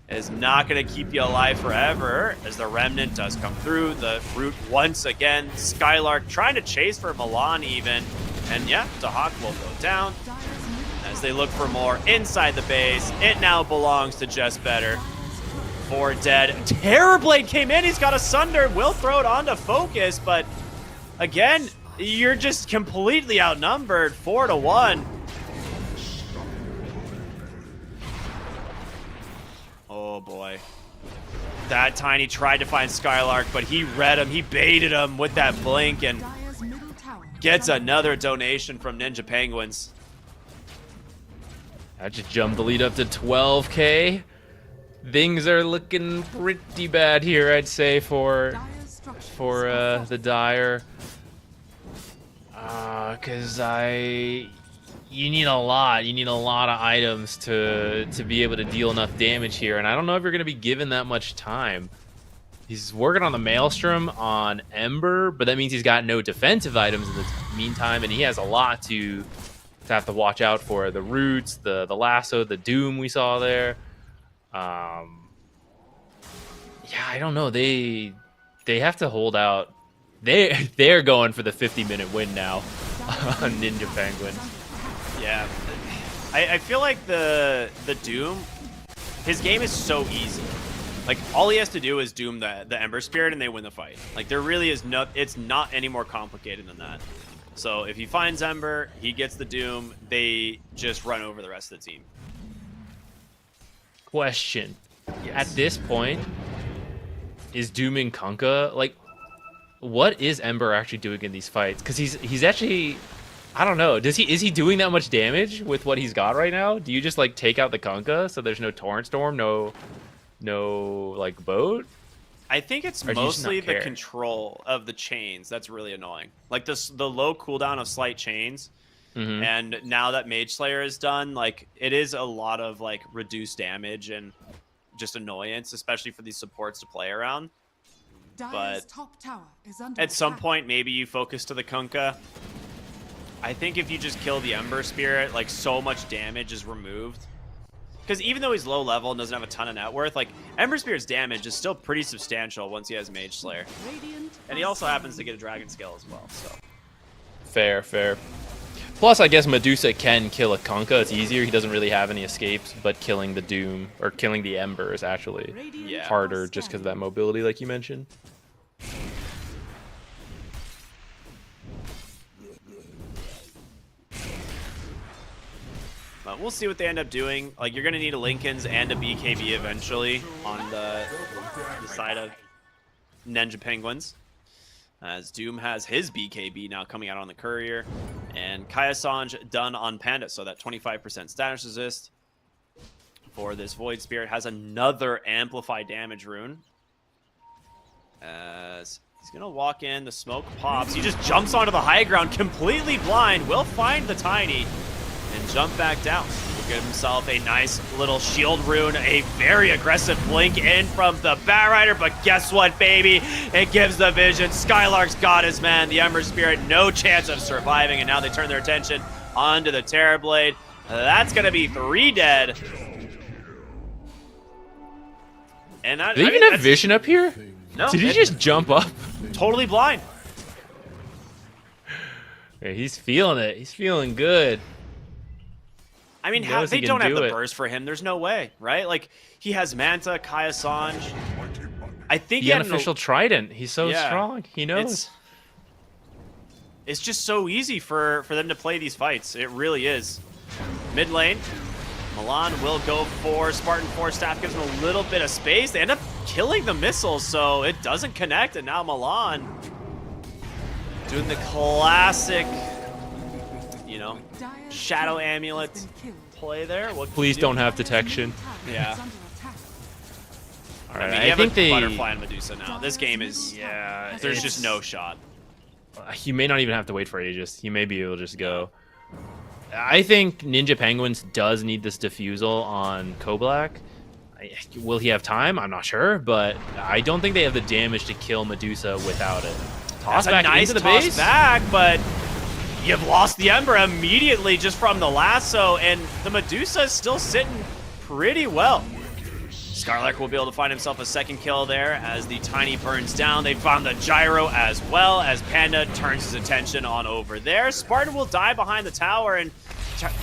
is not going to keep you alive forever as the Remnant does come through. The root once again. Skylark trying to chase for Milan even. And yeah, Dahak will go down. Dire's middle As they look for more inside the base, it now belongs to JustBetter. 4 dead. Terrorblade came in. He's got a Sunder. Will throw it onto Focus, but again, you're just completely outnumbered. 4-1. Oh boy. That Tiny tried to find Skylark, but he read him. He baited him with that blink and Dire's middle tower gets another donation from Ninja Penguins. I just jumped the lead up to 12K. Things are looking pretty bad here, I'd say, for Dire's structures the Dire. Cause you need a lot. You need a lot of items to be able to deal enough damage here, and I don't know if you're gonna be given that much time. He's working on the Maelstrom on Ember, but that means he's got no defensive items in the meantime, and he has a lot to have to watch out for. The roots, the lasso, the doom we saw there. Yeah, I don't know. They have to hold out. They're going for the 50-minute win now on Ninja Penguin. Yeah, I feel like the Doom, his game is so easy. Like, all he has to do is Doom the Ember Spirit and they win the fight. Like, there really is no, it's not any more complicated than that. So if he finds Ember, he gets the Doom, they just run over the rest of the team. Question. At this point, is dooming Kunkka, like, what is Ember actually doing in these fights? Because he's actually, I don't know. Is he doing that much damage with what he's got right now? Do you just like take out the Kunkka so there's no Torrent Storm, no like boat? I think it's Or do you just mostly not the care? control of the chains that's really annoying. Like the low cooldown of slight chains. Mhm. And now that Mage Slayer is done, like, it is a lot of like reduced damage and just annoyance, especially for these supports to play around. Dire's but top tower is under At some attack. point, maybe you focus to the Kunkka. I think if you just kill the Ember Spirit, like, so much damage is removed. Because even though he's low level and doesn't have a ton of net worth, like, Ember Spirit's damage is still pretty substantial once he has Mage Slayer. Radiant And he also happens to get a Dragon Scale as well, so. Fair. Plus, I guess Medusa can kill a Kunkka. It's easier. He doesn't really have any escapes, but killing the Doom or killing the Ember is actually Radiant Yeah. harder just because of that mobility, like you mentioned. But we'll see what they end up doing. Like, you're going to need a Lincoln's and a BKB eventually on the side of Ninja Penguins. As Doom has his BKB now coming out on the Courier. And Kaya-Sanj done on Panda, so that 25% status resist for this Void Spirit has another Amplify damage rune. As he's going to walk in, the smoke pops. He just jumps onto the high ground, completely blind. Will find the Tiny and jump back down. He'll get himself a nice little shield rune, a very aggressive blink in from the Batrider, but guess what, baby? It gives the vision. Skylark's got his man. The Ember Spirit, no chance of surviving, and now they turn their attention onto the Terrorblade. That's going to be 3 dead. And that, Do they even have vision up here? No, Did he just jump up? totally blind. Yeah, he's feeling it. He's feeling good. I mean, He knows they he can don't have do the it. burst for him. There's no way, right? Like, he has Manta, Kaya-Sanj. I think The he had unofficial Trident. He's so Yeah. strong. He knows. It's just so easy for them to play these fights. It really is. Mid lane, Milan will go for Spartan Force Staff, gives him a little bit of space. They end up killing the missiles, so it doesn't connect, and now Milan doing the classic, you know, Dire's Shadow turret has Amulet been killed. play there. What can Please you don't do? have Dire's detection. middle tower Yeah. is under attack. All I right, mean, I you have think a they. Butterfly and Medusa now. This game is, Yeah, there's it's- just no shot. You may not even have to wait for Aegis. You may be able to just go. I think Ninja Penguins does need this defusal on Koblak. Will he have time? I'm not sure, but I don't think they have the damage to kill Medusa without it. Toss That's a back nice into the toss base. back, but you've lost the Ember immediately just from the lasso, and the Medusa is still sitting pretty well. Scarlark will be able to find himself a second kill there as the Tiny burns down. They found the gyro as well as Panda turns his attention on over there. Spartan will die behind the tower, and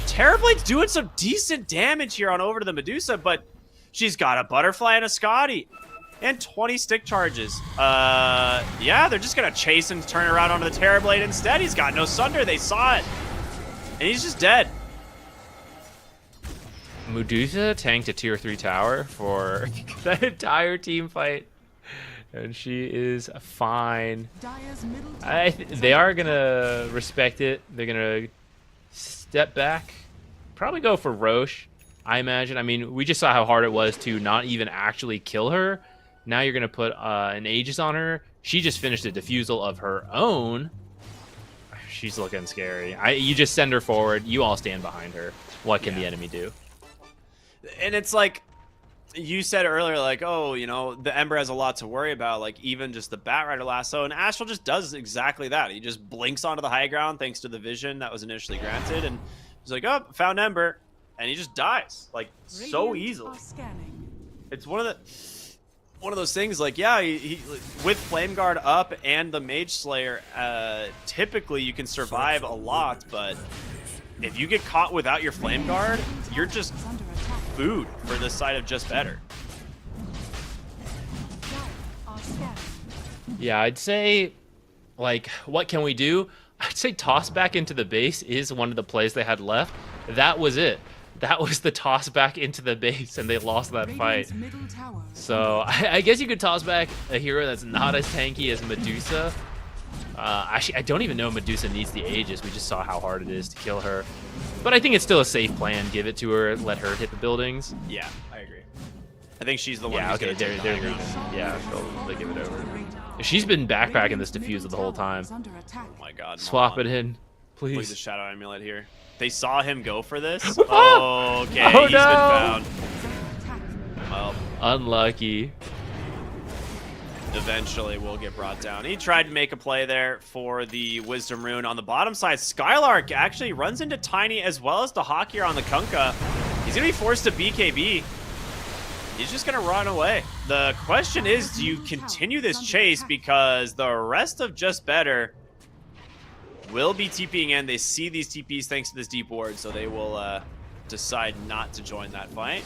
Terrorblade's doing some decent damage here on over to the Medusa, but she's got a Butterfly and a Scotty. And 20 stick charges. Yeah, they're just gonna chase and turn around onto the Terrorblade instead. He's got no Sunder, they saw it. And he's just dead. Medusa tanked a tier 3 tower for that entire team fight. And she is fine. They are gonna respect it. They're gonna step back. Probably go for Roche, I imagine. I mean, we just saw how hard it was to not even actually kill her. Now you're going to put an Aegis on her. She just finished a defusal of her own. She's looking scary. You just send her forward. You all stand behind her. What can the enemy do? And it's like, you said earlier, like, oh, you know, the Ember has a lot to worry about, like even just the Batrider lasso. And Astral just does exactly that. He just blinks onto the high ground thanks to the vision that was initially granted. And he's like, oh, found Ember. And he just dies, like, so easily. It's one of those things, like, yeah, he with Flame Guard up and the Mage Slayer, typically you can survive a lot, but if you get caught without your Flame Guard, you're just food for this side of JustBetter. Yeah, I'd say, like, what can we do? I'd say toss back into the base is one of the plays they had left. That was it. That was the toss back into the base, and they lost that fight. So I guess you could toss back a hero that's not as tanky as Medusa. Actually, I don't even know Medusa needs the Aegis. We just saw how hard it is to kill her. But I think it's still a safe plan. Give it to her, let her hit the buildings. Yeah, I agree. I think she's the one who's going to take the high ground. Yeah, they'll give it over. She's been backpacking this defusal the whole time. Oh my god. Swap it in, please. Please, a Shadow Amulet here. They saw him go for this. Oh, okay. Oh, He's been found. Well, unlucky. Eventually will get brought down. He tried to make a play there for the Wisdom Rune on the bottom side. Skylark actually runs into Tiny as well as the Hawk here on the Kunkka. He's going to be forced to BKB. He's just going to run away. The question is, do you continue this chase? Because the rest of JustBetter will be TPing in. They see these TPs thanks to this deep ward, so they will decide not to join that fight.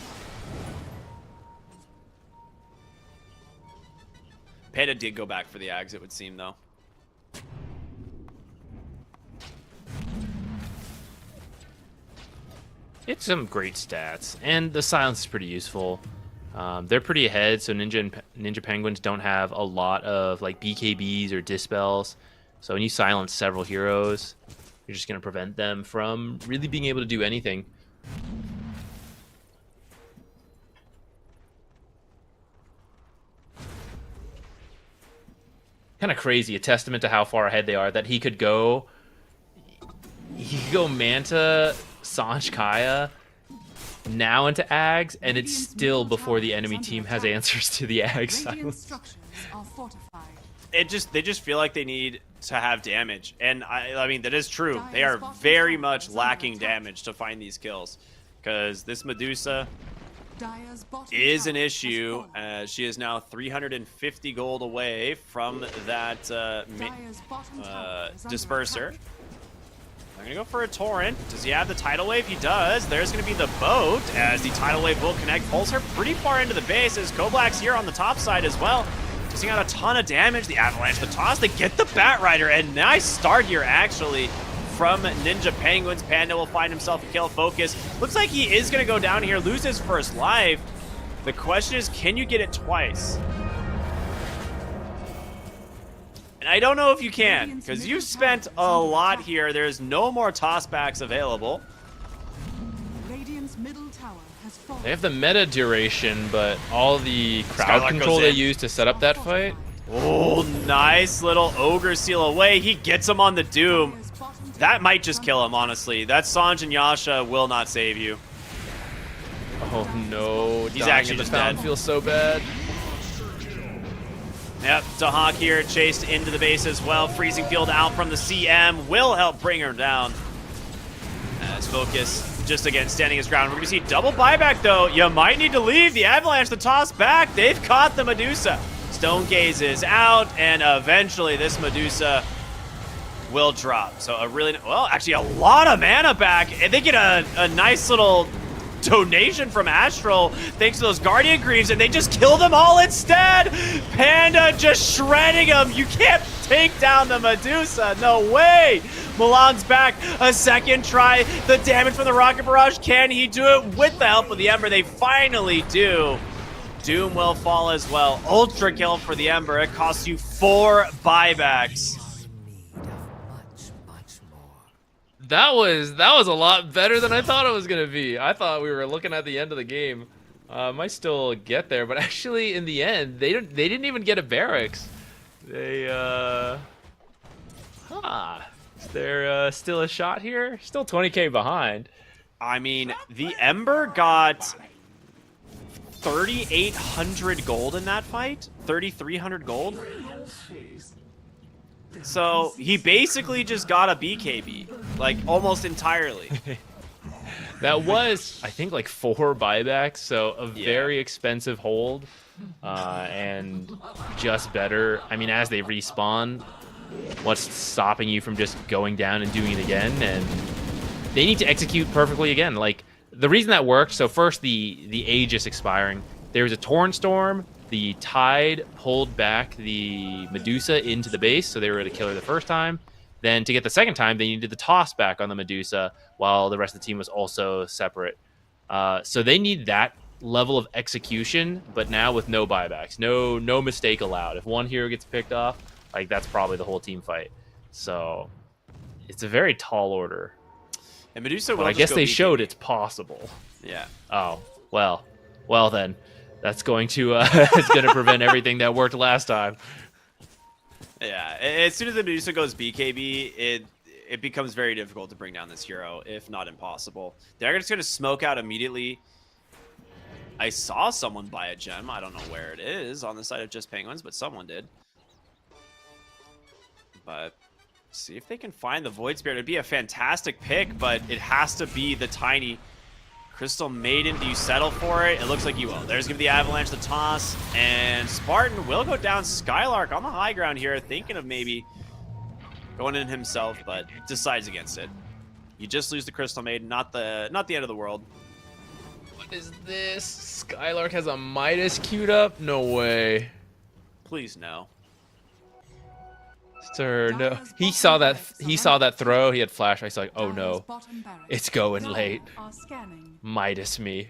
Panda did go back for the Ags, it would seem, though. It's some great stats, and the silence is pretty useful. They're pretty ahead, so Ninja Penguins don't have a lot of like BKBs or dispels. So when you silence several heroes, you're just going to prevent them from really being able to do anything. Kind of crazy, a testament to how far ahead they are, that he could go Manta, Sanj Kaya, now into Ags, and it's still before the enemy team has answers to the Ag silence. They just feel like they need to have damage, and I mean that is true. They are very much lacking damage to find these kills, because this Medusa is an issue. She is now 350 gold away from that disperser. They're gonna go for a torrent. Does he have the tidal wave? He does. There's gonna be the boat as the tidal wave will connect, pulls her pretty far into the base as Koblack's here on the top side as well. Just got a ton of damage. The avalanche, the toss, they get the Batrider, and nice start here actually from Ninja Penguins. Panda will find himself a kill. Focus. Looks like he is gonna go down here, lose his first life. The question is, can you get it twice? And I don't know if you can, because you've spent a lot here. There's no more tossbacks available. They have the meta duration, but all the crowd Skylark control goes they in. used to set up that fight. Oh, nice little Ogre seal away. He gets him on the Doom. That might just kill him, honestly. That Sanj and Yasha will not save you. Oh no, He's actually just dead. Feels so bad. Yep, Dahak here chased into the base as well. Freezing Field out from the CM will help bring her down. As focus, just again standing his ground. We're gonna see double buyback though. You might need to leave. The Avalanche, the toss back. They've caught the Medusa. Stone Gaze is out, and eventually this Medusa will drop. So a really, well, actually a lot of mana back, and they get a nice little donation from Astral thanks to those Guardian Greaves, and they just kill them all instead. Panda just shredding them. You can't take down the Medusa. No way. Malong's back. A second try. The damage from the Rocket Barrage. Can he do it with the help of the Ember? They finally do. Doom will fall as well. Ultra kill for the Ember. It costs you 4 buybacks. That was a lot better than I thought it was gonna be. I thought we were looking at the end of the game. Might still get there, but actually in the end, they didn't even get a barracks. They is there still a shot here? Still 20k behind. I mean, the Ember got 3,800 gold in that fight. 3,300 gold. So he basically just got a BKB, like almost entirely. That was, I think, like 4 buybacks, so a very expensive hold. And JustBetter, I mean, as they respawn, what's stopping you from just going down and doing it again? And they need to execute perfectly again. Like, the reason that worked, so first the Aegis expiring, there was a Torn Storm. The Tide pulled back the Medusa into the base, so they were able to kill her the first time. Then to get the second time, they needed the toss back on the Medusa, while the rest of the team was also separate. So they need that level of execution, but now with no buybacks, no mistake allowed. If one hero gets picked off, like that's probably the whole team fight. So it's a very tall order. And Medusa, but I guess they showed it's possible. Yeah. Oh well then. That's going to it's going to prevent everything that worked last time. Yeah, as soon as the Medusa goes BKB, it becomes very difficult to bring down this hero, if not impossible. They're just going to smoke out immediately. I saw someone buy a gem. I don't know where it is on the side of Just Penguins, but someone did. But see if they can find the Void Spirit. It'd be a fantastic pick, but it has to be the tiny Crystal Maiden. Do you settle for it? It looks like you will. There's going to be the Avalanche, the toss, and Spartan will go down. Skylark on the high ground here, thinking of maybe going in himself, but decides against it. You just lose the Crystal Maiden, not the end of the world. What is this? Skylark has a Midas queued up? No way. Please no. Sir, no. He saw that throw. He had flash. I was like, oh no, it's going late. Midas me.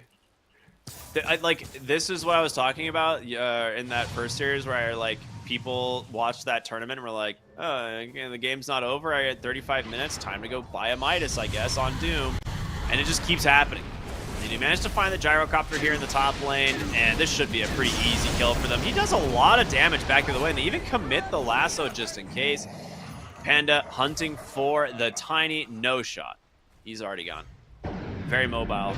Like, this is what I was talking about in that first series where like people watched that tournament and were like, oh, the game's not over. I had 35 minutes. Time to go buy a Midas, I guess, on Doom. And it just keeps happening. And he managed to find the gyrocopter here in the top lane, and this should be a pretty easy kill for them. He does a lot of damage back to the way, and they even commit the lasso just in case. Panda hunting for the tiny no shot. He's already gone. Very mobile.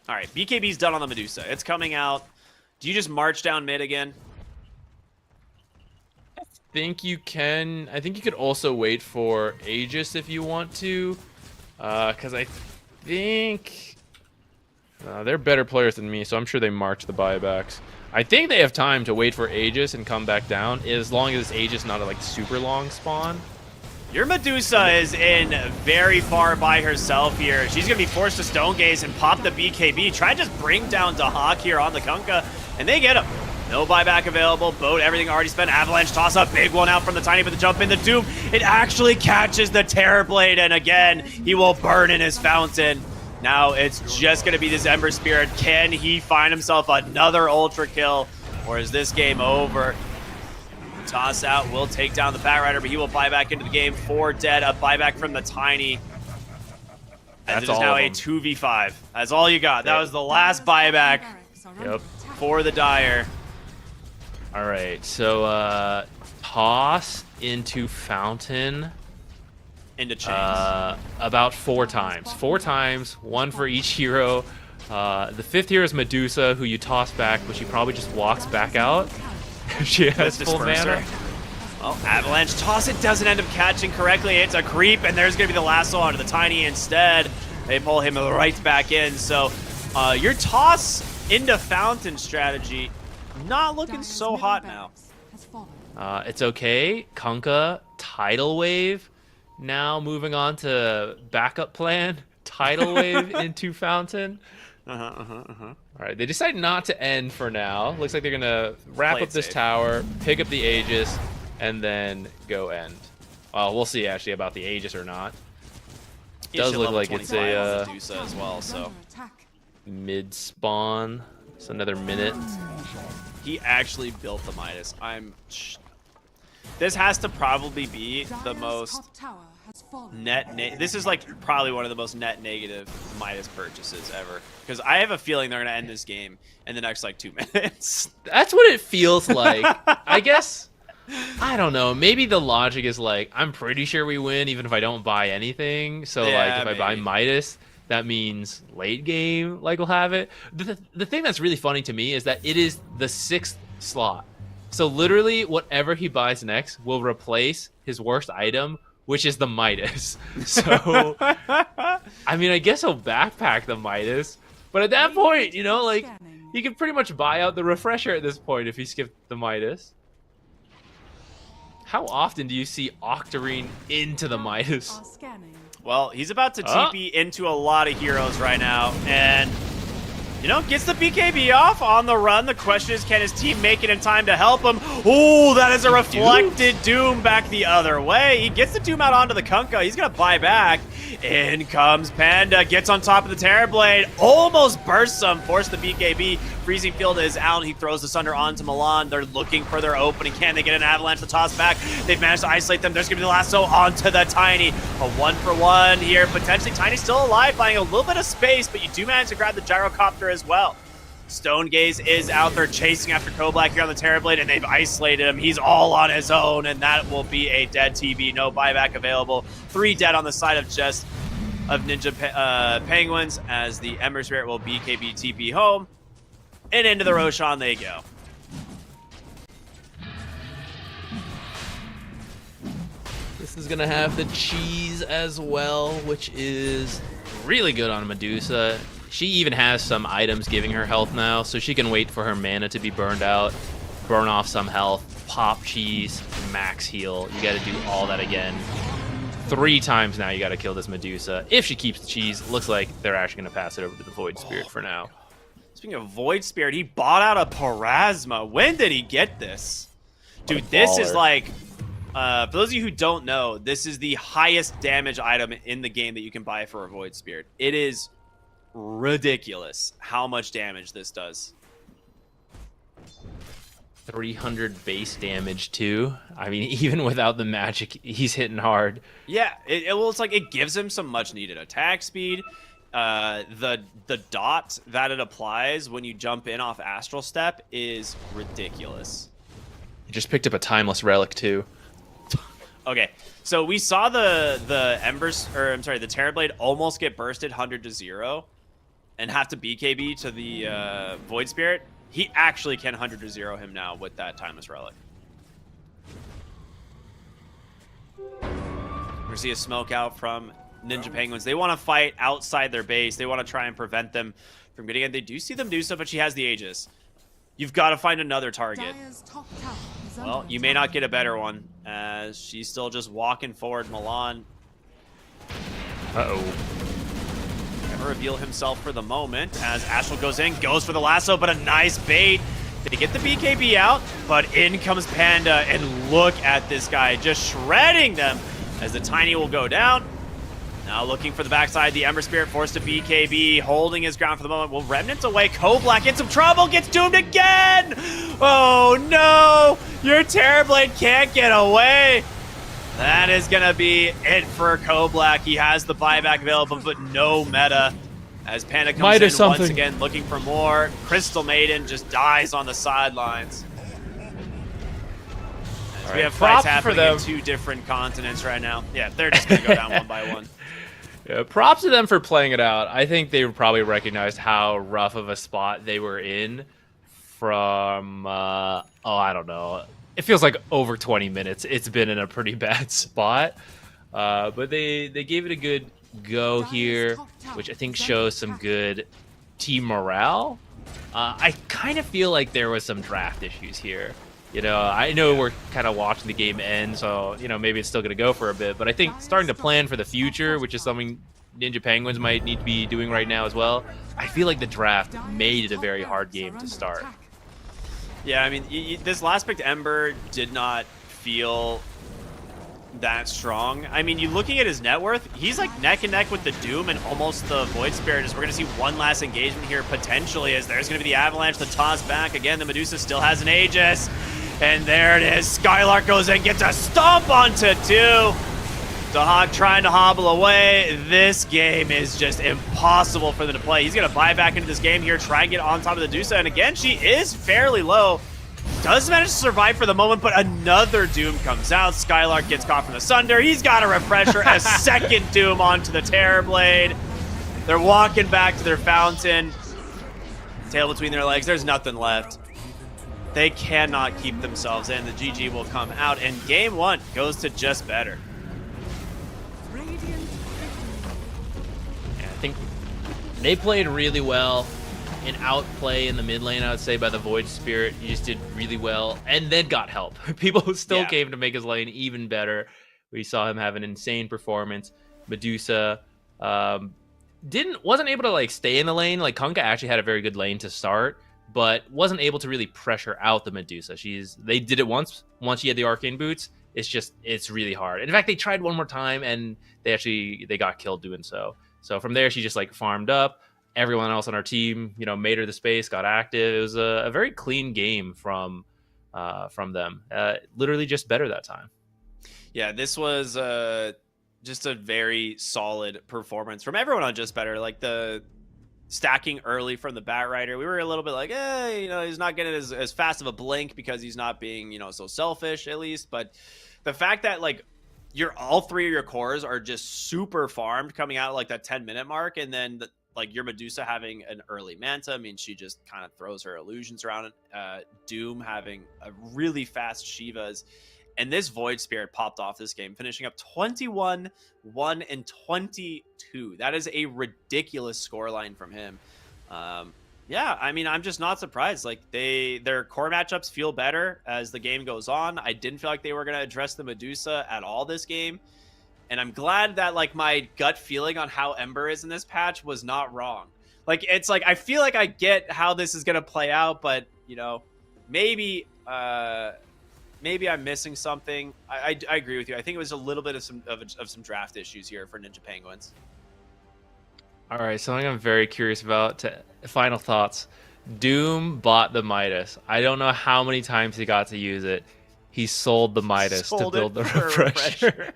All right, BKB's done on the Medusa. It's coming out. Do you just march down mid again? I think you can. I think you could also wait for Aegis if you want to, because I think they're better players than me, so I'm sure they march the buybacks. I think they have time to wait for Aegis and come back down, as long as Aegis not a like super long spawn. Your Medusa is in very far by herself here. She's going to be forced to Stone Gaze and pop the BKB. Try to just bring down Dahak here on the Kunkka, and they get him. No buyback available. Boat, everything already spent. Avalanche toss up. Big one out from the Tiny for the jump in. The Doom, it actually catches the Terrorblade, and again, he will burn in his fountain. Now it's just going to be this Ember Spirit. Can he find himself another Ultra Kill, or is this game over? Toss out will take down the Bat Rider, but he will buy back into the game. 4 dead. A buyback from the Tiny. And it is now a 2v5. That's all you got. That was the last buyback for the Dire. All right, so toss into Fountain. Into chains. About 4 times. 4 times, 1 for each hero. The 5th hero is Medusa, who you toss back, but she probably just walks back out. She has full mana. Oh, Avalanche toss. It doesn't end up catching correctly. It's a creep, and there's going to be the lasso onto the Tiny instead. They pull him right back in. So your toss into Fountain strategy not looking so hot now. It's okay. Kunkka, Tidal Wave. Now moving on to backup plan. Tidal Wave into Fountain. All right, they decide not to end for now. Looks like they're going to wrap up this tower, pick up the Aegis, and then go end. Well, we'll see actually about the Aegis or not. Does look like it's a Medusa as well, so mid spawn. It's another minute. He actually built the Midas. This has to probably be the most this is like probably one of the most net negative Midas purchases ever, because I have a feeling they're gonna end this game in the next like 2 minutes. That's what it feels like. I guess, I don't know, maybe the logic is like, I'm pretty sure we win even if I don't buy anything, so like if I buy Midas, that means late game like we'll have it. The thing that's really funny to me is that it is the 6th slot, so literally whatever he buys next will replace his worst item, which is the Midas. So, I mean, I guess he'll backpack the Midas. But at that point, you know, like, he can pretty much buy out the refresher at this point if he skipped the Midas. How often do you see Octarine into the Midas? Well, he's about to TP into a lot of heroes right now. And, you know, gets the BKB off on the run. The question is, can his team make it in time to help him? Oh, that is a reflected Doom back the other way. He gets the Doom out onto the Kunkka. He's going to buy back. In comes Panda, gets on top of the Terrorblade, almost bursts him, forced the BKB. Freezing Field is out, and he throws the Sunder onto Milan. They're looking for their opening. Can they get an Avalanche to toss back? They've managed to isolate them. There's going to be the lasso onto the Tiny. A 1-for-1 here. Potentially Tiny still alive, buying a little bit of space, but you do manage to grab the Gyrocopter as well. Stone Gaze is out there chasing after Koblack here on the Terrorblade, and they've isolated him. He's all on his own, and that will be a dead TB. No buyback available. 3 dead on the side of Ninja Penguins, as the Ember Spirit will BKB TP home. And into the Roshan they go. This is going to have the cheese as well, which is really good on Medusa. She even has some items giving her health now, so she can wait for her mana to be burned out, burn off some health, pop cheese, max heal. You got to do all that again. 3 times now you got to kill this Medusa. If she keeps the cheese, looks like they're actually going to pass it over to the Void Spirit for now. Speaking of Void Spirit, he bought out a Parasma. When did he get this? Dude, this is like, for those of you who don't know, this is the highest damage item in the game that you can buy for a Void Spirit. It is ridiculous how much damage this does. 300 base damage too. I mean, even without the magic, he's hitting hard. Yeah, it's like it gives him some much needed attack speed. The dot that it applies when you jump in off Astral Step is ridiculous. He just picked up a timeless relic too. Okay, so we saw the Terrorblade almost get bursted 100-0 and have to BKB to the Void Spirit. He actually can 100-0 him now with that timeless relic. We're gonna see a smoke out from Ninja Penguins. They want to fight outside their base. They want to try and prevent them from getting in. They do see them do so, but she has the Aegis. You've got to find another target. Well, you may not get a better one, as she's still just walking forward. Milan. Uh-oh. Never reveal himself for the moment, as Astral goes in, goes for the lasso, but a nice bait. They get the BKB out, but in comes Panda, and look at this guy just shredding them, as the Tiny will go down. Now looking for the backside, the Ember Spirit forced to BKB, holding his ground for the moment. Will Remnant's away, Koblack in some trouble, gets doomed again! Oh no! Your Terrorblade can't get away! That is gonna be it for Koblack. He has the buyback available, but no meta. As Panda comes in once again looking for more. Crystal Maiden just dies on the sidelines. As we have fights happening in 2 different continents right now. Yeah, they're just gonna go down one by one. Yeah, props to them for playing it out. I think they probably recognized how rough of a spot they were in from, I don't know, it feels like over 20 minutes. It's been in a pretty bad spot. But they gave it a good go here, which I think shows some good team morale. I kind of feel like there was some draft issues here. You know, I know we're kind of watching the game end, so, you know, maybe it's still going to go for a bit. But I think starting to plan for the future, which is something Ninja Penguins might need to be doing right now as well, I feel like the draft made it a very hard game to start. Yeah, I mean, this last picked Ember did not feel that strong. I mean, you looking at his net worth, he's like neck and neck with the Doom and almost the Void Spirit. As we're going to see one last engagement here potentially, as there's going to be the Avalanche, the toss back. Again, the Medusa still has an Aegis. And there it is. Skylark goes in, gets a stomp onto 2. Dahak trying to hobble away. This game is just impossible for them to play. He's going to buy back into this game here, try and get on top of the Medusa. And again, she is fairly low. Does manage to survive for the moment, but another Doom comes out. Skylark gets caught from the Sunder. He's got a refresher, a second Doom onto the Terrorblade. They're walking back to their fountain. Tail between their legs. There's nothing left. They cannot keep themselves in. The GG will come out, and game 1 goes to JustBetter. Yeah, I think they played really well. An outplay in the mid lane, I would say, by the Void Spirit. He just did really well, and then got help. People still came to make his lane even better. We saw him have an insane performance. Medusa wasn't able to like stay in the lane. Like Kunkka actually had a very good lane to start, but wasn't able to really pressure out the Medusa. They did it once she had the arcane boots. It's really hard. In fact, they tried one more time, and they got killed doing so. So from there, she just like farmed up. Everyone else on our team, you know, made her the space, got active. It was a very clean game from them. Literally just better that time. Yeah, this was just a very solid performance from everyone on JustBetter. Like the stacking early from the Batrider, we were a little bit like, you know, he's not getting as fast of a blink because he's not being, you know, so selfish at least. But the fact that like all 3 of your cores are just super farmed coming out at like that 10-minute mark, and then like your Medusa having an early Manta, I mean, she just kind of throws her illusions around. Doom having a really fast Shivas. And this Void Spirit popped off this game, finishing up 21, 1, and 22. That is a ridiculous scoreline from him. Yeah, I mean, I'm just not surprised. Like, their core matchups feel better as the game goes on. I didn't feel like they were going to address the Medusa at all this game. And I'm glad that, like, my gut feeling on how Ember is in this patch was not wrong. Like, it's like, I feel like I get how this is going to play out, but, you know, maybe I'm missing something. I agree with you. I think it was a little bit of some draft issues here for Ninja Penguins. All right, something I'm very curious about. Final thoughts. Doom bought the Midas. I don't know how many times he got to use it. He sold the Midas to build the refresher.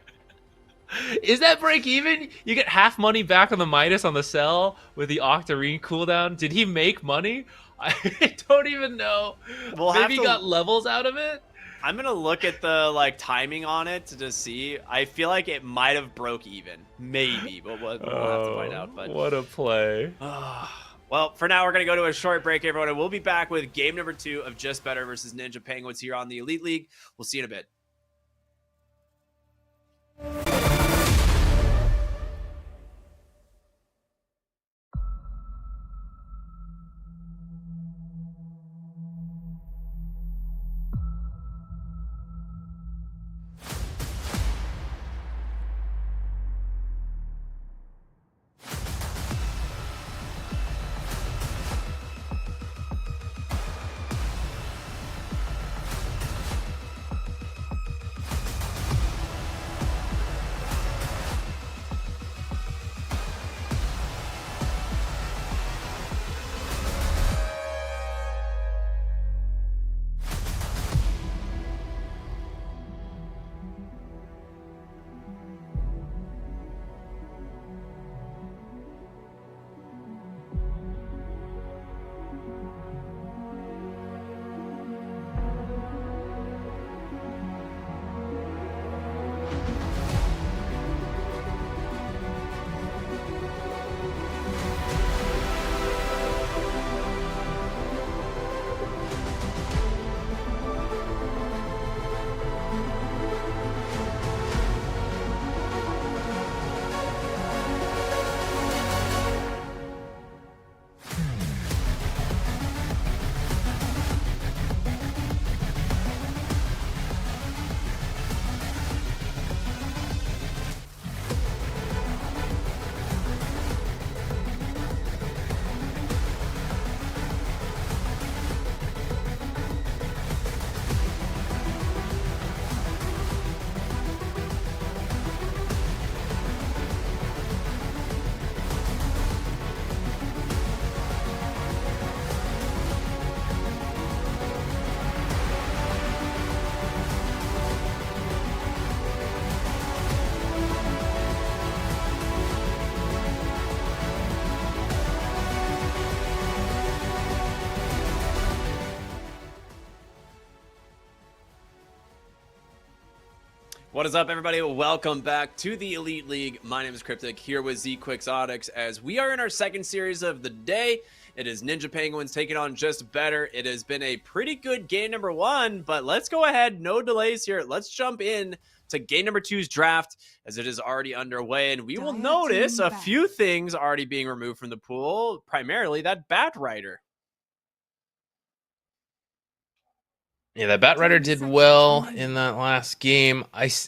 Is that break even? You get half money back on the Midas on the sell with the Octarine cooldown. Did he make money? I don't even know. Maybe he got levels out of it. I'm gonna look at the like timing on it to see. I feel like it might have broke even, maybe, but we'll have to find out. But what a play! Well, for now, we're gonna go to a short break, everyone, and we'll be back with game number 2 of JustBetter versus Ninja Penguins here on the Elite League. We'll see you in a bit. What is up, everybody? Welcome back to the Elite League. My name is Cryptic, here with ZQuixotics, as we are in our second series of the day. It is Ninja Penguins taking on JustBetter. It has been a pretty good game number 1, but let's go ahead, no delays here. Let's jump in to game number 2's draft, as it is already underway, and we will notice a few things already being removed from the pool, primarily that Bat Rider. Yeah, that Bat Rider did well in that last game.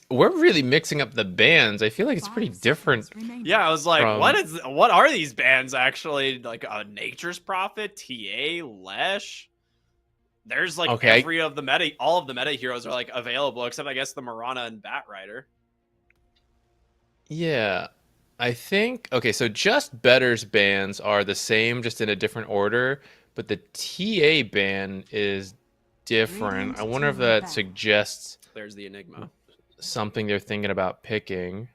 We're really mixing up the bands. I feel like it's pretty different. Yeah, I was like, what are these bands actually? Like a Nature's Prophet, TA, Lesh. There's like every of the meta, all of the meta heroes are like available, except I guess the Mirana and Bat Rider. Yeah, I think so JustBetter's bands are the same, just in a different order, but the TA ban is different. I wonder if that suggests there's the Enigma, something they're thinking about picking.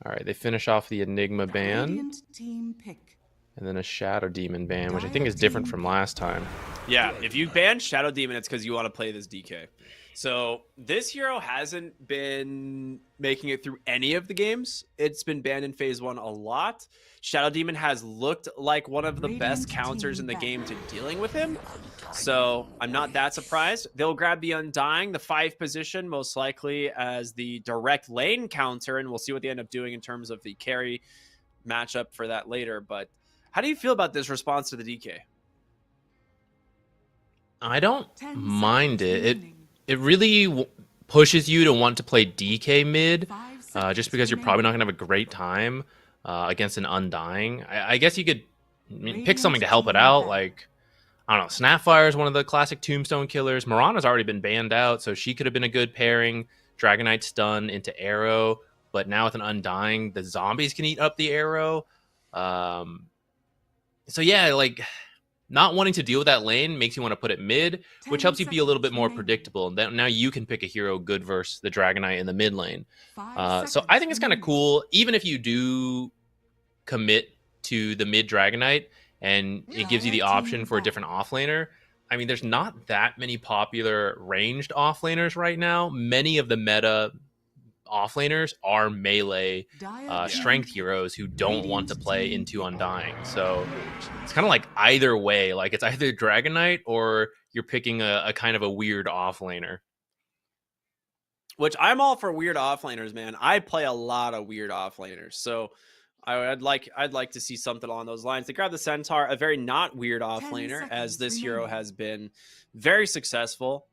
All right, they finish off the Enigma ban, and then a Shadow Demon ban, which I think is different from last time. Yeah, if you ban Shadow Demon, it's because you want to play this DK. So this hero hasn't been making it through any of the games. It's been banned in phase 1 a lot. Shadow Demon has looked like one of the best counters in the game to dealing with him. So I'm not that surprised. They'll grab the Undying, the 5 position, most likely as the direct lane counter, and we'll see what they end up doing in terms of the carry matchup for that later. But how do you feel about this response to the DK? I don't mind it. It really pushes you to want to play DK mid, just because you're probably not going to have a great time against an Undying. I guess you could pick something to help it out, like, I don't know, Snapfire is one of the classic tombstone killers. Mirana's already been banned out, so she could have been a good pairing. Dragonite stun into arrow, but now with an Undying, the zombies can eat up the arrow. So yeah, like, not wanting to deal with that lane makes you want to put it mid, which helps you be a little bit more predictable. And then now you can pick a hero good versus the Dragonite in the mid lane. So I think it's kind of cool, even if you do commit to the mid Dragonite and it gives you the option for a different offlaner. I mean, there's not that many popular ranged offlaners right now. Many of the meta offlaners are melee strength heroes who don't want to play into Undying. So it's kind of like either way. Like, it's either Dragonite or you're picking a kind of a weird offlaner. Which I'm all for weird offlaners, man. I play a lot of weird offlaners. So I'd like to see something along those lines. They grab the Centaur, a very not weird offlaner, as this hero has been very successful.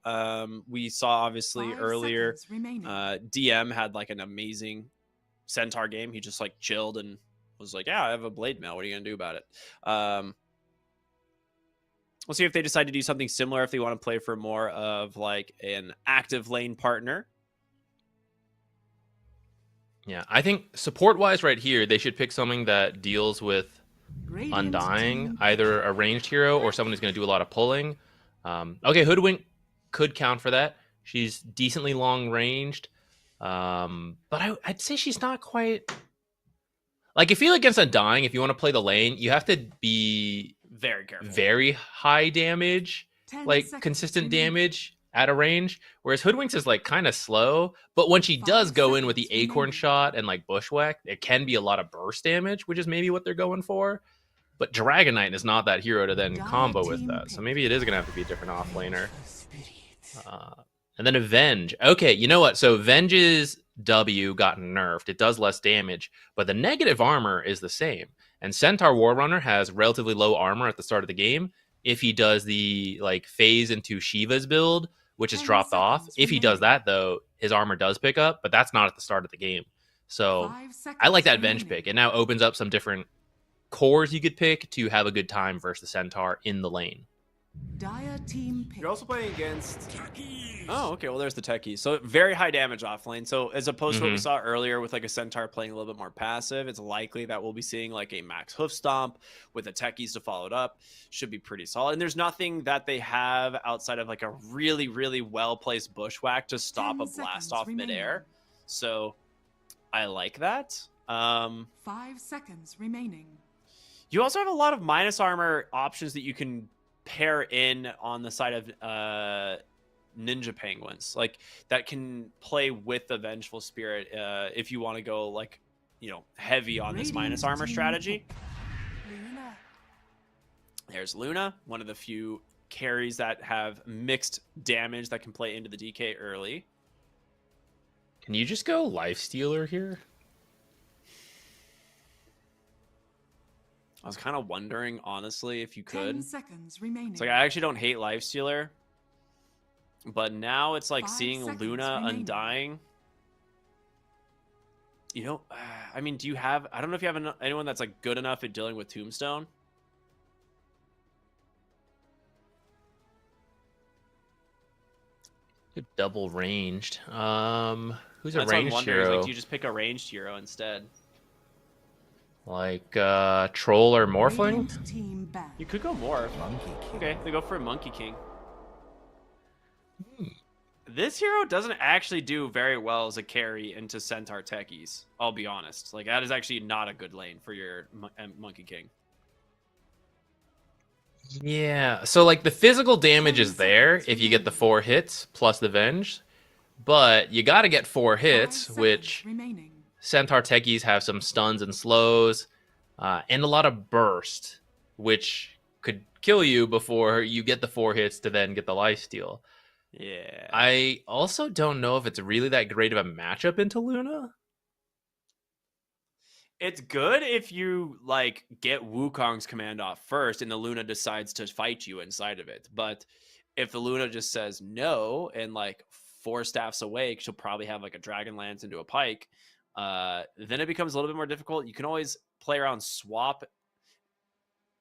We saw obviously earlier, DM had like an amazing Centaur game. He just like chilled and was like, yeah, I have a blade mail. What are you gonna do about it? We'll see if they decide to do something similar, if they want to play for more of like an active lane partner. Yeah, I think support-wise right here, they should pick something that deals with Undying, either a ranged hero or someone who's going to do a lot of pulling. Okay, Hoodwink could count for that. She's decently long-ranged, but I'd say she's not quite... Like, if you're against Undying, if you want to play the lane, you have to be very careful, very high damage, like consistent damage at a range, whereas Hoodwinks is like kind of slow, but when she does go in with the acorn shot and like bushwhack, it can be a lot of burst damage, which is maybe what they're going for. But Dragonite is not that hero to then combo with that, so maybe it is gonna have to be a different offlaner. And then Avenge. Okay, you know what? So Avenge's W got nerfed. It does less damage, but the negative armor is the same. And Centaur Warrunner has relatively low armor at the start of the game. If he does the like phase into Shiva's build, which is dropped off. If he does that, though, his armor does pick up, but that's not at the start of the game. So I like that Venge pick. It now opens up some different cores you could pick to have a good time versus the Centaur in the lane. You're also playing against... Oh, okay. Well, there's the Techie. So very high damage off lane. So as opposed to what we saw earlier with like a Centaur playing a little bit more passive, it's likely that we'll be seeing like a max hoof stomp with the Techies to follow it up. Should be pretty solid. And there's nothing that they have outside of like a really, really well-placed bushwhack to stop a blast off midair. So I like that. 5 seconds remaining. You also have a lot of minus armor options that you can pair in on the side of ninja penguins, like that can play with the vengeful spirit if you want to go like, you know, heavy on this minus armor strategy. Luna. There's Luna, one of the few carries that have mixed damage that can play into the DK early. Can you just go Lifestealer here? I was kind of wondering, honestly, if you 10 could. seconds remaining. It's like, I actually don't hate Lifestealer, but now it's like 5 seeing seconds Luna remaining. undying. You know, I mean, do you have, I don't know if you have anyone that's like good enough at dealing with Tombstone. Double ranged. Who's That's a what I'm ranged wondering, is, hero? like, do you just pick a ranged hero instead? Like Troll or Morphling? Radiant team back. You could go more. Okay, they go for Monkey King. This hero doesn't actually do very well as a carry into Centaur techies. I'll be honest. Like, that is actually not a good lane for your Monkey King. Yeah, so like the physical damage 10 is there seconds if you get the remaining. 4 hits plus the Venge, but you got to get 4 hits, 5 which seconds remaining. Centaur techies have some stuns and slows, and a lot of burst, which could kill you before you get the 4 hits to then get the lifesteal. Yeah. I also don't know if it's really that great of a matchup into Luna. It's good if you, like, get Wukong's command off first and the Luna decides to fight you inside of it. But if the Luna just says no and, like, 4 staffs awake, she'll probably have, like, a Dragon Lance into a Pike. Then it becomes a little bit more difficult. You can always play around swap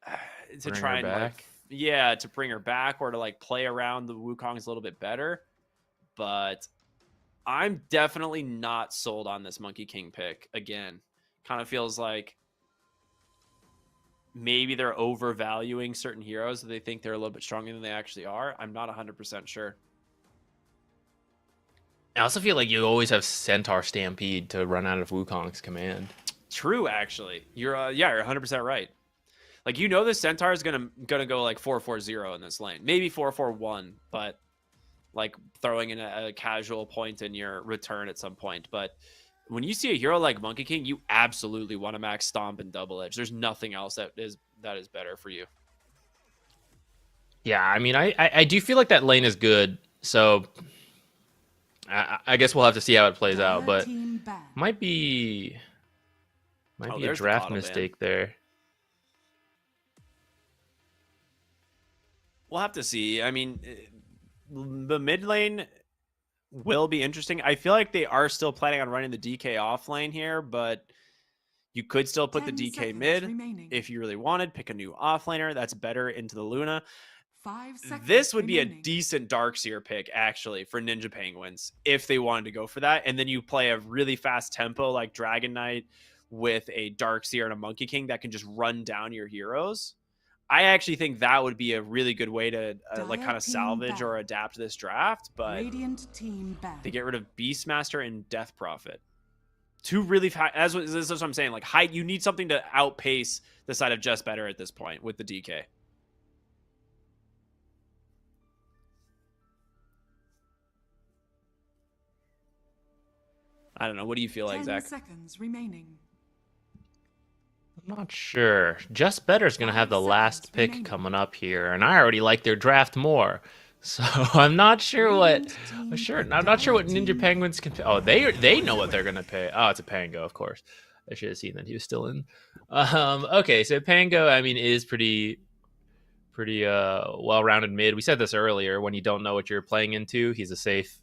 to Bring try her and, back. like, yeah, to bring her back or to, like, play around the Wukong's a little bit better. But I'm definitely not sold on this Monkey King pick again. Kind of feels like maybe they're overvaluing certain heroes that they think they're a little bit stronger than they actually are. I'm not 100% sure. I also feel like you always have Centaur Stampede to run out of Wukong's command. True, actually. You're 100% right. Like, you know, the Centaur is gonna go like 4-4-0 in this lane, maybe 4-4-1, but like throwing in a casual point in your return at some point. But when you see a hero like Monkey King, you absolutely want to max Stomp and Double Edge. There's nothing else that is better for you. Yeah, I mean, I do feel like that lane is good, so I guess we'll have to see how it plays out, but Team back. might be a there's the draft Coddle mistake there. We'll have to see. I mean, the mid lane will be interesting. I feel like they are still planning on running the DK off lane here, but you could still put the 10 DK seconds mid remaining. if you really wanted. Pick a new off laner that's better into the Luna. 5 seconds This would be a remaining. decent Darkseer pick, actually, for Ninja Penguins, if they wanted to go for that. And then you play a really fast tempo like Dragon Knight with a Darkseer and a Monkey King that can just run down your heroes. I actually think that would be a really good way to like kind of Team salvage back. or adapt this draft. But Radiant team back. they get rid of Beastmaster and Death Prophet. Two really fast. This is what I'm saying. Like, height, you need something to outpace the side of JustBetter at this point with the DK. I don't know. What do you feel like, 10 Zach? seconds remaining. I'm not sure. JustBetter's going to have the 5 last seconds pick remaining. coming up here, and I already like their draft more. So I'm not sure what. Radiant team I'm not sure what Team Ninja Penguins can. Oh, they know what they're going to pay. Oh, it's a Pango, of course. I should have seen that he was still in. Okay, so Pango, I mean, is pretty well-rounded mid. We said this earlier. When you don't know what you're playing into, he's a safe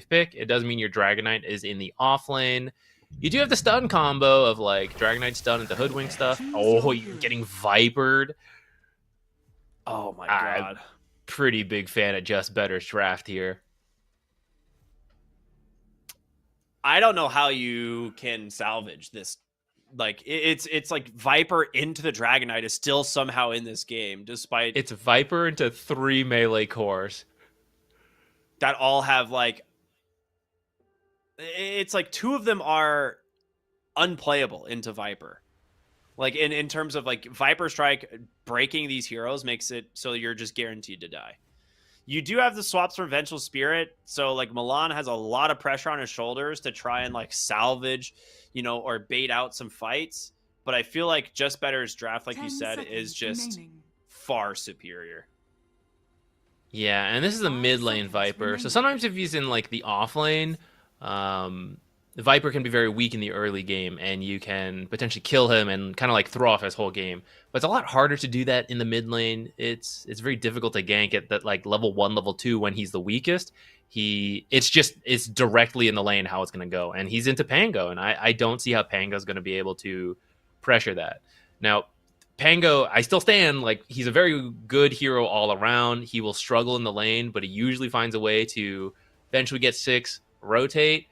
pick. It does mean your Dragon Knight is in the off lane. You do have the stun combo of like Dragon Knight stun and the Hoodwink stuff. Oh, you're getting Vipered. Oh my god. Pretty big fan of JustBetter's draft here. I don't know how you can salvage this. Like, it's like Viper into the Dragon Knight is still somehow in this game, despite It's Viper into 3 melee cores. that all have like, it's like 2 of them are unplayable into Viper. Like, in terms of like Viper Strike, breaking these heroes makes it so you're just guaranteed to die. You do have the swaps from Vengeful Spirit, so like Milan has a lot of pressure on his shoulders to try and like salvage, you know, or bait out some fights. But I feel like JustBetter's draft, like you said, is just far superior. Yeah, and this is a mid lane Viper. So sometimes if he's in like the off lane, the Viper can be very weak in the early game, and you can potentially kill him and kind of like throw off his whole game. But it's a lot harder to do that in the mid lane. It's very difficult to gank at that like level 1, level 2 when he's the weakest. It's directly in the lane how it's going to go, and he's into Pango, and I don't see how Pango's going to be able to pressure that. Now, Pango, I still stand like he's a very good hero all around. He will struggle in the lane, but he usually finds a way to eventually get 6, rotate.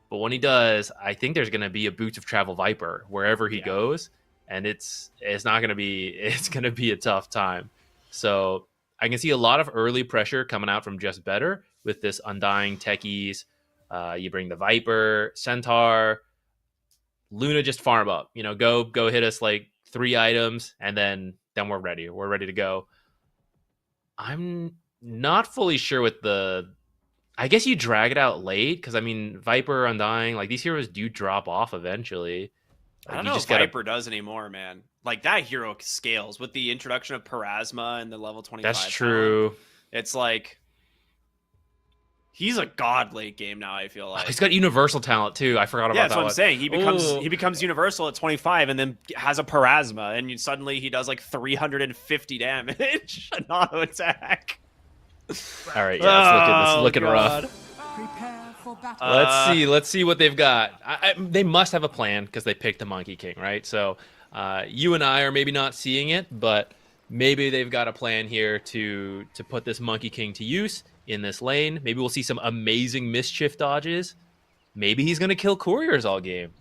But when he does, I think there's going to be a Boots of Travel Viper wherever he goes, and it's not going to be a tough time. So I can see a lot of early pressure coming out from JustBetter with this Undying Techies. You bring the Viper, Centaur, Luna, just farm up. You know, go hit us like 3 items, and then we're ready. We're ready to go. I'm not fully sure with the. I guess you drag it out late because I mean Viper, Undying, like these heroes do drop off eventually. I don't know if Viper does anymore, man. Like that hero scales with the introduction of Parasma and the level 25. That's true. Talent. It's like he's a god late game now. I feel like he's got universal talent too. I forgot about that. Yeah, that's what I'm saying. He becomes universal at 25 and then has a Parasma, and suddenly he does like 350 damage an auto attack. All right, yeah, it's looking rough. Prepare for battle. Let's see what they've got. They must have a plan because they picked the Monkey King, right? So you and I are maybe not seeing it, but maybe they've got a plan here to put this Monkey King to use in this lane. Maybe we'll see some amazing mischief dodges. Maybe he's gonna kill couriers all game.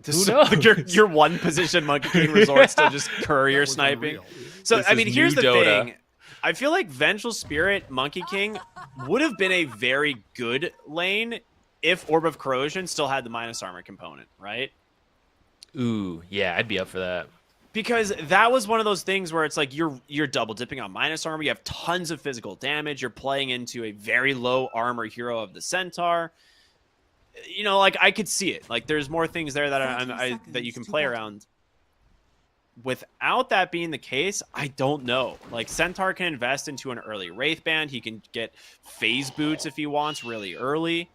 Who knows? Your one position Monkey King resorts to just courier sniping. So I mean, here's the Dota. thing. I feel like Vengeful Spirit Monkey King would have been a very good lane if Orb of Corrosion still had the minus armor component, right? Ooh, yeah, I'd be up for that. Because that was one of those things where it's like you're double dipping on minus armor. You have tons of physical damage. You're playing into a very low armor hero of the Centaur. You know, like I could see it. Like there's more things there that that you can play around. Without that being the case, I don't know. Like Centaur can invest into an early Wraith Band. He can get phase boots if he wants really early,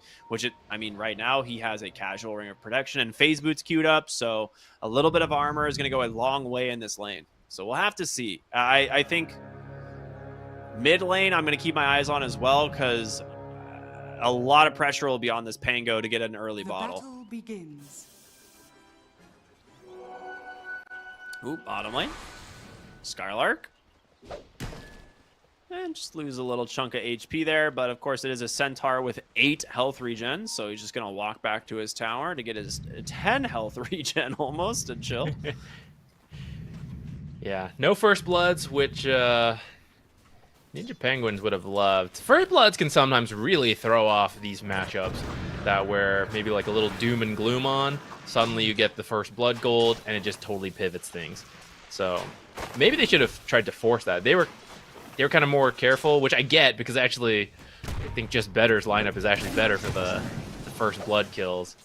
I mean, right now he has a casual Ring of Protection and phase boots queued up. So a little bit of armor is going to go a long way in this lane. So we'll have to see. I think mid lane, I'm going to keep my eyes on as well because a lot of pressure will be on this Pango to get an early bottle. Battle begins. Ooh, bottom lane. Skylark. And just lose a little chunk of HP there, but of course it is a Centaur with 8 health regen, so he's just going to walk back to his tower to get his 10 health regen almost and chill. Yeah, no First Bloods, which Ninja Penguins would have loved. First Bloods can sometimes really throw off these matchups that where maybe like a little doom and gloom on. Suddenly you get the First Blood gold, and it just totally pivots things. So maybe they should have tried to force that. They were kind of more careful, which I get because actually I think JustBetter's lineup is actually better for the First Blood kills.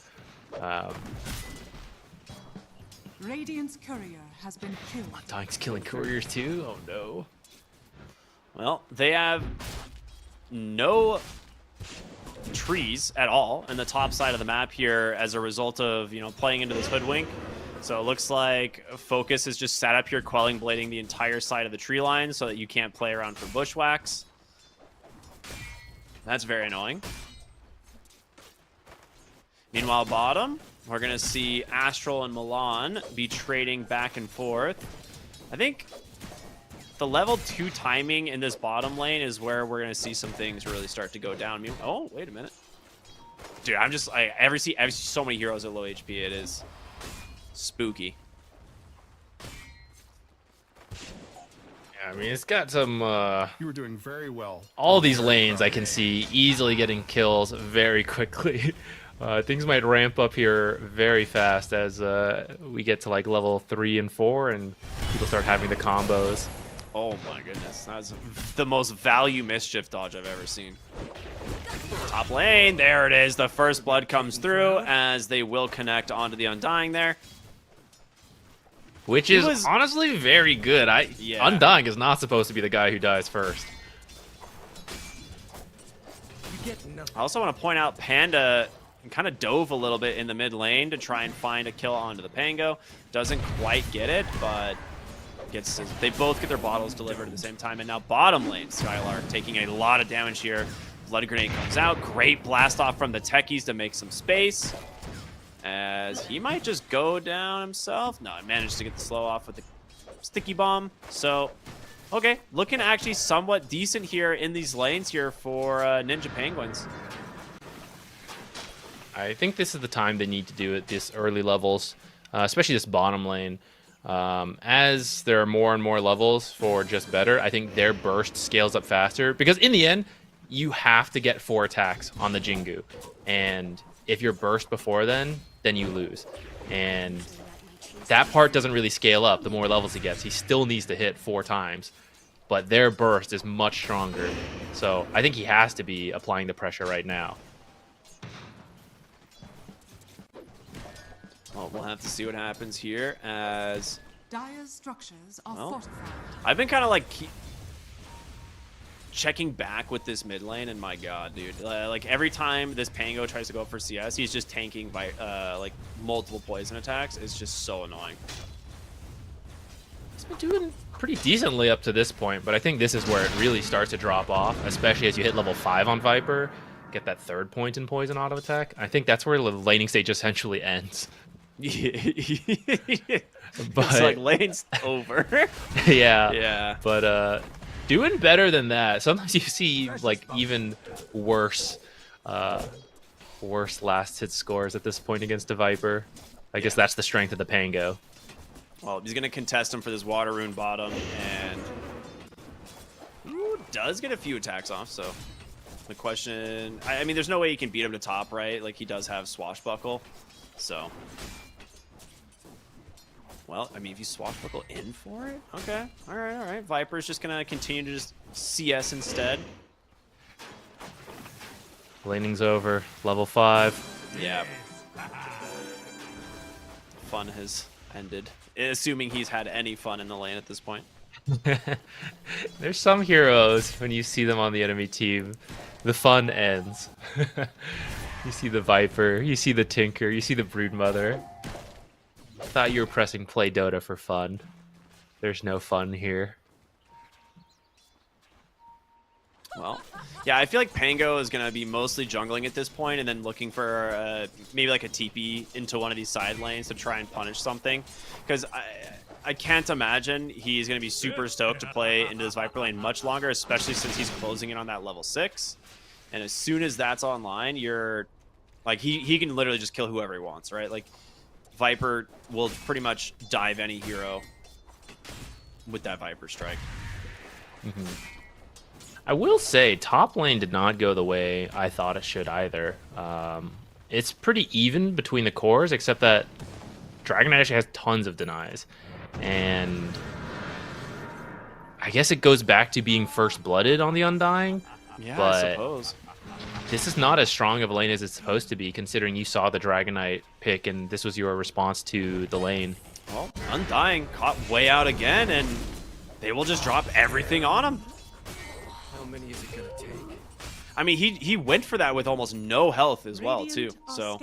Radiant's courier has been killed. Undying's killing couriers too? Oh no. Well, they have no trees at all in the top side of the map here as a result of, you know, playing into this hoodwink. So it looks like Focus is just sat up here quelling blading the entire side of the tree line so that you can't play around for bushwhacks. That's very annoying. Meanwhile, bottom, we're going to see Astral and Milan be trading back and forth. I think the level 2 timing in this bottom lane is where we're going to see some things really start to go down. Oh, wait a minute. Dude, I ever see so many heroes at low HP. It is spooky. Yeah, I mean, it's got some... You were doing very well. All these lanes I can see easily getting kills very quickly. Things might ramp up here very fast as we get to like level 3 and 4 and people start having the combos. Oh my goodness, that's the most value mischief dodge I've ever seen. Top lane, there it is. The first blood comes through as they will connect onto the Undying there. Which is honestly very good. Yeah. Undying is not supposed to be the guy who dies first. I also want to point out Panda kind of dove a little bit in the mid lane to try and find a kill onto the Pango. Doesn't quite get it, but they both get their bottles delivered at the same time. And now bottom lane, Skylark taking a lot of damage here. Blood Grenade comes out. Great blast off from the techies to make some space. As he might just go down himself. No, he managed to get the slow off with the sticky bomb. So, okay, looking actually somewhat decent here in these lanes here for Ninja Penguins. I think this is the time they need to do it, this early levels, especially this bottom lane. As there are more and more levels for JustBetter, I think their burst scales up faster. Because in the end, you have to get 4 attacks on the Jingu. And if you're burst before then you lose. And that part doesn't really scale up the more levels he gets. He still needs to hit 4 times. But their burst is much stronger. So I think he has to be applying the pressure right now. Well, we'll have to see what happens here as... Dire's structures are fortified. I've been kind of like checking back with this mid lane, and my god, dude. Like every time this Pango tries to go for CS, he's just tanking by like multiple poison attacks. It's just so annoying. He's been doing pretty decently up to this point, but I think this is where it really starts to drop off, especially as you hit level 5 on Viper, get that 3rd point in poison auto attack. I think that's where the laning stage essentially ends. But it's like lane's over. Yeah. But doing better than that. Sometimes you see like even worse last hit scores at this point against a Viper. I guess that's the strength of the Pango. Well, he's gonna contest him for this water rune bottom, and does get a few attacks off. So the question, I mean, there's no way you can beat him to top, right? Like he does have swashbuckle, so. Well, I mean, if you swashbuckle in for it, okay, all right. Viper's just gonna continue to just CS instead. Laning's over, level 5. Yeah. Fun has ended, assuming he's had any fun in the lane at this point. There's some heroes, when you see them on the enemy team, the fun ends. You see the Viper, you see the Tinker, you see the Broodmother. Thought you were pressing play Dota for fun. There's no fun here. Well, yeah, I feel like Pango is going to be mostly jungling at this point and then looking for maybe like a TP into one of these side lanes to try and punish something. Because I can't imagine he's going to be super stoked to play into this Viper lane much longer, especially since he's closing in on that level 6. And as soon as that's online, you're like, he can literally just kill whoever he wants, right? Like, Viper will pretty much dive any hero with that Viper strike. Mm-hmm. I will say, top lane did not go the way I thought it should either. It's pretty even between the cores, except that Dragon Knight actually has tons of denies. And I guess it goes back to being first-blooded on the Undying. Yeah, but I suppose. This is not as strong of a lane as it's supposed to be, considering you saw the Dragon Knight pick, and this was your response to the lane. Well, Undying caught way out again, and they will just drop everything on him. How many is it gonna take? I mean, he went for that with almost no health as well, too. So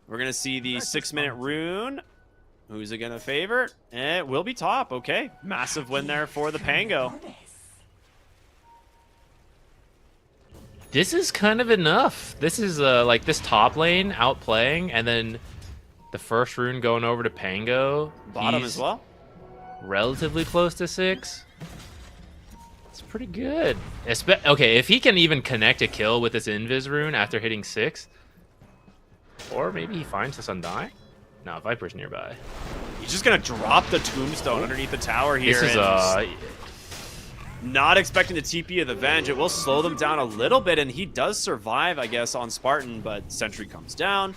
we're going to see the 6-minute rune. Who's it going to favor? It will be top. Okay, massive win there for the Pango. This is kind of enough. This is like this top lane outplaying, and then the first rune going over to Pango. Bottom as well. Relatively close to 6. It's pretty good. Okay, if he can even connect a kill with this Invis rune after hitting 6, or maybe he finds this Undying. No, Viper's nearby. He's just gonna drop the tombstone underneath the tower here. This is not expecting the TP of the Venge. It will slow them down a little bit, and he does survive, I guess, on Spartan, but Sentry comes down.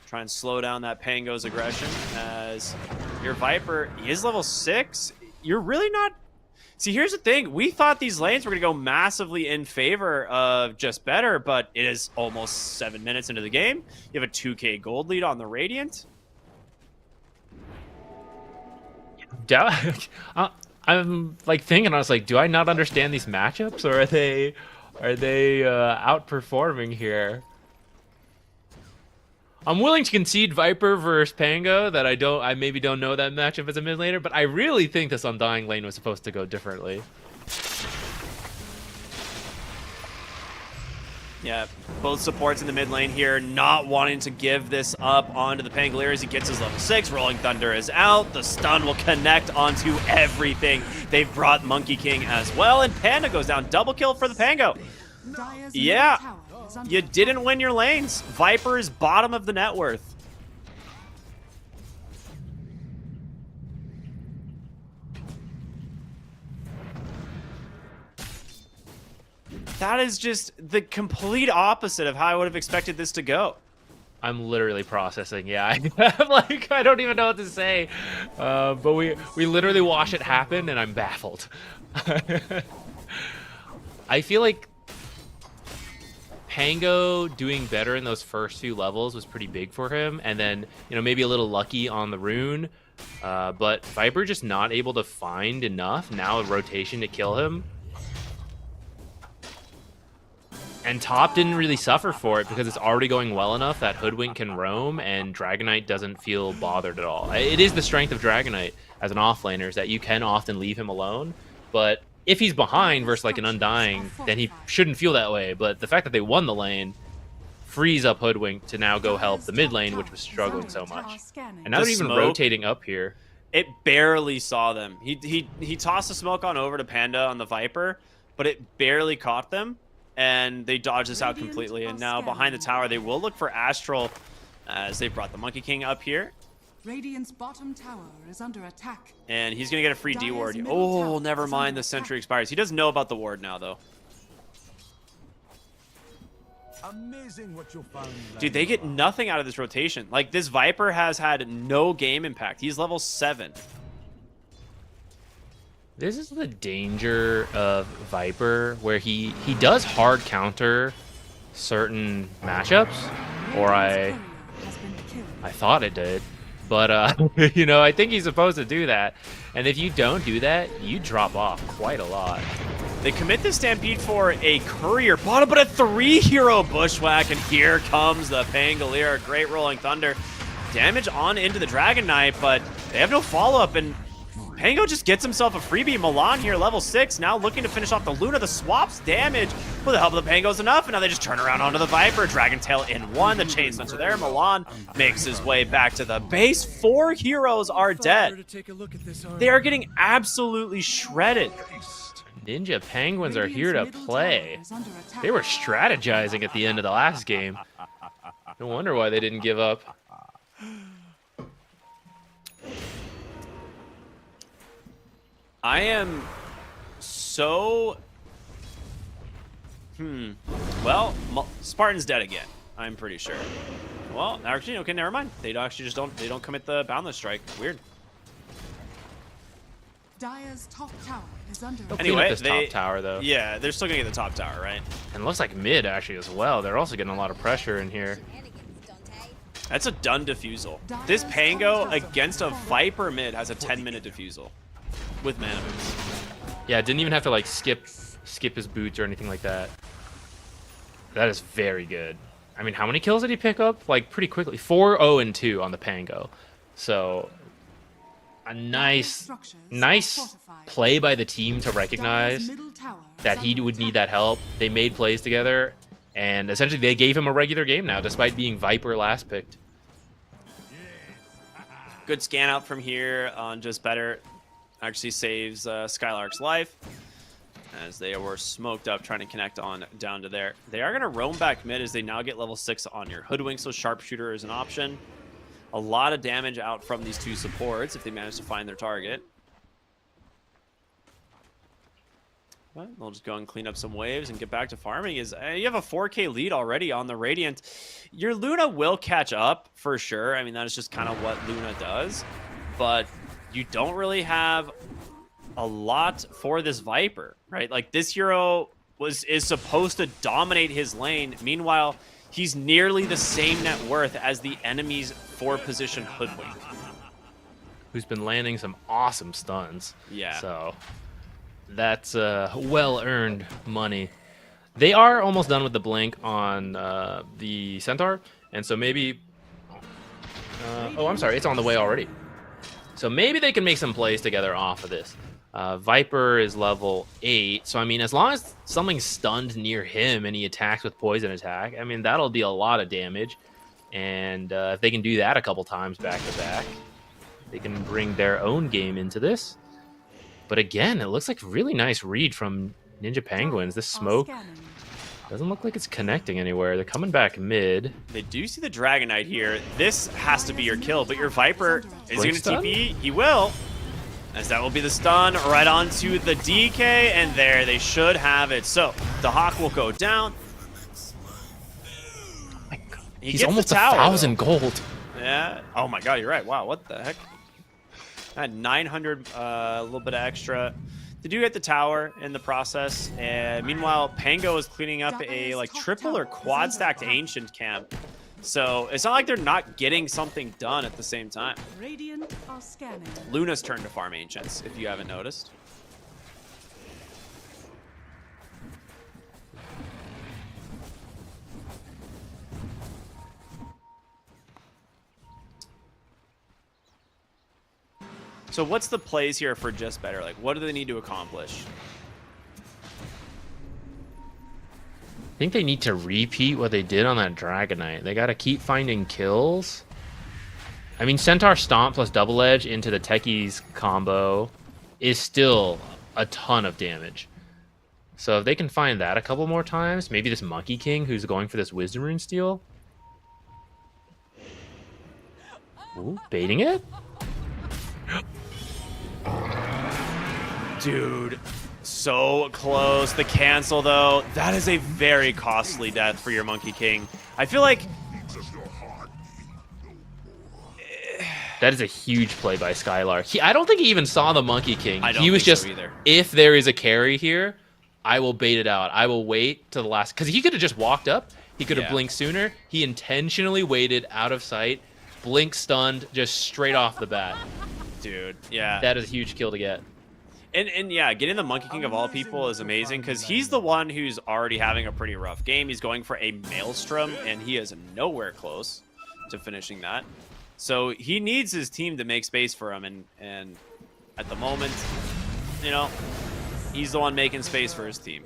Try and slow down that Pango's aggression as your Viper is level 6. You're really not... See, here's the thing. We thought these lanes were going to go massively in favor of JustBetter, but it is almost 7 minutes into the game. You have a 2K gold lead on the Radiant. I'm like thinking, I was like, do I not understand these matchups, or are they outperforming here? I'm willing to concede Viper versus Pango that I maybe don't know that matchup as a mid laner, but I really think this Undying lane was supposed to go differently. Yeah, both supports in the mid lane here, not wanting to give this up onto the Pangolier as he gets his level 6. Rolling Thunder is out. The stun will connect onto everything. They've brought Monkey King as well, and Panda goes down. Double kill for the Pango. Dire's Yeah, middle tower is under you attack. didn't win your lanes. Viper is bottom of the net worth. That is just the complete opposite of how I would have expected this to go. I'm literally processing. Yeah, I'm like, I don't even know what to say. But we literally watch it happen, and I'm baffled. I feel like Pango doing better in those first few levels was pretty big for him, and then maybe a little lucky on the rune. But Viper just not able to find enough now a rotation to kill him. And top didn't really suffer for it because it's already going well enough that Hoodwink can roam and Dragonite doesn't feel bothered at all. It is the strength of Dragonite as an offlaner is that you can often leave him alone, but if he's behind versus like an Undying, then he shouldn't feel that way. But the fact that they won the lane frees up Hoodwink to now go help the mid lane, which was struggling so much. And now The they're even smoke- rotating up here. It barely saw them. He tossed the smoke on over to Panda on the Viper, but it barely caught them. And they dodged this out completely. And now behind the tower, they will look for Astral as they brought the Monkey King up here. Radiant's bottom tower is under attack. And he's going to get a free D ward. Dire's middle Oh, tower never is mind. under The sentry attack. expires. He doesn't know about the ward now, though. Amazing what you'll find. Dude, they get nothing out of this rotation. Like, this Viper has had no game impact. He's level 7. This is the danger of Viper, where he does hard counter certain matchups, or Radiant's courier has been killed. I thought it did, but I think he's supposed to do that. And if you don't do that, you drop off quite a lot. They commit the Stampede for a Courier bottom, but a 3-hero Bushwhack, and here comes the Pangolier. Great Rolling Thunder. Damage on into the Dragon Knight, but they have no follow-up, and Pango just gets himself a freebie. Milan here, level 6, now looking to finish off the Luna. The swaps damage with the help of the Pangos enough, and now they just turn around onto the Viper. Dragon Tail in 1, the Chain Sensor there. Milan makes his way back to the base. 4 heroes are dead. To take a look at this armor. They are getting absolutely shredded. Ninja Penguins are here to Radiant's middle play. tower is under attack. They were strategizing at the end of the last game. No wonder why they didn't give up. I am so... Well, Spartan's dead again. I'm pretty sure. Well, actually, okay, never mind. They actually just don't commit the Boundless Strike. Weird. Dire's top tower is under attack. Clean up Anyway, this top tower though. Yeah, they're still gonna get the top tower, right? And it looks like mid actually as well. They're also getting a lot of pressure in here. That's a done defusal. This Pango against a Viper mid has a 10-minute defusal with mana boots. Yeah, didn't even have to like skip his boots or anything like that. That is very good. I mean, how many kills did he pick up? Like pretty quickly. 4, 0, and 2 on the Pango. So a nice play by the team to recognize that he would need that help. They made plays together, and essentially they gave him a regular game now, despite being Viper last picked. Good scan out from here on JustBetter. Actually saves Skylark's life as they were smoked up trying to connect on down to there. They are going to roam back mid as they now get level 6 on your Hoodwink, so Sharpshooter is an option. A lot of damage out from these two supports if they manage to find their target. But they'll just go and clean up some waves and get back to farming. You have a 4K lead already on the Radiant. Your Luna will catch up for sure. I mean, that is just kind of what Luna does. But you don't really have a lot for this Viper, right? Like this hero is supposed to dominate his lane. Meanwhile, he's nearly the same net worth as the enemy's 4-position Hoodwink. Who's been landing some awesome stuns. Yeah. So that's well-earned money. They are almost done with the blink on the Centaur, and so maybe... oh, I'm sorry, it's on the way already. So maybe they can make some plays together off of this. Viper is level 8, so I mean, as long as something's stunned near him and he attacks with poison attack, I mean, that'll deal a lot of damage. And if they can do that a couple times back to back, they can bring their own game into this. But again, it looks like a really nice read from Ninja Penguins. This smoke doesn't look like it's connecting anywhere. They're coming back mid. They do see the Dragon Knight here. This has to be your kill, but your Viper is going to TP. He will, as that will be the stun right onto the DK, and there they should have it. So the Hawk will go down. Oh my God. He's almost tower, 1,000 gold. Yeah. Oh my God, you're right. Wow, what the heck? I had 900, a little bit of extra. They do get the tower in the process, and meanwhile, Pango is cleaning up a like triple or quad stacked ancient camp. So it's not like they're not getting something done at the same time. Radiant are scanning. Luna's turn to farm ancients, if you haven't noticed. So what's the plays here for JustBetter? Like, what do they need to accomplish? I think they need to repeat what they did on that Dragon Knight. They got to keep finding kills. I mean, Centaur Stomp plus Double Edge into the Techies combo is still a ton of damage. So if they can find that a couple more times, maybe this Monkey King who's going for this Wisdom Rune steal. Ooh, baiting it? Dude, so close. The cancel, though, that is a very costly death for your Monkey King. I feel like... That is a huge play by Skylar. I don't think he even saw the Monkey King. I don't He was think just, so either. if there is a carry here, I will bait it out. I will wait to the last... Because he could have just walked up. He could have blinked sooner. He intentionally waited out of sight. Blink stunned just straight off the bat. Dude, yeah. That is a huge kill to get. And yeah, getting the Monkey King of all people is amazing because he's the one who's already having a pretty rough game. He's going for a Maelstrom, and he is nowhere close to finishing that. So he needs his team to make space for him, and at the moment, you know, he's the one making space for his team.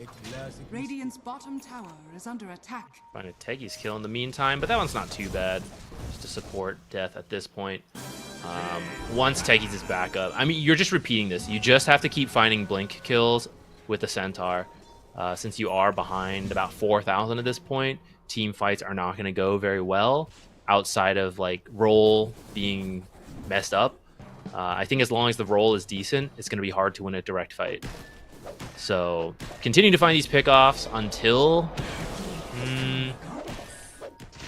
Radiant's bottom tower is under attack. Find a Techies kill in the meantime, but that one's not too bad. Just to support Death at this point. Once Techies is back up, I mean, you're just repeating this. You just have to keep finding blink kills with the Centaur. Since you are behind about 4,000 at this point, team fights are not going to go very well outside of like roll being messed up. I think as long as the roll is decent, it's going to be hard to win a direct fight. So continue to find these pickoffs until...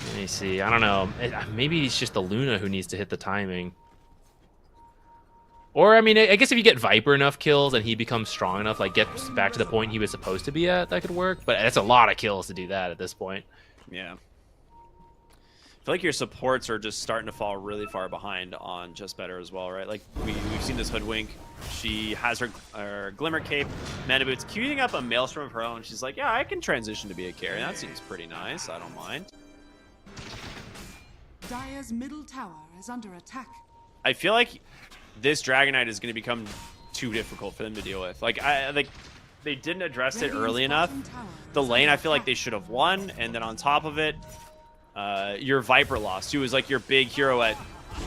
let me see. I don't know. Maybe it's just the Luna who needs to hit the timing. Or, I mean, I guess if you get Viper enough kills and he becomes strong enough, like gets back to the point he was supposed to be at, that could work. But that's a lot of kills to do that at this point. Yeah. I feel like your supports are just starting to fall really far behind on JustBetter as well, right? Like, we've seen this Hoodwink. She has her Glimmer Cape, Mana Boots, queuing up a Maelstrom of her own. She's like, yeah, I can transition to be a carry. That seems pretty nice. I don't mind. Dire's middle tower is under attack. I feel like this Dragon Knight is going to become too difficult for them to deal with. Like, they didn't address it early enough. The lane, I feel like they should have won, and then on top of it, your Viper lost, who was like your big hero at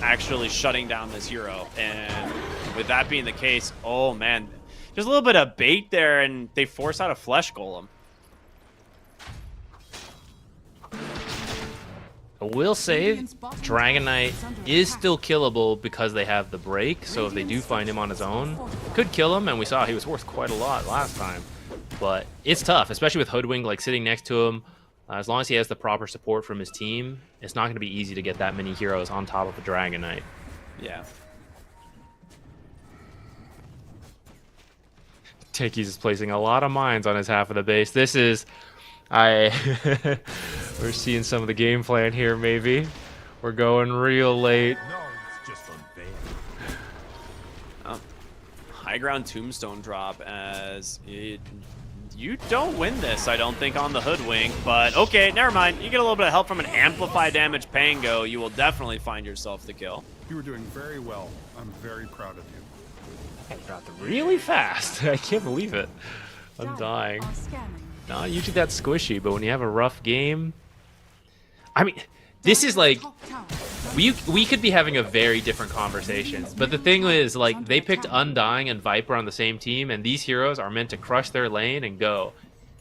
actually shutting down this hero. And with that being the case, oh man, there's a little bit of bait there, and they force out a Flesh Golem. I will say, Dragon Knight is still killable because they have the break, so if they do find him on his own, it could kill him, and we saw he was worth quite a lot last time. But it's tough, especially with Hoodwink like sitting next to him. As long as he has the proper support from his team, it's not going to be easy to get that many heroes on top of a Dragon Knight. Yeah. Takis is placing a lot of mines on his half of the base. This is... we're seeing some of the game plan here, maybe. We're going real late. No, it's just unfair. High ground tombstone drop as you don't win this, I don't think, on the hoodwink, but okay, never mind. You get a little bit of help from an amplify damage Pango. You will definitely find yourself the kill. You were doing very well. I'm very proud of you. That dropped really fast. I can't believe it. I'm dying. Not usually that squishy, but when you have a rough game... I mean, this is like... We could be having a very different conversation, but the thing is, like, they picked Undying and Viper on the same team, and these heroes are meant to crush their lane and go.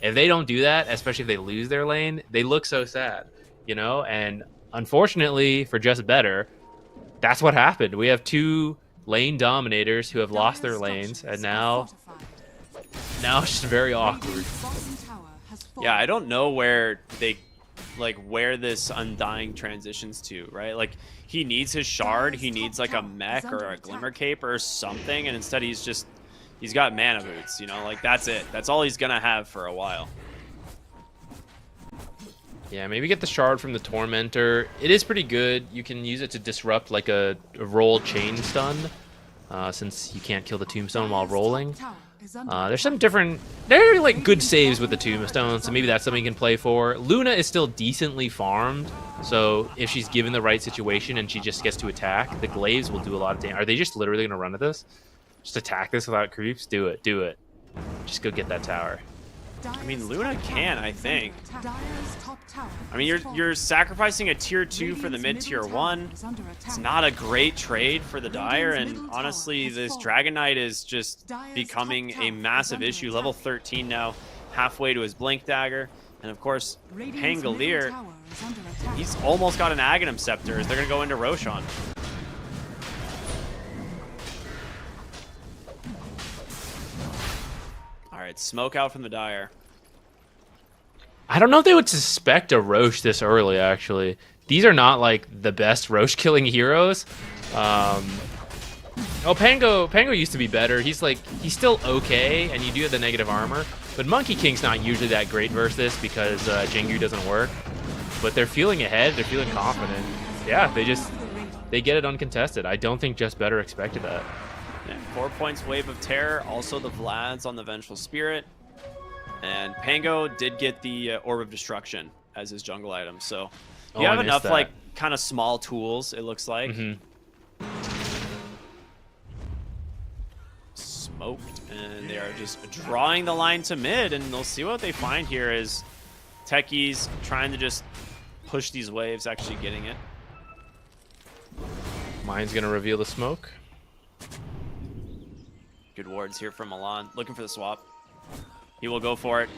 If they don't do that, especially if they lose their lane, they look so sad, you know? And unfortunately for JustBetter, that's what happened. We have two lane dominators who have lost their lanes, and now it's just very awkward. Yeah, I don't know where they... like where this Undying transitions to, right? Like he needs his shard, he needs like a mech or a glimmer cape or something, and instead he's got mana boots, you know, like that's it. That's all he's gonna have for a while. Yeah, maybe get the shard from the Tormentor. It is pretty good. You can use it to disrupt like a roll chain stun, since you can't kill the tombstone while rolling. There's some different... There are like good saves with the tombstone, so maybe that's something you can play for. Luna is still decently farmed, so if she's given the right situation and she just gets to attack, the glaives will do a lot of damage. Are they just literally going to run at this? Just attack this without creeps? Do it. Do it. Just go get that tower. I mean, Luna can, I think. I mean, you're sacrificing a tier 2 for the mid tier 1. It's not a great trade for the Dire, and honestly, this Dragon Knight is just becoming a massive issue. Level 13 now, halfway to his Blink Dagger. And of course, Pangolier, he's almost got an Aghanim Scepter. They're going to go into Roshan. Alright, smoke out from the Dire. I don't know if they would suspect a Roche this early, actually. These are not, like, the best Roche-killing heroes. Pango used to be better. He's still okay, and you do have the negative armor. But Monkey King's not usually that great versus this because Jingu doesn't work. But they're feeling ahead. They're feeling confident. Yeah, they get it uncontested. I don't think JustBetter expected that. Yeah, 4 points Wave of Terror. Also the Vlad's on the Vengeful Spirit. And Pango did get the Orb of Destruction as his jungle item. So you have enough, like, kind of small tools, it looks like. Smoked. And they are just drawing the line to mid. And they'll see what they find here is Techies trying to just push these waves, actually getting it. Mine's going to reveal the smoke. Good wards here from Milan. Looking for the swap. He will go for it.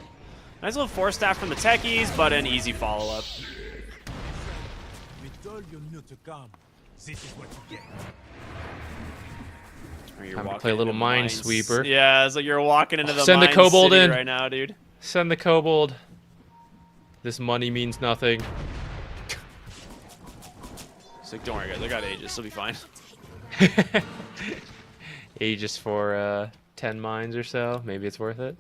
Nice little Force Staff from the Techies, but an easy follow-up. We told you not to come. This is what you get. Time to play a little Minesweeper. Yeah, it's like you're walking into the Send the Kobold in right now, dude. Send the Kobold. This money means nothing. It's like, don't worry, guys. I got Aegis. It'll be fine. Aegis for 10 mines or so. Maybe it's worth it.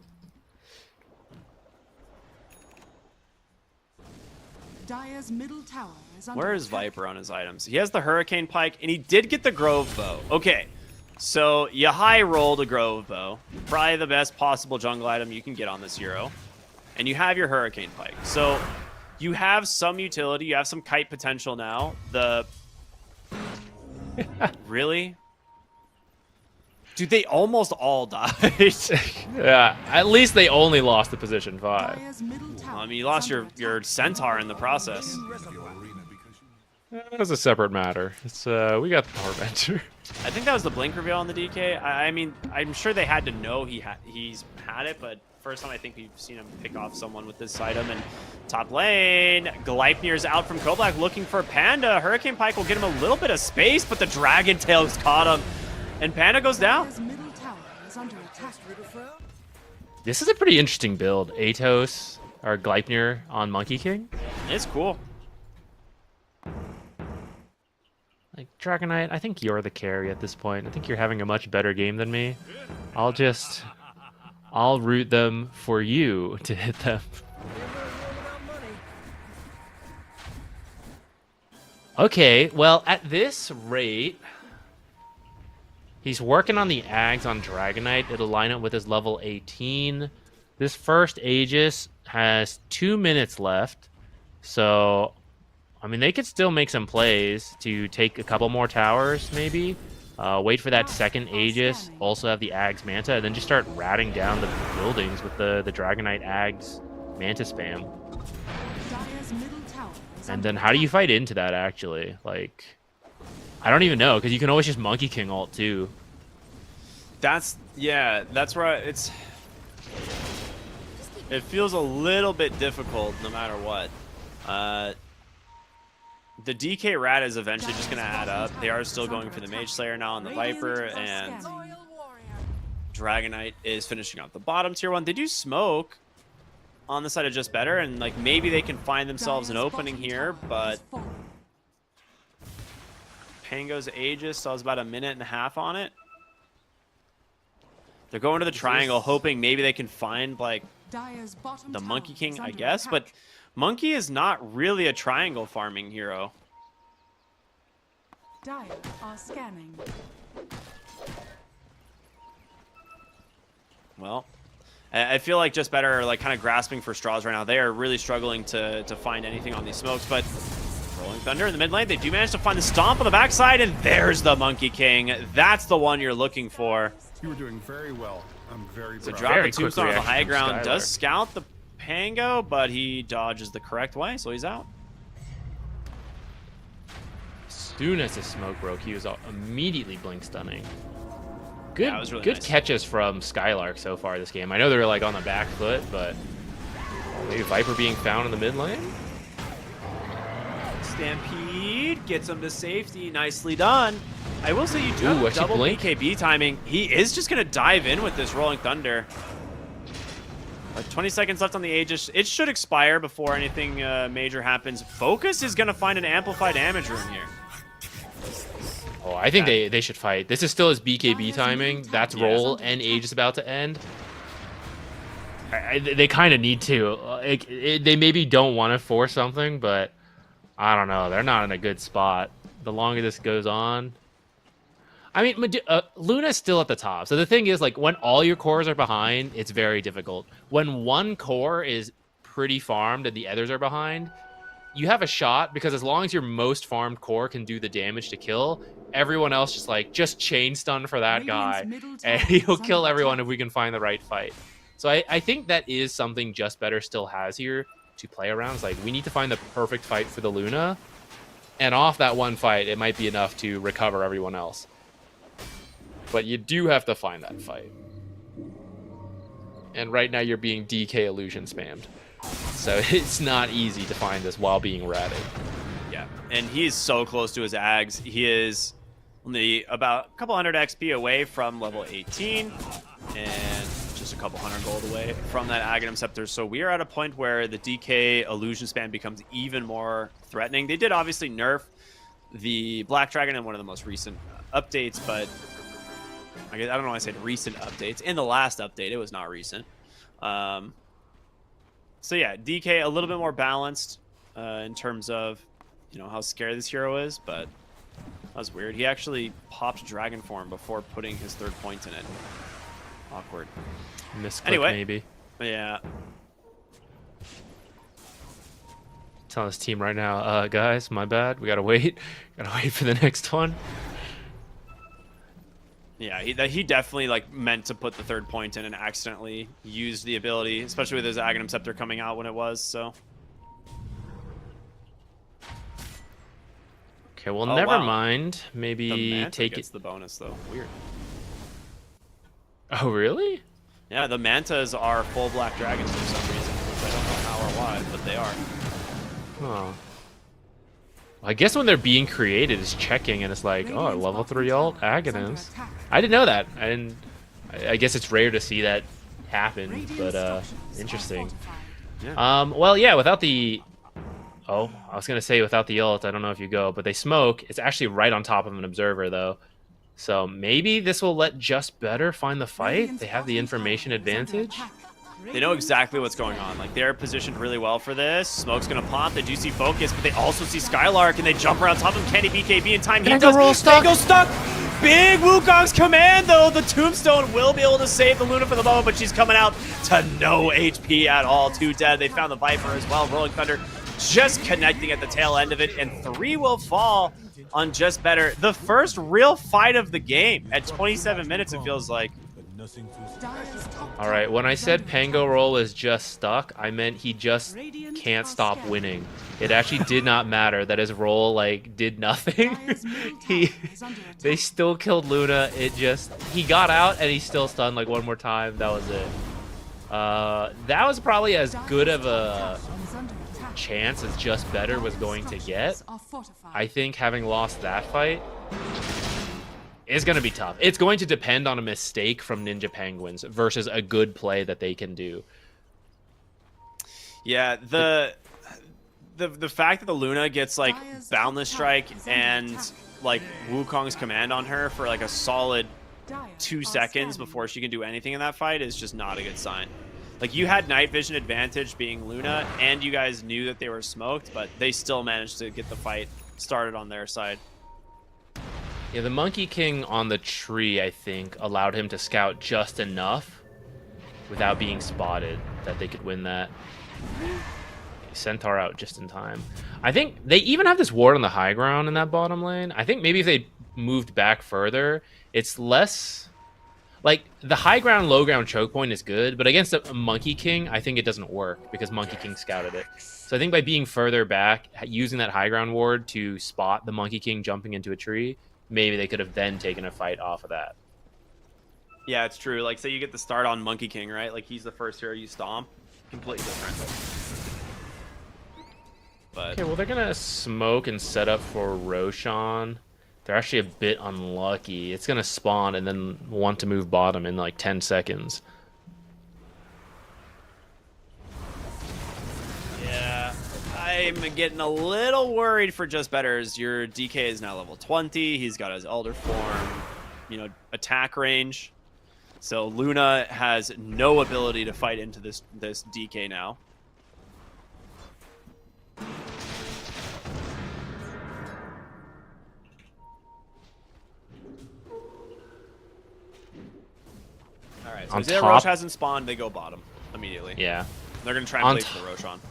Dire's middle tower is under Where is attack. Viper on his items? He has the Hurricane Pike, and he did get the Grove Bow. Okay, so you high rolled a Grove Bow. Probably the best possible jungle item you can get on this hero. And you have your Hurricane Pike. So you have some utility. You have some kite potential now. Really? Dude, they almost all died. Yeah, at least they only lost the position 5. Dire's middle tower I mean, you lost is your under Centaur in the process. That's a separate matter. It's we got the Tormentor. I think that was the Blink reveal on the DK. I mean, I'm sure they had to know he's had it, but first time I think we've seen him pick off someone with this item. And top lane, Gleipnir's out from Koblack looking for Panda. Hurricane Pike will get him a little bit of space, but the Dragon Tail's caught him. And Panda goes down. Dire's middle tower is under attack. This is a pretty interesting build. Atos or Gleipnir on Monkey King. It's cool. Like, Dragon Knight, I think you're the carry at this point. I think you're having a much better game than me. I'll just I'll root them for you to hit them. Okay, well, at this rate, he's working on the Ags on Dragonite. It'll line up with his level 18. This first Aegis has 2 minutes left. So, I mean, they could still make some plays to take a couple more towers, maybe. Wait for that second Aegis. Also have the Ags Manta, and then just start ratting down the buildings with the Dragonite Ags Manta spam. And then how do you fight into that, actually? Like, I don't even know, because you can always just Monkey King ult, too. That's where it feels a little bit difficult no matter what. The DK rat is eventually just going to add up. They are still going for the Mage Slayer now on the Viper, and Dragonite is finishing off the bottom tier 1. They do smoke on the side of JustBetter, and like maybe they can find themselves an opening here, but Pango's Aegis still has about a minute and a half on it. They're going to the triangle, hoping maybe they can find like the Monkey King, I guess, but Monkey is not really a triangle farming hero. Dire are scanning. Well, I feel like JustBetter are like kind of grasping for straws right now. They are really struggling to find anything on these smokes, but Rolling Thunder in the mid lane, they do manage to find the stomp on the backside, and there's the Monkey King. That's the one you're looking for. You were doing very well. I'm very proud. So drop the tombstone on the high ground, does scout the Pango, but he dodges the correct way, so he's out. As soon as his smoke broke, he was immediately blink stunning. Good, yeah, really good nice catches from Skylark so far this game. I know they're like on the back foot, but maybe Viper being found in the mid lane. Stampede gets him to safety. Nicely done. I will say you do Ooh, have double blink? BKB timing. He is just going to dive in with this Rolling Thunder. 20 seconds left on the Aegis. It should expire before anything major happens. Focus is going to find an amplified damage rune here. Oh, I think they should fight. This is still his BKB timing. That's roll and Aegis about to end. They kind of need to. They maybe don't want to force something, but I don't know. They're not in a good spot. The longer this goes on. I mean, Luna's still at the top. So the thing is, like, when all your cores are behind, it's very difficult. When one core is pretty farmed and the others are behind, you have a shot, because as long as your most farmed core can do the damage to kill, everyone else just chain stun for that guy, and he'll kill everyone if we can find the right fight. So I think that is something JustBetter still has here to play around. It's like, we need to find the perfect fight for the Luna, and off that one fight, it might be enough to recover everyone else. But you do have to find that fight. And right now you're being DK illusion spammed. So it's not easy to find this while being ratted. Yeah, and he's so close to his Ags. He is only about a couple hundred XP away from level 18, and just a couple hundred gold away from that Aghanim Scepter. So we are at a point where the DK illusion spam becomes even more threatening. They did obviously nerf the Black Dragon in one of the most recent updates, but I don't know why I said recent updates. In the last update, it was not recent. So yeah, DK a little bit more balanced in terms of, you know, how scary this hero is, but that was weird. He actually popped Dragon Form before putting his third point in it. Awkward. Misclick, anyway, maybe. Yeah. Telling his team right now, guys, my bad. We gotta wait. Gotta wait for the next one. Yeah, he definitely like meant to put the third point in and accidentally used the ability, especially with his Aghanim Scepter coming out when it was, so. Okay, well, never mind. Maybe the Manta take gets it. the bonus though. Weird. Oh, really? Yeah, the Mantas are full Black Dragons for some reason, which I don't know how or why, but they are. Oh. I guess when they're being created, it's checking and it's like, oh, level 3 ult Aghanims. I didn't know that. I guess it's rare to see that happen, but interesting. Yeah. Well, yeah, without the... Oh, I was going to say without the ult, I don't know if you go, but they smoke. It's actually right on top of an observer, though. So maybe this will let JustBetter find the fight. They have the information advantage. They know exactly what's going on. Like, they're positioned really well for this. Smoke's gonna pop. They do see Focus, but they also see Skylark, and they jump around top of him. Can he BKB in time? He does. Pango stuck. Big Wukong's command, though. The Tombstone will be able to save the Luna for the moment, but she's coming out to no HP at all. 2 dead. They found the Viper as well. Rolling Thunder just connecting at the tail end of it, and 3 will fall on JustBetter. The first real fight of the game at 27 minutes, it feels like. All right, when I said Pango Roll is just stuck, I meant he just can't stop winning. It actually did not matter that his roll like did nothing. They still killed Luna. He got out and he still stunned like one more time. That was it. That was probably as good of a chance as JustBetter was going to get. I think having lost that fight is going to be tough. It's going to depend on a mistake from Ninja Penguins versus a good play that they can do. Yeah, the fact that the Luna gets like Boundless Strike and like Wukong's command on her for like a solid 2 seconds before she can do anything in that fight is just not a good sign. Like, you had night vision advantage being Luna, and you guys knew that they were smoked, but they still managed to get the fight started on their side. Yeah, the Monkey King on the tree, I think, allowed him to scout just enough without being spotted that they could win that. Centaur out just in time. I think they even have this ward on the high ground in that bottom lane. I think maybe if they moved back further, it's less... Like, the high ground, low ground choke point is good, but against a Monkey King, I think it doesn't work because Monkey King scouted it. So I think by being further back, using that high ground ward to spot the Monkey King jumping into a tree, maybe they could have then taken a fight off of that. Yeah, it's true. Like, say you get the start on Monkey King, right? Like, he's the first hero you stomp. Completely different. But... Okay, well, they're going to smoke and set up for Roshan. They're actually a bit unlucky. It's going to spawn and then want to move bottom in like 10 seconds. Yeah, I'm getting a little worried for JustBetter as your DK is now level 20. He's got his Elder Form, you know, attack range. So Luna has no ability to fight into this DK now. So on Zero top, Roche hasn't spawned, they go bottom immediately. Yeah. They're going to try and play for the Roshan.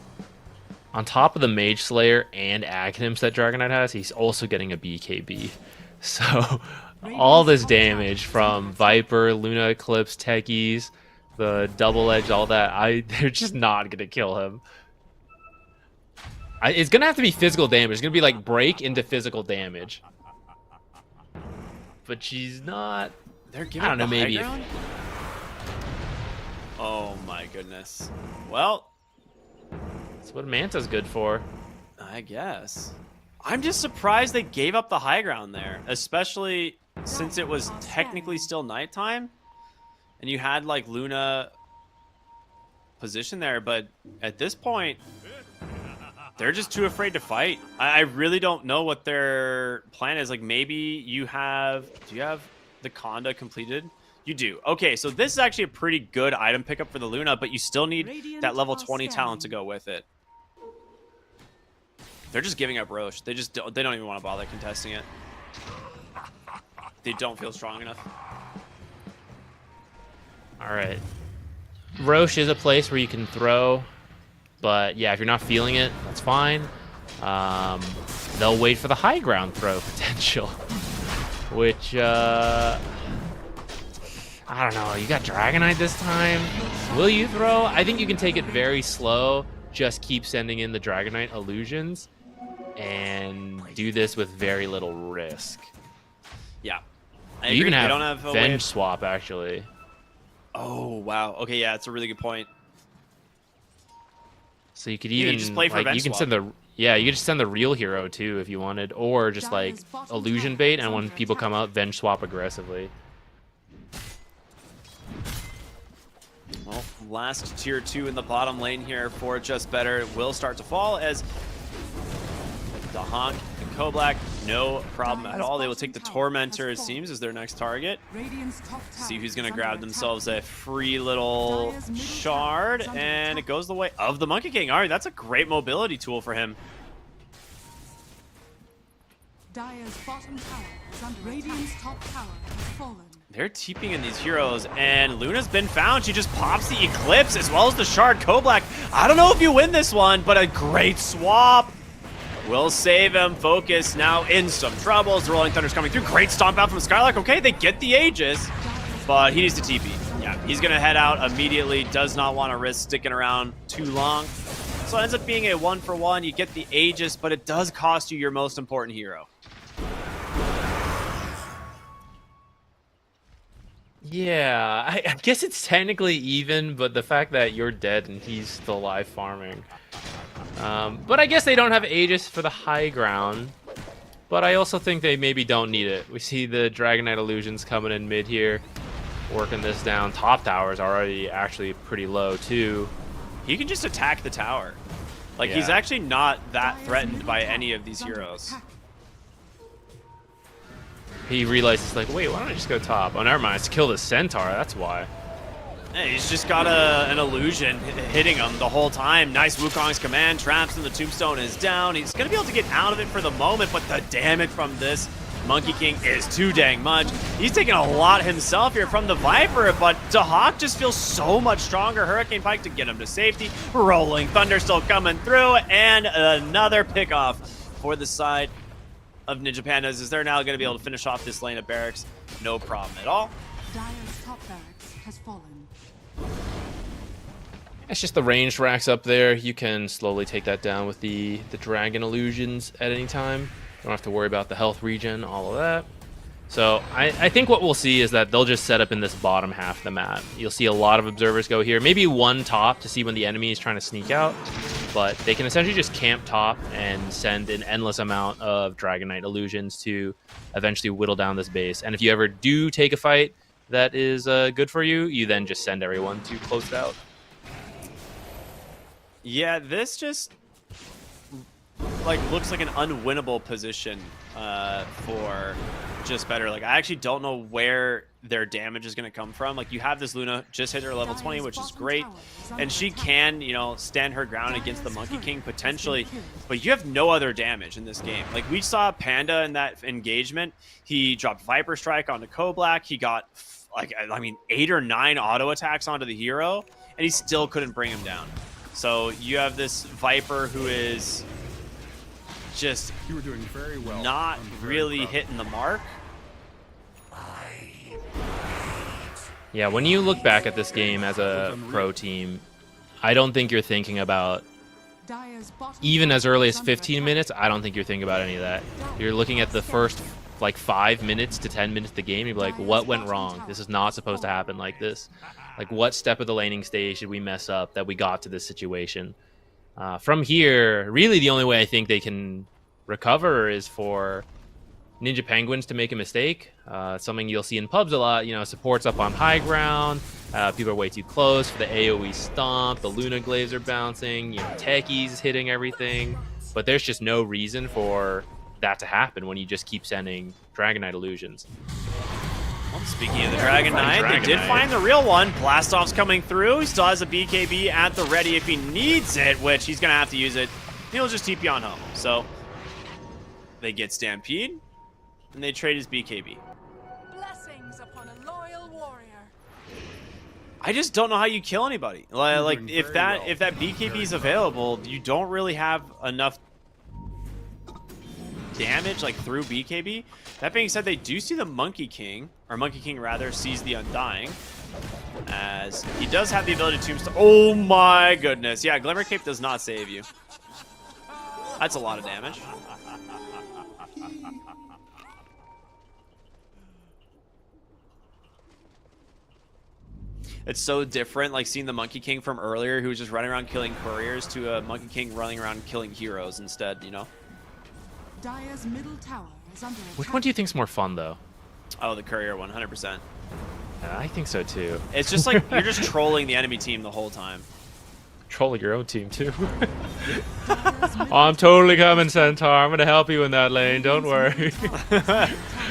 On top of the Mage Slayer and Aghanim's that Dragonite has, he's also getting a BKB. So all this damage from Viper, Luna Eclipse, Techies, the double edge, all that, they're just not going to kill him. It's going to have to be physical damage. It's going to be like break into physical damage. But she's not... They're giving I don't know, maybe. Oh my goodness. Well, that's what Manta's good for. I guess. I'm just surprised they gave up the high ground there, especially since it was technically still nighttime and you had like Luna positioned there, but at this point they're just too afraid to fight. I really don't know what their plan is. Like, maybe you have... Do you have the Conda completed? You do. Okay, so this is actually a pretty good item pickup for the Luna, but you still need that level 20 talent to go with it. They're just giving up Roche. They don't even want to bother contesting it. They don't feel strong enough. All right. Roche is a place where you can throw, but yeah, if you're not feeling it, that's fine. They'll wait for the high ground throw potential, which... I don't know. You got Dragonite this time. Will you throw? I think you can take it very slow. Just keep sending in the Dragonite illusions and do this with very little risk. Yeah. You even have Venge Swap, actually. Oh, wow. Okay, yeah, it's a really good point. So you could even... you just play for Venge Swap. Send the... Yeah, you could just send the real hero, too, if you wanted. Or just, like, illusion bait, and when people come out, Venge Swap aggressively. Well, last tier 2 in the bottom lane here for JustBetter will start to fall as the Honk and Koblak No problem at all. They will take the Tormentor, it seems, as their next target. See who's going to grab themselves a free little shard, and it goes the way of the Monkey King. All right, that's a great mobility tool for him. Dire's bottom tower is under Radiant's top tower has fallen. They're TPing in these heroes, and Luna's been found. She just pops the Eclipse as well as the Shard. Koblak, I don't know if you win this one, but a great swap will save him. Focus now in some troubles. The Rolling Thunder's coming through. Great stomp out from Skylark. Okay, they get the Aegis, but he needs to TP. Yeah, he's going to head out immediately. Does not want to risk sticking around too long. So it ends up being a 1-for-1. You get the Aegis, but it does cost you your most important hero. Yeah, I guess it's technically even, but the fact that you're dead and he's still alive farming. But I guess they don't have Aegis for the high ground. But I also think they maybe don't need it. We see the Dragon Knight Illusions coming in mid here, working this down. Top tower is already actually pretty low too. He can just attack the tower. Like, he's actually not that threatened by any of these heroes. He realizes, like, wait, why don't I just go top? Oh, never mind. It's to kill the Centaur. That's why. Yeah, he's just got an illusion hitting him the whole time. Nice Wukong's command. Traps in the Tombstone is down. He's going to be able to get out of it for the moment, but the damage from this Monkey King is too dang much. He's taking a lot himself here from the Viper, but Dahak just feels so much stronger. Hurricane Pike to get him to safety. Rolling Thunder still coming through, and another pickoff for the side of Ninja Pandas, as they're now going to be able to finish off this lane of barracks. No problem at all. Dire's top barracks has fallen. It's just the ranged racks up there. You can slowly take that down with the Dragon Illusions at any time. Don't have to worry about the health regen, all of that. So I think what we'll see is that they'll just set up in this bottom half of the map. You'll see a lot of observers go here. Maybe one top to see when the enemy is trying to sneak out. But they can essentially just camp top and send an endless amount of Dragon Knight Illusions to eventually whittle down this base. And if you ever do take a fight that is good for you, you then just send everyone to close it out. Yeah, this just looks like an unwinnable position for JustBetter. Like, I actually don't know where their damage is going to come from. Like, you have this Luna just hit her level 20, which is great, and she can, you know, stand her ground against the Monkey King potentially, but you have no other damage in this game. Like, we saw Panda in that engagement. He dropped Viper Strike onto Koblak. He got, like, I mean, 8 or 9 auto attacks onto the hero, and he still couldn't bring him down. So you have this Viper who is just You were doing very well. not really hitting the mark. Yeah, when you look back at this game as a pro team, I don't think you're thinking about, even as early as 15 minutes, I don't think you're thinking about any of that. You're looking at the first, like, 5 minutes to 10 minutes of the game, you're like, what went wrong? This is not supposed to happen like this. Like, what step of the laning stage did we mess up that we got to this situation? From here, really the only way I think they can recover is for Ninja Penguins to make a mistake. Something you'll see in pubs a lot, you know, support's up on high ground, people are way too close for the AoE stomp, the Luna Glaives are bouncing, you know, Techie's hitting everything, but there's just no reason for that to happen when you just keep sending Dragon Knight Illusions. Well, speaking of the Dragon Knight, they did find the real one. Blastoff's coming through. He still has a BKB at the ready if he needs it, which he's going to have to use it. He'll just TP on home. So they get Stampede, and they trade his BKB. Blessings upon a loyal warrior. I just don't know how you kill anybody. Like if that BKB is available, you don't really have enough damage like through BKB. That being said, they do see the Monkey King, or Monkey King rather, sees the Undying, as he does have the ability to tombstone. Oh my goodness. Yeah, Glimmer Cape does not save you. That's a lot of damage. It's so different, like seeing the Monkey King from earlier who was just running around killing couriers to a Monkey King running around killing heroes instead, you know? Dire's middle tower is under attack. Which one do you think's more fun, though? Oh, the courier 100%. I think so, too. It's just like, you're just trolling the enemy team the whole time. Trolling your own team, too. Oh, I'm totally coming, Centaur. I'm gonna help you in that lane. Don't worry.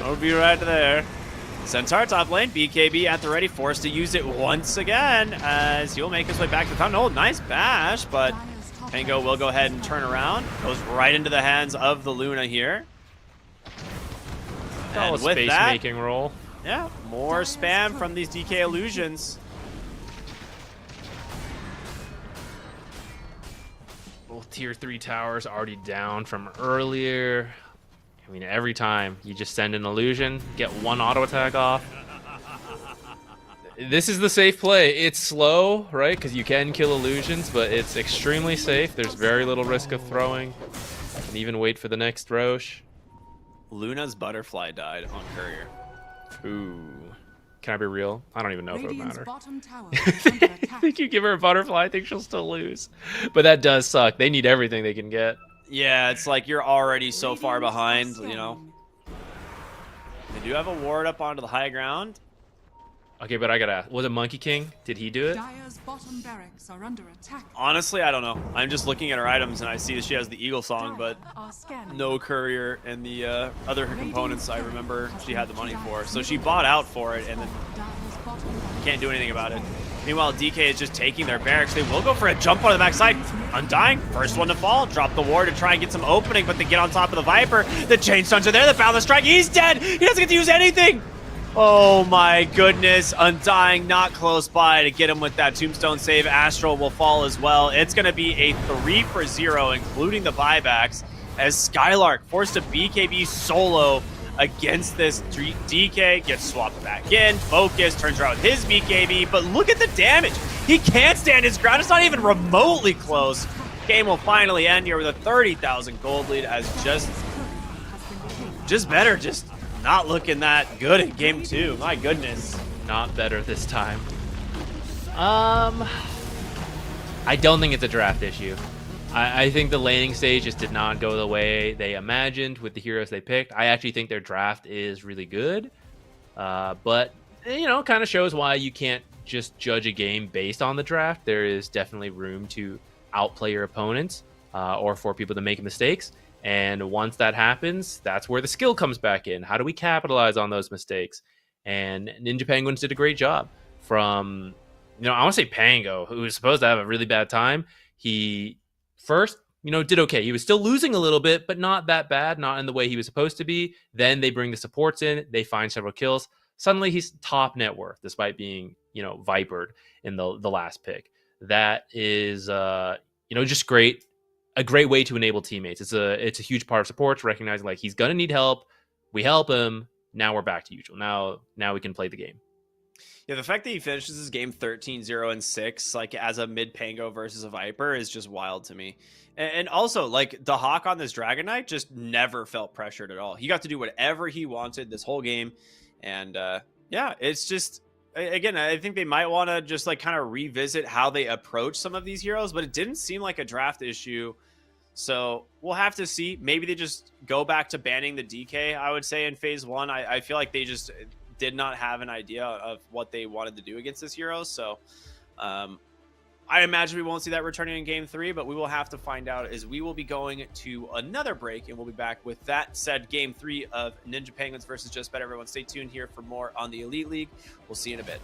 I'll be right there. Centaur top lane, BKB at the ready, forced to use it once again as he'll make his way back to the fountain. Oh, nice bash, but Pango will go ahead and turn around. Goes right into the hands of the Luna here. Oh, And with space that, making roll. yeah, more spam from these DK illusions. Both tier 3 towers already down from earlier. I mean, every time you just send an illusion, get one auto attack off. This is the safe play. It's slow, right? Because you can kill illusions, but it's extremely safe. There's very little risk of throwing. And even wait for the next Roche. Luna's butterfly died on Courier. Ooh. Can I be real? I don't even know if it would Radiant's matter. bottom tower is under I attack. think you give her a butterfly, I think she'll still lose. But that does suck. They need everything they can get. Yeah, it's like you're already so far Radiant's behind, scanning. you know. They do have a ward up onto the high ground. Okay, but I gotta ask. Was it Monkey King? Did he do it? Dire's bottom barracks are under attack. Honestly, I don't know. I'm just looking at her items and I see that she has the Eagle Song, but Are scanning. no Courier and the other components I remember she had the money for. So she bought out for it and then Dire's bottom barracks. can't do anything about it. Meanwhile, DK is just taking their barracks. They will go for a jump on the backside. Undying, first one to fall. Drop the ward to try and get some opening, but they get on top of the Viper. The chain stuns are there. The Boundless Strike. He's dead. He doesn't get to use anything. Oh my goodness. Undying not close by to get him with that tombstone save. Astral will fall as well. It's going to be a 3 for 0, including the buybacks, as Skylark forced to BKB solo against this. DK gets swapped back in. Focus turns around with his BKB, but look at the damage. He can't stand his ground. It's not even remotely close. Game will finally end here with a 30,000 gold lead as JustBetter just not looking that good in game 2. My goodness. Not better this time. I don't think it's a draft issue. I think the laning stage just did not go the way they imagined with the heroes they picked. I actually think their draft is really good. But, you know, kind of shows why you can't just judge a game based on the draft. There is definitely room to outplay your opponents or for people to make mistakes. And once that happens, that's where the skill comes back in. How do we capitalize on those mistakes? And Ninja Penguins did a great job. From, you know, I want to say Pango, who was supposed to have a really bad time. He first, you know, did okay. He was still losing a little bit, but not that bad, not in the way he was supposed to be. Then they bring the supports in. They find several kills. Suddenly he's top net worth, despite being, you know, vipered in the last pick. That is, you know, just great. A great way to enable teammates. It's a huge part of supports, recognizing like he's gonna need help. We help him. Now we're back to usual. Now we can play the game. Yeah, the fact that he finishes his game 13-0-6, like as a mid Pango versus a Viper, is just wild to me. And also, like the Hawk on this Dragon Knight just never felt pressured at all. He got to do whatever he wanted this whole game, and yeah, it's just. Again, I think they might want to just like kind of revisit how they approach some of these heroes, but it didn't seem like a draft issue. So we'll have to see. Maybe they just go back to banning the DK, I would say, in phase 1. I feel like they just did not have an idea of what they wanted to do against this hero. So I imagine we won't see that returning in game 3, but we will have to find out as we will be going to another break, and we'll be back with that said game 3 of Ninja Penguins versus JustBetter. Everyone stay tuned here for more on the Elite League. We'll see you in a bit.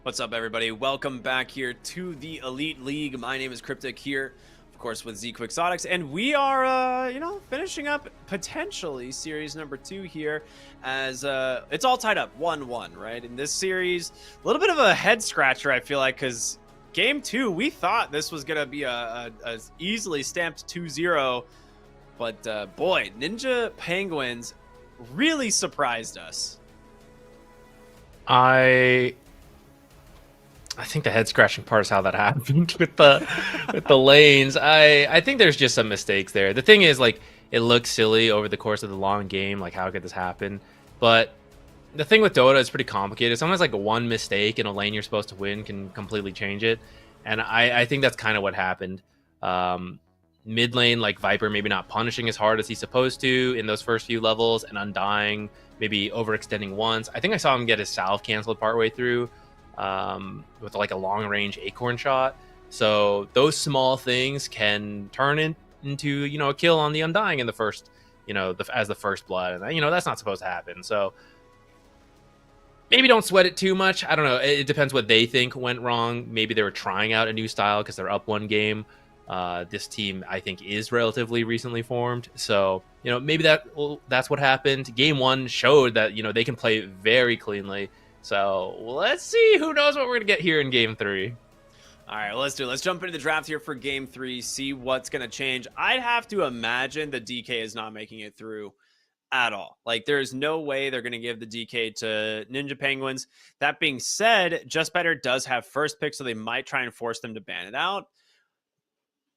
What's up, everybody? Welcome back here to the Elite League. My name is Cryptic here, of course, with ZQuixotics, and we are, finishing up potentially series number 2 here, as it's all tied up 1-1, right? In this series, a little bit of a head scratcher, I feel like, because game 2, we thought this was gonna be a easily stamped 2-0, but boy, Ninja Penguins really surprised us. I think the head scratching part is how that happened with the lanes. I think there's just some mistakes there. The thing is, like, it looks silly over the course of the long game, like how could this happen? But the thing with Dota is pretty complicated. Sometimes like one mistake in a lane you're supposed to win can completely change it. And I think that's kind of what happened. Mid lane, like Viper maybe not punishing as hard as he's supposed to in those first few levels, and Undying maybe overextending once. I think I saw him get his salve canceled partway through. With like a long range acorn shot. So those small things can turn into, a kill on the Undying in the first, as the first blood. And, that's not supposed to happen. So maybe don't sweat it too much. I don't know. It depends what they think went wrong. Maybe they were trying out a new style because they're up one game. This team, I think, is relatively recently formed. So, maybe that's what happened. Game 1 showed that, they can play very cleanly. So let's see. Who knows what we're going to get here in game 3. All right, let's do it. Let's jump into the draft here for game 3, see what's going to change. I'd have to imagine the DK is not making it through at all. Like, there's no way they're going to give the DK to Ninja Penguins. That being said, JustBetter does have first pick, so they might try and force them to ban it out.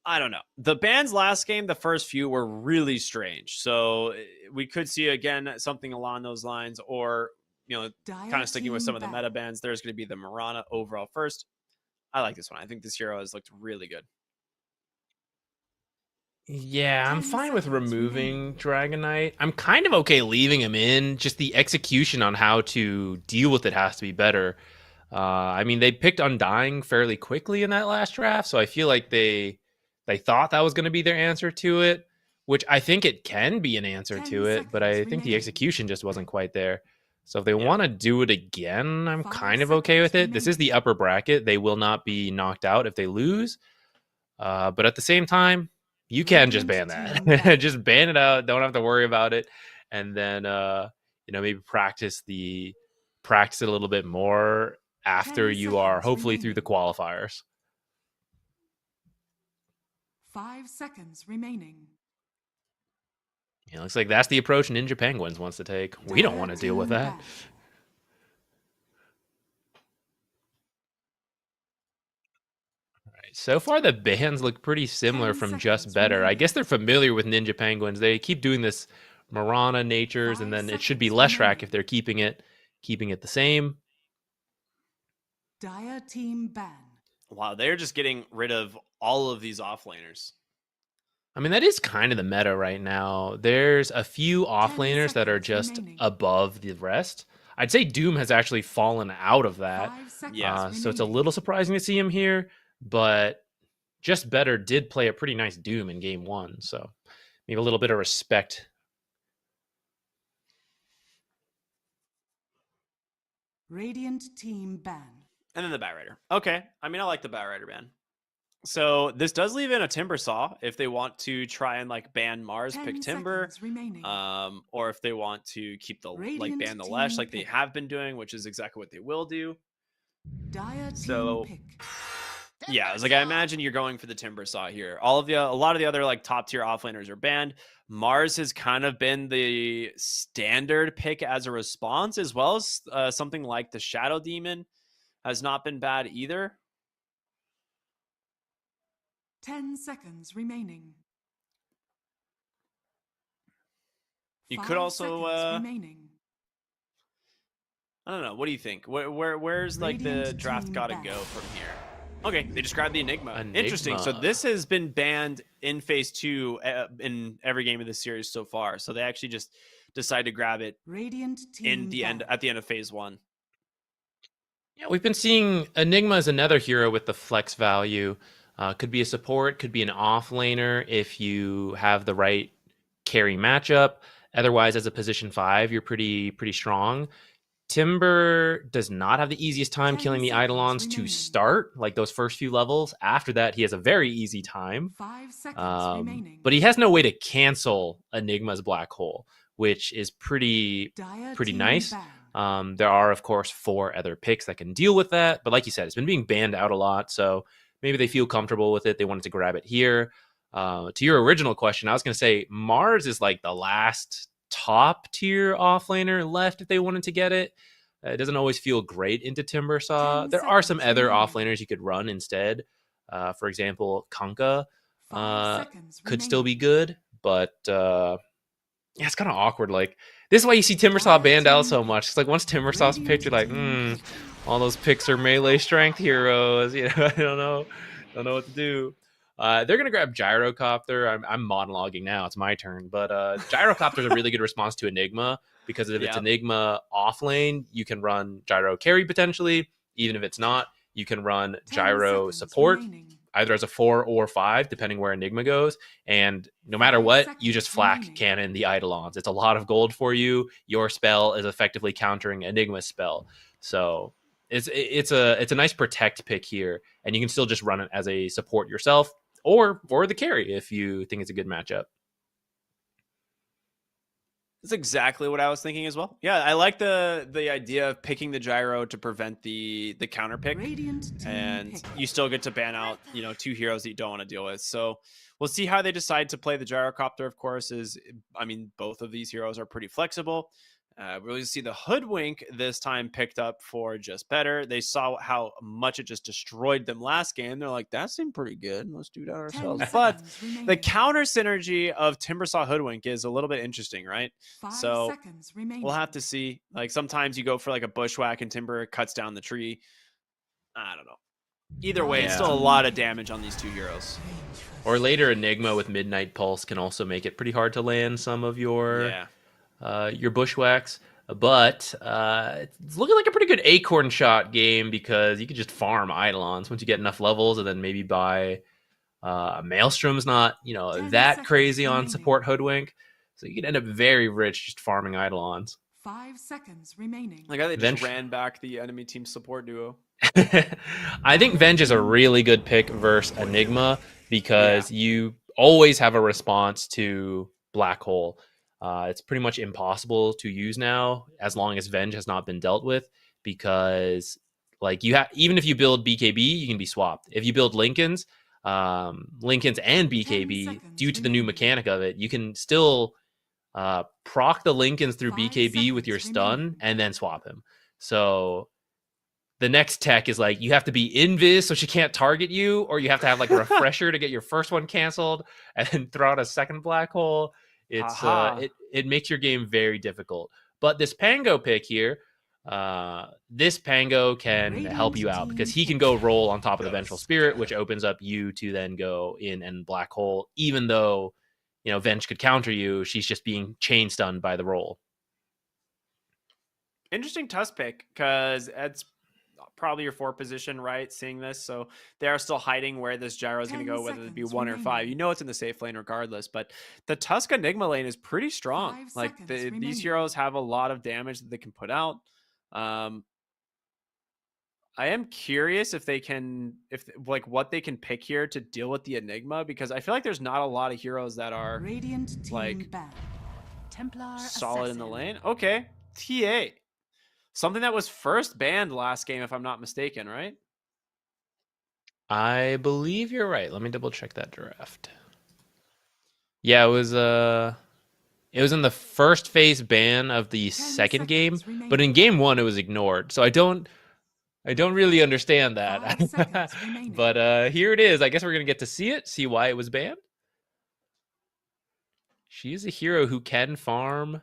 I don't know. The bans last game, the first few were really strange. So we could see, again, something along those lines, or kind of sticking with some of the meta bans. There's going to be the Mirana overall first. I like this one. I think this hero has looked really good. Yeah, I'm fine with removing Dragon Knight. I'm kind of okay leaving him in. Just the execution on how to deal with it has to be better. They picked Undying fairly quickly in that last draft, so I feel like they thought that was going to be their answer to it, which I think it can be an answer to it, but I think the execution just wasn't quite there. So if they want to do it again, I'm kind of okay with it. This is the upper bracket. They will not be knocked out if they lose. But at the same time, you can just ban that. Just ban it out. Don't have to worry about it. And then, maybe practice it a little bit more after you are hopefully through the qualifiers. 5 seconds remaining. It looks like that's the approach Ninja Penguins wants to take. We don't want to deal with that. All right. So far, the bans look pretty similar from JustBetter. I guess they're familiar with Ninja Penguins. They keep doing this Mirana natures, and then it should be Leshrac if they're keeping it the same. Dire team ban. Wow, they're just getting rid of all of these offlaners. That is kind of the meta right now. There's a few offlaners that are just above the rest. I'd say Doom has actually fallen out of that. Yeah, so it's a little surprising to see him here, but JustBetter did play a pretty nice Doom in game 1, so maybe a little bit of respect. Radiant team ban. And then the Batrider. Okay, I like the Batrider ban. So this does leave in a Timber Saw if they want to try and ban Mars, pick Timber, or if they want to keep the ban the Lesh like they have been doing, which is exactly what they will do. So yeah, I was I imagine you're going for the Timber Saw here. A lot of the other top tier offlaners are banned. Mars has kind of been the standard pick as a response, as well as something like the Shadow Demon has not been bad either. 10 seconds remaining. You could also I don't know. What do you think? Where's the draft gotta go from here? Okay, they just grabbed the Enigma. Interesting. So this has been banned in phase 2 in every game of this series so far. So they actually just decided to grab it at the end of phase 1. Yeah, we've been seeing Enigma as another hero with the flex value. Could be a support, could be an offlaner if you have the right carry matchup. Otherwise, as a position 5, you're pretty strong. Timber does not have the easiest time 10 killing the seconds Eidolons to remaining. start, like those first few levels. After that, he has a very easy time. 5 seconds remaining. But he has no way to cancel Enigma's black hole, which is pretty Dire pretty team nice. banned. There are, of course, 4 other picks that can deal with that. But like you said, it's been being banned out a lot. So maybe they feel comfortable with it. They wanted to grab it here. To your original question, I was going to say Mars is like the last top tier offlaner left if they wanted to get it. It doesn't always feel great into Timbersaw. 10 There are some seconds other remaining. offlaners you could run instead. For example, Kanka 5 seconds could still be remaining. good, but yeah, it's kind of awkward. Like, this is why you see Timbersaw banned out so much. It's like once Timbersaw's picked, you're like, all those picks are melee strength heroes. You know, I don't know what to do. They're gonna grab Gyrocopter. I'm monologuing now. It's my turn, but Gyrocopter is a really good response to Enigma because if it's Enigma off lane, you can run Gyro carry potentially. Even if it's not, you can run 10 Gyro seconds support remaining. either as a 4 or 5, depending where Enigma goes. And no matter 5 what, seconds you just flak remaining. cannon the Eidolons. It's a lot of gold for you. Your spell is effectively countering Enigma's spell. So it's a nice protect pick here, and you can still just run it as a support yourself or the carry if you think it's a good matchup. That's exactly what I was thinking as well. Yeah, I like the idea of picking the gyro to prevent the counter pick, Radiant team and pick. you still get to ban out 2 heroes that you don't want to deal with. So we'll see how they decide to play the gyrocopter. Of course, both of these heroes are pretty flexible. We'll see the hoodwink this time picked up for JustBetter. They saw how much it just destroyed them last game. They're like, that seemed pretty good. Let's do that 10 ourselves. But seconds the remaining. counter synergy of Timbersaw hoodwink is a little bit interesting, right? 5 So seconds remaining. we'll have to see. Like sometimes you go for like a bushwhack and Timber cuts down the tree. I don't know. Either way, it's Yeah. still a lot of damage on these 2 heroes. Or later, Enigma with Midnight Pulse can also make it pretty hard to land some of your bushwhacks. But it's looking like a pretty good Acorn shot game because you can just farm Eidolons once you get enough levels, and then maybe buy Maelstrom's not 10 that seconds crazy on remaining. support Hoodwink, so you can end up very rich just farming Eidolons. 5 seconds remaining. Like how they Venge- just ran back the enemy team support duo. I think Venge is a really good pick versus Enigma because you always have a response to Black Hole. It's pretty much impossible to use now as long as Venge has not been dealt with, because like even if you build BKB, you can be swapped. If you build Lincolns and BKB, due to the new mechanic of it, you can still proc the Lincolns through 5 BKB with your seconds stun remaining. and then swap him. So the next tech is like you have to be invis so she can't target you, or you have to have like a refresher to get your first one canceled and then throw out a second black hole. It's it makes your game very difficult. But this Pango pick here, this Pango can help you out because he can go roll on top of the Vengeful Spirit, which opens up you to then go in and black hole. Even though Venge could counter you, she's just being chain stunned by the roll. Interesting Tusk pick because it's probably your 4 position, right? Seeing this, so they are still hiding where this gyro is going to 10 go, whether it be seconds 1 or 5. remaining. It's in the safe lane regardless, but the Tusk Enigma lane is pretty strong. 5 Like seconds these remaining. heroes have a lot of damage that they can put out. I am curious if what they can pick here to deal with the Enigma, because I feel like there's not a lot of heroes that are Radiant team like banned. Templar solid in the assassin. lane. Okay, TA. Something that was first banned last game, if I'm not mistaken, right? I believe you're right. Let me double check that draft. Yeah, it was in the first phase ban of the 10 second game, seconds remaining. but in game 1 it was ignored. So I don't really understand 5 that. seconds remaining. But here it is. I guess we're gonna get to see why it was banned. She's a hero who can farm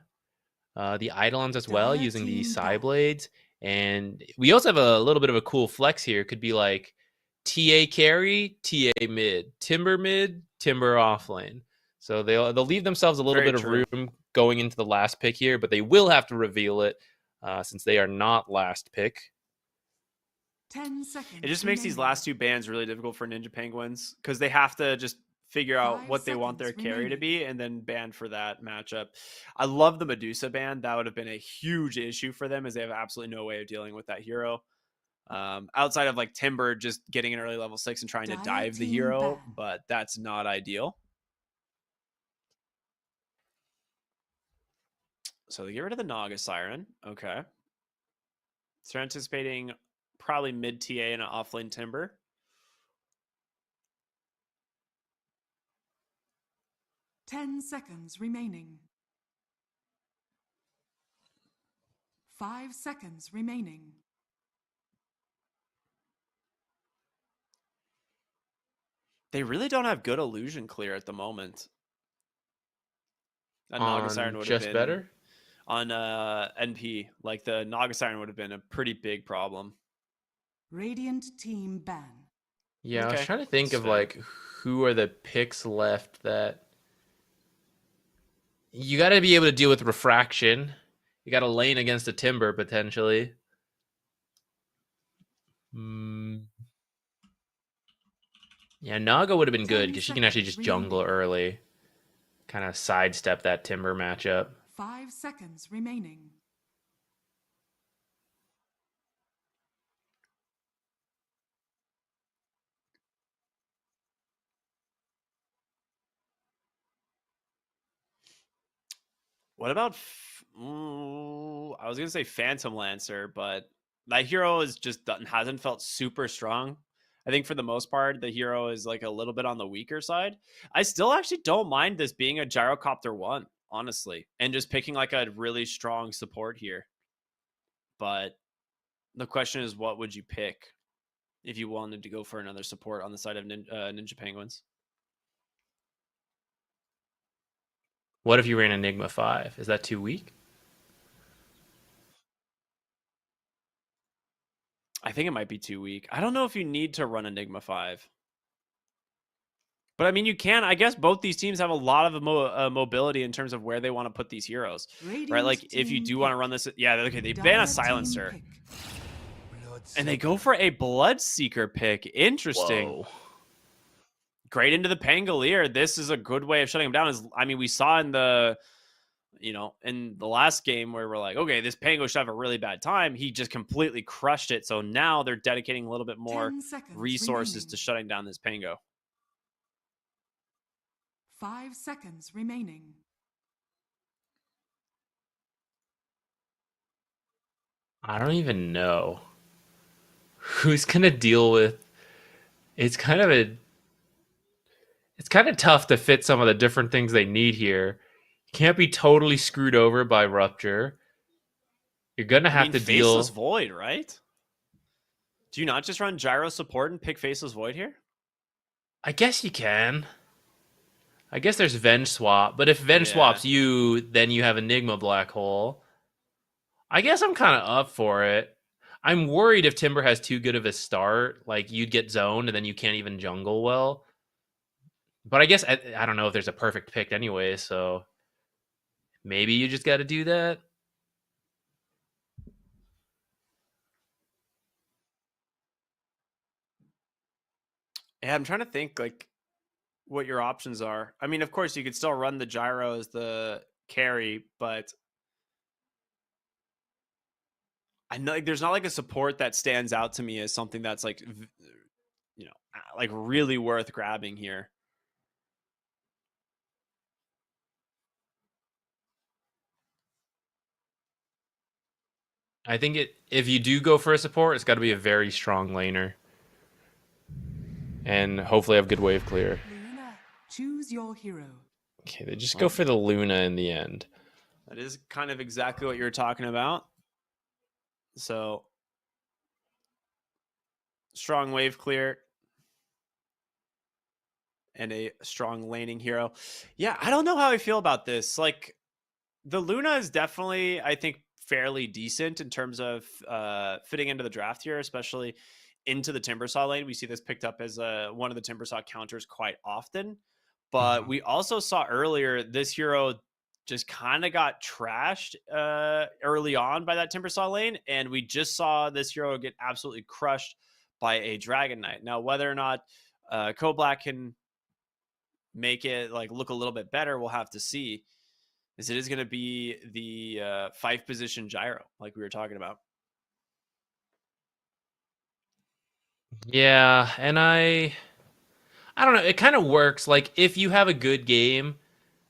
the Eidolons as well Dire using the team Psy back. Blades. And we also have a little bit of a cool flex here. It could be like TA carry, TA mid, Timber off lane. So they'll leave themselves a little Very bit true. of room going into the last pick here, but they will have to reveal it since they are not last pick. 10 seconds. It just makes these remaining. last 2 bans really difficult for Ninja Penguins because they have to just figure out 5 what they want their seconds carry to remaining. be, and then ban for that matchup. I love the Medusa ban. That would have been a huge issue for them, as they have absolutely no way of dealing with that hero. Outside of like Timber just getting an early level 6 and trying to Dire dive the team hero, ban. but that's not ideal. So they get rid of the Naga Siren. Okay. So they're anticipating probably mid TA and an offlane Timber. Ten seconds remaining. 5 seconds remaining. They really don't have good illusion clear at the moment. That Naga Siren On would have just been better. on NP. Like the Naga Siren would have been a pretty big problem. Radiant team ban. Yeah, I was Okay, trying to think that's of fair. like who are the picks left that you got to be able to deal with refraction. You got to lane against a Timber potentially. Yeah, Naga would have been good 10 because she can actually seconds just jungle remaining. early, kind of sidestep that Timber matchup. 5 seconds remaining. What about? I was gonna say Phantom Lancer, but that hero is just hasn't felt super strong. I think for the most part, the hero is like a little bit on the weaker side. I still actually don't mind this being a Gyrocopter 1, honestly, and just picking like a really strong support here. But the question is, what would you pick if you wanted to go for another support on the side of Ninja Penguins? What if you ran Enigma 5? Is that too weak? I think it might be too weak. I don't know if you need to run Enigma 5. But I mean, you can. I guess both these teams have a lot of mobility in terms of where they want to put these heroes, Radiant right? Like if you team do want to pick. run this, yeah, okay, they ban Dire a team silencer pick. and they go for a Bloodseeker pick. Interesting. Whoa. Great into the Pangolier. This is a good way of shutting him down. I mean, we saw in the, in the last game where we're like, okay, this Pango should have a really bad time. He just completely crushed it. So now they're dedicating a little bit more 10 seconds resources remaining. to shutting down this Pango. 5 seconds remaining. I don't even know who's gonna deal with. It's kind of tough to fit some of the different things they need here. You can't be totally screwed over by Rupture. You're gonna have to Faceless deal. Void, right? Do you not just run Gyro support and pick Faceless Void here? I guess you can. I guess there's Venge Swap, but if Venge swaps you, then you have Enigma Black Hole. I guess I'm kind of up for it. I'm worried if Timber has too good of a start, like you'd get zoned and then you can't even jungle well. But I guess I don't know if there's a perfect pick anyway, so maybe you just got to do that. Yeah, I'm trying to think like what your options are. I mean, of course, you could still run the Gyro as the carry, but I know like, there's not like a support that stands out to me as something that's like, like really worth grabbing here. I think if you do go for a support, it's got to be a very strong laner. And hopefully have good wave clear. Luna, choose your hero. Okay, they just go for the Luna in the end. That is kind of exactly what you're talking about. So, strong wave clear and a strong laning hero. Yeah, I don't know how I feel about this. Like, the Luna is definitely, I think, fairly decent in terms of fitting into the draft here, especially into the Timbersaw lane. We see this picked up as one of the Timbersaw counters quite often. But we also saw earlier this hero just kind of got trashed early on by that Timbersaw lane. And we just saw this hero get absolutely crushed by a Dragon Knight. Now, whether or not Black can make it like look a little bit better, we'll have to see, is it is going to be the 5 position gyro like we were talking about. Yeah, and I don't know. It kind of works. Like if you have a good game,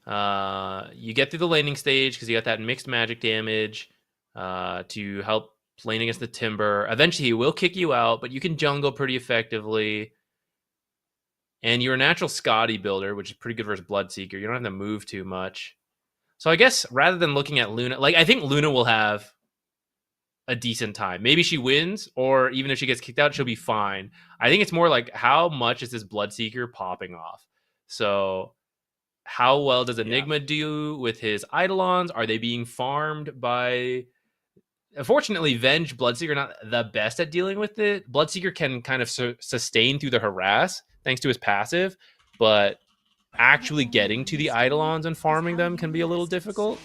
you get through the laning stage because you got that mixed magic damage to help lane against the Timber. Eventually, he will kick you out, but you can jungle pretty effectively. And you're a natural Scotty builder, which is pretty good versus Bloodseeker. You don't have to move too much. So I guess rather than looking at Luna, like I think Luna will have a decent time. Maybe she wins, or even if she gets kicked out, she'll be fine. I think it's more like how much is this Bloodseeker popping off? So how well does Enigma do with his Eidolons? Are they being farmed by... Unfortunately, Venge, Bloodseeker not the best at dealing with it. Bloodseeker can kind of sustain through the harass thanks to his passive, but actually getting to the Eidolons and farming them can be a little difficult.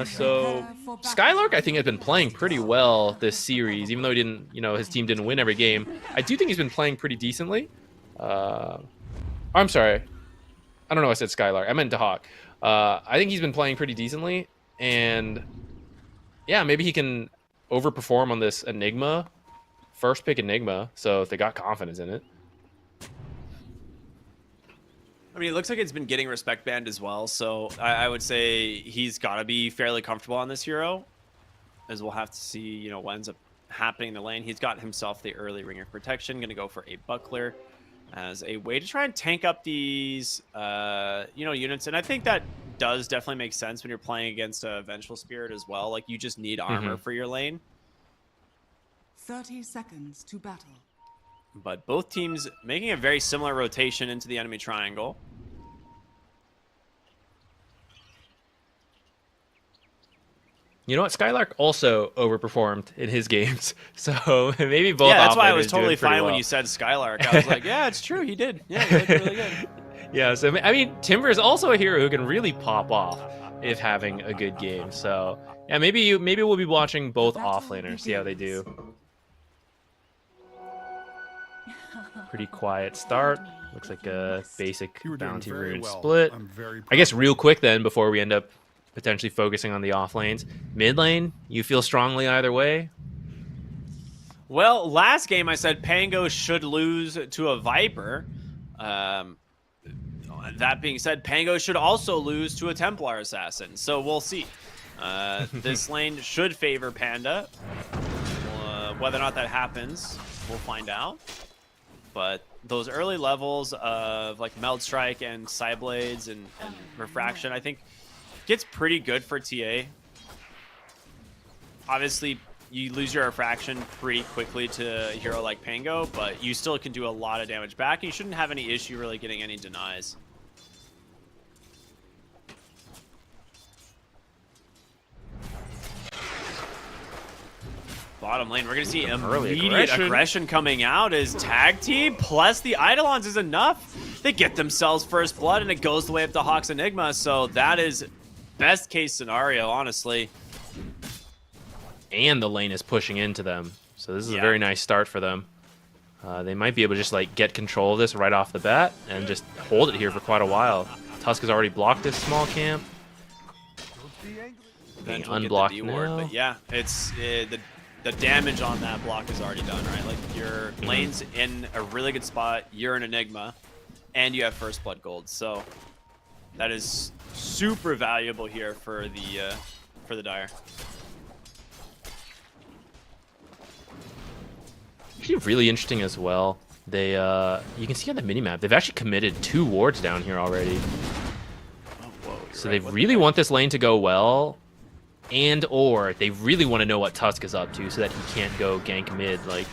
So Skylark, I think, has been playing pretty well this series, even though he didn't, his team didn't win every game. I do think he's been playing pretty decently. I'm sorry. I don't know. I said Skylark. I meant Dahawk. I think he's been playing pretty decently, and yeah, maybe he can overperform on this Enigma, first pick Enigma. So if they got confidence in it. I mean, it looks like it's been getting respect banned as well, so I would say he's got to be fairly comfortable on this hero, as we'll have to see, what ends up happening in the lane. He's got himself the early Ring of Protection, going to go for a Buckler as a way to try and tank up these, units, and I think that does definitely make sense when you're playing against a Vengeful Spirit as well. Like, you just need armor for your lane. 30 seconds to battle. But both teams making a very similar rotation into the enemy triangle. You know what? Skylark also overperformed in his games, so maybe both. Yeah, that's why I was offlaners totally doing pretty fine well. when you said Skylark. I was like, yeah, it's true, he did. Yeah, he did really good. Yeah, so I mean, Timber is also a hero who can really pop off if having a good game. So yeah, maybe we'll be watching both offlaners, see how they do. Pretty quiet start. Looks like a basic You were doing bounty very rune well. split. I'm very I guess real quick then, before we end up potentially focusing on the off lanes. Mid lane, you feel strongly either way? Well, last game I said Pango should lose to a Viper. That being said, Pango should also lose to a Templar Assassin. So we'll see. This lane should favor Panda. Whether or not that happens, we'll find out. But those early levels of like Meld Strike and Psyblades and Refraction, I think gets pretty good for TA. Obviously, you lose your Refraction pretty quickly to a hero like Pango, but you still can do a lot of damage back. And you shouldn't have any issue really getting any denies. Bottom lane, we're going to see immediate aggression coming out as tag team plus the Eidolons is enough. They get themselves first blood and it goes the way of the Hawk's Enigma. So that is best case scenario, honestly. And the lane is pushing into them. So this is a very nice start for them. They might be able to just like get control of this right off the bat and just hold it here for quite a while. Tusk has already blocked this small camp. Being unblocked now. But yeah, it's the damage on that block is already done, right? Like your lane's in a really good spot, you're an Enigma, and you have first blood gold. So that is super valuable here for the Dire. Actually really interesting as well. They you can see on the minimap, they've actually committed 2 wards down here already. Oh, whoa, so they really want this lane to go well. And or they really want to know what Tusk is up to so that he can't go gank mid like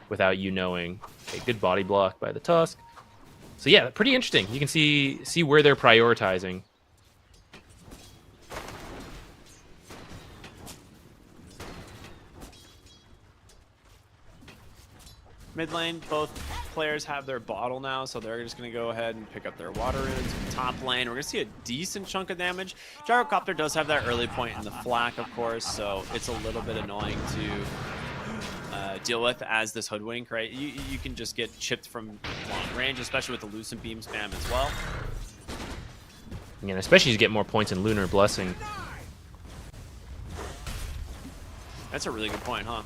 without you knowing. Okay, good body block by the Tusk. So yeah, pretty interesting. You can see where they're prioritizing. Mid lane, both players have their bottle now, so they're just going to go ahead and pick up their water runes. Top lane, we're going to see a decent chunk of damage. Gyrocopter does have that early point in the flak, of course, so it's a little bit annoying to deal with as this Hoodwink, right? You can just get chipped from long range, especially with the Lucent Beam spam as well. Again, especially to get more points in Lunar Blessing. That's a really good point, huh?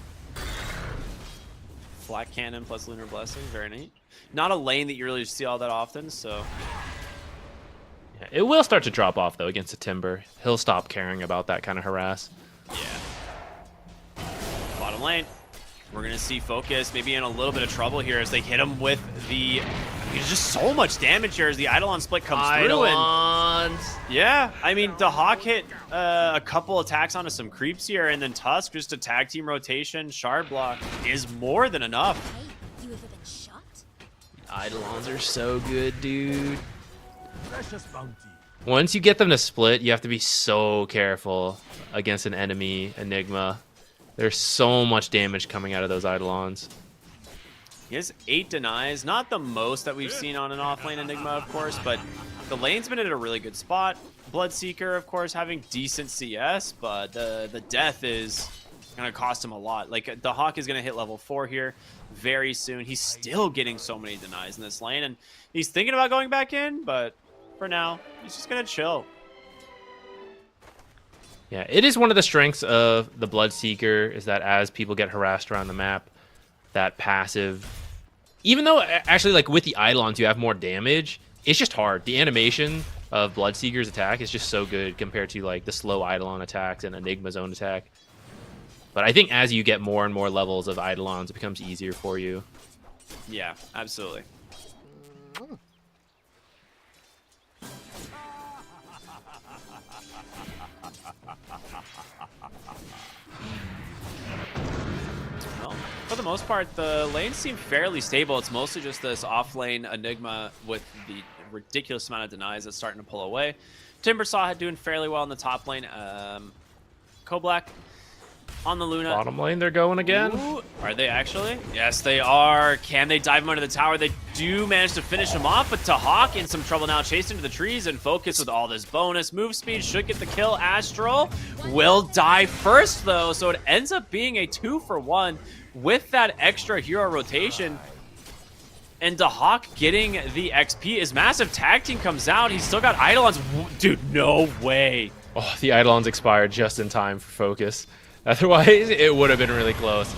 Flat Cannon plus Lunar Blessing, very neat. Not a lane that you really see all that often, so... Yeah, it will start to drop off, though, against the Timber. He'll stop caring about that kind of harass. Yeah. Bottom lane. We're going to see Focus maybe in a little bit of trouble here as they hit him with the... There's just so much damage here as the Eidolon split comes through. And, yeah, I mean, the Hawk hit a couple attacks onto some creeps here, and then Tusk, just a tag team rotation, shard block is more than enough. Hey, you ever been shot? Eidolons are so good, dude. Precious bounty. Once you get them to split, you have to be so careful against an enemy Enigma. There's so much damage coming out of those Eidolons. He has 8 denies, not the most that we've seen on an offlane Enigma, of course, but the lane's been at a really good spot. Bloodseeker, of course, having decent CS, but the death is going to cost him a lot. Like, the Hawk is going to hit level 4 here very soon. He's still getting so many denies in this lane, and he's thinking about going back in, but for now, he's just going to chill. Yeah, it is one of the strengths of the Bloodseeker is that as people get harassed around the map, that passive, even though actually like with the Eidolons you have more damage, it's just hard. The animation of Bloodseeker's attack is just so good compared to like the slow Eidolon attacks and Enigma's own attack. But I think as you get more and more levels of Eidolons, it becomes easier for you. Yeah, absolutely. Well, for the most part, the lanes seem fairly stable. It's mostly just this off-lane Enigma with the ridiculous amount of denies that's starting to pull away. Timbersaw doing fairly well in the top lane. Koblack on the Luna. Bottom lane, they're going again. Ooh, are they actually? Yes, they are. Can they dive him under the tower? They do manage to finish him off, but Tahawk in some trouble now, chased into the trees, and Focus with all this bonus move speed should get the kill. Astral will die first, though, so it ends up being a 2-for-1 with that extra hero rotation. And Tahawk getting the XP. His massive tag team comes out. He's still got Eidolons. Dude, no way. Oh, the Eidolons expired just in time for Focus. Otherwise, it would have been really close.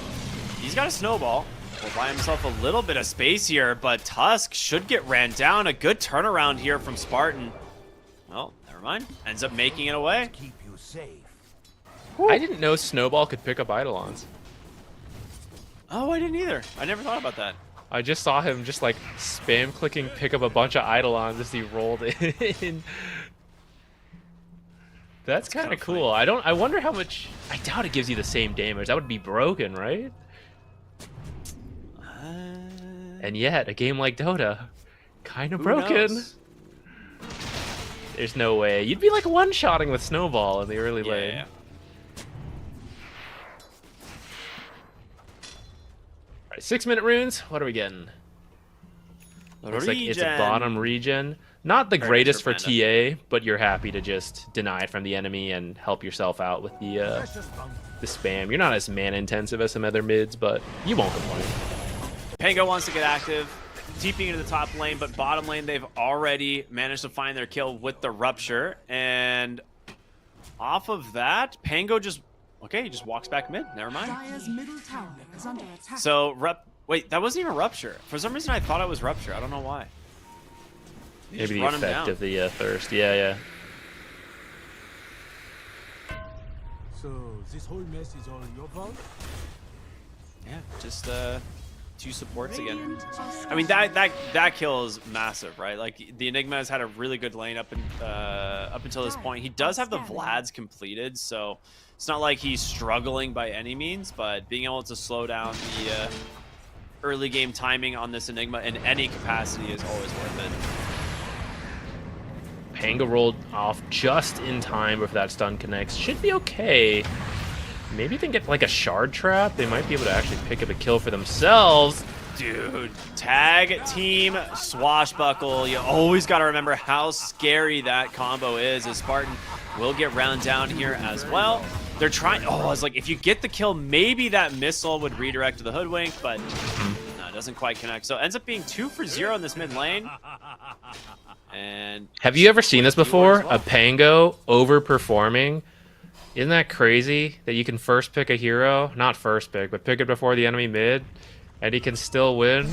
He's got a snowball. Will buy himself a little bit of space here, but Tusk should get ran down. A good turnaround here from Spartan. Well, never mind. Ends up making it away. Keep you safe. I didn't know Snowball could pick up Eidolons. Oh, I didn't either. I never thought about that. I just saw him just like spam clicking pick up a bunch of Eidolons as he rolled in. That's kind of cool. I wonder how much. I doubt it gives you the same damage. That would be broken, right? And yet, a game like Dota, kind of broken. Knows? There's no way. You'd be like one-shotting with Snowball in the early lane. Yeah. All right, 6-minute runes. What are we getting? Looks like it's a bottom regen. Not the greatest for TA, but you're happy to just deny it from the enemy and help yourself out with the spam. You're not as mana intensive as some other mids, but you won't complain. Pango wants to get active, TPing into the top lane, but bottom lane they've already managed to find their kill with the Rupture. And off of that, Pango just he just walks back mid. Never mind. Dire's middle tower is under attack. So wait, that wasn't even Rupture. For some reason I thought it was Rupture. I don't know why. Maybe the effect of the thirst. Yeah. So this whole mess is all your fault? Yeah, just 2 supports again. I mean that kill is massive, right? Like the Enigma has had a really good lane up until this point. He does have the Vlads completed, so it's not like he's struggling by any means, but being able to slow down the early game timing on this Enigma in any capacity is always worth it. Pango rolled off just in time before that stun connects. Should be okay. Maybe they can get like a shard trap. They might be able to actually pick up a kill for themselves. Dude, tag team swashbuckle. You always got to remember how scary that combo is, as Spartan will get round down here as well. They're trying. Oh, I was like, if you get the kill, maybe that missile would redirect to the Hoodwink, but no, doesn't quite connect. So it ends up being 2 for 0 in this mid lane. And have you ever seen this before? well. A Pango overperforming? Isn't that crazy that you can first pick a hero? Not first pick, but pick it before the enemy mid, and he can still win?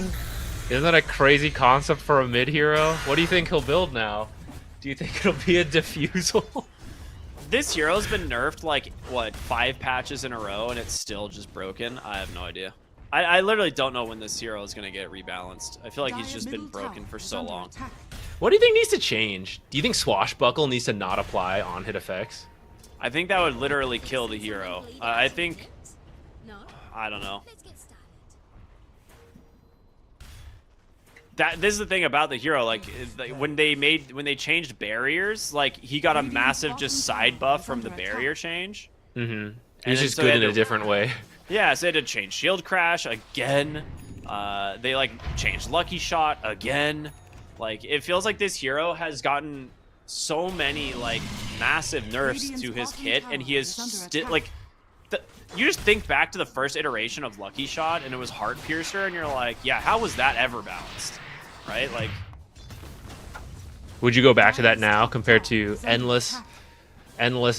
Isn't that a crazy concept for a mid hero? What do you think he'll build now? Do you think it'll be a diffusal? This hero's been nerfed like, what, 5 patches in a row, and it's still just broken? I have no idea. I literally don't know when this hero is going to get rebalanced. I feel like he's just been broken for so long. What do you think needs to change? Do you think Swashbuckle needs to not apply on hit effects? I think that would literally kill the hero. I think... No? I don't know. Let's get started. This is the thing about the hero, like when they changed barriers, like he got a massive just side buff from the barrier change. Mm-hmm. And He's just so good they in had a to- different way. Yeah, so they had to change shield crash again. They like changed lucky shot again. Like it feels like this hero has gotten so many like massive nerfs to his kit, and he is still like. You just think back to the first iteration of Lucky Shot, and it was Heart Piercer, and you're like, yeah, how was that ever balanced? Right? Like, Would you go back to that now compared to endless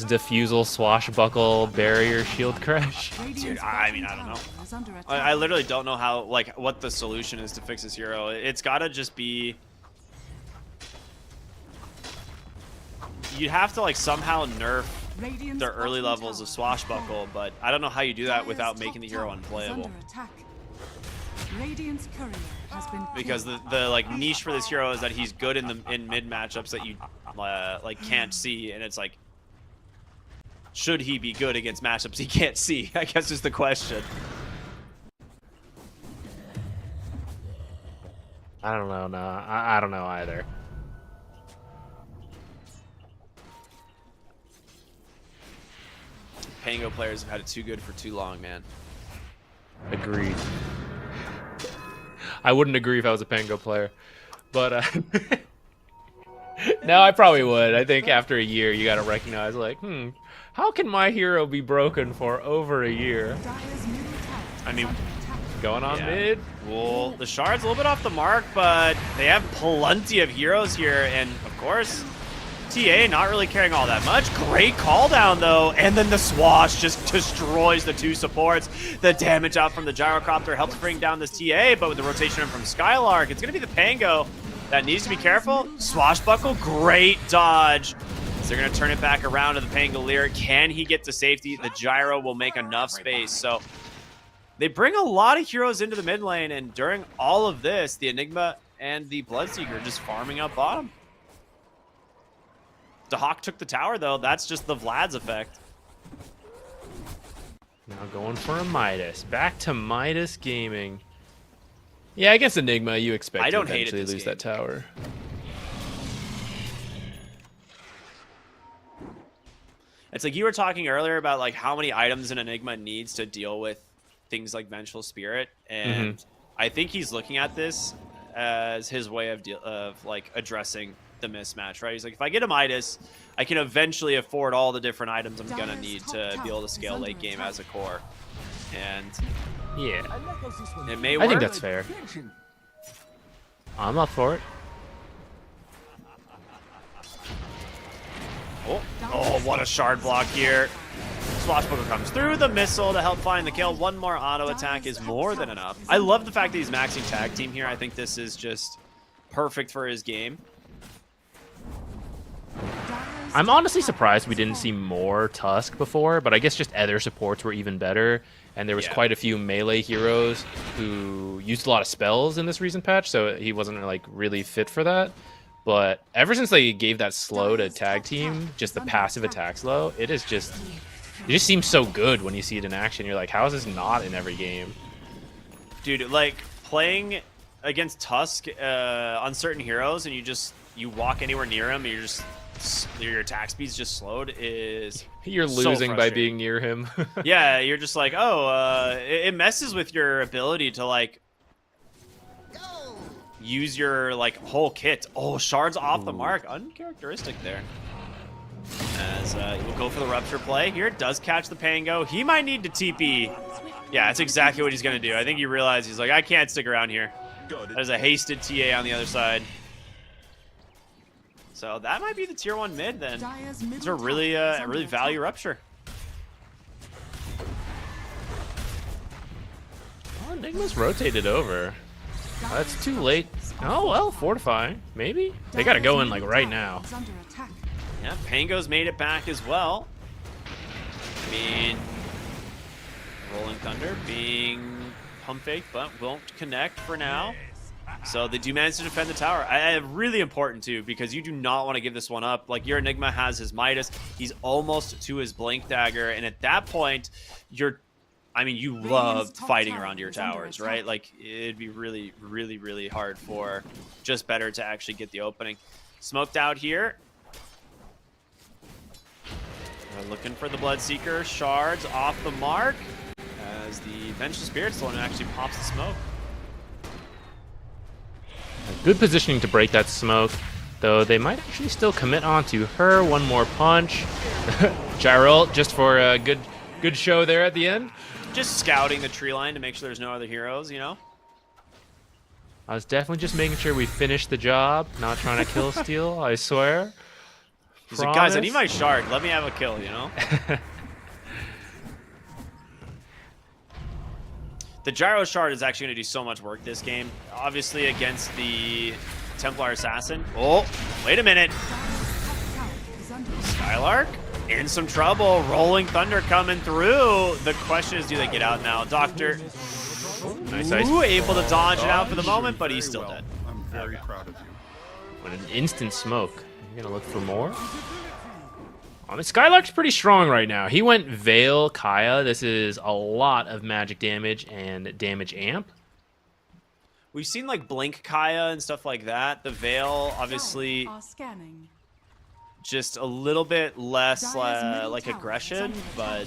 diffusal, swashbuckle, barrier, shield crash? dude, I mean, I don't know. I literally don't know how, like, what the solution is to fix this hero. It's gotta just be... You'd have to, like, somehow nerf the early levels of Swashbuckle, but I don't know how you do that without making the hero unplayable. Because the like niche for this hero is that he's good in mid matchups that you like can't see, and it's like, should he be good against matchups he can't see? I guess is the question. I don't know. No, I don't know either. Pango players have had it too good for too long, man. Agreed. I wouldn't agree if I was a Pango player, but no, I probably would. I think after a year, you gotta recognize, like, how can my hero be broken for over a year? I mean, Going on yeah. mid. Well, the shard's a little bit off the mark, but they have plenty of heroes here, and of course, TA not really caring all that much. Great call down though, and then the swash just destroys the 2 supports. The damage out from the gyrocopter helps bring down this TA, but with the rotation in from Skylark, it's gonna be the Pango that needs to be careful. Swashbuckle, great dodge. So they're gonna turn it back around to the Pangolier. Can he get to safety? The gyro will make enough space. So they bring a lot of heroes into the mid lane, and during all of this, the Enigma and the Bloodseeker are just farming up bottom. The Hawk took the tower, though. That's just the Vlad's effect. Now going for a Midas. Back to Midas Gaming. Yeah, against Enigma, you expect I don't to hate it eventually this lose game. that tower. It's like you were talking earlier about like how many items an Enigma needs to deal with things like Vengeful Spirit, and I think he's looking at this as his way of like addressing the mismatch, right? He's like, if I get a Midas, I can eventually afford all the different items I'm gonna need to be able to scale late game as a core, and Yeah, it may work. I think that's fair. I'm up for it. Oh, what a shard block here. Swashbuckle comes through the missile to help find the kill. One more auto attack is more than enough. I love the fact that he's maxing tag team here. I think this is just perfect for his game. I'm honestly surprised we didn't see more Tusk before, but I guess just other supports were even better, and there was quite a few melee heroes who used a lot of spells in this recent patch, so he wasn't like really fit for that. But ever since they gave that slow to tag team, just the passive attack slow, it just seems so good when you see it in action. You're like, how is this not in every game? Dude, like playing against Tusk on certain heroes, and you walk anywhere near him, and your attack speed's just slowed is You're so losing by frustrating. being near him. Yeah, you're just like, oh, it messes with your ability to like use your like whole kit. Oh, shards off the mark. Uncharacteristic there. As we'll go for the Rupture play here. Does catch the Pango. He might need to TP. Yeah, that's exactly what he's going to do. I think he realized he's like, I can't stick around here. There's a hasted TA on the other side. So that might be the tier 1 mid then. These are really, really value Rupture. Oh, Enigma's rotated over. That's too late. Oh, well, fortifying. Maybe? They gotta go in, like, right now. Yeah, Pango's made it back as well. I mean, Rolling Thunder being pump fake, but won't connect for now. So they do manage to defend the tower. Really important, too, because you do not want to give this one up. Like, your Enigma has his Midas. He's almost to his Blink Dagger. And at that point, I mean, you love fighting around your towers, right? Like, it'd be really, really, really hard for JustBetter to actually get the opening. Smoked out here. We're looking for the Bloodseeker. Shards off the mark as the Vengeful Spirit's the one who actually pops the smoke. Good positioning to break that smoke, though they might actually still commit onto her. One more punch. Gyro just for a good show there at the end. Just scouting the tree line to make sure there's no other heroes, you know? I was definitely just making sure we finished the job, not trying to kill steal, I swear. He's like, guys, I need my shard. Let me have a kill, you know? The Gyro Shard is actually going to do so much work this game. Obviously against the Templar Assassin. Oh, wait a minute. Skylark in some trouble. Rolling Thunder coming through. The question is, do they get out now? Doctor, nice. Able to dodge it out for the moment, but he's still dead. I'm very proud of you. What an instant smoke. You're going to look for more? I mean, Skylark's pretty strong right now. He went Veil Kaya. This is a lot of magic damage and damage amp. We've seen like Blink Kaya and stuff like that. The Veil, obviously, just a little bit less like aggression, but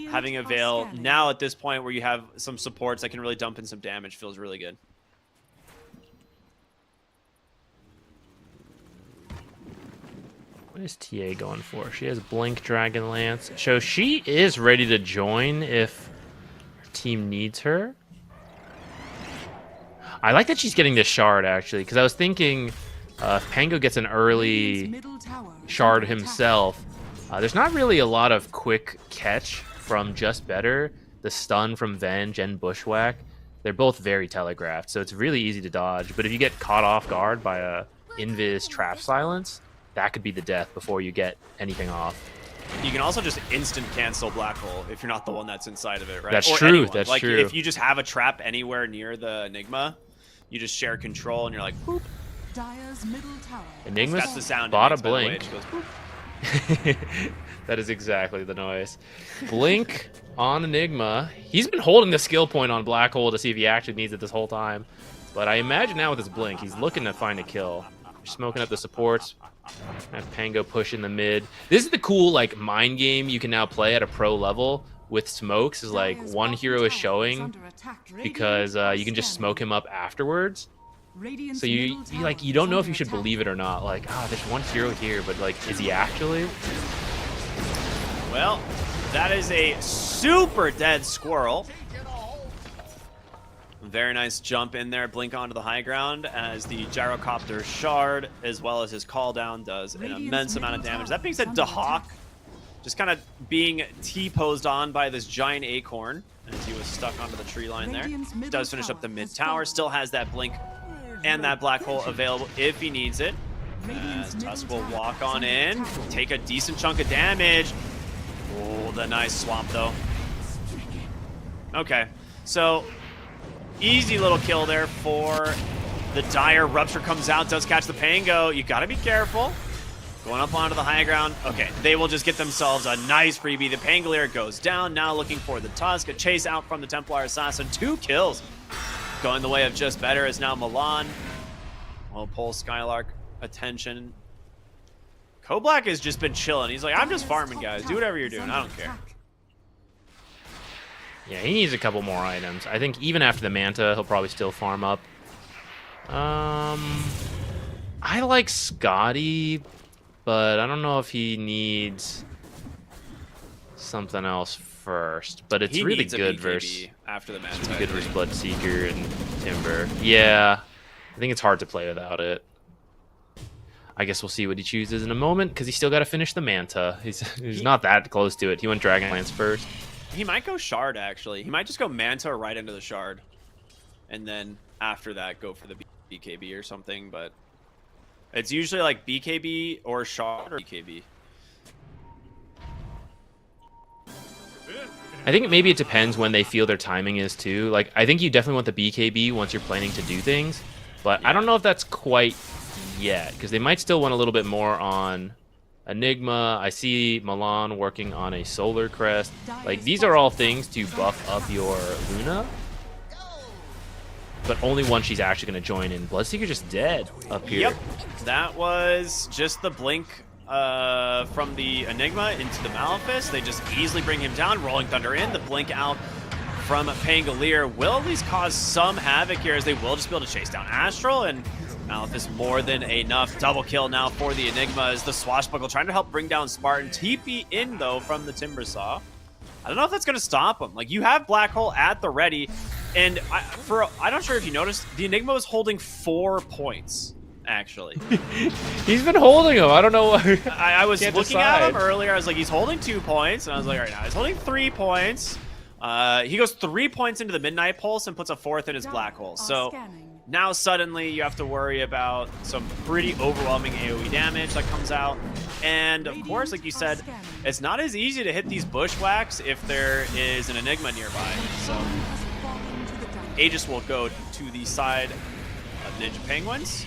having a Veil now at this point where you have some supports that can really dump in some damage feels really good. What is TA going for? She has Blink Dragon Lance. So she is ready to join if her team needs her. I like that she's getting this shard, actually, because I was thinking if Pango gets an early shard himself, there's not really a lot of quick catch from JustBetter. The stun from Venge and Bushwhack, they're both very telegraphed, so it's really easy to dodge. But if you get caught off guard by a Invis Trap Silence, that could be the death before you get anything off. You can also just instant cancel Black Hole if you're not the one that's inside of it, right? That's or true. Anyone. That's like, true. If you just have a trap anywhere near the Enigma, you just share control and you're like, boop. Enigma's That's the sound bought it makes, a Blink. by the way. It just goes, boop. That is exactly the noise. Blink on Enigma. He's been holding the skill point on Black Hole to see if he actually needs it this whole time. But I imagine now with his Blink, he's looking to find a kill. Smoking up the supports. Have Pango push in the mid. This is the cool like mind game you can now play at a pro level with smokes. Is like one hero is showing because you can just smoke him up afterwards. So you don't know if you should believe it or not. Like, there's one hero here, but like, is he actually? Well, that is a super dead squirrel. Very nice jump in there, Blink onto the high ground as the Gyrocopter shard, as well as his call down, does an immense amount of damage. That being said, Dahawk just kind of being T-posed on by this giant acorn as he was stuck onto the tree line there. Does finish up the mid tower, still has that Blink and that Black Hole available if he needs it. As Tusk will walk on in, take a decent chunk of damage. Oh, the nice swamp though. Okay, so easy little kill there for the Dire. Rupture comes out, does catch the Pango. You gotta be careful. Going up onto the high ground. Okay, they will just get themselves a nice freebie. The Pangolier goes down, now looking for the Tusk. A chase out from the Templar Assassin. 2 kills. Going the way of JustBetter is now Milan. Will pull Skylark attention. Koblack has just been chilling. He's like, I'm just farming, guys. Do whatever you're doing. I don't care. Yeah, he needs a couple more items. I think even after the Manta, he'll probably still farm up. I like Scotty but I don't know if he needs something else first. But it's He really needs a good BKB versus after the match. good versus Bloodseeker and Timber. Yeah, I think it's hard to play without it. I guess we'll see what he chooses in a moment because he's still got to finish the Manta. He's not that close to it. He went Dragonlance first. He might go Shard, actually. He might just go Manta right into the Shard. And then after that, go for the BKB or something. But it's usually like BKB or Shard or BKB. I think maybe it depends when they feel their timing is too. Like, I think you definitely want the BKB once you're planning to do things. But yeah. I don't know if that's quite yet because they might still want a little bit more on Enigma. I see Milan working on a Solar Crest. Like, these are all things to buff up your Luna. But only once she's actually going to join in. Bloodseeker just dead up here. Yep. That was just the blink from the Enigma into the Malefice. They just easily bring him down. Rolling Thunder in. The blink out from Pangolier will at least cause some havoc here as they will just be able to chase down Astral. And Malefice more than enough. Double kill now for the Enigma as the Swashbuckle trying to help bring down Spartan. TP in, though, from the Timbersaw. I don't know if that's going to stop him. Like, you have Black Hole at the ready. And I'm not sure if you noticed, the Enigma was holding 4 points, actually. He's been holding them. I don't know why. I was looking at him earlier. I was like, he's holding 2 points. And I was like, all right, now he's holding 3 points. He goes 3 points into the Midnight Pulse and puts a 4th in his Black Hole. So now suddenly you have to worry about some pretty overwhelming AoE damage that comes out. And of course, like you said, it's not as easy to hit these bushwhacks if there is an Enigma nearby. So Aegis will go to the side of Ninja Penguins.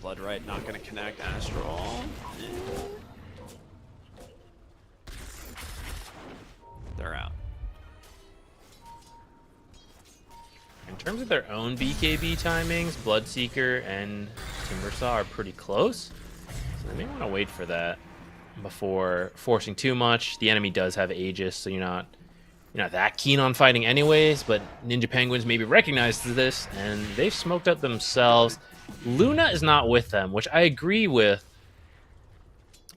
Bloodright not going to connect. Astral. They're out. In terms of their own BKB timings, Bloodseeker and Timbersaw are pretty close. So they may want to wait for that before forcing too much. The enemy does have Aegis, so you're not that keen on fighting anyways, but Ninja Penguins maybe recognize this, and they've smoked up themselves. Luna is not with them, which I agree with.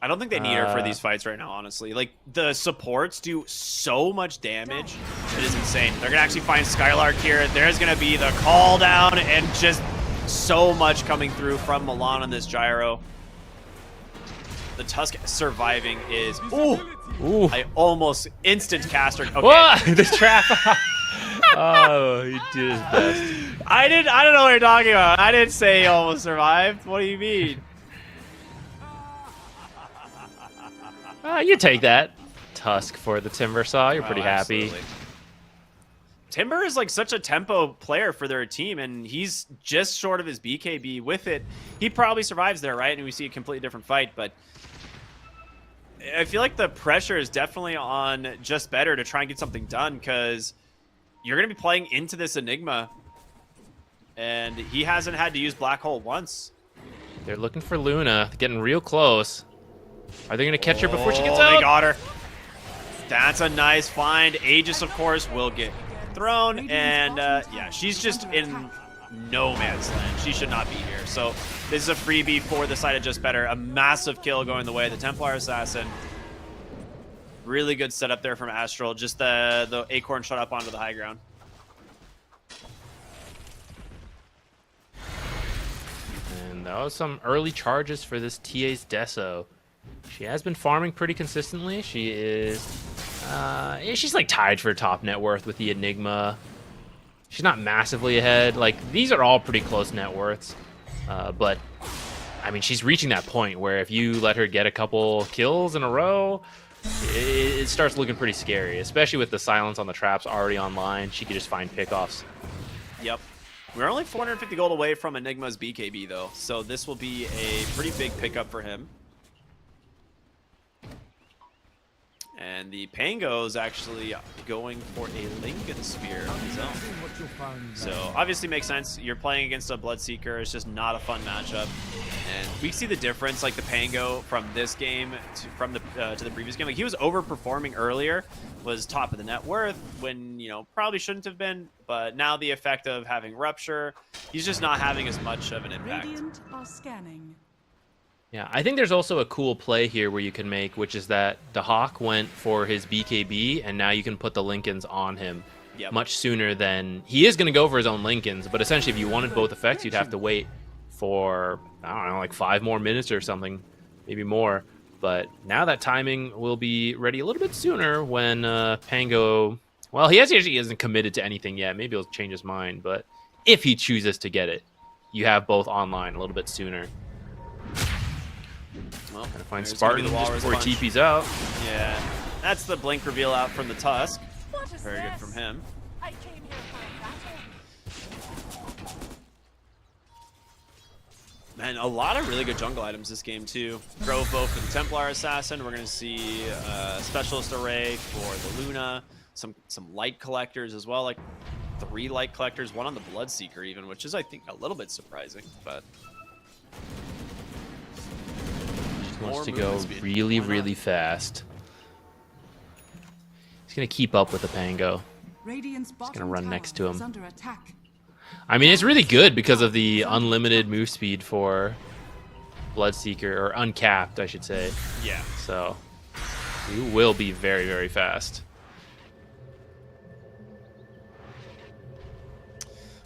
I don't think they need her for these fights right now, honestly. Like, the supports do so much damage. It is insane. They're going to actually find Skylark here. There's going to be the call down and just so much coming through from Milan on this gyro. The Tusk surviving is... Ooh! I almost instant caster. Okay. What? This trap. Oh, he did his best. I don't know what you're talking about. I didn't say he almost survived. What do you mean? You take that. Tusk for the Timbersaw. You're pretty happy. Absolutely. Timber is like such a tempo player for their team, and he's just short of his BKB with it. He probably survives there, right? And we see a completely different fight, but I feel like the pressure is definitely on JustBetter to try and get something done because you're going to be playing into this Enigma, and he hasn't had to use Black Hole once. They're looking for Luna, getting real close. Are they going to catch her before she gets out? They got her. That's a nice find. Aegis, of course, will get thrown, and yeah, she's just in no man's land. She should not be here. So this is a freebie for the side of JustBetter. A massive kill going the way of the Templar Assassin. Really good setup there from Astral. Just the Acorn shot up onto the high ground. And that was some early charges for this TA's Deso. She has been farming pretty consistently. She is, she's like tied for top net worth with the Enigma. She's not massively ahead. Like, these are all pretty close net worths. But, I mean, she's reaching that point where if you let her get a couple kills in a row, it starts looking pretty scary, especially with the silence on the traps already online. She could just find pickoffs. Yep. We're only 450 gold away from Enigma's BKB, though, so this will be a pretty big pickup for him. And the Pango's actually going for a Lincoln Spear on his own. So, obviously makes sense. You're playing against a Bloodseeker. It's just not a fun matchup. And we see the difference, like the Pango from this game to the previous game. Like, he was overperforming earlier, was top of the net worth when, you know, probably shouldn't have been. But now the effect of having Rupture, he's just not having as much of an impact. Radiant are scanning. Yeah, I think there's also a cool play here where you can make, which is that the Hawk went for his BKB, and now you can put the Lincolns on him much sooner than... He is going to go for his own Lincolns, but essentially if you wanted both effects, you'd have to wait for, I don't know, like 5 more minutes or something, maybe more. But now that timing will be ready a little bit sooner when Pango... Well, he actually isn't committed to anything yet. Maybe he'll change his mind, but if he chooses to get it, you have both online a little bit sooner. Well, gonna find Spartan just before he TP's out. Yeah, that's the blink reveal out from the Tusk. Very good from him. I came here for a battle. And a lot of really good jungle items this game too. Grove for the Templar Assassin. We're gonna see Specialist Array for the Luna. Some light collectors as well, like 3 light collectors, 1 on the Bloodseeker even, which is I think a little bit surprising, but. Wants to go really, really fast. He's going to keep up with the Pango. He's going to run next to him. I mean, it's really good because of the unlimited move speed for Bloodseeker, or uncapped, I should say. Yeah. So, you will be very, very fast.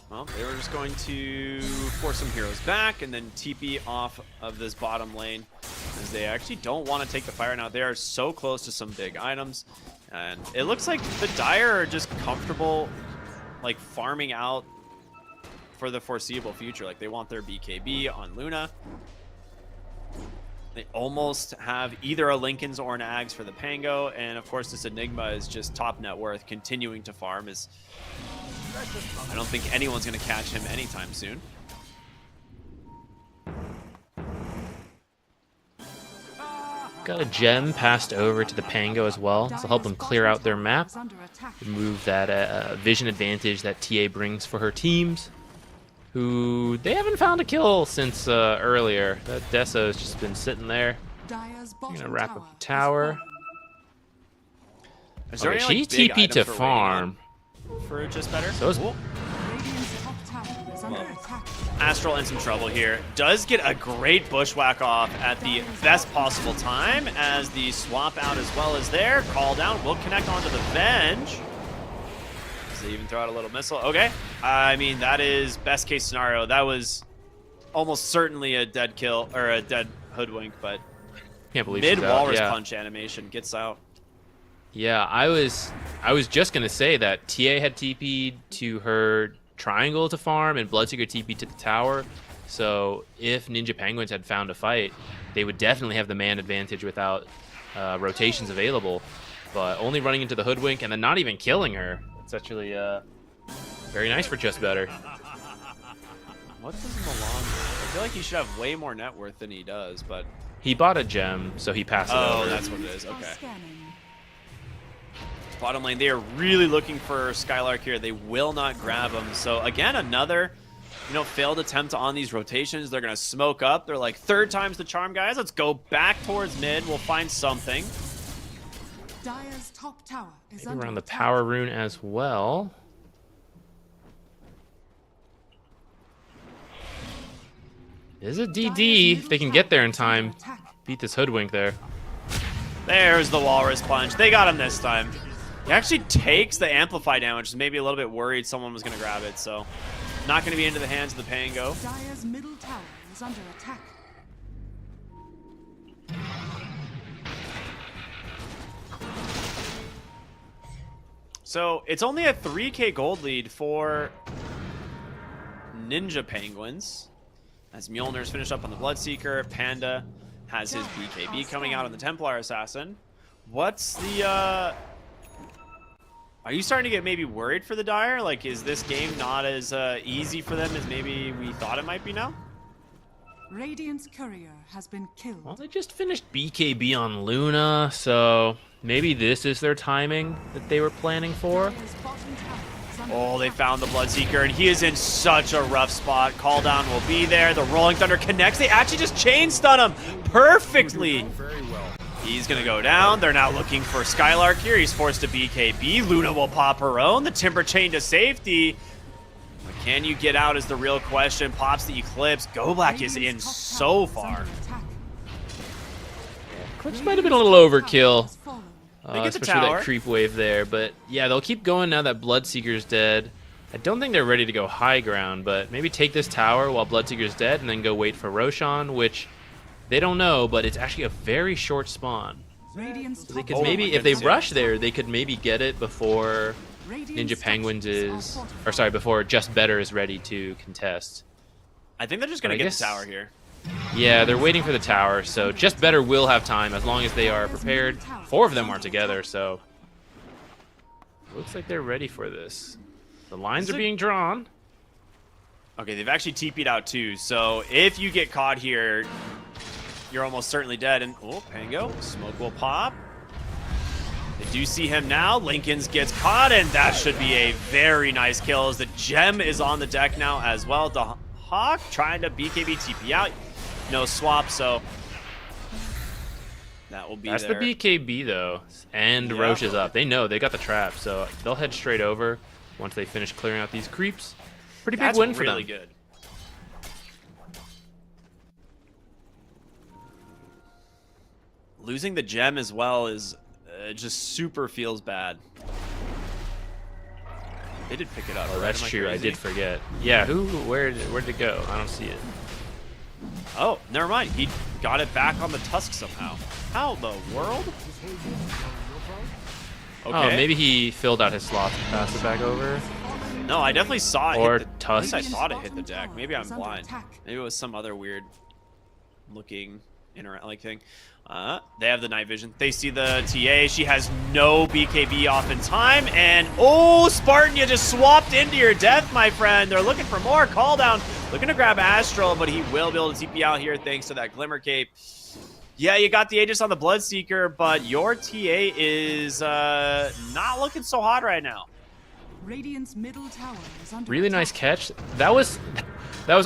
Well, they were just going to force some heroes back and then TP off of this bottom lane, as they actually don't want to take the fire now. They are so close to some big items, and it looks like the Dire are just comfortable, like, farming out for the foreseeable future. Like, they want their BKB on Luna. They almost have either a Lincoln's or an Ags for the Pango, and of course this Enigma is just top net worth, continuing to farm. I don't think anyone's going to catch him anytime soon. Got a gem passed over to the Pango as well, to help them clear out their map. Remove that vision advantage that TA brings for her teams, who they haven't found a kill since earlier. That Dessa has just been sitting there. Gonna wrap up the tower. Okay, she TP'd to farm. For JustBetter. So is Astral in some trouble here. Does get a great bushwhack off at the best possible time, as the swap out as well as there. Call down will connect onto the Venge. Does they even throw out a little missile? Okay. I mean, that is best case scenario. That was almost certainly a dead kill, or a dead hoodwink, but can't believe mid walrus punch animation gets out. Yeah, I was just gonna say that TA had TP'd to her triangle to farm, and Bloodseeker TP'd to the tower. So if Ninja Penguins had found a fight, they would definitely have the man advantage without rotations available. But only running into the hoodwink and then not even killing her. It's actually very nice for JustBetter. What does Milan do? I feel like he should have way more net worth than he does, but he bought a gem, so he passed it over. Oh, that's what it is. Okay. Bottom lane, they are really looking for Skylark here. They will not grab him. So again, another, failed attempt on these rotations. They're gonna smoke up. They're like, 3rd time's the charm, guys. Let's go back towards mid. We'll find something. Dire's top tower is maybe around the power rune as well. There's a DD if they can get there in time. Beat this hoodwink there. There's the walrus punch. They got him this time. He actually takes the amplify damage. Maybe a little bit worried someone was going to grab it, so not going to be into the hands of the Pango. Dire's middle tower is under attack. So it's only a 3k gold lead for Ninja Penguins, as Mjolnir's finished up on the Bloodseeker. Panda has his BKB coming out on the Templar Assassin. What's the are you starting to get maybe worried for the Dire? Like, is this game not as easy for them as maybe we thought it might be now? Radiant's courier has been killed. Well, they just finished BKB on Luna, so maybe this is their timing that they were planning for. Oh, they found the Bloodseeker, and he is in such a rough spot. Call down will be there. The Rolling Thunder connects. They actually just chain stun him perfectly. Very well. He's going to go down. They're now looking for Skylark here. He's forced to BKB. Luna will pop her own. The Timber Chain to safety. But can you get out is the real question. Pops the Eclipse. Go Black is in so far. Eclipse might have been a little overkill. They get the Especially tower. that creep wave there. But yeah, they'll keep going now that Bloodseeker's dead. I don't think they're ready to go high ground, but maybe take this tower while Bloodseeker's dead and then go wait for Roshan, which they don't know, but it's actually a very short spawn. Radiant's So they top could Oh maybe, my if they goodness, yeah. rush there, they could maybe get it before Radiant's Ninja Penguins structures is, are or fortified. sorry, before JustBetter is ready to contest. I think they're just But gonna I get guess- the tower here. Yeah, they're waiting for the tower, so JustBetter will have time as long as they are prepared. 4 of them are together, so looks like they're ready for this. The lines Is are it- being drawn. Okay, they've actually TP'd out too. So if you get caught here, you're almost certainly dead. And oh, Pango, smoke will pop. They do see him now. Lincoln's gets caught, and that should be a very nice kill. As the gem is on the deck now as well. The Hawk trying to BKB TP out. No swap, so that will be That's there. the BKB though, and Yeah. Roche is up. They know they got the trap, so they'll head straight over once they finish clearing out these creeps. Pretty big That's win for really them. good. Losing the gem as well is just super feels bad. They did pick it up. Oh, right? that's Am true. I crazy? did forget. Yeah, where did it go? I don't see it. Oh, never mind. He got it back on the tusk somehow. How the world? Okay. Oh, maybe he filled out his slots and passed it back over. No, I definitely saw it. Or hit the, tusk. At least I thought it hit the deck. Maybe I'm Is under blind. attack. Maybe it was some other weird looking like thing. They have the night vision. They see the TA. She has no BKB off in time. And oh, Spartan, you just swapped into your death, my friend. They're looking for more. Call down. Looking to grab Astral, but he will be able to TP out here thanks to that Glimmer Cape. Yeah, you got the Aegis on the Bloodseeker, but your TA is not looking so hot right now. Radiant's middle tower is under Really attack. nice catch. That was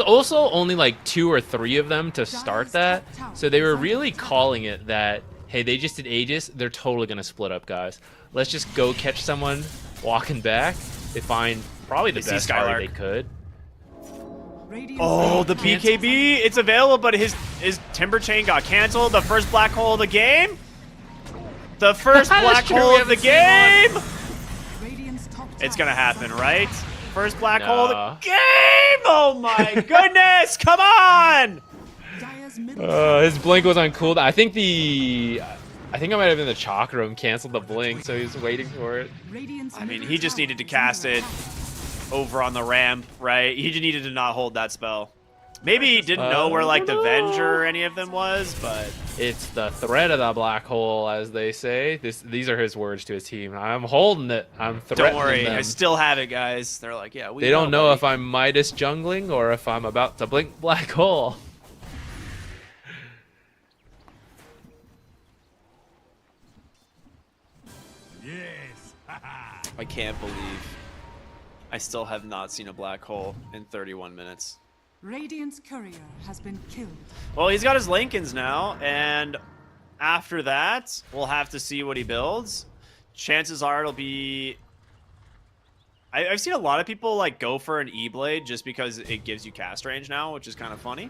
also only like 2 or 3 of them to start that. So they were really calling it that, hey, they just did Aegis. They're totally going to split up, guys. Let's just go catch someone walking back. They find probably the They see best target Skylark. they could. Radiant's Oh, the middle tower is BKB, it's available, but his Timber Chain got canceled. The first black hole of the game. The first That's black true, hole we of the haven't seen game. Radiant's top It's tower gonna is happen, under right? attack. First black hole of Nah. the game. Oh my goodness! Come on! Dire's middle tower His blink was on cooldown. I think I might have been the chalk room canceled the blink, so he was waiting for it. Radiant's I mean, middle he just tower needed to is cast under it attack. over on the ramp, right? He just needed to not hold that spell. Maybe he didn't know where like the Venger or any of them was, but It's the threat of the black hole, as they say. These are his words to his team. I'm holding it. I'm threatening don't worry, them. I still have it, guys. They're like, yeah, we They don't know buddy. if I'm Midas jungling or if I'm about to blink black hole. Yes. I can't believe I still have not seen a black hole in 31 minutes. Radiant's courier has been killed. Well, he's got his Lincolns now, and after that, we'll have to see what he builds. Chances are it'll be... I've seen a lot of people like go for an E-Blade just because it gives you cast range now, which is kind of funny.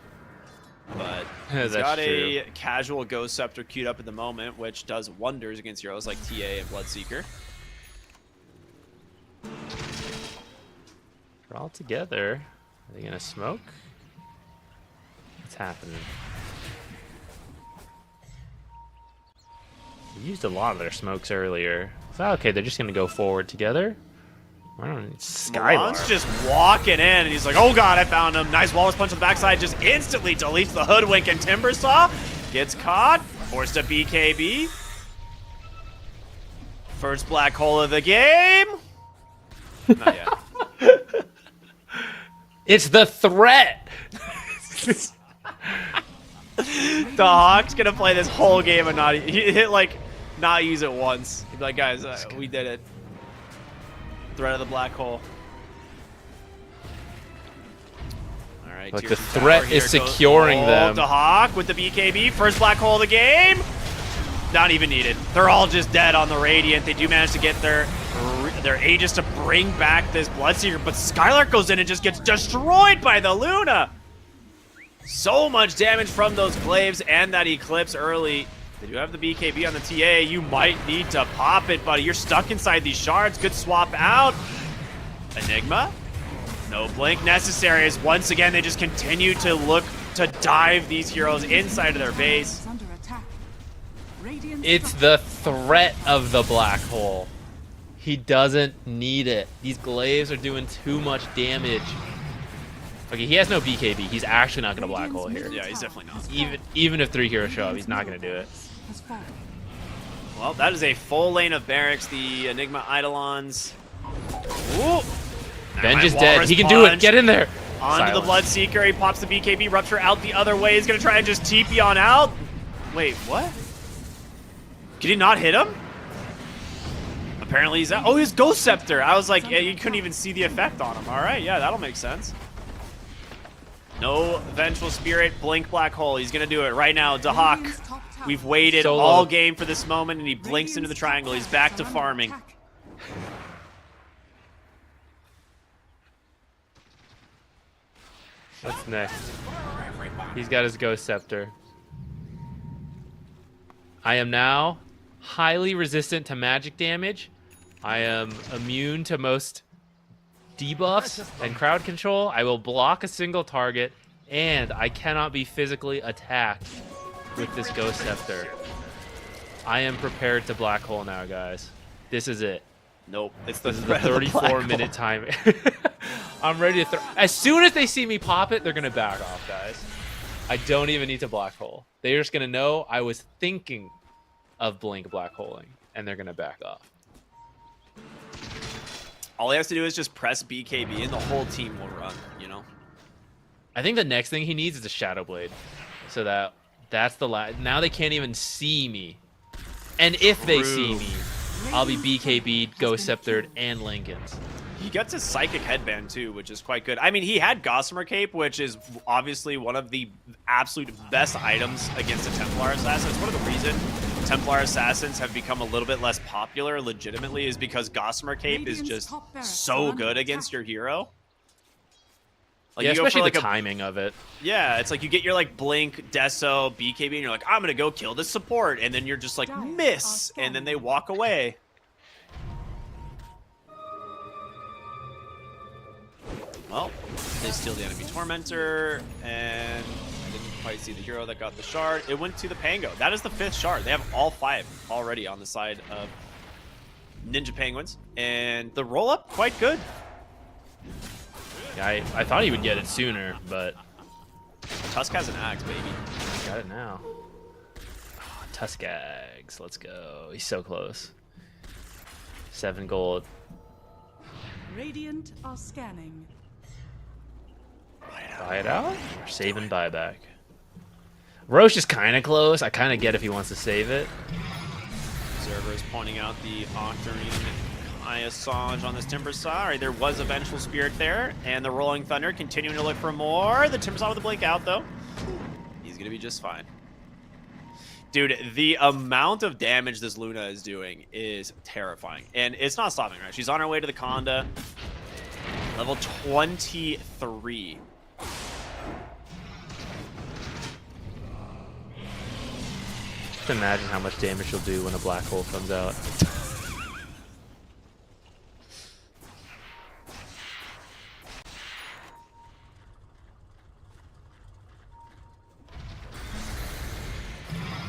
But he's That's got true. a casual Ghost Scepter queued up at the moment, which does wonders against heroes like TA and Bloodseeker. They're all together. Are they gonna smoke? What's happening? They used a lot of their smokes earlier. So, okay, they're just gonna go forward together. I don't know. Milan's Skylar. just walking in, and he's like, oh god, I found him. Nice Wallace punch on the backside, just instantly deletes the Hoodwink, and Timbersaw gets caught, forced to BKB. First black hole of the game. Not yet. It's the threat. The Hawk's gonna play this whole game and not not use it once. He'd be like, guys, we did it. Threat of the black hole. All right, Like tier the 2 threat tower is here goes- securing Oh, them. The Hawk with the BKB, first black hole of the game. Not even needed. They're all just dead on the Radiant. They do manage to get their Aegis to bring back this Bloodseeker, but Skylark goes in and just gets destroyed by the Luna. So much damage from those Glaives and that Eclipse early. They do have the BKB on the TA. You might need to pop it, buddy. You're stuck inside these shards. Good swap out. Enigma. No blink necessary as once again they just continue to look to dive these heroes inside of their base. Is under attack. Radiant It's the threat of the black hole. He doesn't need it. These glaives are doing too much damage. Okay, he has no BKB. He's actually not going to black hole here. Yeah, he's definitely not. Even if 3 heroes show up, he's not going to do it. has fallen. Well, that is a full lane of barracks. The Enigma Eidolons. Ooh. Venge is Nice dead. walrus He can do it. punch. Get in there. Onto the Bloodseeker. He pops the BKB. Rupture out the other way. He's going to try and just TP on out. Wait, what? Did he not hit him? Apparently he's out. Oh, he's Ghost Scepter. I was like, yeah, you couldn't even see the effect on him. All right, yeah, that'll make sense. No Vengeful Spirit. Blink Black Hole. He's going to do it right now. Dahak. We've waited Solo. all game for this moment, and he blinks into the triangle. He's back to farming. What's next? He's got his Ghost Scepter. I am now highly resistant to magic damage. I am immune to most debuffs and crowd control. I will block a single target, and I cannot be physically attacked with this Ghost Scepter. I am prepared to black hole now, guys. This is it. Nope. It's the This is the 34-minute time. I'm ready to throw. As soon as they see me pop it, they're going to back off, guys. I don't even need to black hole. They're just going to know I was thinking of blink black holing, and they're going to back off. All he has to do is just press BKB, and the whole team will run, you know? I think the next thing he needs is a Shadow Blade. So that's the last. Now they can't even see me. And if they see me, I'll be BKB'd, Ghost Sceptered, and Lincoln's. He gets his Psychic Headband, too, which is quite good. I mean, he had Gossamer Cape, which is obviously one of the absolute best items against a Templar Assassin. It's one of the reasons Templar Assassins have become a little bit less popular legitimately is because Gossamer Cape is just so good against your hero. Like, Yeah, you go for, especially like, the timing of it. Yeah, it's like you get your like Blink, Deso, BKB, and you're like, I'm gonna go kill this support, and then you're just like, miss, and then they walk away. Well, they steal the enemy Tormentor, and I didn't quite see the hero that got the shard. It went to the Pango. That is the 5th shard. They have all 5 already on the side of Ninja Penguins, and the roll-up, quite good. Yeah, I thought he would get it sooner, but Tusk has an axe, baby. got it now. Oh, Tuskags, let's go. He's so close. 7 gold. Radiant are scanning. Buy it out or save and buyback? Roche is kind of close. I kind of get if he wants to save it. Observers pointing out the Octarine Assange on this Timbersaw. All right, there was a Vengeful Spirit there, and the Rolling Thunder continuing to look for more. The Timbersaw with the blink out, though. He's going to be just fine. Dude, the amount of damage this Luna is doing is terrifying. And it's not stopping, right? She's on her way to the Conda. Level 23. Just imagine how much damage she'll do when a black hole comes out.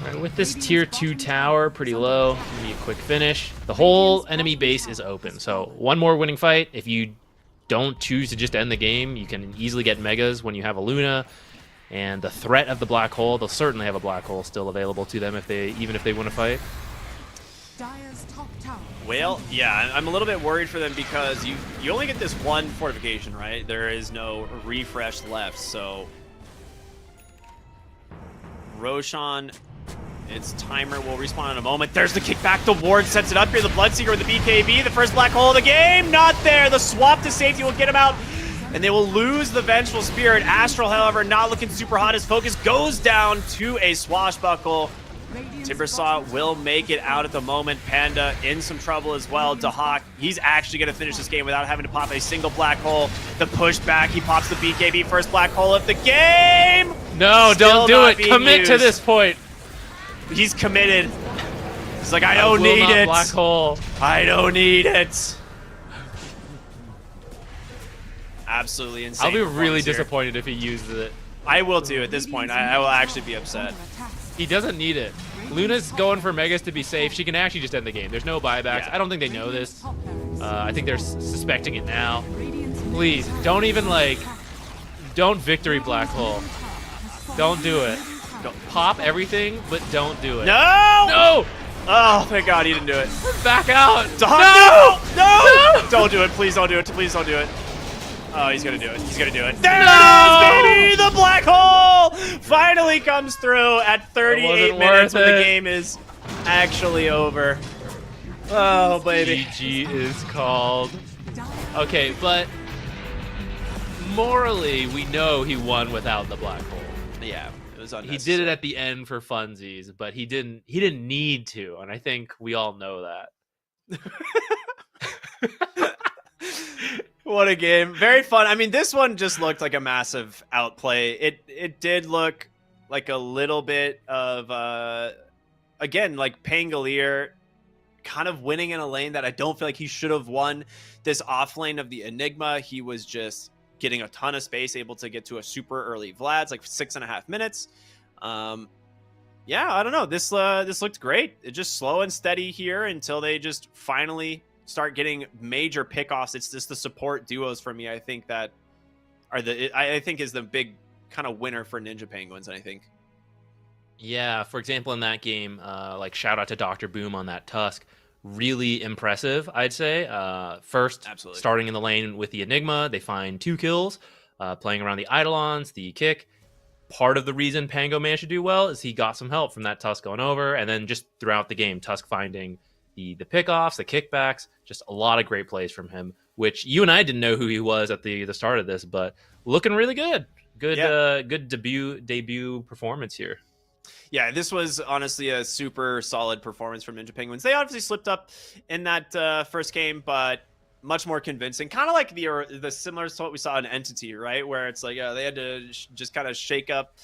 Alright, with this tier 2 tower, pretty low, give me a quick finish. The whole enemy base is open, so one more winning fight. If you don't choose to just end the game, you can easily get megas when you have a Luna. And the threat of the black hole, they'll certainly have a black hole still available to them even if they win a fight. Dire's top tower. Well, yeah, I'm a little bit worried for them because you only get this one fortification, right? There is no refresh left, so Roshan, its timer will respawn in a moment. There's the kickback. The ward sets it up here. The Bloodseeker with the BKB. The first black hole of the game. Not there. The swap to safety will get him out. And they will lose the Vengeful Spirit. Astral, however, not looking super hot. His focus goes down to a Swashbuckle. Timbersaw will make it out at the moment. Panda in some trouble as well. Dahak, he's actually going to finish this game without having to pop a single black hole. The pushback, he pops the BKB. First black hole of the game. No, Still don't do not it. being Commit to used. this point. He's committed. He's like, I don't need it. Black hole. I don't need it. Absolutely insane. I'll be really performance here. disappointed if he uses it. I will too at this point. I will actually be upset. He doesn't need it. Luna's going for Megas to be safe. She can actually just end the game. There's no buybacks. Yeah. I don't think they know this. I think they're suspecting it now. Please, don't even like, don't victory black hole. Don't do it. Don't pop everything, but don't do it. No! No! Oh, thank God he didn't do it. Back out! No! No! Don't do it. Please don't do it. Please don't do it. Oh, he's gonna do it. He's gonna do it. There it is, baby! The black hole finally comes through at 38 minutes when the game is actually over. Oh, baby. GG is called. Okay, but morally, we know he won without the black hole. Yeah, it was unnecessary. He did it at the end for funsies, but he didn't need to, and I think we all know that. What a game. Very fun. I mean, this one just looked like a massive outplay. It did look like a little bit of, again, like Pangolier kind of winning in a lane that I don't feel like he should have won. This off lane of the Enigma, he was just getting a ton of space, able to get to a super early Vlad's, like 6.5 minutes. Yeah, I don't know. This looked great. It just slow and steady here until they just finally start getting major pickoffs. It's just the support duos for me, I think, that are I think is the big kind of winner for Ninja Penguins, I think. Yeah, for example, in that game, like shout out to Dr. Boom on that Tusk. Really impressive, I'd say. First, Absolutely. Starting in the lane with the Enigma, they find 2 kills, playing around the Eidolons, the kick. Part of the reason Pango managed to do well is he got some help from that Tusk going over, and then just throughout the game, Tusk finding the pickoffs, the kickbacks, just a lot of great plays from him, which you and I didn't know who he was at the start of this, but looking really good. Good debut performance here. Yeah, this was honestly a super solid performance from Ninja Penguins. They obviously slipped up in that first game, but much more convincing. Kind of like the similar to what we saw in Entity, right? Where it's like they had to just kind of shake up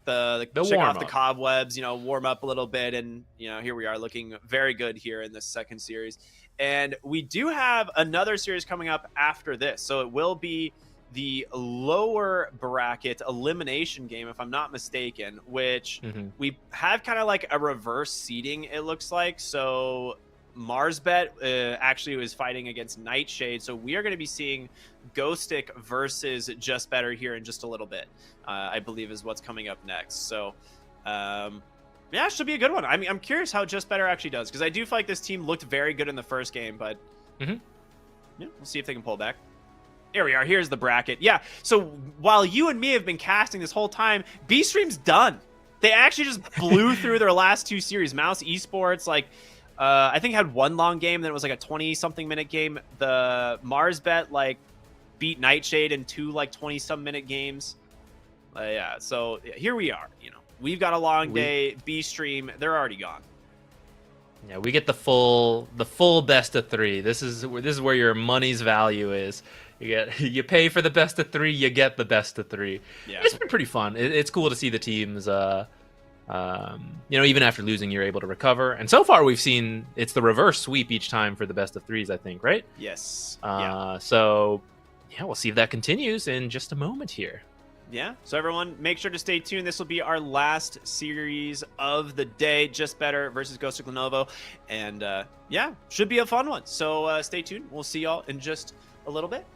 shake off the cobwebs, warm up a little bit, and here we are looking very good here in this second series. And we do have another series coming up after this, so it will be the lower bracket elimination game, if I'm not mistaken, which we have kind of like a reverse seeding, it looks like. So MarsBet actually was fighting against Nightshade, so we are going to be seeing Ghostik versus JustBetter here in just a little bit, I believe is what's coming up next. So yeah, it should be a good one. I mean, I'm curious how JustBetter actually does, because I do feel like this team looked very good in the first game, but yeah, we'll see if they can pull back. Here we are. Here's the bracket. Yeah, so while you and me have been casting this whole time, B-Stream's done. They actually just blew through their last 2 series. Mouse Esports, like, I think had 1 long game, then it was like a 20-something minute game. The MarsBet, like, beat Nightshade in 2, like, 20-some minute games. Yeah, so here we are. We've got a long day. B-Stream, they're already gone. Yeah, we get the full best of 3. This is where your money's value is. You pay for the best of 3, you get the best of 3. Yeah. It's been pretty fun. It's cool to see the teams. Even after losing, you're able to recover. And so far, we've seen it's the reverse sweep each time for the best of 3s. I think, right? Yes. So yeah, we'll see if that continues in just a moment here. Yeah, so everyone, make sure to stay tuned. This will be our last series of the day, JustBetter versus GHOSTIKLENOVO, and yeah, should be a fun one. So stay tuned. We'll see y'all in just a little bit.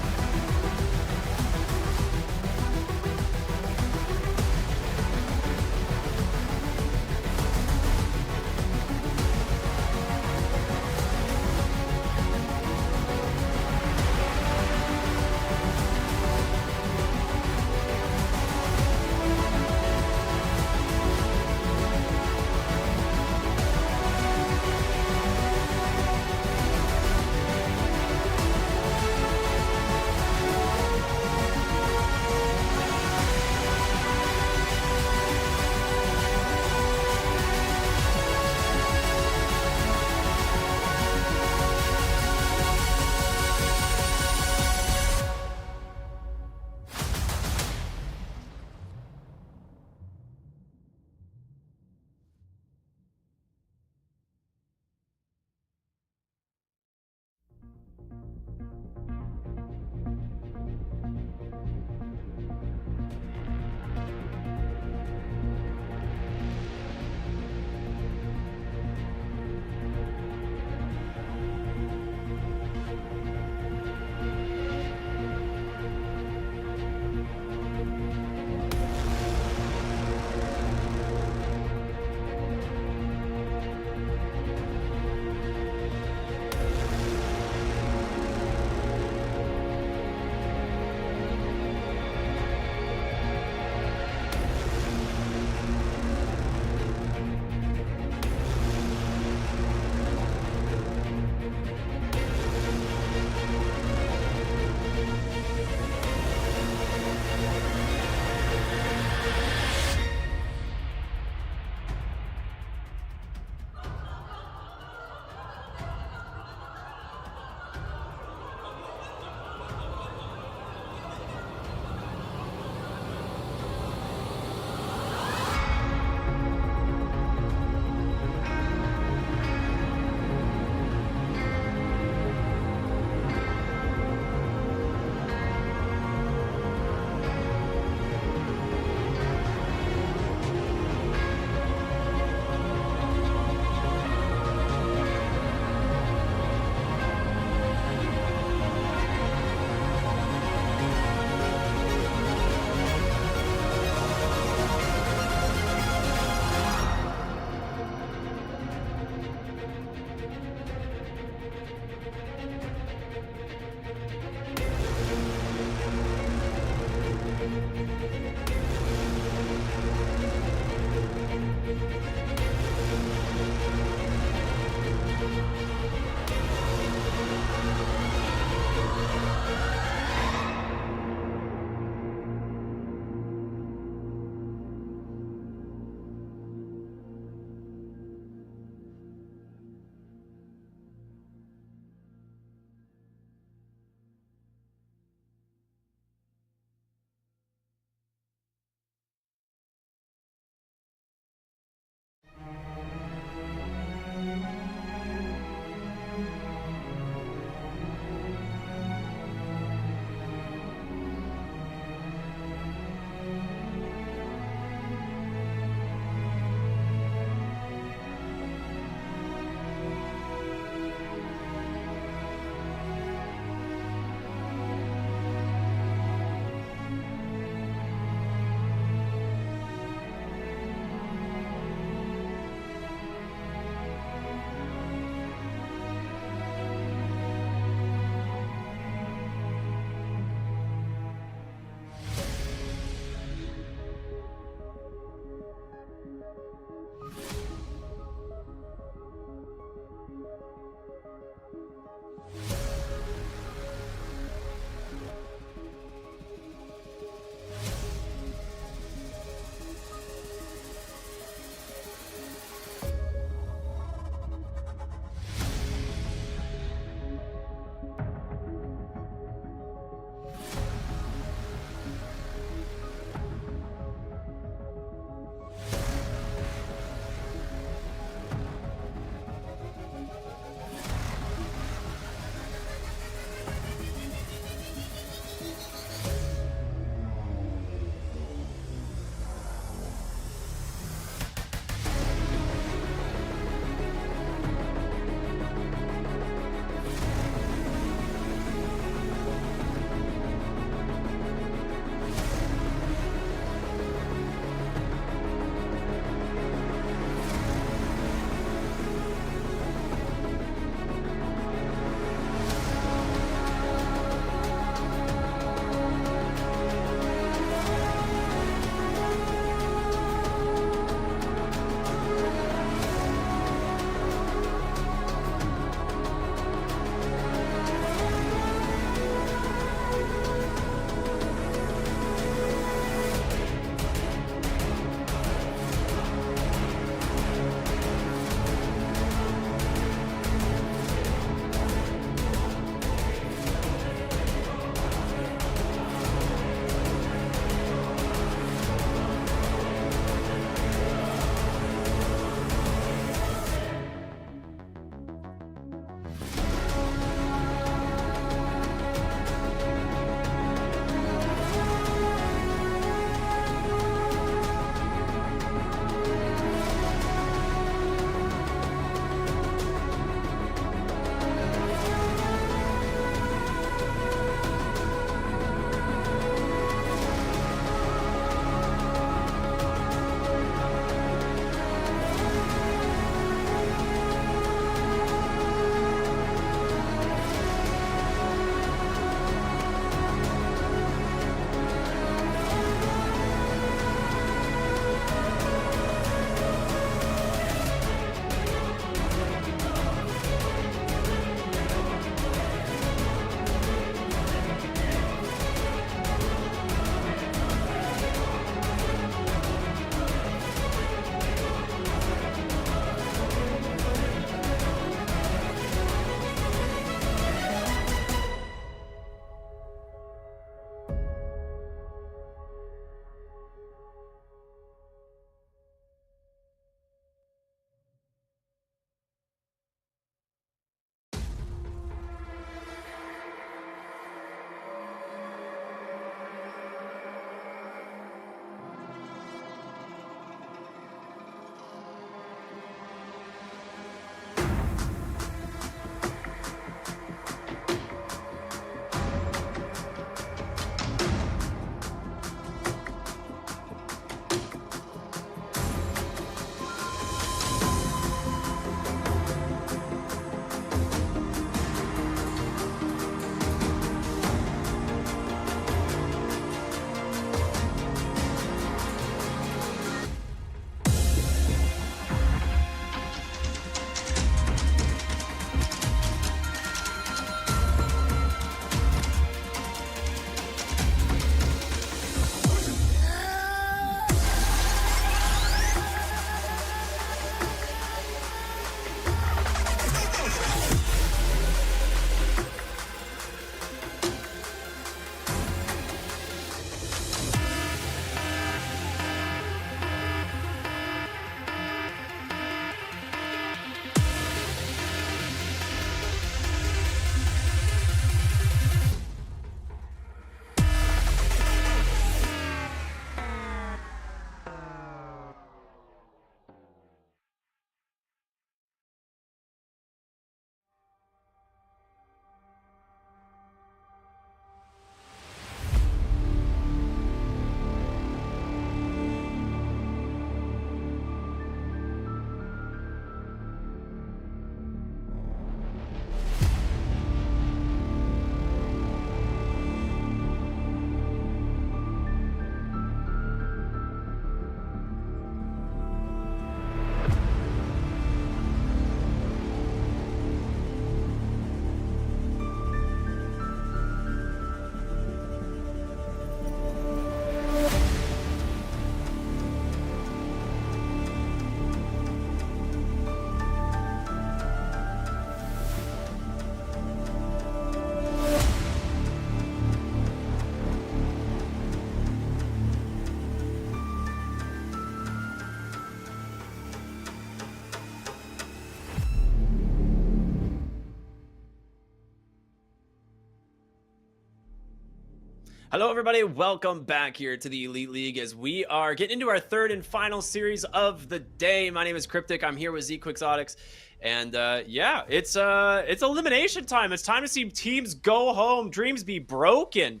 Hello, everybody. Welcome back here to the Elite League as we are getting into our third and final series of the day. My name is Cryptic. I'm here with Quixotics. And yeah, it's elimination time. It's time to see teams go home, dreams be broken,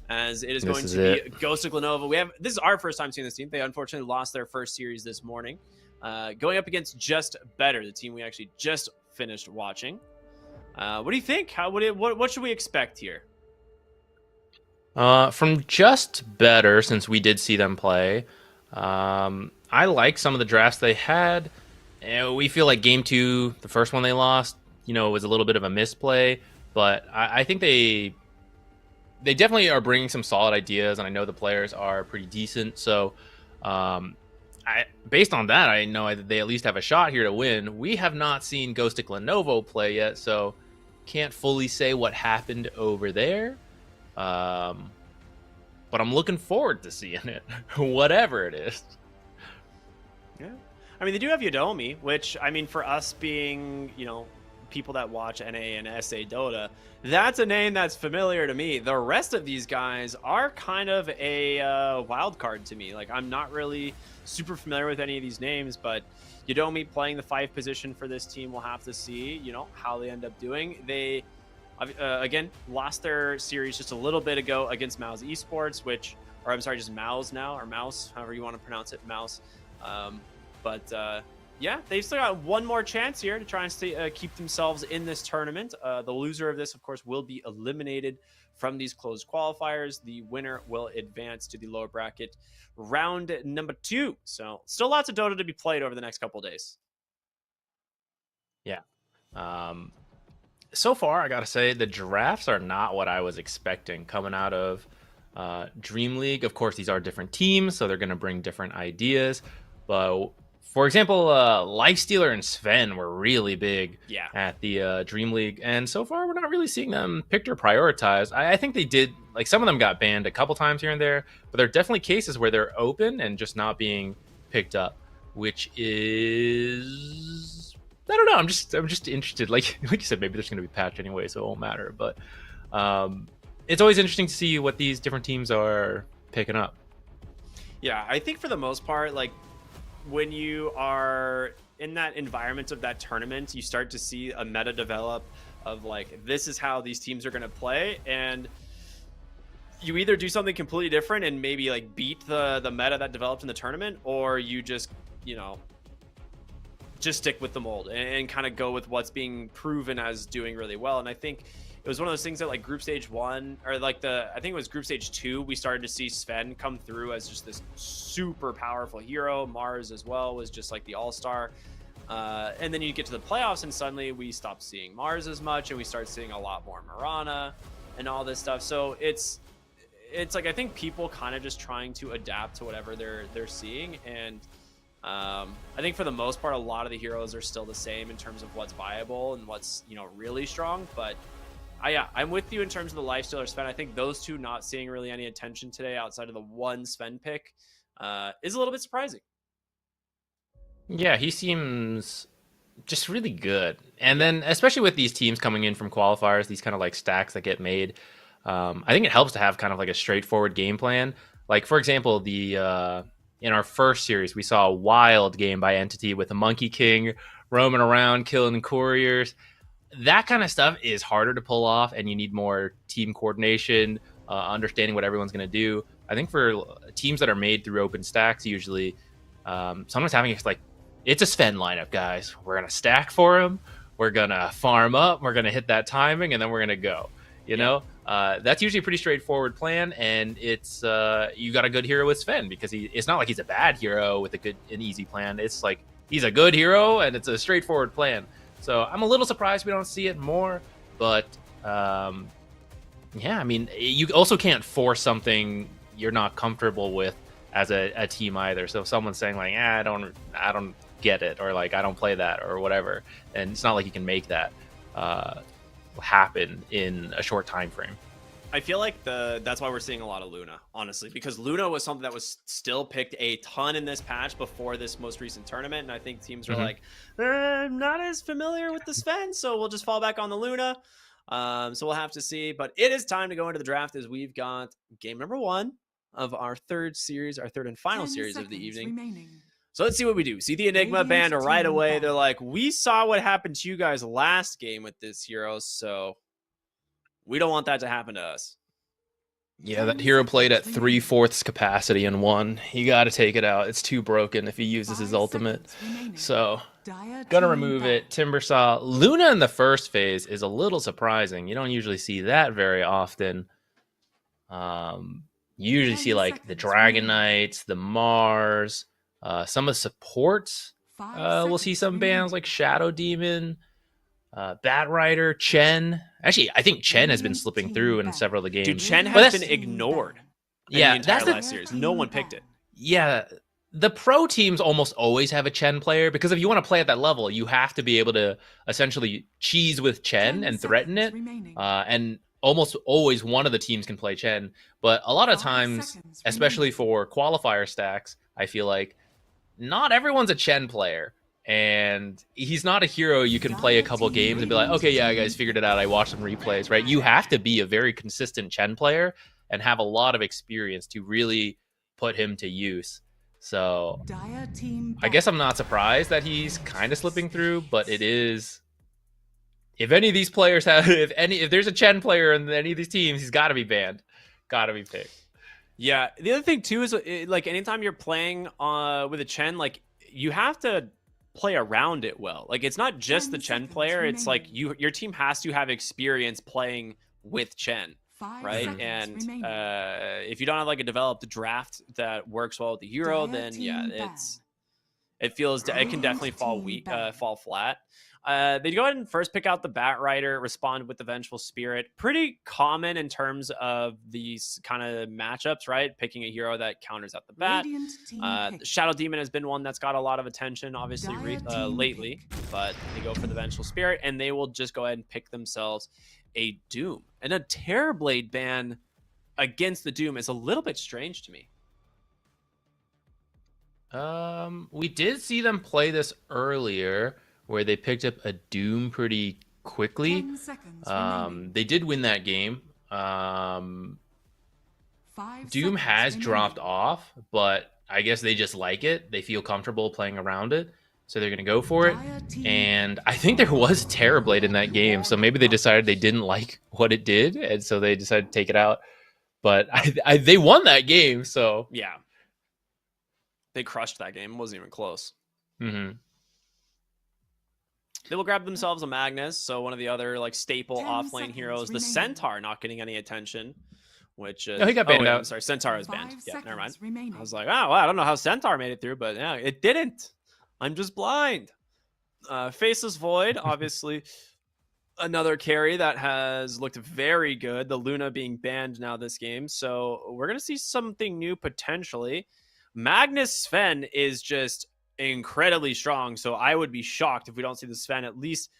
as it is going to be GHOSTIKLENOVO. This is our first time seeing this team. They unfortunately lost their first series this morning, going up against JustBetter, the team we actually just finished watching. What do you think? What should we expect here? From JustBetter, since we did see them play, I like some of the drafts they had. We feel like game 2, the first one they lost, was a little bit of a misplay, but I think they definitely are bringing some solid ideas, and I know the players are pretty decent. So, based on that, I know that they at least have a shot here to win. We have not seen GHOSTIKLENOVO play yet, so can't fully say what happened over there. But I'm looking forward to seeing it, whatever it is. Yeah, I mean, they do have Yodomi, which, I mean, for us being, people that watch NA and SA Dota, that's a name that's familiar to me. The rest of these guys are kind of a wild card to me. Like, I'm not really super familiar with any of these names, but Yodomi playing the 5 position for this team, we'll have to see, how they end up doing. They again, lost their series just a little bit ago against Mouse Esports, or I'm sorry, just Mouse now, or Mouse, however you want to pronounce it, Mouse. Yeah, they've still got one more chance here to try and keep themselves in this tournament. The loser of this, of course, will be eliminated from these closed qualifiers. The winner will advance to the lower bracket round number 2. So still lots of Dota to be played over the next couple of days. Yeah. So far, I gotta say, the drafts are not what I was expecting coming out of Dream League. Of course, these are different teams, so they're gonna bring different ideas. But for example, Lifestealer and Sven were really big at the Dream League, and so far we're not really seeing them picked or prioritized. I think they did, like, some of them got banned a couple times here and there, but there are definitely cases where they're open and just not being picked up, which is, I don't know. I'm just interested. Like you said, maybe there's going to be patched anyway, so it won't matter. But it's always interesting to see what these different teams are picking up. Yeah, I think for the most part, like, when you are in that environment of that tournament, you start to see a meta develop of, like, this is how these teams are going to play, and you either do something completely different and maybe, like, beat the meta that developed in the tournament, or you just just stick with the mold and kind of go with what's being proven as doing really well. And I think it was one of those things that, like, group stage 1, or like I think it was group stage 2, we started to see Sven come through as just this super powerful hero. Mars as well was just like the all-star. And then you get to the playoffs and suddenly we stopped seeing Mars as much, and we start seeing a lot more Mirana and all this stuff. So it's like, I think people kind of just trying to adapt to whatever they're seeing. And I think for the most part, a lot of the heroes are still the same in terms of what's viable and what's, really strong. But I'm with you in terms of the Lifestealer Sven. I think those two not seeing really any attention today outside of the one Sven pick is a little bit surprising. Yeah, he seems just really good. And then especially with these teams coming in from qualifiers, these kind of like stacks that get made, I think it helps to have kind of like a straightforward game plan. Like, for example, in our first series, we saw a wild game by Entity with a Monkey King roaming around, killing couriers. That kind of stuff is harder to pull off, and you need more team coordination, understanding what everyone's going to do. I think for teams that are made through open stacks, usually, sometimes having it's a Sven lineup, guys. We're going to stack for him. We're going to farm up. We're going to hit that timing, and then we're going to go. That's usually a pretty straightforward plan, and it's you got a good hero with Sven, because it's not like he's a bad hero with an easy plan. It's like he's a good hero, and it's a straightforward plan. So I'm a little surprised we don't see it more, but yeah, I mean, you also can't force something you're not comfortable with as a team either. So if someone's saying like, I don't get it, or like I don't play that, or whatever, and it's not like you can make that happen in a short time frame. I feel like that's why we're seeing a lot of Luna, honestly, because Luna was something that was still picked a ton in this patch before this most recent tournament, and I think teams are like, I'm not as familiar with the Sven, so we'll just fall back on the Luna. So we'll have to see. But it is time to go into the draft as we've got game number 1 of our third and final 10 series of the seconds evening. remaining. So let's see what we do. See the Enigma Radiant band right team away. ban. They're like, we saw what happened to you guys last game with this hero, so we don't want that to happen to us. Yeah, that hero played at 3/4 capacity and won. You got to take it out. It's too broken if he uses his 5 ultimate. seconds remaining. So, Dire gonna team remove ban. it. Timbersaw. Luna in the first phase is a little surprising. You don't usually see that very often. You usually 10 see like the seconds Dragon remaining. Knights, the Mars, some of the supports. 5 We'll see seconds some bands remaining. like Shadow Demon, Bat Rider, Chen. Actually, I think Chen has been Radiant slipping team through in ban. several of the games. Dude, Chen But has that's- been ignored in the Yeah, entire that's the last series. No one picked it. Yeah, the pro teams almost always have a Chen player because if you want to play at that level, you have to be able to essentially cheese with Chen 10 and threaten seconds it. remaining. And almost always one of the teams can play Chen. But a lot of 5 times, seconds especially remaining. for qualifier stacks, I feel like not everyone's a Chen player. And he's not a hero you can play a couple games and be like, okay, yeah, I guys figured it out. I watched some replays, right? You have to be a very consistent Chen player and have a lot of experience to really put him to use. So Dire team I guess ban. I'm not surprised that he's kind of slipping through, but it is. If any of these players have, if there's a Chen player in any of these teams, he's got to be banned, got to be picked. Yeah, the other thing too is like anytime you're playing with a Chen, like you have to play around it well. Like it's not just 10 the Chen seconds player; it's like remaining. your team has to have experience playing with Chen, 5 right? seconds And remaining. if you don't have like a developed draft that works well with the hero, Dire then yeah, team ban. it can definitely fall team weak, ban. fall flat. They go ahead and first pick out the Bat Rider, respond with the Vengeful Spirit. Pretty common in terms of these kind of matchups, right? Picking a hero that counters out the bat. Radiant team pick. Shadow Demon has been one that's got a lot of attention, obviously, Dire team lately. But they go for the Vengeful Spirit, and they will just go ahead and pick themselves a Doom. And a Terrorblade ban against the Doom is a little bit strange to me. We did see them play this earlier, where they picked up a Doom pretty quickly. 10 seconds remaining. They did win that game. 5 Doom seconds has remaining. dropped off, but I guess they just like it. They feel comfortable playing around it, so they're gonna go for it. Dire team And I think there was Terrorblade in that game, so maybe they decided they didn't like what it did, and so they decided to take it out. But they won that game, so Yeah. They crushed that game. It wasn't even close. mhm. They will grab themselves a Magnus, so one of the other like staple 10 offlane seconds heroes. The remaining. Centaur not getting any attention, which is... No, he got banned wait, out. I'm sorry, Centaur is banned. 5 Yeah, never mind. seconds remaining. I was like, oh, well, I don't know how Centaur made it through, but yeah, it didn't. I'm just blind. Faceless Void, obviously another carry that has looked very good. The Luna being banned now this game, so we're gonna see something new potentially. Magnus Sven is just incredibly strong, so I would be shocked if we don't see the Sven at least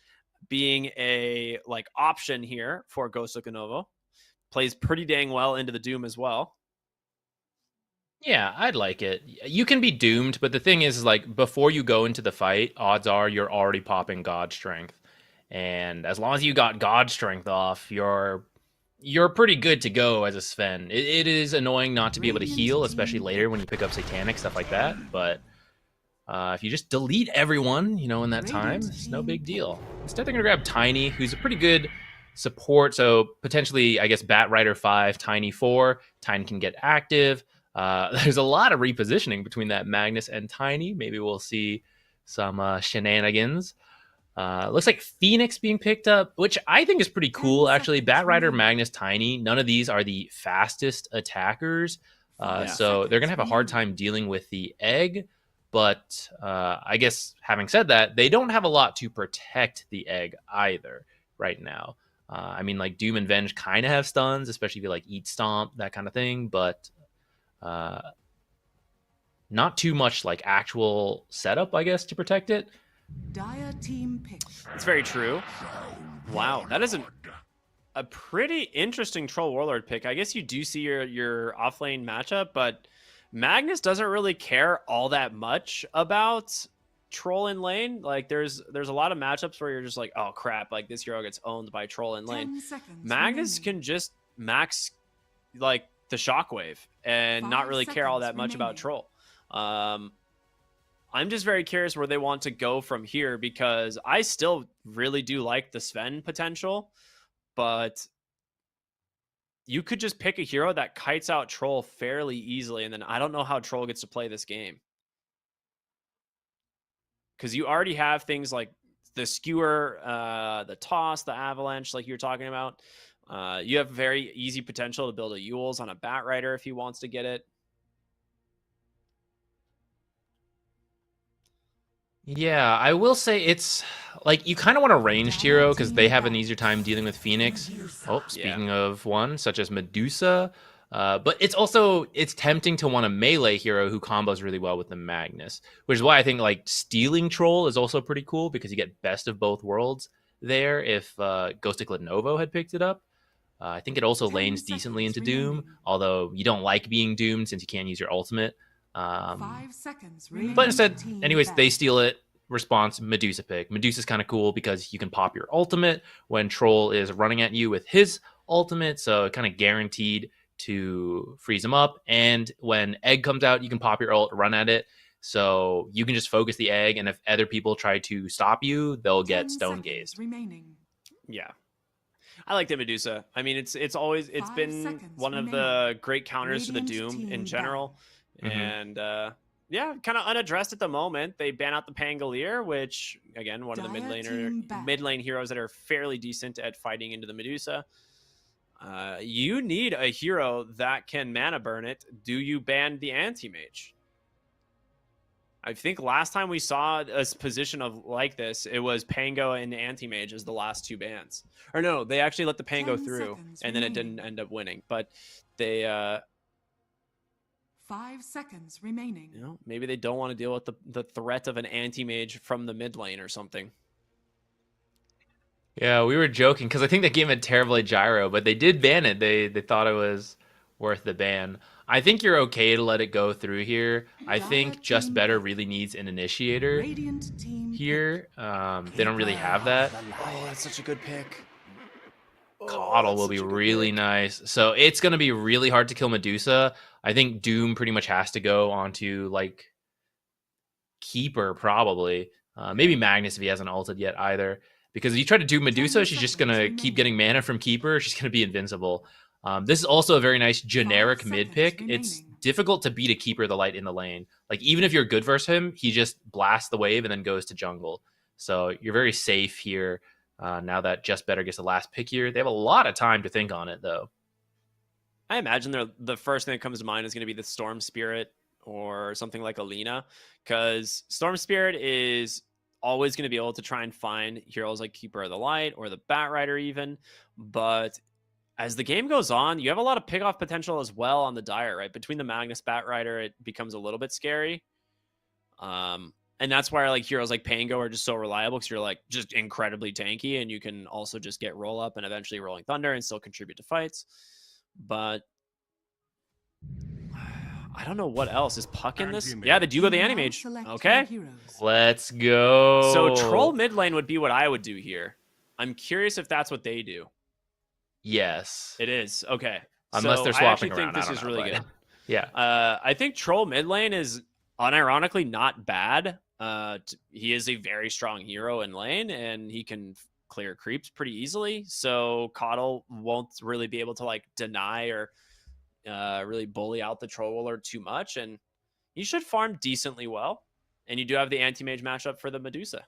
being a like option here for GHOSTIKLENOVO. Plays pretty dang well into the Doom as well. Yeah, I'd like it. You can be doomed, but the thing is like before you go into the fight, odds are you're already popping God Strength. And as long as you got God Strength off, you're pretty good to go as a Sven. It is annoying not to be able to heal, especially later when you pick up Satanic, stuff like that. But if you just delete everyone, in that time, it's no big deal. Instead, they're going to grab Tiny, who's a pretty good support. So potentially, I guess, Bat Rider 5, Tiny 4. Tiny can get active. There's a lot of repositioning between that Magnus and Tiny. Maybe we'll see some shenanigans. Looks like Phoenix being picked up, which I think is pretty cool, actually. Bat Rider, Magnus, Tiny, none of these are the fastest attackers. So they're going to have a hard time dealing with the egg. But I guess having said that, they don't have a lot to protect the egg either right now. I mean, like Doom and Venge kind of have stuns, especially if you like Eat Stomp, that kind of thing. But not too much like actual setup, I guess, to protect it. Dire team pick. It's very true. Wow, that is a pretty interesting Troll Warlord pick. I guess you do see your offlane matchup, but Magnus doesn't really care all that much about troll in lane. Like there's a lot of matchups where you're just like, oh crap, like this hero gets owned by troll in lane. 10 seconds Magnus remaining. can just max like the shockwave and not 5 really care all that seconds much about remaining. troll. I'm just very curious where they want to go from here, because I still really do like the Sven potential, but you could just pick a hero that kites out troll fairly easily, and then I don't know how troll gets to play this game. Because you already have things like the skewer, the toss, the avalanche, like you were talking about. You have very easy potential to build a Yules on a Bat Rider if he wants to get it. Yeah, I will say it's like you kind of want a ranged hero because they have an easier time dealing with Phoenix. Oh, speaking of one, such as Medusa. But it's tempting to want a melee hero who combos really well with the Magnus, which is why I think like stealing Troll is also pretty cool because you get best of both worlds there if GHOSTIKLENOVO had picked it up. I think it also 10 lanes decently into seconds Doom, remaining. although you don't like being doomed since you can't use your ultimate. 5 seconds remaining. But instead, Team anyways, they back. steal it. Response, Medusa pick. Medusa's kind of cool because you can pop your ultimate when Troll is running at you with his ultimate, so it kind of guaranteed to freeze him up. And when Egg comes out, you can pop your ult, run at it. So you can just focus the Egg, and if other people try to stop you, they'll 10 get stone seconds gazed. remaining. Yeah. I like the Medusa. I mean, it's 5 been seconds one of remaining. the great counters to the Radiant Doom in team general. Mhm. And yeah, kind of unaddressed at the moment. They ban out the Pangolier, which again, one of the Dire team back. mid lane heroes that are fairly decent at fighting into the Medusa. You need a hero that can mana burn it. Do you ban the anti-mage? I think last time we saw a position of like this, it was Pango and Anti-Mage as the last two bans. Or no, they actually let the Pango 10 through, seconds and then it remaining. didn't end up winning. But they, 5 seconds remaining. you know, maybe they don't want to deal with the threat of an Anti-Mage from the mid lane or something. Yeah, we were joking because I think that game had terrible gyro, but they did ban it. They thought it was worth the ban. I think you're okay to let it go through here. I think JustBetter really needs an initiator Radiant team here. They don't really have that. Oh, that's such a good pick. Coddle will be really nice. So it's going to be really hard to kill Medusa. I think Doom pretty much has to go onto like Keeper probably. Maybe Magnus if he hasn't ulted yet either. Because if you try to do Medusa, she's just going to keep getting mana from Keeper. She's going to be invincible. This is also a very nice generic mid pick. It's difficult to beat a Keeper of the Light in the lane. Like even if you're good versus him, he just blasts the wave and then goes to jungle. So you're very safe here. Now that JustBetter gets the last pick here, they have a lot of time to think on it, though. I imagine the first thing that comes to mind is going to be the Storm Spirit or something like Alina, because Storm Spirit is always going to be able to try and find heroes like Keeper of the Light or the Bat Rider even. But as the game goes on, you have a lot of pick-off potential as well on the Dire, right? Between the Magnus Bat Rider, it becomes a little bit scary. And that's why like heroes like Pango are just so reliable, because you're like just incredibly tanky, and you can also just get roll up and eventually Rolling Thunder and still contribute to fights. But I don't know what else is Puck in this. Yeah, the Dugo the Anti-Mage. Okay, Let's go. so troll mid lane would be what I would do here. I'm curious if that's what they do. Yes. It is okay. Unless So they're I swapping actually around. think I this don't is know, really but- good. Yeah. I think troll mid lane is unironically not bad. He is a very strong hero in lane, and he can clear creeps pretty easily. So Coddle won't really be able to like deny or really bully out the troller too much, and he should farm decently well. And you do have the anti-mage matchup for the Medusa.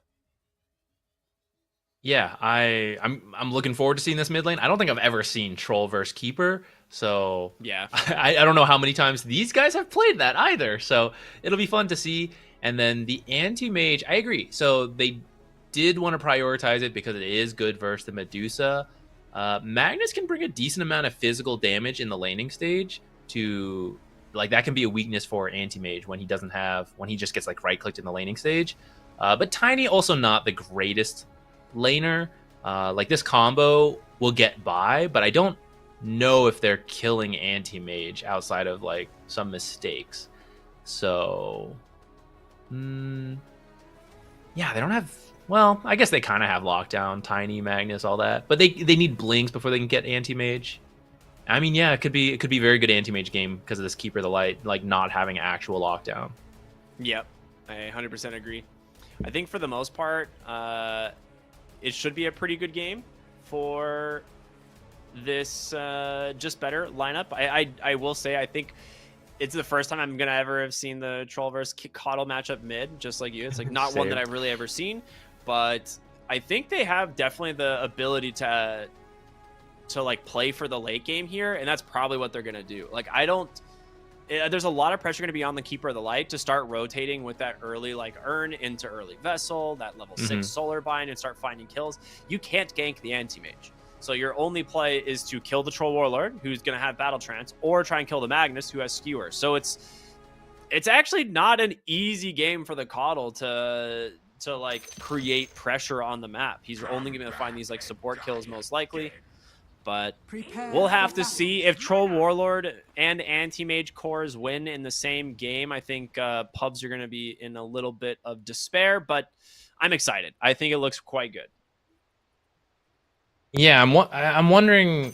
Yeah, I'm looking forward to seeing this mid lane. I don't think I've ever seen Troll versus Keeper, so Yeah. I don't know how many times these guys have played that either. So it'll be fun to see. And then the anti-mage, I agree. So they did want to prioritize it because it is good versus the Medusa. Magnus can bring a decent amount of physical damage in the laning stage to like that can be a weakness for anti-mage when he just gets like right clicked in the laning stage. But Tiny also not the greatest laner. Like this combo will get by, but I don't know if they're killing anti-mage outside of like some mistakes. So Yeah, they don't have. Well, I guess they kind of have lockdown, Tiny, Magnus, all that, but they need blinks before they can get anti-mage. I mean, yeah, it could be a very good anti-mage game because of this Keeper of the Light, like not having actual lockdown. Yep, I 100% agree. I think for the most part, it should be a pretty good game for this JustBetter lineup. I will say I think it's the first time I'm gonna ever have seen the Troll versus Coddle matchup mid, just like you. It's like not one that I've really ever seen, but I think they have definitely the ability to like play for the late game here, and that's probably what they're gonna do. Like there's a lot of pressure gonna be on the Keeper of the Light to start rotating with that early like Urn into early Vessel, that level 6 Solar Bind, and start finding kills. You can't gank the anti-mage. So your only play is to kill the Troll Warlord, who's going to have Battle Trance, or try and kill the Magnus, who has Skewer. So it's actually not an easy game for the Coddle to like create pressure on the map. He's only going to find these like support kills most likely. But we'll have to see if Troll Warlord and Anti-Mage cores win in the same game. I think pubs are going to be in a little bit of despair, but I'm excited. I think it looks quite good. Yeah, I'm wondering,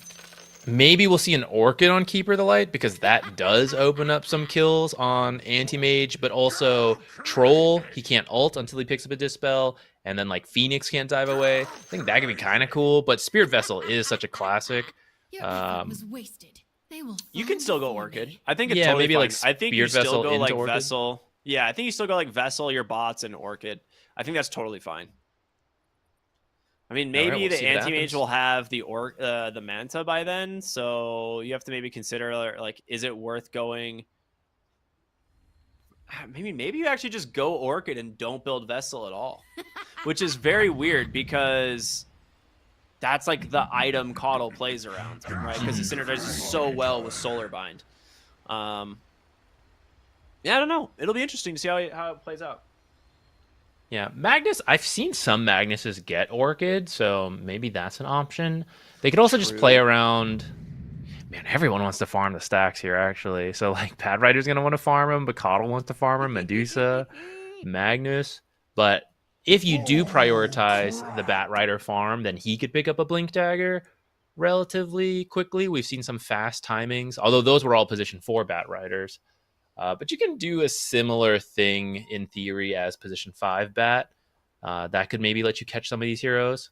maybe we'll see an Orchid on Keeper of the Light, because that does open up some kills on Anti-Mage, but also Troll, he can't ult until he picks up a Dispel, and then like Phoenix can't dive away. I think that could be kind of cool, but Spirit Vessel is such a classic. Was wasted. They will You can still go Orchid. I think it's yeah, totally maybe fine. like I think you Spirit still Vessel go into like Orchid. Vessel. Yeah, I think you still go like Vessel, your bots, and Orchid. I think that's totally fine. I mean, maybe All right, we'll the see what anti-mage happens. will have the Manta by then, so you have to maybe consider like, is it worth going? Maybe you actually just go Orchid and don't build Vessel at all, which is very weird because that's like the item Coddle plays around, right? Because it synergizes so well with Solar Bind. Yeah, I don't know. It'll be interesting to see how it plays out. Yeah, Magnus, I've seen some Magnuses get Orchid, so maybe that's an option. They could also just play around. Man, everyone wants to farm the stacks here, actually. So, like, Pad Rider's going to want to farm him, but Coddle wants to farm him, Medusa, Magnus. But if you do prioritize the Bat Rider farm, then he could pick up a Blink Dagger relatively quickly. We've seen some fast timings, although those were all position 4 Bat Riders. But you can do a similar thing in theory as position 5 Bat. That could maybe let you catch some of these heroes.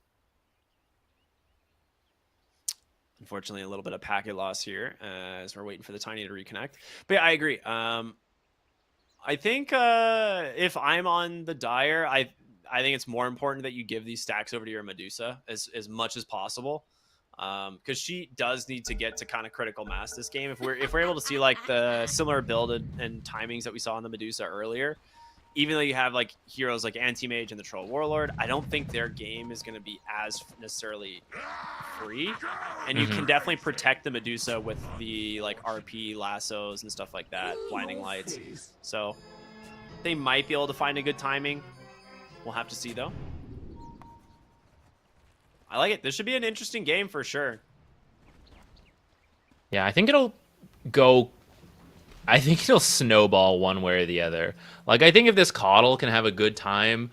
Unfortunately, a little bit of packet loss here as we're waiting for the Tiny to reconnect. But yeah, I agree. I think if I'm on the Dire, I think it's more important that you give these stacks over to your Medusa as much as possible. Because she does need to get to kind of critical mass this game. If we're able to see like the similar build and timings that we saw on the Medusa earlier, even though you have like heroes like Anti-Mage and the Troll Warlord, I don't think their game is going to be as necessarily free. And you can definitely protect the Medusa with the like RP lassos and stuff like that, blinding lights. So they might be able to find a good timing. We'll have to see though. I like it. This should be an interesting game for sure. Yeah, I think it'll snowball one way or the other. Like, I think if this Coddle can have a good time,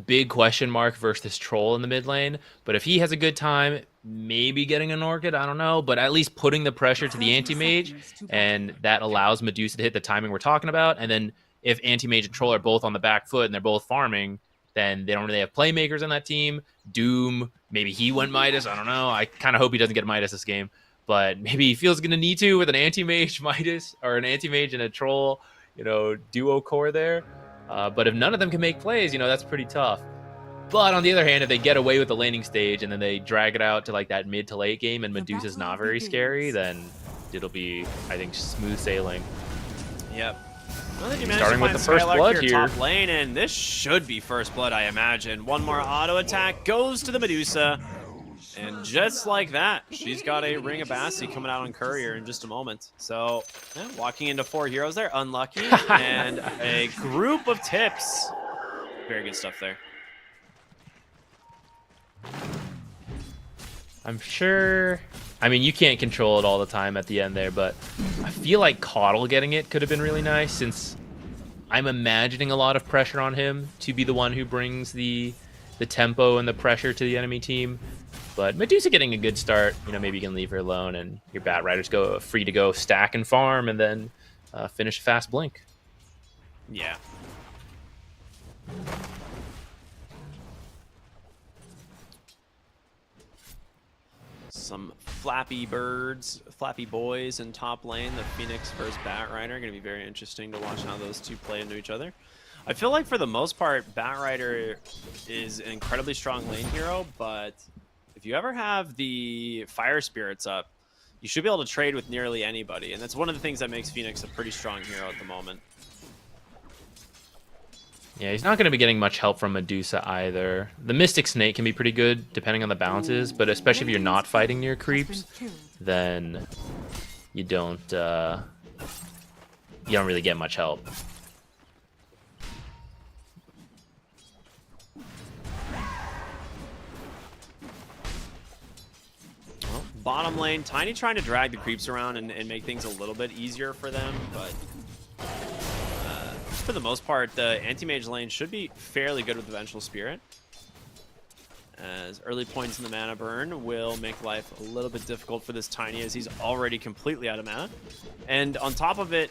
big question mark versus this Troll in the mid lane. But if he has a good time, maybe getting an Orchid, I don't know. But at least putting the pressure to the Anti-Mage, and that allows Medusa to hit the timing we're talking about. And then if Anti-Mage and Troll are both on the back foot and they're both farming, then they don't really have playmakers on that team. Doom, maybe he went Midas. I don't know. I kind of hope he doesn't get Midas this game. But maybe he feels going to need to with an Anti-Mage Midas or an Anti-Mage and a Troll, duo core there. But if none of them can make plays, that's pretty tough. But on the other hand, if they get away with the laning stage and then they drag it out to like that mid to late game and Medusa's not very scary, then it'll be, I think, smooth sailing. Yep. Well, then you Starting with the first Skylark blood here. top lane, and this should be first blood, I imagine. One more auto attack goes to the Medusa, and just like that, she's got a Ring of Bassi coming out on Courier in just a moment. So, yeah, walking into 4 heroes there, unlucky, and a group of tips. Very good stuff there. I'm sure. I mean, you can't control it all the time at the end there, but I feel like Coddle getting it could have been really nice, since I'm imagining a lot of pressure on him to be the one who brings the tempo and the pressure to the enemy team. But Medusa getting a good start, you know, maybe you can leave her alone and your Bat Riders go free to go stack and farm and then finish a fast blink. Yeah. Some flappy birds, flappy boys in top lane. The Phoenix versus Bat Rider. Going to be very interesting to watch how those two play into each other. I feel like for the most part, Bat Rider is an incredibly strong lane hero, but if you ever have the Fire Spirits up, you should be able to trade with nearly anybody. And that's one of the things that makes Phoenix a pretty strong hero at the moment. Yeah, he's not going to be getting much help from Medusa either. The Mystic Snake can be pretty good depending on the balances, but especially if you're not fighting near creeps, then you don't really get much help. Well, bottom lane, Tiny trying to drag the creeps around and make things a little bit easier for them, but for the most part, the anti-mage lane should be fairly good with the Vengeful Spirit, as early points in the mana burn will make life a little bit difficult for this Tiny, as he's already completely out of mana. And on top of it,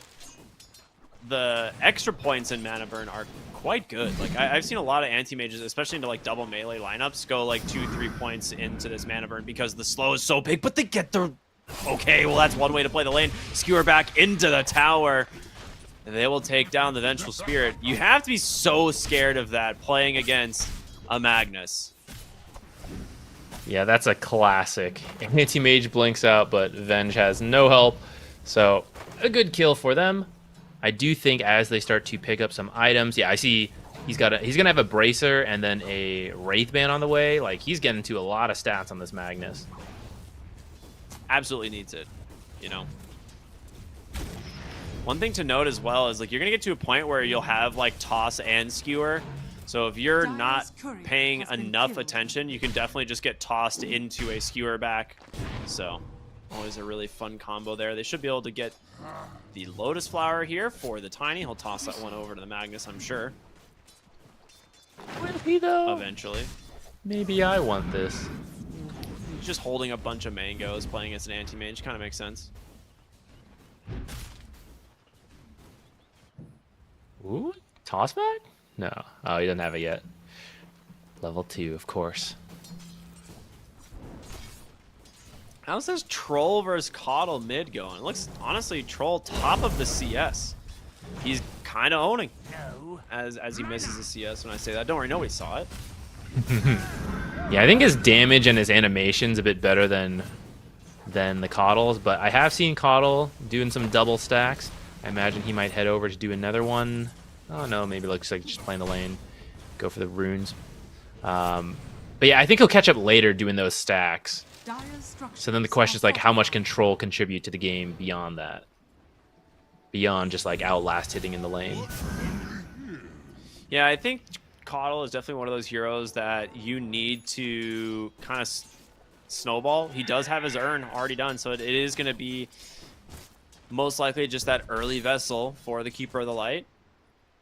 the extra points in mana burn are quite good. Like I've seen a lot of anti-mages, especially into like double melee lineups, go like 2-3 points into this mana burn because the slow is so big, but they get their... Okay, well that's one way to play the lane. Skewer back into the tower. They will take down the Vengeful Spirit. You have to be so scared of that playing against a Magnus. Yeah, that's a classic. Anti-mage blinks out, but Venge has no help. So, a good kill for them. I do think as they start to pick up some items, yeah, I see he's gonna have a Bracer and then a Wraithband on the way. Like, he's getting to a lot of stats on this Magnus. Absolutely needs it, you know. One thing to note as well is like you're gonna get to a point where you'll have like toss and skewer. So if you're not paying enough attention, you can definitely just get tossed into a skewer back. So always a really fun combo there. They should be able to get the Lotus Flower here for the Tiny. He'll toss that one over to the Magnus, I'm sure. Will he though? Eventually. Maybe I want this. Just holding a bunch of mangoes, playing as an anti-mage, kind of makes sense. Ooh, toss back? No. Oh, he doesn't have it yet. Level 2, of course. How's this Troll versus Coddle mid going? It looks, honestly, Troll top of the CS. He's kind of owning as he misses the CS when I say that. Don't worry, nobody saw it. Yeah, I think his damage and his animation's a bit better than the Coddle's, but I have seen Coddle doing some double stacks. I imagine he might head over to do another one. Oh no, maybe looks like just playing the lane. Go for the runes. But yeah, I think he'll catch up later doing those stacks. So then the question is like, how much can Troll contribute to the game beyond that? Beyond just like outlast hitting in the lane. Yeah, I think Coddle is definitely one of those heroes that you need to kind of snowball. He does have his urn already done, so it is going to be most likely just that early vessel for the Keeper of the Light.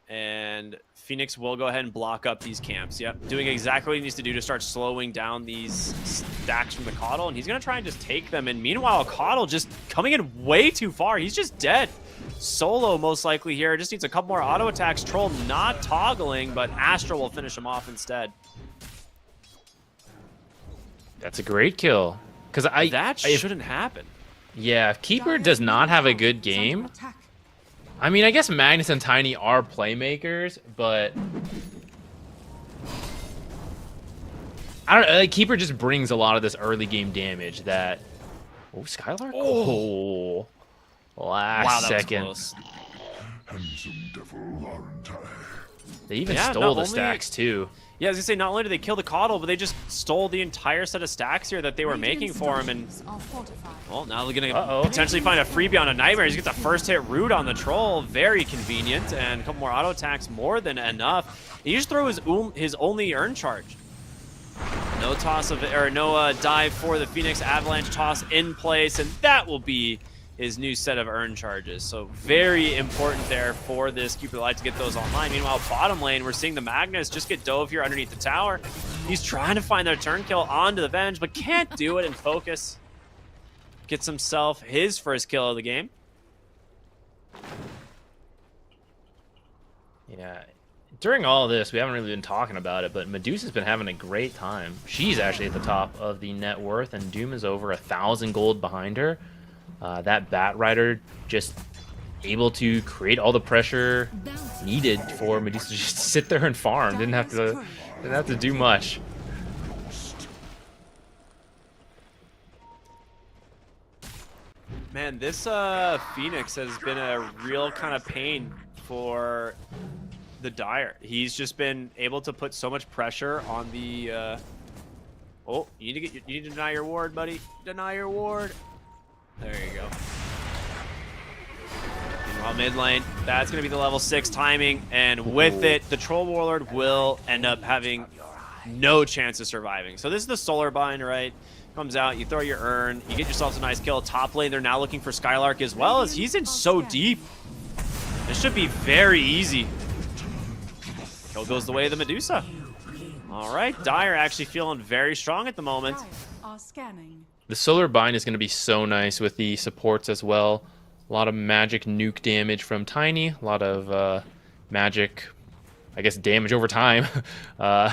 And Phoenix will go ahead and block up these camps. Yep, doing exactly what he needs to do to start slowing down these stacks from the Coddle. And he's going to try and just take them. And meanwhile, Coddle just coming in way too far. He's just dead. Solo most likely here. Just needs a couple more auto attacks. Troll not toggling, but Astra will finish him off instead. That's a great kill. Because that shouldn't happen. Yeah, if Keeper does not have a good game, I mean, I guess Magnus and Tiny are playmakers, but I don't know, like, Keeper just brings a lot of this early game damage that... Oh, Skylark? Oh, last second. Was close. Handsome devil, aren't I? They even stole the stacks, too. Yeah, I was gonna say, not only did they kill the Coddle, but they just stole the entire set of stacks here that they were making for him. And well, now they're gonna potentially find a freebie on a Nightmare. He's got the first hit root on the Troll, very convenient, and a couple more auto attacks, more than enough. He just threw his only urn charge. No toss of no dive for the Phoenix Avalanche toss in place, and that will be his new set of earn charges. So very important there for this Keeper of the Light to get those online. Meanwhile, bottom lane, we're seeing the Magnus just get dove here underneath the tower. He's trying to find their turn kill onto the Venge, but can't do it in focus. Gets himself his first kill of the game. Yeah. During all of this, we haven't really been talking about it, but Medusa's been having a great time. She's actually at the top of the net worth, and Doom is over 1,000 gold behind her. That Bat Rider just able to create all the pressure needed for Medusa to just sit there and farm. Didn't have to do much. Man, this Phoenix has been a real kind of pain for the Dire. He's just been able to put so much pressure on the oh, you need to deny your ward, buddy. Deny your ward. There you go. Meanwhile, mid lane, that's going to be the level 6 timing, and with it, the Troll Warlord will end up having no chance of surviving. So this is the Solar Bind, right? Comes out, you throw your urn, you get yourself a nice kill. Top lane, they're now looking for Skylark as well, as he's in so deep. This should be very easy. Kill goes the way of the Medusa. All right, Dire actually feeling very strong at the moment. Are scanning. The Solar Bind is going to be so nice with the supports as well. A lot of magic nuke damage from Tiny. A lot of magic, I guess, damage over time.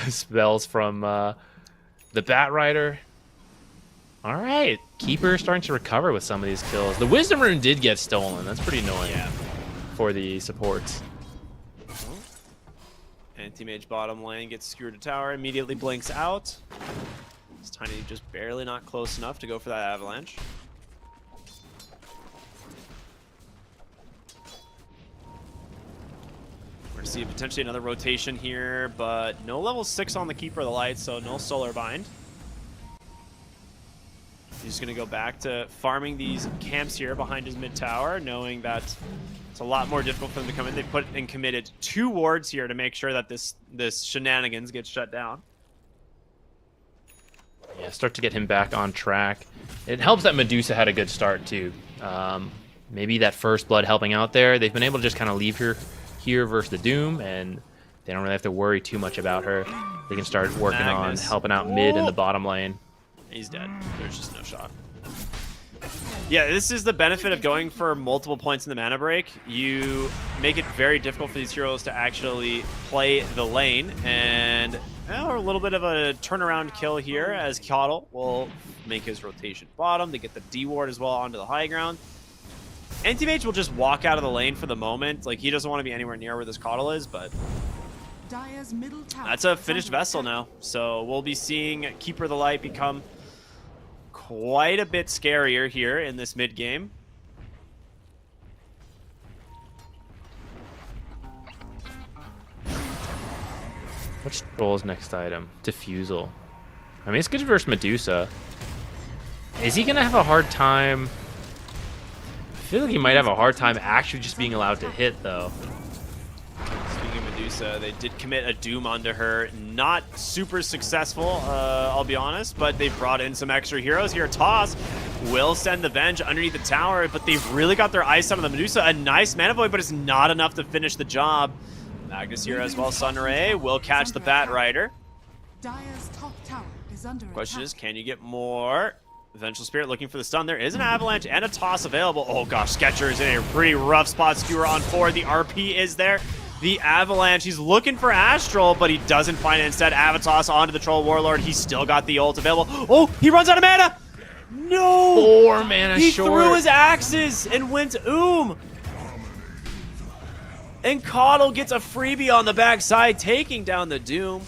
Spells from the Bat Rider. All right, Keeper starting to recover with some of these kills. The Wisdom Rune did get stolen. That's pretty annoying for the supports. Anti-Mage bottom lane gets skewered to tower, immediately blinks out. It's Tiny just barely not close enough to go for that avalanche. We're going to see potentially another rotation here, but no level 6 on the Keeper of the Light, so no Solar Bind. He's just going to go back to farming these camps here behind his mid tower, knowing that it's a lot more difficult for them to come in. They put and committed 2 wards here to make sure that this shenanigans gets shut down. Yeah, start to get him back on track. It helps that Medusa had a good start too. Maybe that first blood helping out there. They've been able to just kind of leave her here versus the Doom, and they don't really have to worry too much about her. They can start working Magnus. on helping out mid and the bottom lane. He's dead. There's just no shot. Yeah, this is the benefit of going for multiple points in the mana break. You make it very difficult for these heroes to actually play the lane, and a little bit of a turnaround kill here as Coddle will make his rotation bottom to get the D ward as well onto the high ground. Anti-Mage will just walk out of the lane for the moment. Like, he doesn't want to be anywhere near where this Coddle is, but Dire's middle tower that's a is finished under vessel attack. now. So we'll be seeing Keeper of the Light become quite a bit scarier here in this mid game. What's Troll's next item? Diffusal. I mean, it's good versus Medusa. Is he going to have a hard time? I feel like he might have a hard time actually just being allowed to hit, though. Speaking of Medusa, they did commit a Doom onto her. Not super successful, I'll be honest, but they've brought in some extra heroes here. Toss will send the Venge underneath the tower, but they've really got their eyes on the Medusa. A nice Mana Void, but it's not enough to finish the job. Magnus here as well. Sunray will catch the Bat Rider. Dire's top tower is under Question attack. is, can you get more? Vengeful Spirit looking for the stun. There is an avalanche and a toss available. Oh gosh, Sketcher is in a pretty rough spot. Skewer on 4. The RP is there. The avalanche, he's looking for Astral, but he doesn't find it. Instead, Avatos onto the Troll Warlord. He's still got the ult available. Oh, he runs out of mana! No! 4 mana He short. threw his axes and went And Coddle gets a freebie on the backside, taking down the Doom.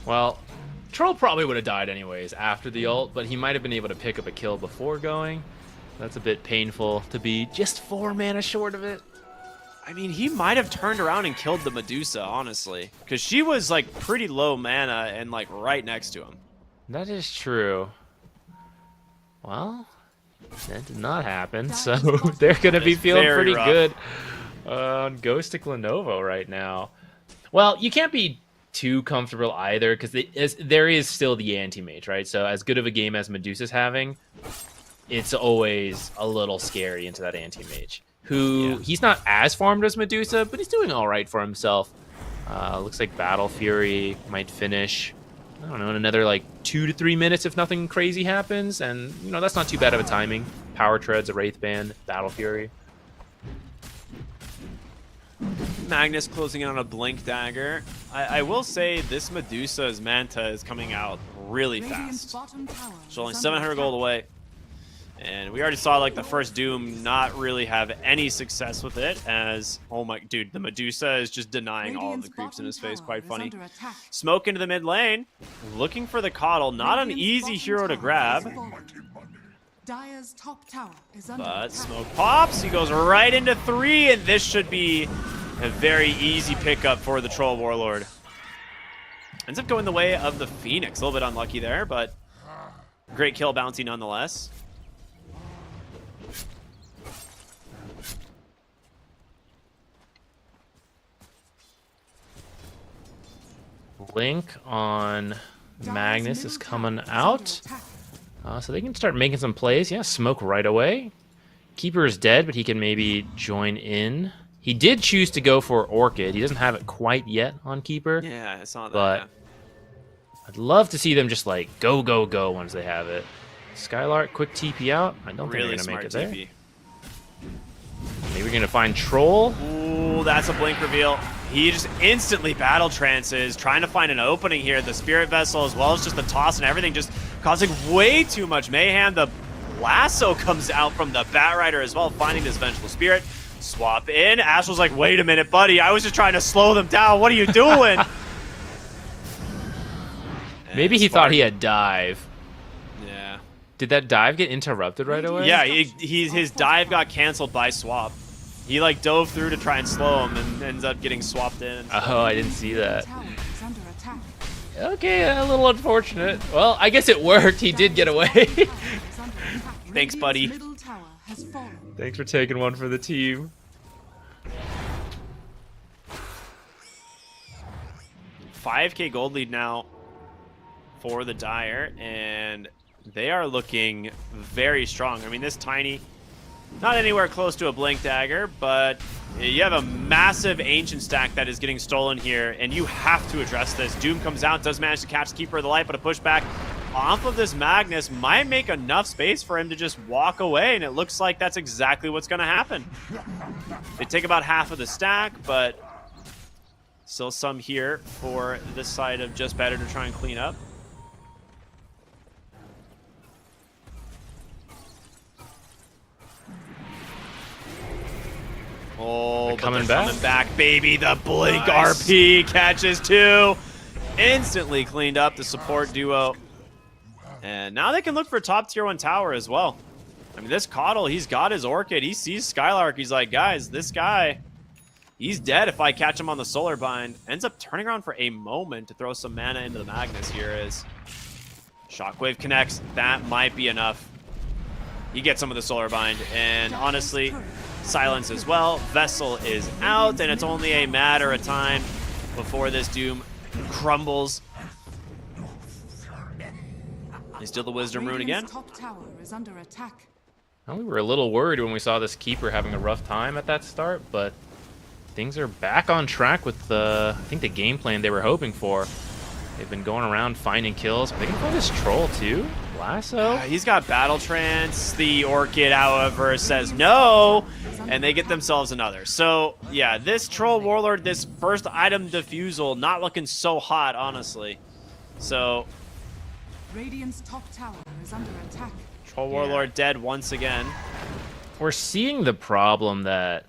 Well, Troll probably would have died anyways after the ult, but he might have been able to pick up a kill before going. That's a bit painful to be just 4 mana short of it. I mean, he might have turned around and killed the Medusa, honestly. Because she was, like, pretty low mana and, like, right next to him. That is true. Well, that did not happen, so they're going to be is feeling very pretty rough. good on Ghostiklenovo right now. Well, you can't be too comfortable either, because there is still the anti-mage, right? So as good of a game as Medusa's having, it's always a little scary into that anti-mage. Who he's not as farmed as Medusa, but he's doing all right for himself. Looks like Battle Fury might finish, I don't know, in another like 2 to 3 minutes if nothing crazy happens, and you know that's not too bad of a timing. Power Treads, a Wraith Band, Battle Fury. Magnus closing in on a Blink Dagger. I will say this Medusa's Manta is coming out really Radiant's fast. bottom tower She's only is 700 under gold attack. away. And we already saw like the first Doom not really have any success with it, as oh my dude, the Medusa is just denying all of the Radiant's creeps in his bottom face. tower Quite is funny. under attack. Smoke into the mid lane, looking for the Coddle. Not an Radiant's easy bottom hero to tower grab, is fallen. Dire's top tower is under but attack. Smoke pops. He goes right into 3, and this should be a very easy pickup for the Troll Warlord. Ends up going the way of the Phoenix. A little bit unlucky there, but great kill bounty nonetheless. Blink on Dire's Magnus middle is tower coming is under out. attack. So they can start making some plays. Yeah, Smoke right away. Keeper is dead, but he can maybe join in. He did choose to go for Orchid. He doesn't have it quite yet on Keeper. Yeah, I saw that. But yeah. I'd love to see them just like go, go, go once they have it. Skylark, quick TP out. I don't Really think they're going to smart make it TP. there. Maybe we're going to find Troll. Ooh, that's a blink reveal. He just instantly battle trances, trying to find an opening here. The Spirit Vessel, as well as just the toss and everything, just causing way too much mayhem. The lasso comes out from the Batrider as well, finding this Vengeful Spirit. Swap in. Astral's like, wait a minute, buddy. I was just trying to slow them down. What are you doing? Maybe he thought he had dive. Yeah. Did that dive get interrupted right away? Yeah, his dive got canceled by swap. He like dove through to try and slow him and ends up getting swapped in. Oh, I didn't see that. Tower is under attack. Okay, a little unfortunate. Well, I guess it worked. He did get away. Dire's tower is under attack. Thanks, Radiant's buddy. middle tower has fallen. Thanks for taking one for the team. $5K gold lead now for the Dire, and they are looking very strong. I mean, this Tiny, not anywhere close to a Blink Dagger, but you have a massive Ancient stack that is getting stolen here, and you have to address this. Doom comes out, does manage to catch Keeper of the Light, but a pushback off of this Magnus might make enough space for him to just walk away, and it looks like that's exactly what's going to happen. They take about half of the stack, but still some here for this side of JustBetter to try and clean up. Oh, They're but coming they're back? coming back, baby. The Blink Nice. RP catches 2. Instantly cleaned up the support duo. And now they can look for top tier 1 tower as well. I mean, this Coddle, he's got his Orchid. He sees Skylark. He's like, guys, this guy, he's dead if I catch him on the Solar Bind. Ends up turning around for a moment to throw some mana into the Magnus here as Shockwave connects. That might be enough. He gets some of the Solar Bind. And honestly, Silence as well. Vessel is out, and it's only a matter of time before this Doom crumbles. They steal the Wisdom Rune again. Radiant's top tower is under attack. Well, we were a little worried when we saw this Keeper having a rough time at that start, but things are back on track with the, I think, the game plan they were hoping for. They've been going around finding kills. Are they going to find this Troll too? Lasso? He's got Battle Trance. The Orchid, however, says no, and they get themselves another. So, yeah, this Troll Warlord, this first item defusal, not looking so hot, honestly. So, Radiant's top tower is under attack. Troll Warlord dead once again. We're seeing the problem that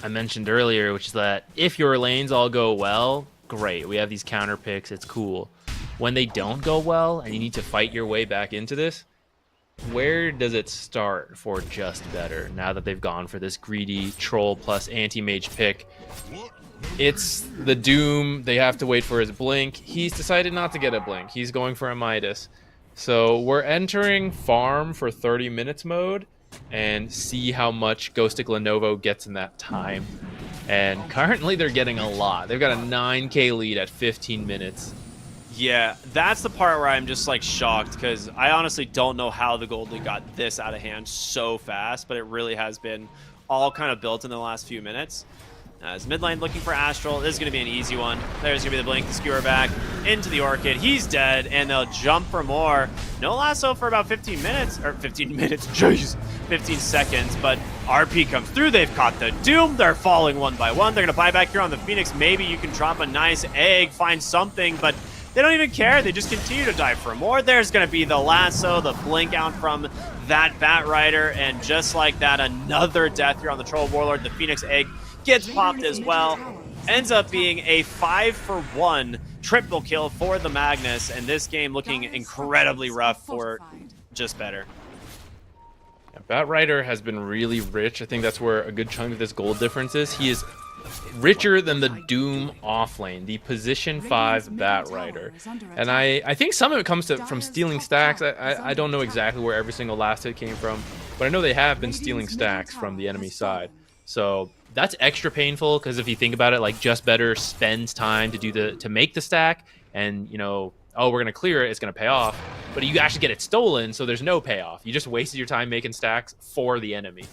I mentioned earlier, which is that if your lanes all go well, great. We have these counter picks. It's cool. When they don't go well and you need to fight your way back into this, where does it start for JustBetter now that they've gone for this greedy Troll plus anti-mage pick? It's the Doom. They have to wait for his Blink. He's decided not to get a Blink. He's going for a Midas. So we're entering farm for 30 minutes mode and see how much GHOSTIKLENOVO gets in that time. And currently they're getting a lot. They've got a 9K lead at 15 minutes. Yeah, that's the part where I'm just like shocked because I honestly don't know how the Gold League got this out of hand so fast, but it really has been all kind of built in the last few minutes. As mid lane looking for Astral, this is going to be an easy one. There's going to be the blink, the skewer back into the Orchid. He's dead, and they'll jump for more. No lasso for about 15 minutes, or 15 minutes, jeez, 15 seconds, but RP comes through. They've caught the Doom. They're falling one by one. They're going to buy back here on the Phoenix. Maybe you can drop a nice egg, find something, but they don't even care. They just continue to die for more. There's going to be the lasso, the blink out from that Bat Rider, and just like that, another death here on the Troll Warlord. The Phoenix egg gets popped as well. Ends up being a 5-for-1 triple kill for the Magnus, and this game looking incredibly rough for JustBetter. Yeah, Bat Rider has been really rich. I think that's where a good chunk of this gold difference is. He is richer than the Doom offlane, the position 5 Bat Rider. And I think some of it comes from stealing stacks. I don't know exactly where every single last hit came from, but I know they have been stealing stacks from the enemy side. So that's extra painful because if you think about it, like JustBetter spends time to make the stack, and you know, oh, we're gonna clear it, it's gonna pay off, but you actually get it stolen, so there's no payoff. You just wasted your time making stacks for the enemy.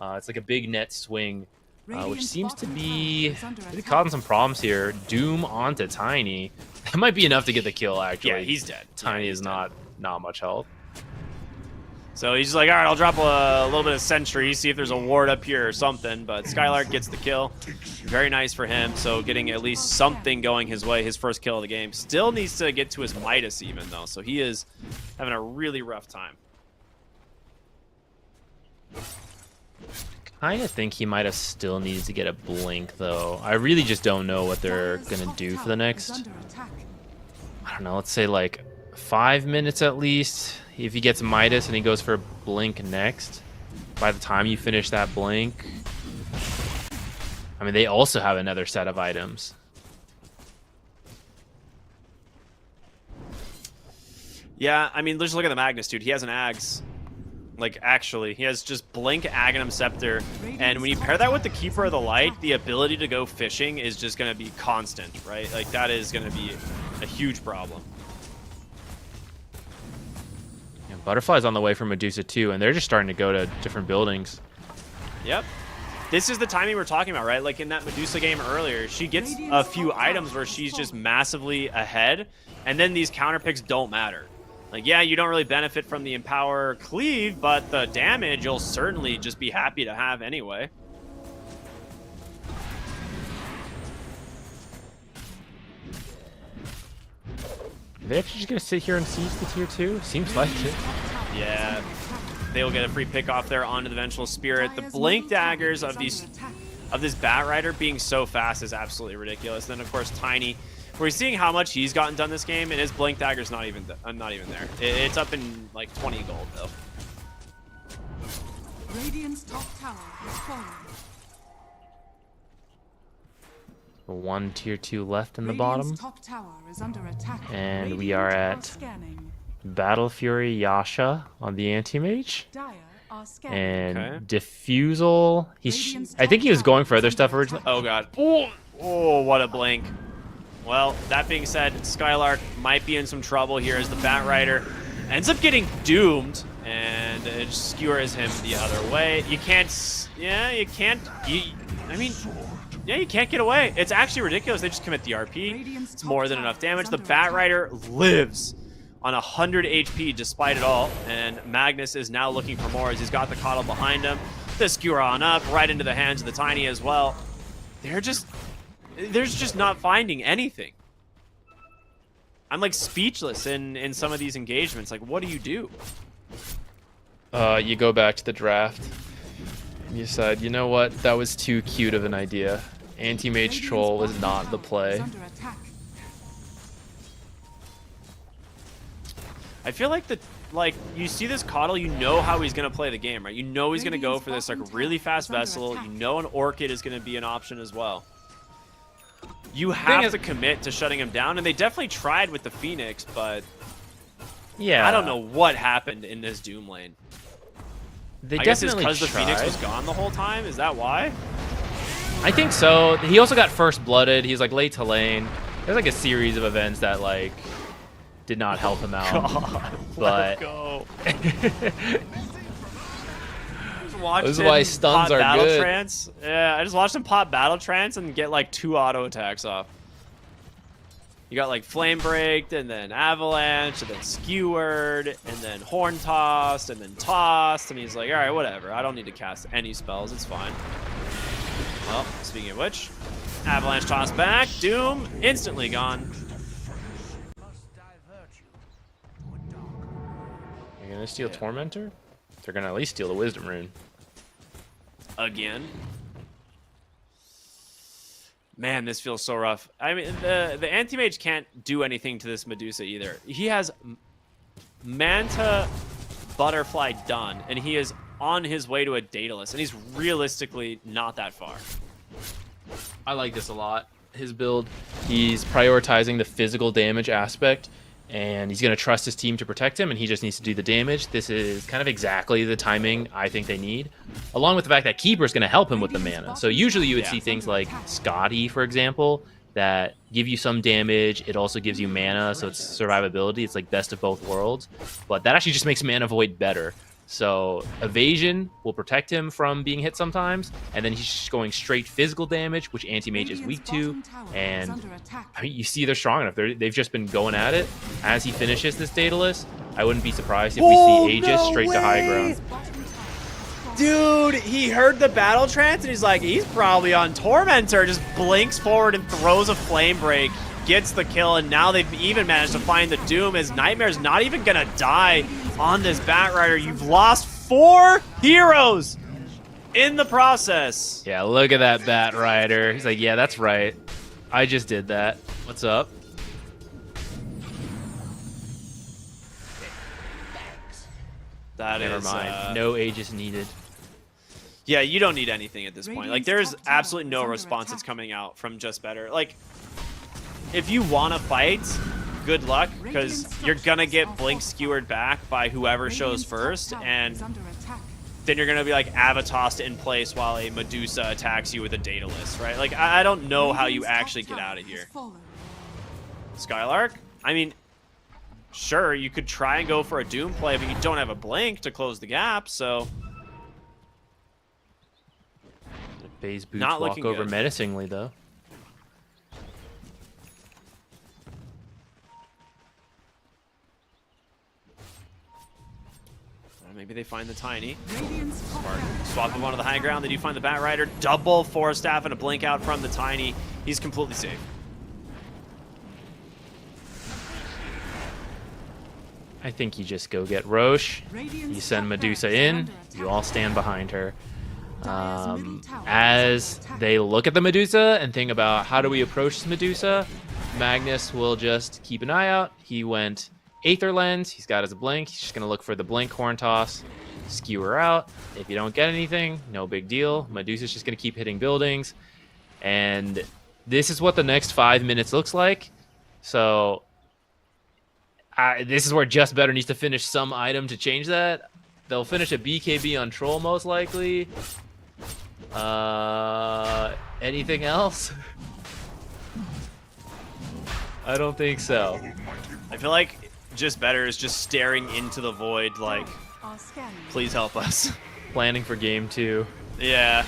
It's like a big net swing, which seems to be really causing some problems here. Doom onto Tiny. That might be enough to get the kill. Actually, Yeah, he's dead. Tiny Yeah, is not much health. So he's just like, all right, I'll drop a little bit of sentry, see if there's a ward up here or something. But Skylark gets the kill. Very nice for him. So getting at least something going his way, his first kill of the game. Still needs to get to his Midas even, though. So he is having a really rough time. Kind of think he might have still needs to get a blink, though. I really just don't know what they're going to do for the next, I don't know, let's say like 5 minutes at least. If he gets Midas and he goes for a blink next, by the time you finish that blink, I mean, they also have another set of items. Yeah, I mean, just look at the Magnus, dude. He has an Ags. Like, actually, he has just Blink, Aghanim Scepter, and when you pair that with the Keeper of the Light, the ability to go fishing is just going to be constant, right? Like, that is going to be a huge problem. Yeah, Butterfly's on the way from Medusa too, and they're just starting to go to different buildings. Yep. This is the timing we're talking about, right? Like in that Medusa game earlier, she gets a few items where she's just massively ahead, and then these counter picks don't matter. Like, yeah, you don't really benefit from the Empower Cleave, but the damage you'll certainly just be happy to have anyway. Are they actually just going to sit here and siege the tier 2? Seems like it. Yeah, they'll get a free pick off there onto the Vengeful Spirit. The Blink Daggers of this Bat Rider being so fast is absolutely ridiculous. Then, of course, Tiny. We're seeing how much he's gotten done this game, and his Blink Dagger's not even there. It's up in like 20 gold though. Radiant's top tower has fallen. One tier 2 left in the bottom. Radiant's top tower is under attack. And we are at scanning. Battle Fury Yasha on the Anti-Mage. Dire are scanning. And Okay. Diffusal. I think he was going for other stuff originally. Oh god. Oh, what a blink. Well, that being said, Skylark might be in some trouble here as the Bat Rider ends up getting doomed, and it skewers him the other way. You can't, yeah, you can't, I mean, yeah, you can't get away. It's actually ridiculous. They just commit the RP. It's more than enough damage. The Bat Rider lives on 100 HP despite it all, and Magnus is now looking for more as he's got the Coddle behind him. The skewer on up, right into the hands of the Tiny as well. They're just not finding anything. I'm like speechless in some of these engagements. Like, what do you do? You go back to the draft. And you decide, you know what? That was too cute of an idea. Anti-Mage Troll was not the play. I feel like you see this Coddle, you know how he's gonna play the game, right? You know he's gonna go for this like really fast vessel. You know an Orchid is gonna be an option as well. You have to commit to shutting him down, and they definitely tried with the Phoenix, but yeah, I don't know what happened in this Doom lane. They I guess it's definitely because the Phoenix was gone the whole time. Is that why? I think so. He also got first blooded. He's like late to lane. There's like a series of events that like did not help him out. God, but go. This is why stuns are good. Trance. Yeah, I just watched him pop battle trance and get like 2 auto attacks off. You got like flame breaked and then avalanche and then skewered and then horn tossed and then tossed, and he's like, all right, whatever. I don't need to cast any spells. It's fine. Well, speaking of which, avalanche toss back. Doom instantly gone. You're gonna steal Tormentor? They're gonna at least steal the Wisdom Rune. Again. Man, this feels so rough. I mean, the anti-mage can't do anything to this Medusa either. He has Manta Butterfly done, and he is on his way to a Daedalus, and he's realistically not that far. I like this a lot. His build, he's prioritizing the physical damage aspect, and he's going to trust his team to protect him, and he just needs to do the damage. This is kind of exactly the timing I think they need, along with the fact that Keeper is going to help him with the mana. So usually you would see things like Scotty, for example, that give you some damage. It also gives you mana, so it's survivability. It's like best of both worlds, but that actually just makes Mana Void better. So evasion will protect him from being hit sometimes, and then he's just going straight physical damage, which anti-mage is weak to. And I mean, you see they're strong enough. They've just been going at it. As he finishes this Daedalus, I wouldn't be surprised if we see Aegis straight to high ground. Dude, he heard the battle trance and he's like, he's probably on Tormentor. Just blinks forward and throws a flame break, gets the kill, and now they've even managed to find the Doom. As Nightmare's not even gonna die on this Batrider. You've lost 4 heroes in the process. Yeah, look at that Batrider. He's like, yeah, that's right. I just did that. What's up? Never mind. No Aegis needed. Yeah, you don't need anything at this point. Like, there's absolutely no response that's coming out from JustBetter. Like, if you want to fight, good luck, because you're gonna get blink skewered back by whoever shows first, and then you're gonna be like Avatossed in place while a Medusa attacks you with a Daedalus, right? Like, I don't know how you actually get out of here. Skylark? I mean, sure, you could try and go for a Doom play, but you don't have a blink to close the gap, so Base boots not walk looking over good. menacingly, though. Maybe they find the Tiny. Smart. Swap him onto the high ground. They do find the Batrider. Double Force Staff and a blink out from the Tiny. He's completely safe. I think you just go get Roche. You send Medusa in. You all stand behind her. As they look at the Medusa and think about how do we approach this Medusa, Magnus will just keep an eye out. He went Aether Lens. He's got his blink. He's just going to look for the blink horn toss. Skewer out. If you don't get anything, no big deal. Medusa's just going to keep hitting buildings. And this is what the next 5 minutes looks like. So this is where JustBetter needs to finish some item to change that. They'll finish a BKB on Troll most likely. Anything else? I don't think so. I feel like JustBetter is just staring into the void like, please help us. Planning for game 2. Yeah.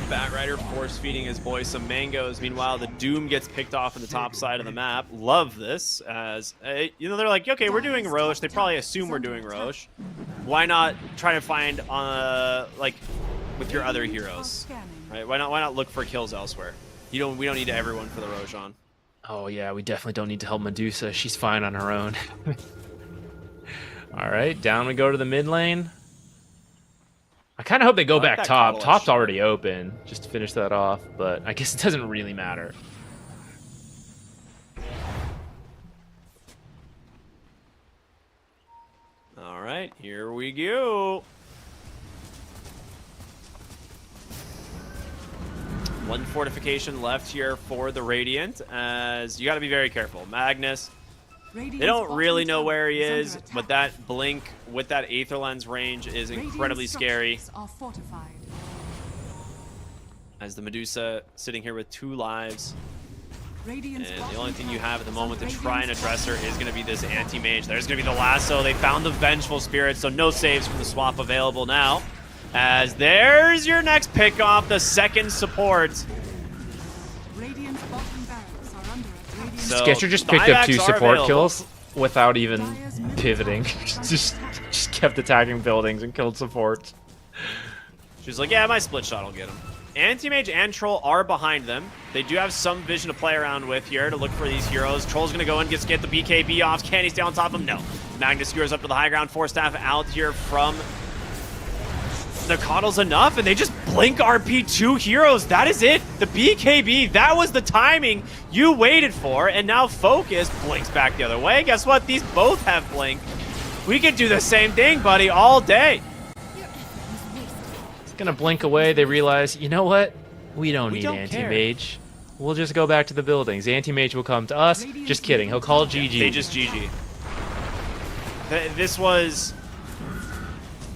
Batrider force feeding his boy some mangoes. Meanwhile, the Doom gets picked off on the top side of the map. Love this, as you know, they're like, okay, we're doing Roche. They probably assume we're doing Roche. Why not try to find like with your other heroes, right? Why not look for kills elsewhere? We don't need everyone for the Roshan. Oh yeah, we definitely don't need to help Medusa. She's fine on her own. All right, down we go to the mid lane. I kind of hope they go back top. Top's already open, just to finish that off, but I guess it doesn't really matter. All right, here we go. One fortification left here for the Radiant, as you got to be very careful. Magnus, they don't really know where he is, but that blink with that Aether Lens range is incredibly scary. as the Medusa sitting here with 2 lives. Radiant's And the bottom only thing you tower have at the is moment to under try and Radiant's address her bottom is going to be this anti-mage. There's going to be the lasso. They found the Vengeful Spirit, so no saves from the swap available now. As there's your next pick off, the second support. Radiant's bottom barracks are under it. Radiant's So Sketcher just picked up 2 buybacks are support available. kills without even Dire's middle pivoting. tower is under just attack. kept attacking buildings and killed support. She's like, yeah, my split shot will get him. Anti-Mage and Troll are behind them. They do have some vision to play around with here to look for these heroes. Troll's going to go in, get the BKB off. Can he stay on top of him? No. Magnus skewers up to the high ground. 4 staff out here from the Coddle's enough, and they just blink RP 2 heroes. That is it. The BKB, that was the timing you waited for, and now Focus blinks back the other way. Guess what? These both have blink. We could do the same thing, buddy, all day. Your effort was wasted. It's gonna blink away. They realize, you know what? We don't need don't anti-mage. We'll just go back to the buildings. Anti-mage will come to us. Just kidding. He'll call GG. They just GG. This was,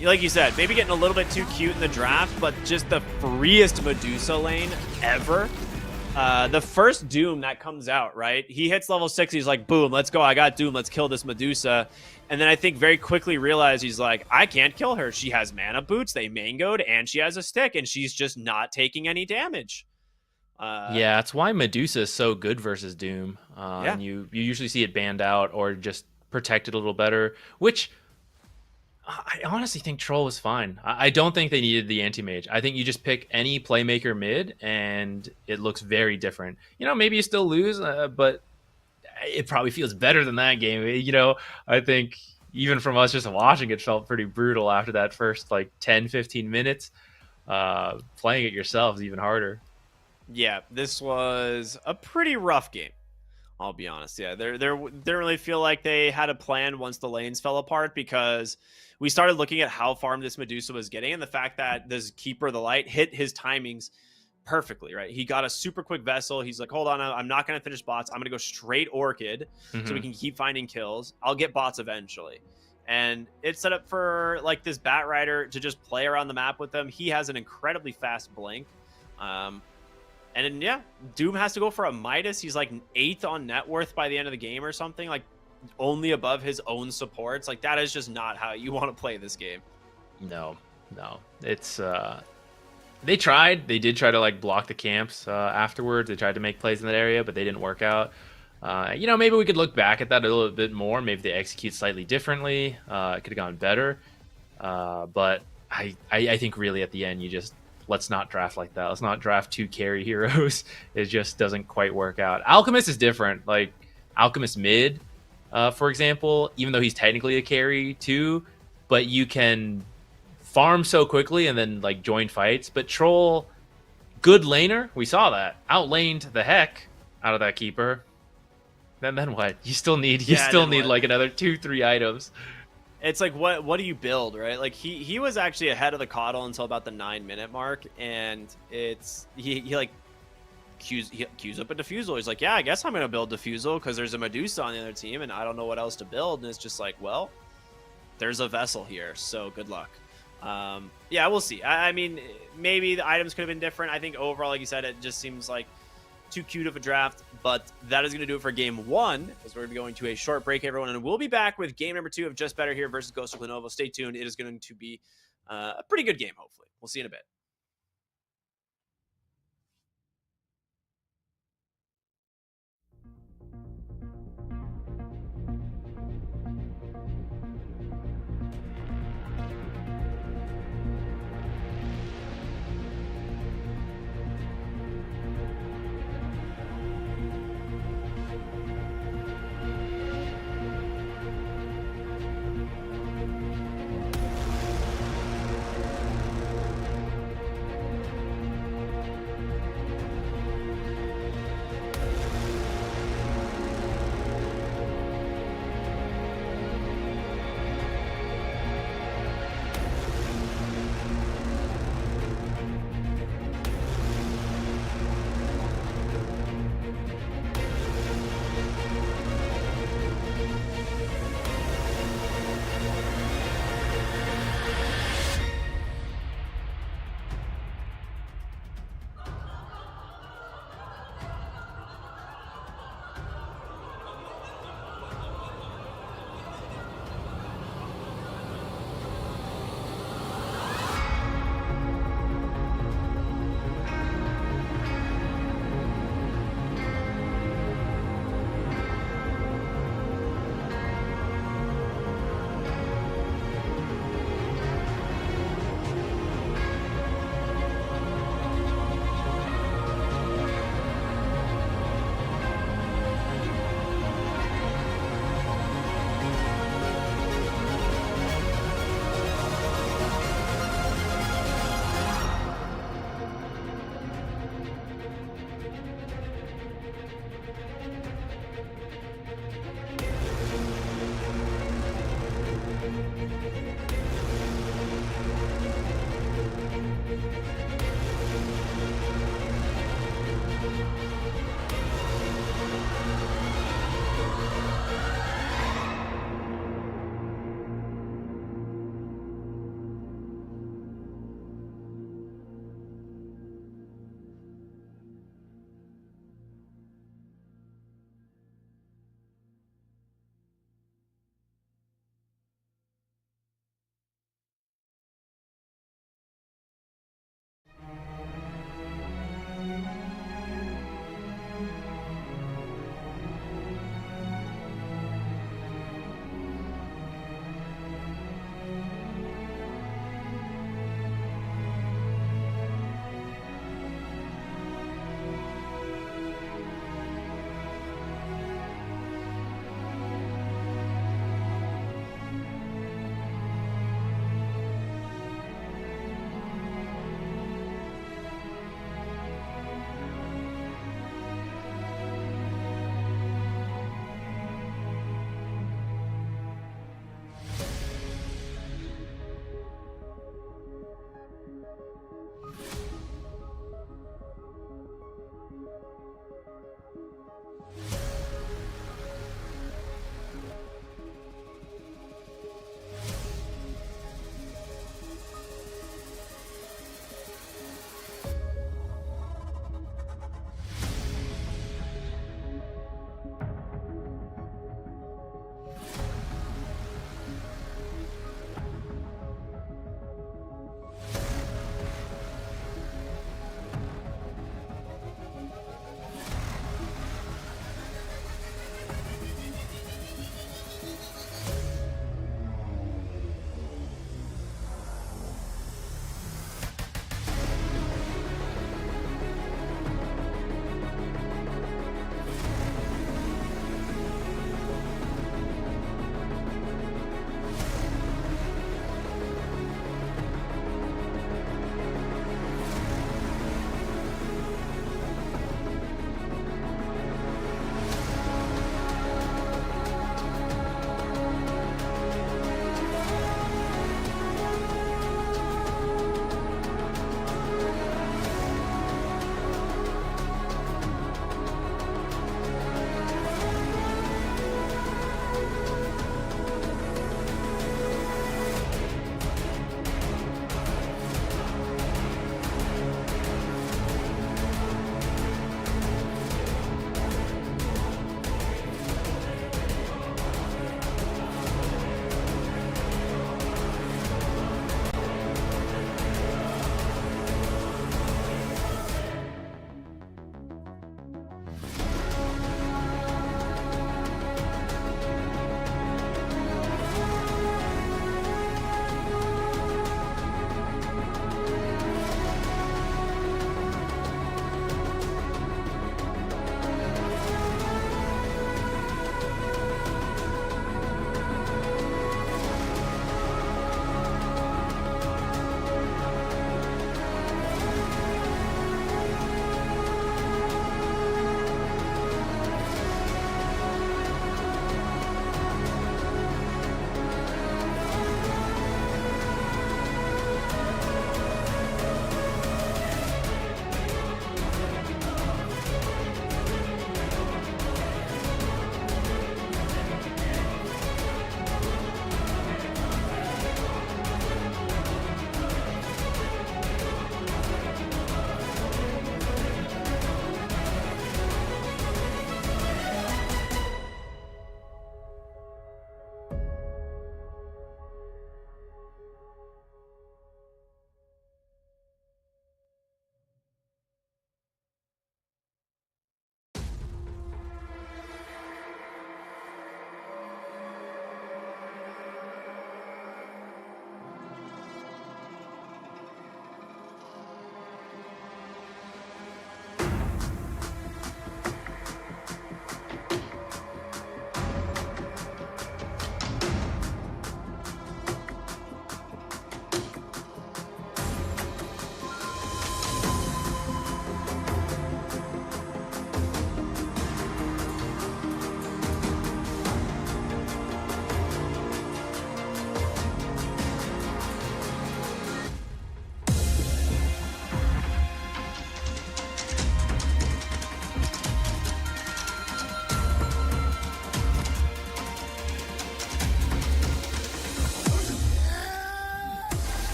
like you said, maybe getting a little bit too cute in the draft, but just the freest Medusa lane ever. The first Doom that comes out, right? He hits level 6, he's like, boom, let's go, I got Doom, let's kill this Medusa. And then I think very quickly realized he's like, I can't kill her. She has mana boots, they mangoed, and she has a stick, and she's just not taking any damage. Yeah, that's why Medusa is so good versus Doom. Yeah. And you usually see it banned out or just protected a little better, which I honestly think Troll was fine. I don't think they needed the anti-mage. I think you just pick any playmaker mid and it looks very different. You know, maybe you still lose, but it probably feels better than that game. You know, I think even from us just watching it felt pretty brutal after that first like 10, 15 minutes. Playing it yourself is even harder. Yeah, this was a pretty rough game. I'll be honest. Yeah, they didn't really feel like they had a plan once the lanes fell apart, because we started looking at how far this Medusa was getting and the fact that this Keeper of the Light hit his timings perfectly, right? He got a super quick vessel. He's like, hold on, I'm not going to finish bots. I'm going to go straight Orchid so we can keep finding kills. I'll get bots eventually. And it's set up for like this Bat Rider to just play around the map with them. He has an incredibly fast blink. And then, yeah, Doom has to go for a Midas. He's like 8th on net worth by the end of the game or something, like only above his own supports. Like, that is just not how you want to play this game. No. It's they did try to like block the camps afterwards. They tried to make plays in that area, but they didn't work out. You know, maybe we could look back at that a little bit more. Maybe they execute slightly differently. It could have gone better. But I think really at the end, you just, let's not draft like that. Let's not draft 2 carry heroes. It just doesn't quite work out. Alchemist is different. Like Alchemist mid, for example, even though he's technically a carry too, but you can farm so quickly and then like join fights. But Troll, good laner, we saw that. Outlaned the heck out of that Keeper. Then what? You still need like another 2-3 items. It's like, what do you build, right? Like, he was actually ahead of the Coddle until about the 9-minute mark, and it's he like queues up a Diffusal. He's like, yeah, I guess I'm gonna build Diffusal because there's a Medusa on the other team and I don't know what else to build. And it's just like, well, there's a Vessel here, so good luck. Yeah, we'll see. I mean, maybe the items could have been different. I think overall, like you said, it just seems like too cute of a draft, but that is going to do it for game 1, as we're going to be going to a short break, everyone, and we'll be back with game number 2 of Just Better here versus GHOSTIKLENOVO. Stay tuned. It is going to be a pretty good game, hopefully. We'll see you in a bit.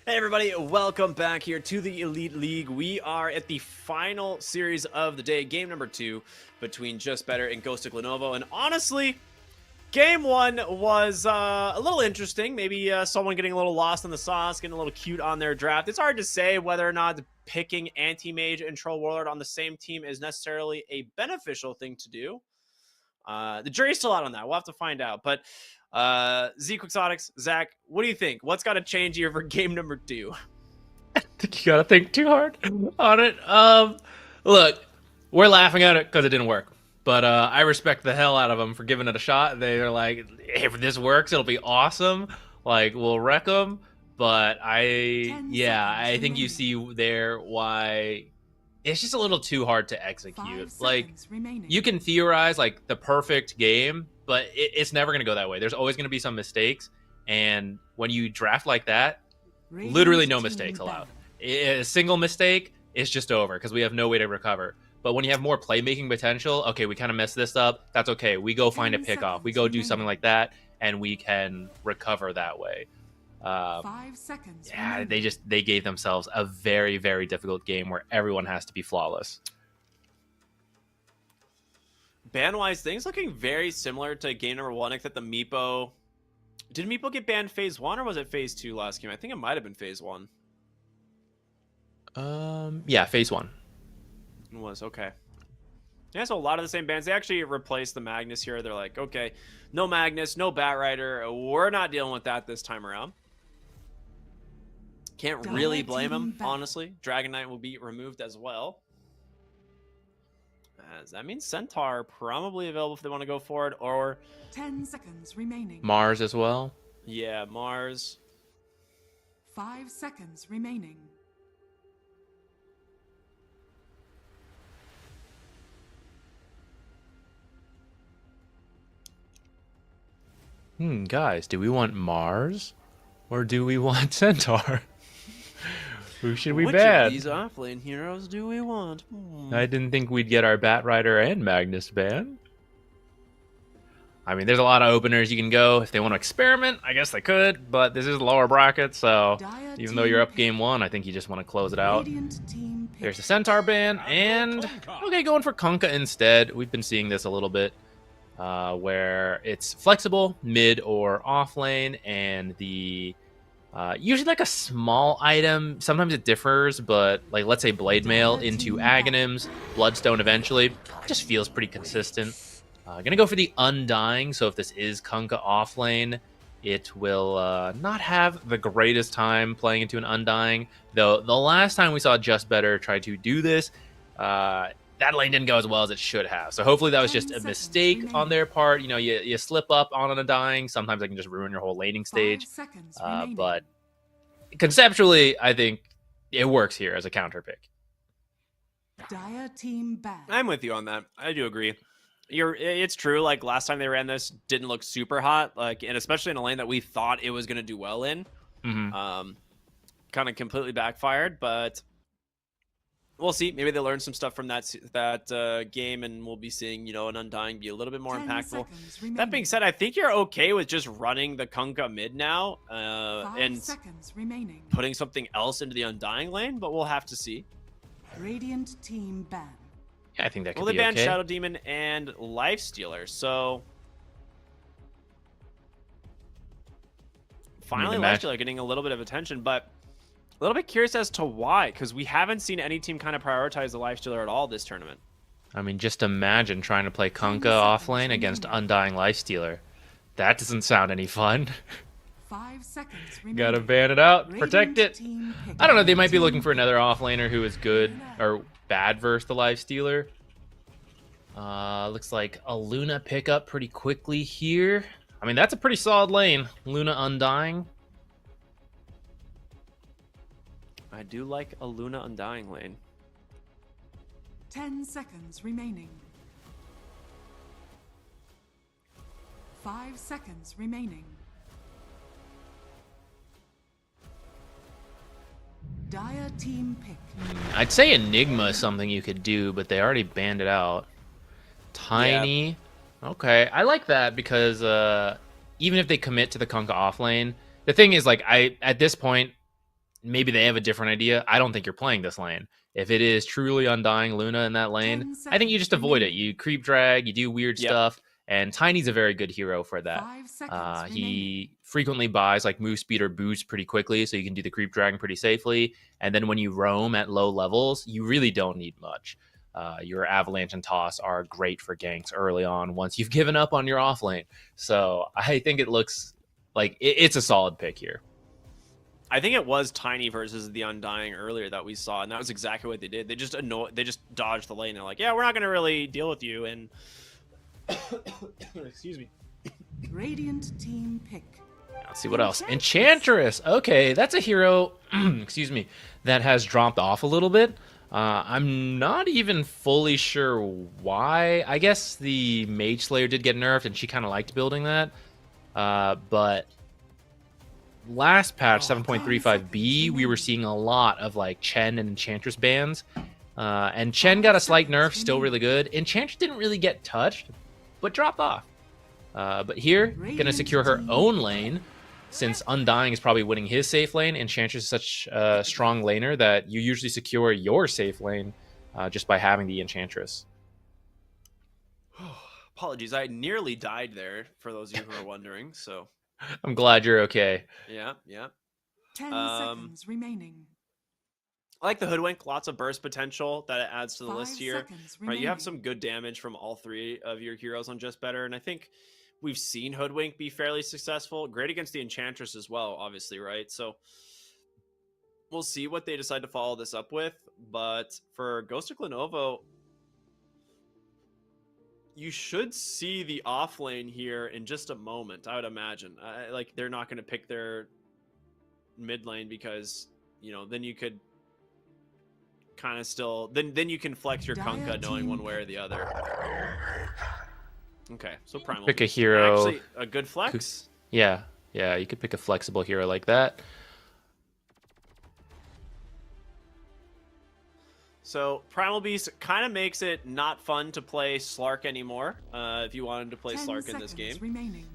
Hey everybody, welcome back here to the Elite League. We are at the final series of the day, game number 2 between JustBetter and GHOSTIKLENOVO. And honestly, game 1 was a little interesting. Maybe someone getting a little lost in the sauce, getting a little cute on their draft. It's hard to say whether or not picking Anti-Mage and Troll Warlord on the same team is necessarily a beneficial thing to do. The jury's still out on that. We'll have to find out. But Quixotics, Zach, what do you think? What's got to change here for game number 2? I think you gotta think too hard on it. Look, we're laughing at it because it didn't work. But I respect the hell out of them for giving it a shot. They're like, hey, if this works, it'll be awesome. Like, we'll wreck them. But I think you see there why it's just a little too hard to execute. Like, you can theorize like the perfect game, but it's never going to go that way. There's always going to be some mistakes. And when you draft like that, literally no mistakes allowed. A single mistake is just over because we have no way to recover. But when you have more playmaking potential, okay, we kind of messed this up. That's okay. We go find a pickoff. We go do something like that, and we can recover that way. 5 seconds. Yeah, they gave themselves a very, very difficult game where everyone has to be flawless. Ban-wise, things looking very similar to game number 1, except the Meepo. Did Meepo get banned phase 1 or was it phase 2 last game? I think it might have been phase 1. Yeah, phase 1. It was, okay. Yeah, so a lot of the same bans. They actually replaced the Magnus here. They're like, okay, no Magnus, no Batrider. We're not dealing with that this time around. Can't really blame him, honestly. Dragon Knight will be removed as well. As that means Centaur probably available if they want to go forward, or 10 seconds remaining. Mars as well. Yeah, Mars. 5 seconds remaining. Guys, do we want Mars or do we want Centaur? Who should we ban? Which of these offlane heroes do we want? I didn't think we'd get our Batrider and Magnus banned. I mean, there's a lot of openers you can go. If they want to experiment, I guess they could, but this is the lower bracket, so even though you're up game 1, I think you just want to close it out. There's the Centaur ban, and okay, going for Kunkka instead. We've been seeing this a little bit, where it's flexible, mid or off lane, and the usually like a small item. Sometimes it differs, but like let's say Blade Mail into Aghanims, Bloodstone eventually, just feels pretty consistent. Gonna go for the Undying, so if this is Kunkka off lane, it will not have the greatest time playing into an Undying. Though the last time we saw JustBetter try to do this, that lane didn't go as well as it should have. So hopefully that was just a mistake on their part. You know, you slip up on an Undying. Sometimes it can just ruin your whole laning stage. But conceptually, I think it works here as a counter pick. Dire team ban. I'm with you on that. I do agree. It's true. Like last time they ran this, didn't look super hot. Like, and especially in a lane that we thought it was going to do well in. Kind of completely backfired, but we'll see. Maybe they learned some stuff from that game, and we'll be seeing, you know, an Undying be a little bit more impactful. That being said, I think you're okay with just running the Kunkka mid now, and putting something else into the Undying lane, but we'll have to see. Radiant team ban. Yeah, I think that could be okay. Well, they banned Shadow Demon and Lifestealer, so finally Lifestealer getting a little bit of attention, but a little bit curious as to why, because we haven't seen any team kind of prioritize the Lifestealer at all this tournament. I mean, just imagine trying to play Kunkka off lane against Undying Lifestealer. That doesn't sound any fun. 5 seconds. Gotta ban it out, protect it. I don't know, they might be looking for another offlaner who is good or bad versus the Lifestealer. Looks like a Luna pickup pretty quickly here. I mean, that's a pretty solid lane. Luna Undying. I do like a Luna Undying lane. 10 seconds remaining. 5 seconds remaining. Dire team pick. I'd say Enigma is something you could do, but they already banned it out. Tiny. Yeah. Okay, I like that because even if they commit to the Kunkka off lane, the thing is, like, at this point, maybe they have a different idea. I don't think you're playing this lane. If it is truly Undying Luna in that lane, I think you just avoid it. You creep drag, you do weird stuff, and Tiny's a very good hero for that. 5 seconds He frequently buys like move speed or boost pretty quickly, so you can do the creep dragging pretty safely. And then when you roam at low levels, you really don't need much. Your Avalanche and Toss are great for ganks early on once you've given up on your off lane. So I think it looks like it's a solid pick here. I think it was Tiny versus the Undying earlier that we saw, and that was exactly what they did. They just dodged the lane. They're like, yeah, we're not going to really deal with you. And excuse me. Radiant team pick. Let's see what else. Enchantress. Okay, that's a hero, excuse me, that has dropped off a little bit. I'm not even fully sure why. I guess the Mage Slayer did get nerfed, and she kind of liked building that. But last patch, 7.35b, we were seeing a lot of like Chen and Enchantress bans. And Chen got a slight nerf, still really good. Enchantress didn't really get touched, but dropped off. But here, gonna secure her own lane, since Undying is probably winning his safe lane. Enchantress is such a strong laner that you usually secure your safe lane just by having the Enchantress. Apologies, I nearly died there, for those of you who are wondering. So I'm glad you're okay. yeah. 10 seconds remaining. I like the Hoodwink, lots of burst potential that it adds to the 5 list here. seconds Right, you have remaining. some good damage from all three of your heroes on JustBetter, and I think we've seen Hoodwink be fairly successful. Great against the Enchantress as well, obviously, right? So we'll see what they decide to follow this up with. But for Ghostikleenovo, you should see the off lane here in just a moment, I would imagine. Like, they're not going to pick their mid lane because, you know, then you could kind of still... Then you can flex your Kunkka knowing one way or the other. Okay, so Primal. Pick a hero. Actually, a good flex. Yeah, you could pick a flexible hero like that. So Primal Beast kind of makes it not fun to play Slark anymore. If you wanted to play 10 Slark in this game, seconds remaining.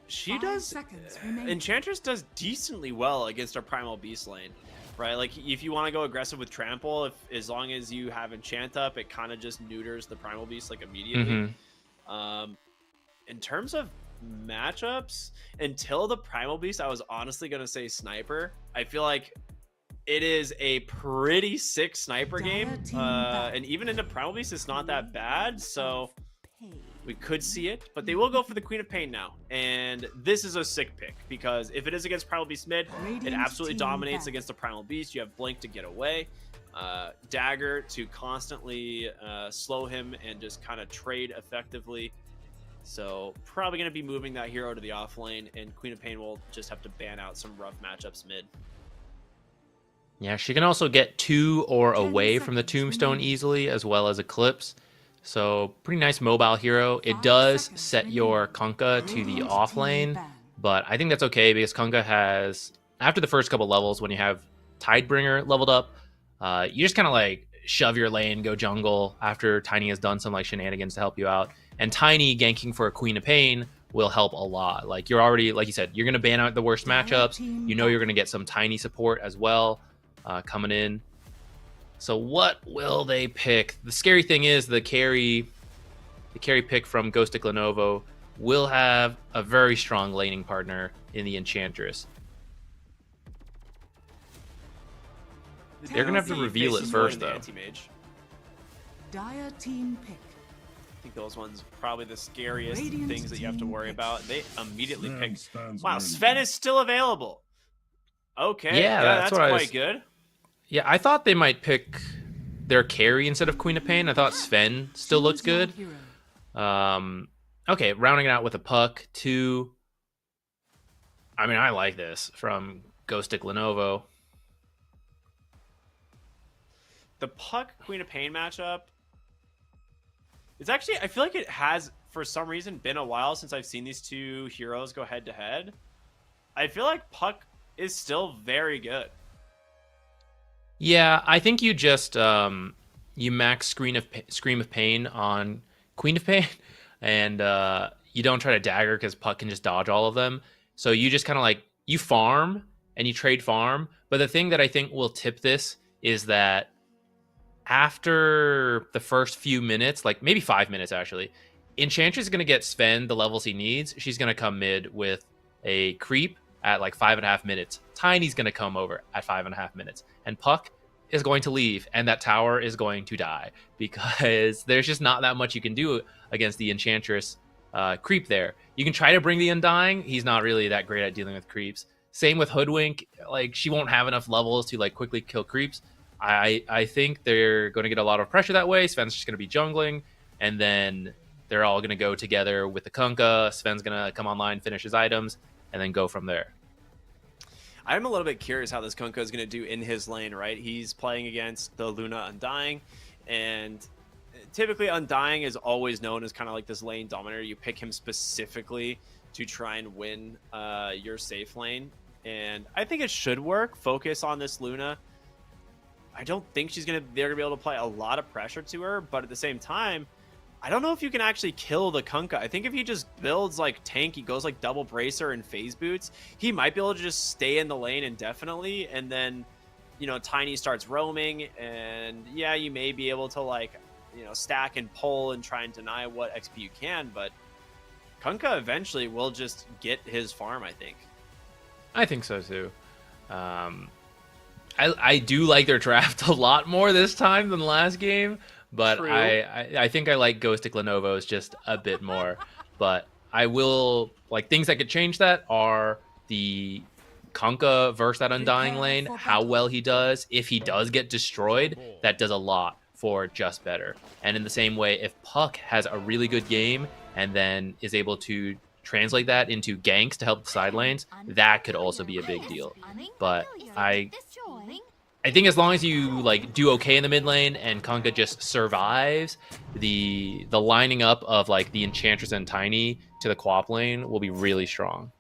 she 5 does. seconds remaining. Enchantress does decently well against a Primal Beast lane, right? Like if you want to go aggressive with Trample, as long as you have Enchant up, it kind of just neuters the Primal Beast like immediately. In terms of matchups, until the Primal Beast, I was honestly gonna say Sniper. I feel like it is a pretty sick sniper game, and even into Primal Beast, it's not that bad. So we could see it, but they will go for the Queen of Pain now. And this is a sick pick because if it is against Primal Beast mid, it absolutely dominates against the Primal Beast. You have Blink to get away, Dagger to constantly slow him and just kind of trade effectively. So probably going to be moving that hero to the off lane, and Queen of Pain will just have to ban out some rough matchups mid. Yeah, she can also get to or away from the Tombstone easily, as well as Eclipse. So pretty nice mobile hero. It does set your Kunkka to the off lane, but I think that's okay because Kunkka has, after the first couple levels, when you have Tidebringer leveled up, you just kind of like shove your lane, go jungle after Tiny has done some like shenanigans to help you out. And Tiny ganking for a Queen of Pain will help a lot. Like you're already, like you said, you're going to ban out the worst matchups. You know you're going to get some Tiny support as well coming in. So what will they pick? The scary thing is the carry pick from Ghostikleenovo will have a very strong laning partner in the Enchantress. They're going to have to reveal it first, though. Anti-mage. Dire team pick. I think those ones are probably the scariest things that you have to worry about. They immediately pick. Wow, Sven is still available. Okay, yeah, that's quite good. Yeah, I thought they might pick their carry instead of Queen of Pain. I thought Sven still looked good. Okay, rounding it out with a Puck, 2. I mean, I like this from Ghostikleenovo. The Puck Queen of Pain matchup. It's actually, I feel like it has, for some reason, been a while since I've seen these two heroes go head to head. I feel like Puck is still very good. Yeah, I think you just you max Scream of Pain on Queen of Pain, and you don't try to dagger because Puck can just dodge all of them. So you just kind of like you farm and you trade farm. But the thing that I think will tip this is that after the first few minutes, like maybe 5 minutes actually, Enchantress is going to get Sven the levels he needs. She's going to come mid with a creep at like 5.5 minutes. Tiny's going to come over at 5.5 minutes. And Puck is going to leave, and that tower is going to die because there's just not that much you can do against the Enchantress creep there. You can try to bring the Undying. He's not really that great at dealing with creeps. Same with Hoodwink. Like, she won't have enough levels to like quickly kill creeps. I think they're going to get a lot of pressure that way. Sven's just going to be jungling, and then they're all going to go together with the Kunkka. Sven's going to come online, finish his items, and then go from there. I'm a little bit curious how this Kunkka is going to do in his lane, right? He's playing against the Luna Undying, and typically Undying is always known as kind of like this lane dominator. You pick him specifically to try and win your safe lane, and I think it should work. Focus on this Luna. I don't think they're gonna be able to apply a lot of pressure to her, but at the same time, I don't know if you can actually kill the Kunkka. I think if he just builds like tank, he goes like double bracer and phase boots, he might be able to just stay in the lane indefinitely, and then, you know, Tiny starts roaming, and yeah, you may be able to like, you know, stack and pull and try and deny what XP you can, but Kunkka eventually will just get his farm, I think. I think so too. I do like their draft a lot more this time than last game, but I think I like GHOSTIKLENOVO's just a bit more. But I will, like, things that could change that are the Kunkka versus that Undying lane, how well he does. If he does get destroyed, that does a lot for JustBetter. And in the same way, if Puck has a really good game and then is able to translate that into ganks to help the side lanes, that could also be a big deal. But I think as long as you like do okay in the mid lane and Kunkka just survives, the lining up of like the Enchantress and Tiny to the Quap lane will be really strong.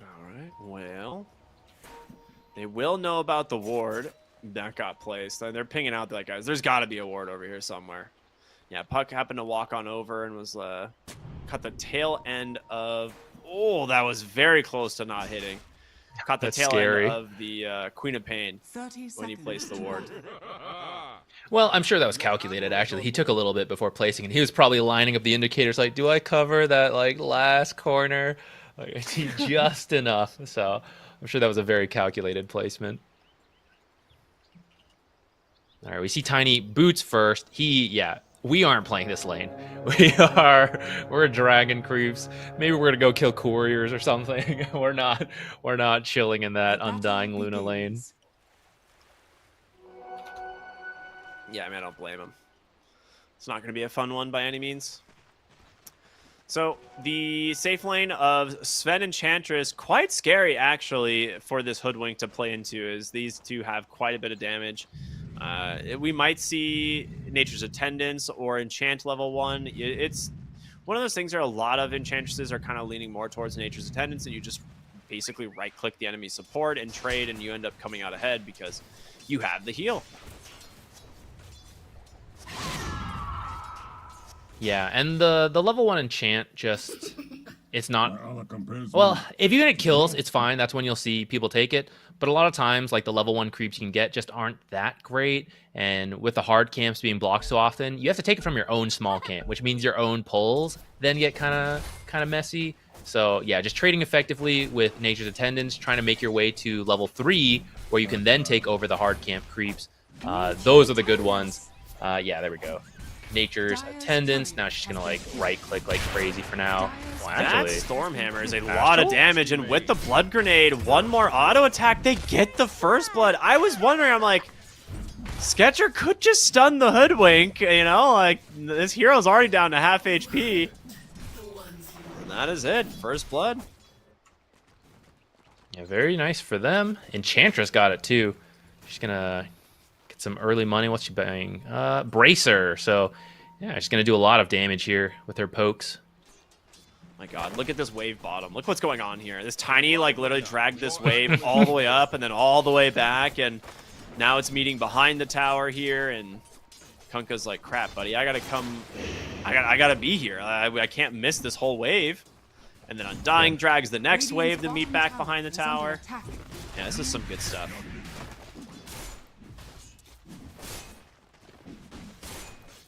All right, well, they will know about the ward that got placed. They're pinging out that, guys, there's got to be a ward over here somewhere. Yeah, Puck happened to walk on over and was cut the tail end of... Oh, that was very close to not hitting. Caught the tail end of the Queen of Pain when he placed the ward. Well, I'm sure that was calculated, actually. He took a little bit before placing, and he was probably lining up the indicators like, do I cover that like last corner? Like, I see just enough. So I'm sure that was a very calculated placement. All right, we see Tiny boots first. We aren't playing this lane. We're dragon creeps. Maybe we're gonna go kill couriers or something. We're not chilling in that Undying Luna lane. Yeah, I mean, I don't blame him. It's not gonna be a fun one by any means. So the safe lane of Sven Enchantress, quite scary actually for this Hoodwink to play into, as these two have quite a bit of damage. We might see Nature's Attendance or Enchant level 1. It's one of those things where a lot of Enchantresses are kind of leaning more towards Nature's Attendance, and you just basically right-click the enemy support and trade, and you end up coming out ahead because you have the heal. Yeah, and the level 1 enchant just, it's not... Well, if you get kills, it's fine. That's when you'll see people take it. But a lot of times, like, the level 1 creeps you can get just aren't that great. And with the hard camps being blocked so often, you have to take it from your own small camp, which means your own pulls then get kind of messy. So yeah, just trading effectively with Nature's Attendance, trying to make your way to level 3, where you can then take over the hard camp creeps. Those are the good ones. Yeah, there we go. Nature's Attendance. Now she's gonna like right click like crazy for now. Well, actually, that Stormhammer is a lot of damage, and with the blood grenade, one more auto attack, they get the first blood. I was wondering, I'm like, Sketcher could just stun the Hoodwink, you know, like this hero's already down to half HP. And that is it, first blood. Yeah, very nice for them. Enchantress got it too. She's gonna some early money. What's she buying? Bracer. So yeah, she's gonna do a lot of damage here with her pokes. My god, look at this wave bottom. Look what's going on here. This Tiny like literally dragged this wave all the way up and then all the way back, and now it's meeting behind the tower here, and Kunkka's like, crap, buddy, I gotta come, I gotta be here. I can't miss this whole wave. And then Undying drags the next Radiant's wave to bottom meet back tower behind the is under tower. attack. Yeah, this is some good stuff.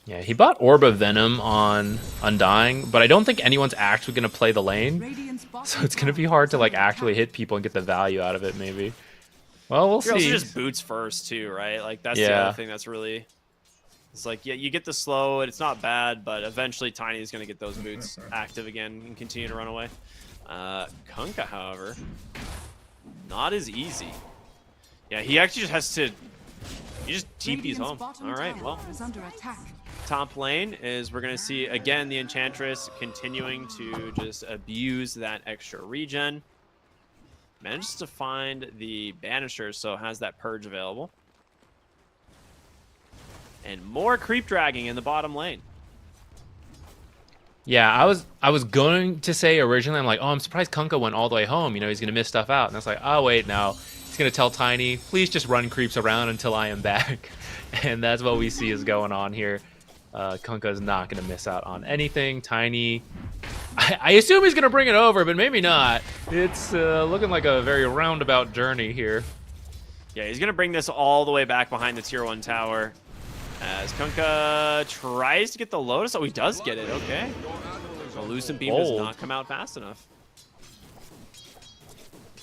Yeah, he bought Orb of Venom on Undying, but I don't think anyone's actually going to play the lane. Radiant's bottom So it's going to tower be hard is to like under actually attack. hit people and get the value out of it, maybe. Well, we'll You're also see. just boots first too, right? Like that's the Yeah. other thing that's really. It's like, yeah, you get the slow, and it's not bad, but eventually Tiny is going to get those boots active again and continue to run away. Kunkka, however, not as easy. Yeah, he actually just has to. He just TP's Radiant's home. bottom All right, tower well, is under attack. top lane is we're going to see again the Enchantress continuing to just abuse that extra regen. Manages to find the Banisher, so has that purge available. And more creep dragging in the bottom lane. Yeah, I was going to say originally, I'm like, oh, I'm surprised Kunkka went all the way home. You know, he's going to miss stuff out. And I was like, oh, wait, no. He's going to tell Tiny, please just run creeps around until I am back. And that's what we see is going on here. Kunkka is not going to miss out on anything. Tiny, I assume he's going to bring it over, but maybe not. It's looking like a very roundabout journey here. Yeah, he's going to bring this all the way back behind the tier 1 tower. As Kunkka tries to get the Lotus. Oh, he does get it. Okay. The Lucent Beam does not come out fast enough.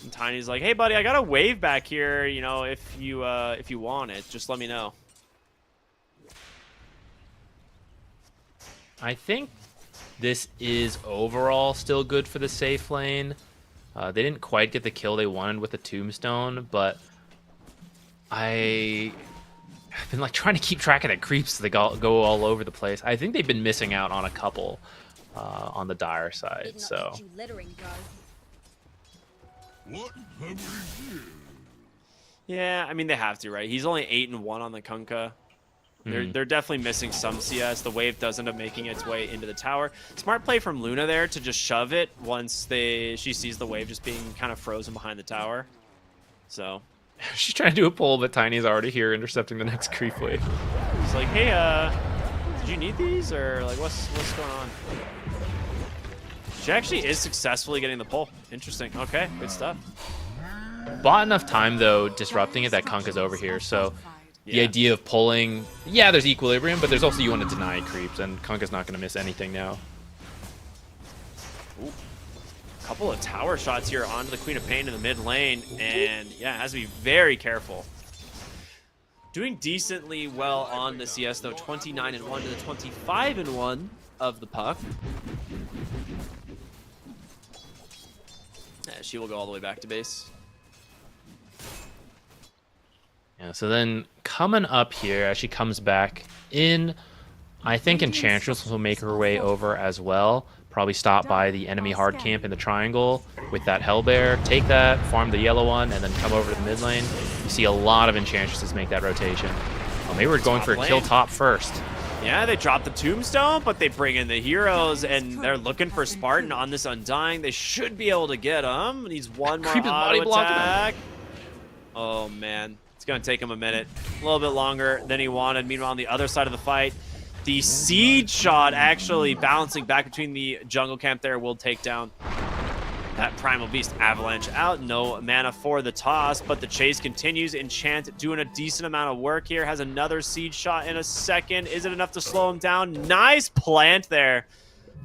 And Tiny's like, hey, buddy, I got a wave back here. You know, if you want it, just let me know. I think this is overall still good for the safe lane. They didn't quite get the kill they wanted with the Tombstone, but I've been like trying to keep track of the creeps. They go all over the place. I think they've been missing out on a couple on the Dire side. Did not So teach you littering, bro. What have we here? Yeah, I mean, they have to, right? He's only 8-1 on the Kunkka. They're definitely missing some CS. The wave does end up making its way into the tower. Smart play from Luna there to just shove it once she sees the wave just being kind of frozen behind the tower. So she's trying to do a pull, but Tiny's already here intercepting the next creep wave. it's like, hey, did you need these or like what's going on? She actually is successfully getting the pull. Interesting. Okay, good stuff. Bought enough time though, disrupting it that Kunkka's over here. So the Yeah. idea of pulling, yeah, there's equilibrium, but there's also you want to deny creeps, and Kunkka's not going to miss anything now. Ooh. Couple of tower shots here onto the Queen of Pain in the mid lane, and yeah, has to be very careful. Doing decently well on the CS though, 29-1 to the 25-1 of the puck. Yeah, she will go all the way back to base. Yeah, so then coming up here, as she comes back in, I think Enchantress will make her way over as well. Probably stop by the enemy hard camp in the triangle with that Hellbear, take that, farm the yellow one, and then come over to the mid lane. You see a lot of Enchantresses make that rotation. Oh, maybe we're going for a kill top first. Yeah, they drop the Tombstone, but they bring in the heroes, and they're looking for Spartan on this Undying. They should be able to get him. Needs one more Creep is body auto blocking him. attack. Oh, man. It's going to take him a minute. A little bit longer than he wanted. Meanwhile, on the other side of the fight, the Siege shot actually bouncing back between the jungle camp there will take down that Primal Beast. Avalanche out. No mana for the toss, but the chase continues. Enchant doing a decent amount of work here. Has another Siege shot in a second. Is it enough to slow him down? Nice plant there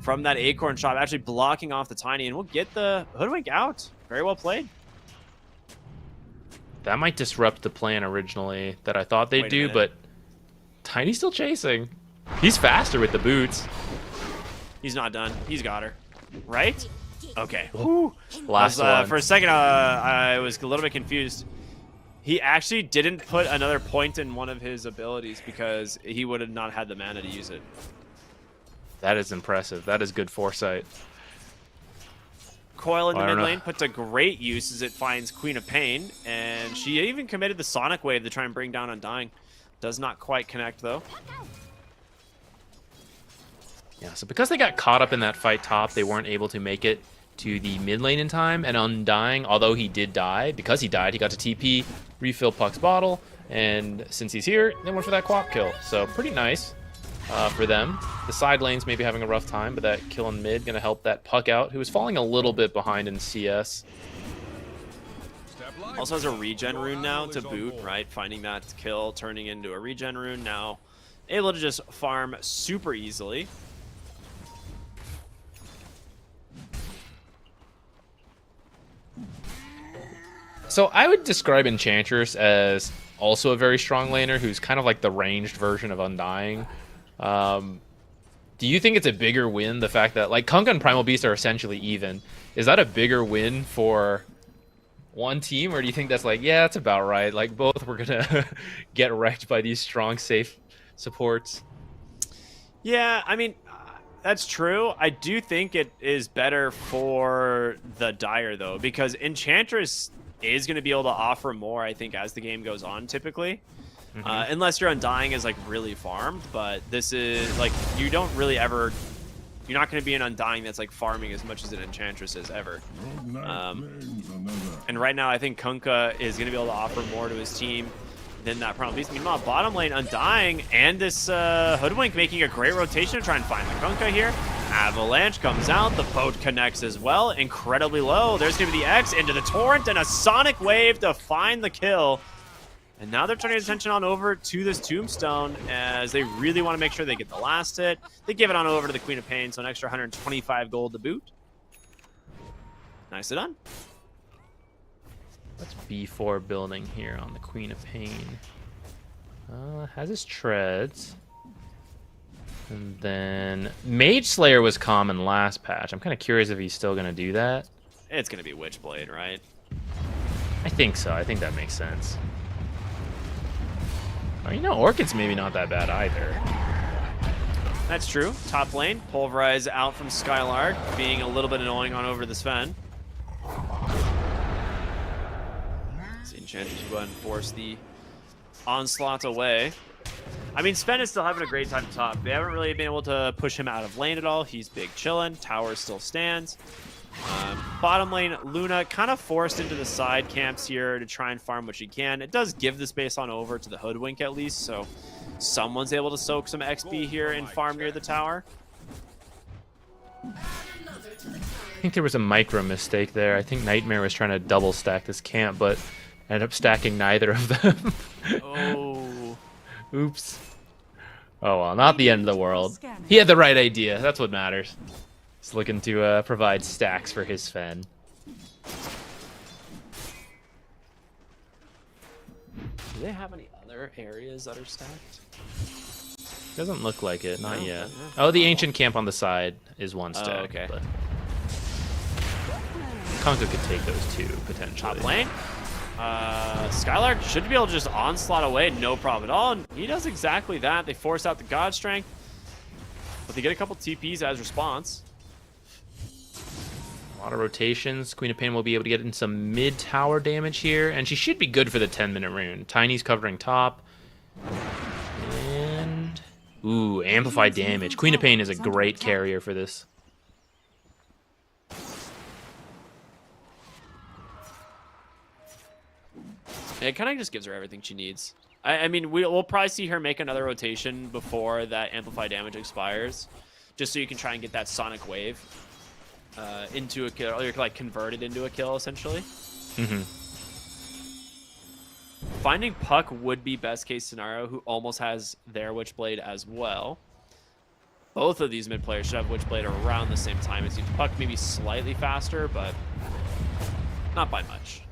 from that Acorn shot. Actually blocking off the Tiny, and we'll get the Hoodwink out. Very well played. That might disrupt the plan originally that I thought they'd Wait a do, minute. but Tiny's still chasing. He's faster with the boots. He's not done. He's got her. Right? Okay. Last one. For a second, I was a little bit confused. He actually didn't put another point in one of his abilities because he would have not had the mana to use it. That is impressive. That is good foresight. Coil in the I don't mid know. lane put to great use as it finds Queen of Pain, and she even committed the Sonic Wave to try and bring down Undying. Does not quite connect, though. Yeah, so because they got caught up in that fight top, they weren't able to make it to the mid lane in time. And Undying, although he did die, because he died, he got to TP, refill Puck's bottle, and since he's here, they went for that quap kill. So pretty nice. for them. The side lane's maybe having a rough time, but that kill in mid gonna help that Puck out, who was falling a little bit behind in CS. Also has a regen rune now to boot, right? Finding that kill, turning into a regen rune now. Able to just farm super easily. So I would describe Enchantress as also a very strong laner who's kind of like the ranged version of Undying. Do you think it's a bigger win, the fact that like Kunkka and Primal Beast are essentially even? Is that a bigger win for one team, or do you think that's like, yeah, that's about right? Like both were gonna get wrecked by these strong, safe supports. Yeah, I mean, that's true. I do think it is better for the Dire though, because Enchantress is going to be able to offer more, I think, as the game goes on, typically. Unless your Undying is, like, really farmed. But this is, like, you don't really ever... You're not going to be an Undying that's, like, farming as much as an Enchantress is ever. And right now, I think Kunkka is going to be able to offer more to his team than that Primal Beast. Meanwhile, bottom lane, Undying and this Hoodwink making a great rotation to try and find the Kunkka here. Avalanche comes out, the boat connects as well, incredibly low. There's going to be the X into the Torrent and a Sonic Wave to find the kill. And now they're turning attention on over to this Tombstone as they really want to make sure they get the last hit. They give it on over to the Queen of Pain, so an extra 125 gold to boot. Nicely done. Let's B4 building here on the Queen of Pain. Has his treads. And then Mage Slayer was common last patch. I'm kind of curious if he's still going to do that. It's going to be Witchblade, right? I think so. I think that makes sense. Oh, you know, Orchid's maybe not that bad either. That's true. Top lane, Pulverize out from Skylark, being a little bit annoying on over the Sven. See, Enchantress will go ahead and force the onslaught away. I mean, Sven is still having a great time top. They haven't really been able to push him out of lane at all. He's big chillin'. Tower still stands. Bottom lane, Luna kind of forced into the side camps here to try and farm what she can. It does give the space on over to the Hoodwink at least, so someone's able to soak some XP here and farm near the tower. I think there was a micro mistake there. I think Nightmare was trying to double stack this camp, but ended up stacking neither of them. Oh. Oops. Oh well, not the end of the world. He had the right idea. That's what matters. He's looking to provide stacks for his Sven. Do they have any other areas that are stacked? Doesn't look like it. Not yet. Oh, the ancient camp on the side is one stack. Oh, okay. But Kunkka could take those two, potentially. Top lane. Skylark should be able to just onslaught away, no problem at all. And he does exactly that. They force out the God Strength, but they get a couple TPs as response. A lot of rotations. Queen of Pain will be able to get in some mid-tower damage here, and she should be good for the 10-minute rune. Tiny's covering top. And... ooh, amplified damage. Queen of Pain is a great carrier for this. It kind of just gives her everything she needs. I mean, we'll probably see her make another rotation before that amplified damage expires, just so you can try and get that Sonic Wave into a kill, or like convert it into a kill, essentially. Finding Puck would be best case scenario, who almost has their Witchblade as well. Both of these mid players should have Witchblade around the same time. It seems Puck maybe slightly faster, but not by much.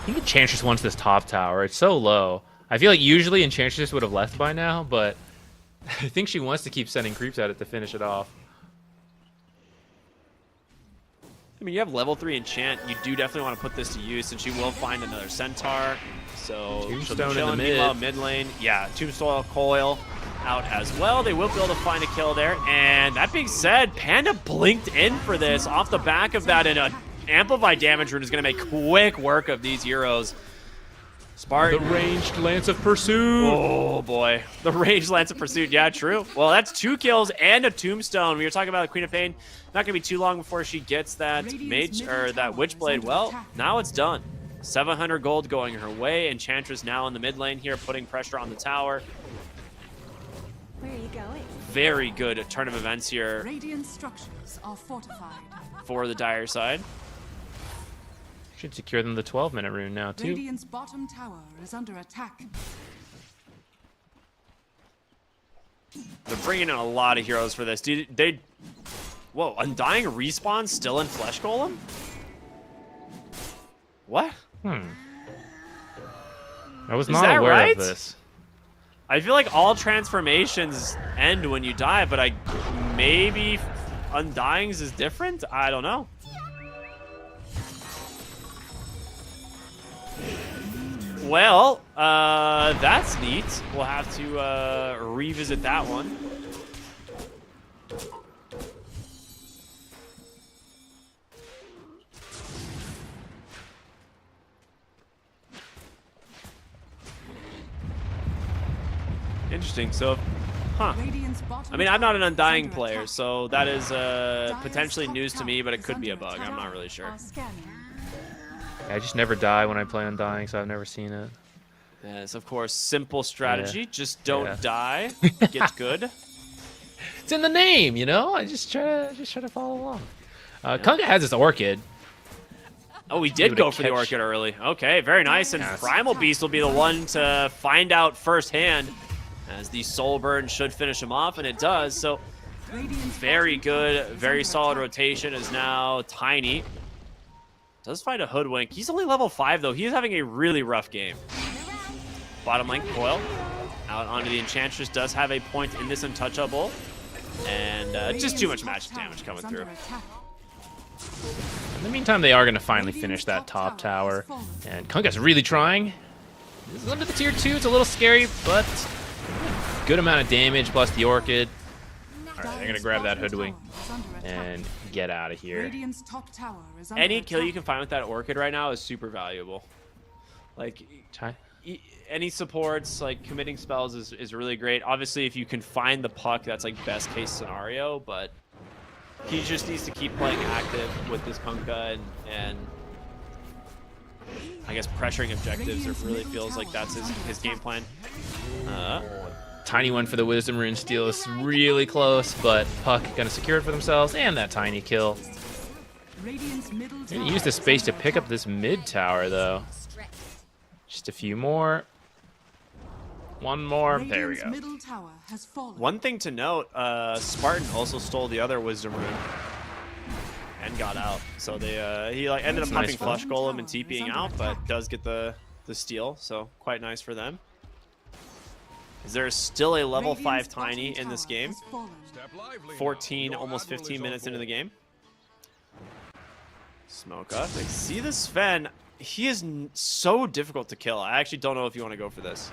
I think Enchantress wants this top tower. It's so low. I feel like usually Enchantress would have left by now, but I think she wants to keep sending creeps at it to finish it off. I mean, you have level 3 enchant. You do definitely want to put this to use, and she will find another centaur. So Tombstone in the mid. Meanwhile, mid lane, yeah, Tombstone coil out as well. They will be able to find a kill there. And that being said, Panda blinked in for this off the back of that, and a amplified damage rune is going to make quick work of these heroes. Spartan. The ranged Lance of Pursuit. Oh boy, the ranged Lance of Pursuit. Yeah, true. Well, that's 2 kills and a Tombstone. We were talking about the Queen of Pain. Not gonna be too long before she gets that mage or that Witchblade. Well, now it's done. 700 gold going her way. Enchantress now in the mid lane here, putting pressure on the tower. Where are you going? Very good turn of events here Radiant structures are fortified. for the Dire side. Should secure them the 12-minute rune now, too. Radiant's bottom tower is under attack. They're bringing in a lot of heroes for this. Dude, they... Whoa, Undying respawn still in Flesh Golem? What? I was Is not that aware right? of this. I feel like all transformations end when you die, but maybe Undying's is different? I don't know. Well, that's neat. We'll have to revisit that one. Interesting. So, huh. Radiant's bottom I mean, I'm not an tower is Undying under player, attack. so that is Dire's potentially top news to me, tower but it is could be a under bug. attack. I'm not really sure. Are scanning. I just never die when I play Undying, so I've never seen it. Yes, of course, simple strategy. Just don't Yeah. die. Get good. It's in the name, you know. I just try to follow along. Kunga has his Orchid. Oh, we did Able to go for the catch- Orchid early. Okay, very nice. And Yes. Primal Beast will be the one to find out firsthand, as the Soul Burn should finish him off, and it does. So Radiant's very bottom tower good, is very under solid attack. rotation is now Tiny. Does find a Hoodwink. He's only level 5, though. He's having a really rough game. Bottom lane, Coil. Out onto the Enchantress. Does have a point in this Untouchable. And just too much Radiant's magic top damage tower coming is through. under attack. In the meantime, they are going to finally finish that top tower. And Kunga's really trying. This is under the tier 2. It's a little scary, but good amount of damage plus the Orchid. All right, they're going to grab that Hoodwink and get out of here. Radiant's top tower is under Any kill you attack. can find with that Orchid right now is super valuable. Like, any supports, like committing spells is really great. Obviously, if you can find the puck, that's like best case scenario, but he just needs to keep playing active with this Kunkka and I guess pressuring objectives. It really feels like that's his game plan. Tiny one for the Wisdom Rune steal is really close, but Puck gonna secure it for themselves, and that tiny kill. Radiant's middle They're gonna tower use the is space to under pick up attack. this mid tower, though. Just a few more. One more. There we Radiant's go. middle tower has fallen. One thing to note, Spartan also stole the other Wisdom Rune and got out. So he like ended up That's popping nice for Flush them. Golem and TPing out, but does get the steal, so quite nice for them. Is there still a level 5 Radiant's Tiny bottom in this tower game? has fallen. 14, almost 15 minutes into the game. Smoke up. Like, see this Sven, he is so difficult to kill. I actually don't know if you want to go for this.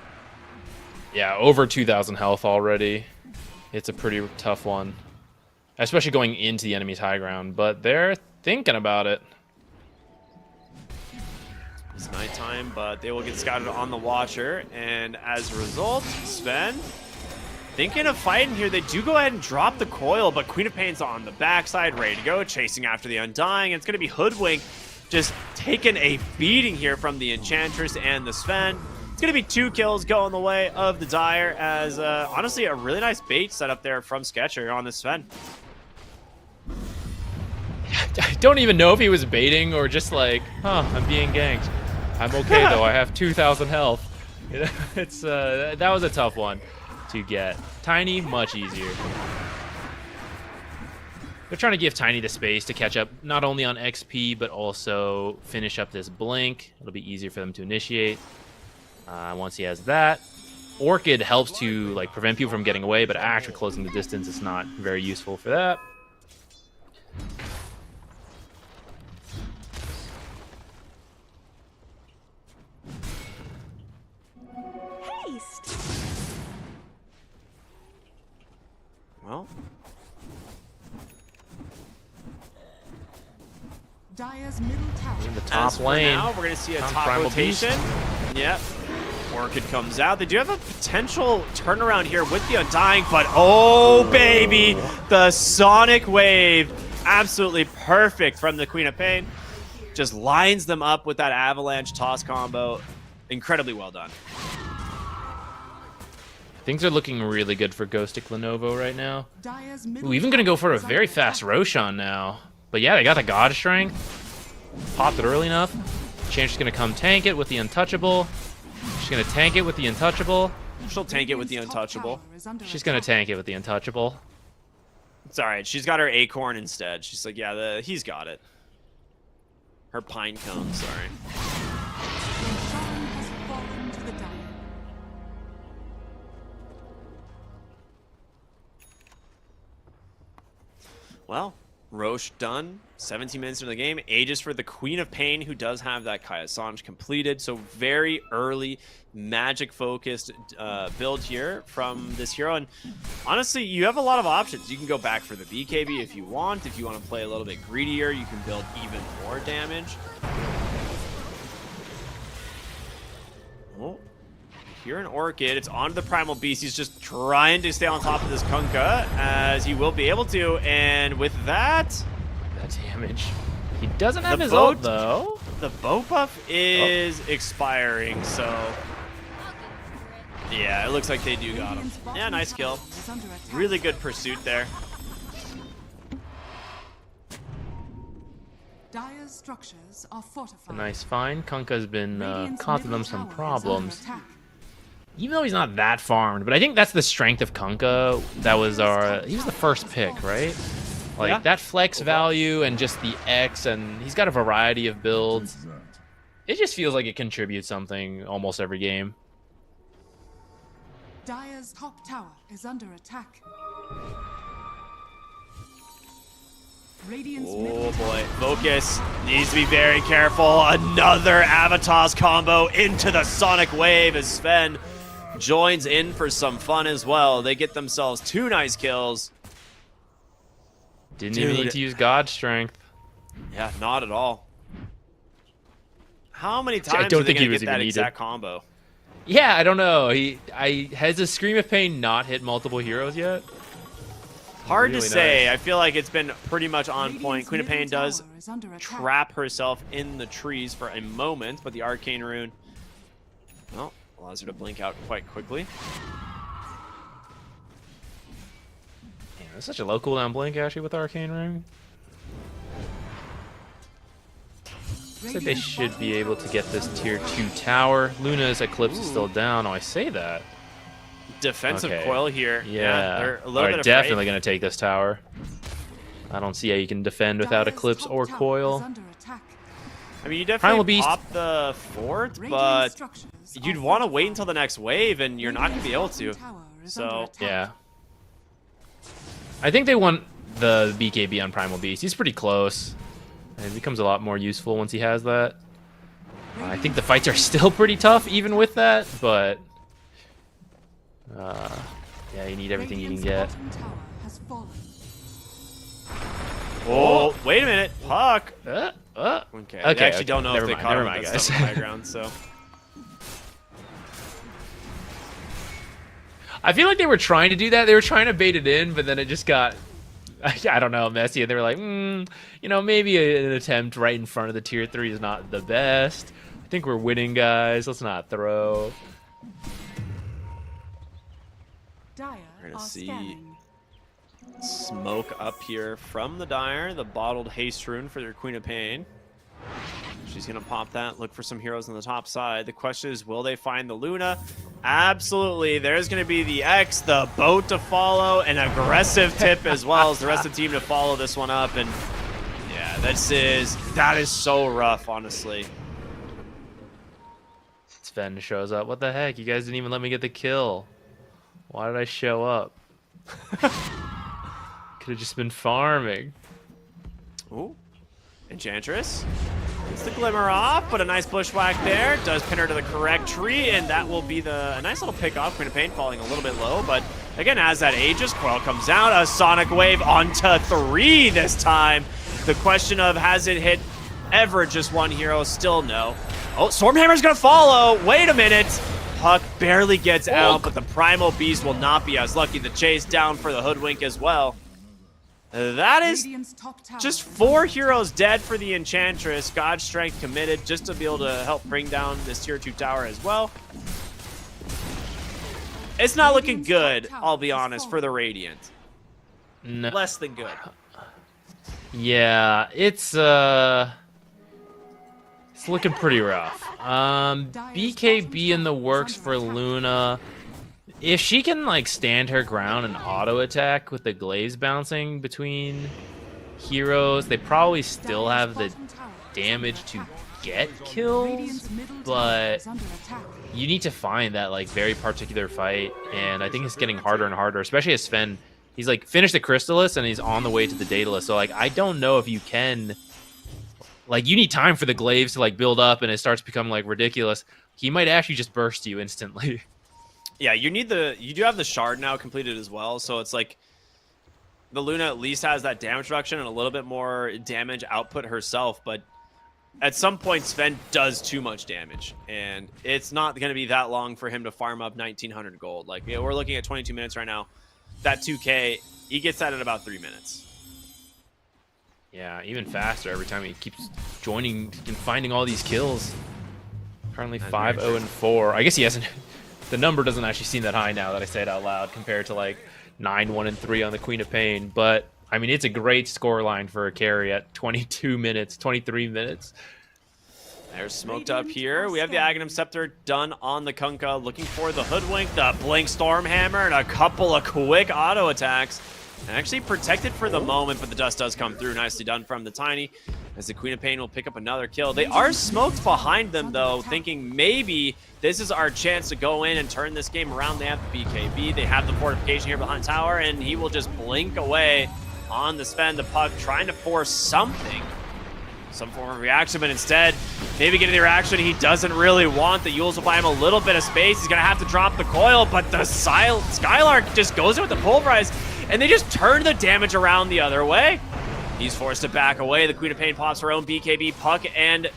Yeah, over 2,000 health already. It's a pretty tough one, especially going into the enemy's high ground. But they're thinking about it. It's nighttime, but they will get scouted on the Watcher, and as a result, Sven thinking of fighting here. They do go ahead and drop the Coil, but Queen of Pain's on the backside, ready to go, chasing after the Undying. It's going to be Hoodwink just taking a beating here from the Enchantress and the Sven. It's going to be 2 kills going the way of the Dire, as honestly a really nice bait set up there from Sketcher on the Sven. I don't even know if he was baiting or just like, I'm being ganked. I'm okay though. I have 2,000 health. You know, it's that was a tough one to get. Tiny, much easier. They're trying to give Tiny the space to catch up not only on XP but also finish up this blink. It'll be easier for them to initiate. Once he has that, Orchid helps to like prevent people from getting away, but actually closing the distance is not very useful for that. Haste. Well, Dire's middle tower. In the as top for lane. now, we're going to see a Found top Primal Beast. rotation. Yep. Orchid comes out. They do have a potential turnaround here with the Undying, but oh, baby, the Sonic Wave. Absolutely perfect from the Queen of Pain. just lines them up with that avalanche toss combo. Incredibly well done. Things are looking really good for GHOSTIKLENOVO right now. Dire's middle Ooh, even gonna go for a tower is very under fast attack. Roshan now. But yeah, they got the God Strength. Popped it early enough. Change's gonna come tank it with the Untouchable. She's gonna tank it with the Untouchable. She'll tank it with the Radiant's top Untouchable. tower is under She's gonna attack. tank it with the Untouchable. It's all right. She's got her acorn instead. She's like, yeah, he's got it. Her pine cone, sorry. Roshan has fallen to the Dire. Well, Roche done. 17 minutes into the game. Aegis for the Queen of Pain, who does have that Kaya Sange completed. So very early magic-focused build here from this hero. And honestly, you have a lot of options. You can go back for the BKB if you want. If you want to play a little bit greedier, you can build even more damage. Oh, here in Orchid, it's onto the Primal Beast. He's just trying to stay on top of this Kunkka, as he will be able to. And with that, That damage. He doesn't have The his boat- ult though. the boat buff is expiring, so yeah, it looks like they do got him. Radiant's bottom Yeah, nice tower kill. is under attack. Really good pursuit there. Dire's structures are fortified. A nice find. Kunkka's been Radiant's causing middle them some tower is problems. under attack. Even though he's not that farmed, but I think that's the strength of Kunkka. That was he was the first pick, right? Like Yeah. that flex value and just the X, and he's got a variety of builds. It just feels like it contributes something almost every game. Dire's top tower is under attack. Radiant's middle Oh boy, tower Focus needs to be very careful. Another Avatos combo into the Sonic Wave as Sven joins in for some fun as well. They get themselves 2 nice kills. Didn't even Dude. need to use God Strength. Yeah, not at all. How many times don't are they think he gonna was get that even needed. exact combo? Yeah, I don't know. Has his Scream of Pain not hit multiple heroes yet? Hard Really to say. nice. I feel like it's been pretty much on Radiant's point. Queen of middle Pain does tower is under attack. trap herself in the trees for a moment, but the Arcane Rune, well, allows her to blink out quite quickly. Damn, that's such a low cooldown blink actually with Arcane Ring. Looks like they Radiant's should bottom be able to tower get is this under tier attack. 2 tower. Luna's Eclipse is still down. Oh, I say that. Defensive Okay. coil here. Yeah, they're a little Alright, bit definitely afraid. gonna take this tower. I don't see how you can defend without Dire's Eclipse top or tower is Coil. under attack. I mean, you Primal definitely Beast. pop the fort, Radiant but structures you'd are want to wait fortified. until the next wave, and you're not going to be able to. Radiant's bottom tower is under So, attack. Yeah. I think they want the BKB on Primal Beast. He's pretty close. And it becomes a lot more useful once he has that. I think the fights are still pretty tough even with that, but yeah, you need everything you can get. Radiant's bottom tower has fallen. Oh, wait a minute. Puck. Okay, Okay, I actually don't know never if they mind, caught never him mind, with that guys. stuff on the high ground, so. I feel like they were trying to do that. They were trying to bait it in, but then it just got, I don't know, messy. And they were like, you know, maybe an attempt right in front of the tier 3 is not the best. I think we're winning, guys. Let's not throw. Dire We're are gonna see scanning. smoke up here from the Dire, the bottled haste rune for their Queen of Pain. She's gonna pop that, look for some heroes on the top side. The question is, will they find the Luna? Absolutely. There's gonna be the X, the boat to follow, an aggressive tip as well as the rest of the team to follow this one up. And yeah, that is so rough, honestly. Sven shows up. What the heck? You guys didn't even let me get the kill. Why did I show up? Could have just been farming. Ooh, Enchantress. Gets the glimmer off, but a nice bushwhack there. Does pin her to the correct tree, and that will be a nice little pick off. Queen of Pain falling a little bit low, but again, as that ages, Coil comes out. A Sonic Wave onto 3 this time. The question of has it hit ever just one hero? Still no. Oh, Stormhammer's gonna follow. Wait a minute. Puck barely gets out, but the Primal Beast will not be as lucky. The chase down for the Hoodwink as well. That is Radiant's top tower just is 4 under heroes dead for the Enchantress. God's Strength committed just to be able to help bring down this tier 2 tower as well. It's not looking good, I'll be honest, for the Radiant. No. Less than good. Yeah, it's looking pretty rough. BKB in the works for Luna. If she can like stand her ground and auto attack with the glaze bouncing between heroes, they probably still have the damage to get kills, but you need to find that like very particular fight, and I think it's getting harder and harder, especially as Sven. He's like finished the Crystallis and he's on the way to the Daedalus, so like I don't know if you can, like, you need time for the glaives to like build up and it starts becoming like ridiculous. He might actually just burst you instantly. Yeah, you do have the shard now completed as well, so it's like the Luna at least has that damage reduction and a little bit more damage output herself, but at some point Sven does too much damage, and it's not going to be that long for him to farm up 1900 gold. Like, we're looking at 22 minutes right now. That 2k, he gets that in about 3 minutes. Yeah, even faster every time he keeps joining and finding all these kills. Currently 5-0-4. I guess he hasn't. The number doesn't actually seem that high now that I say it out loud compared to like 9-1-3 on the Queen of Pain. But I mean, it's a great score line for a carry at 22 minutes, 23 minutes. There's smoked up here. We have the Aghanim Scepter done on the Kunkka, looking for the Hoodwink, the Blink Stormhammer, and a couple of quick auto attacks. And actually protected for the moment, but the dust does come through. Nicely done from the Tiny, as the Queen of Pain will pick up another kill. They are smoked behind them, though, thinking maybe this is our chance to go in and turn this game around. They have the BKB. They have the fortification here behind tower, and he will just blink away on the Sven, the puck, trying to force something. Some form of reaction, but instead, maybe getting the reaction he doesn't really want. The Yules will buy him a little bit of space. He's going to have to drop the coil, but the Skylark just goes in with the Pulverize, and they just turn the damage around the other way. He's forced to back away. The Queen of Pain pops her own BKB puck, and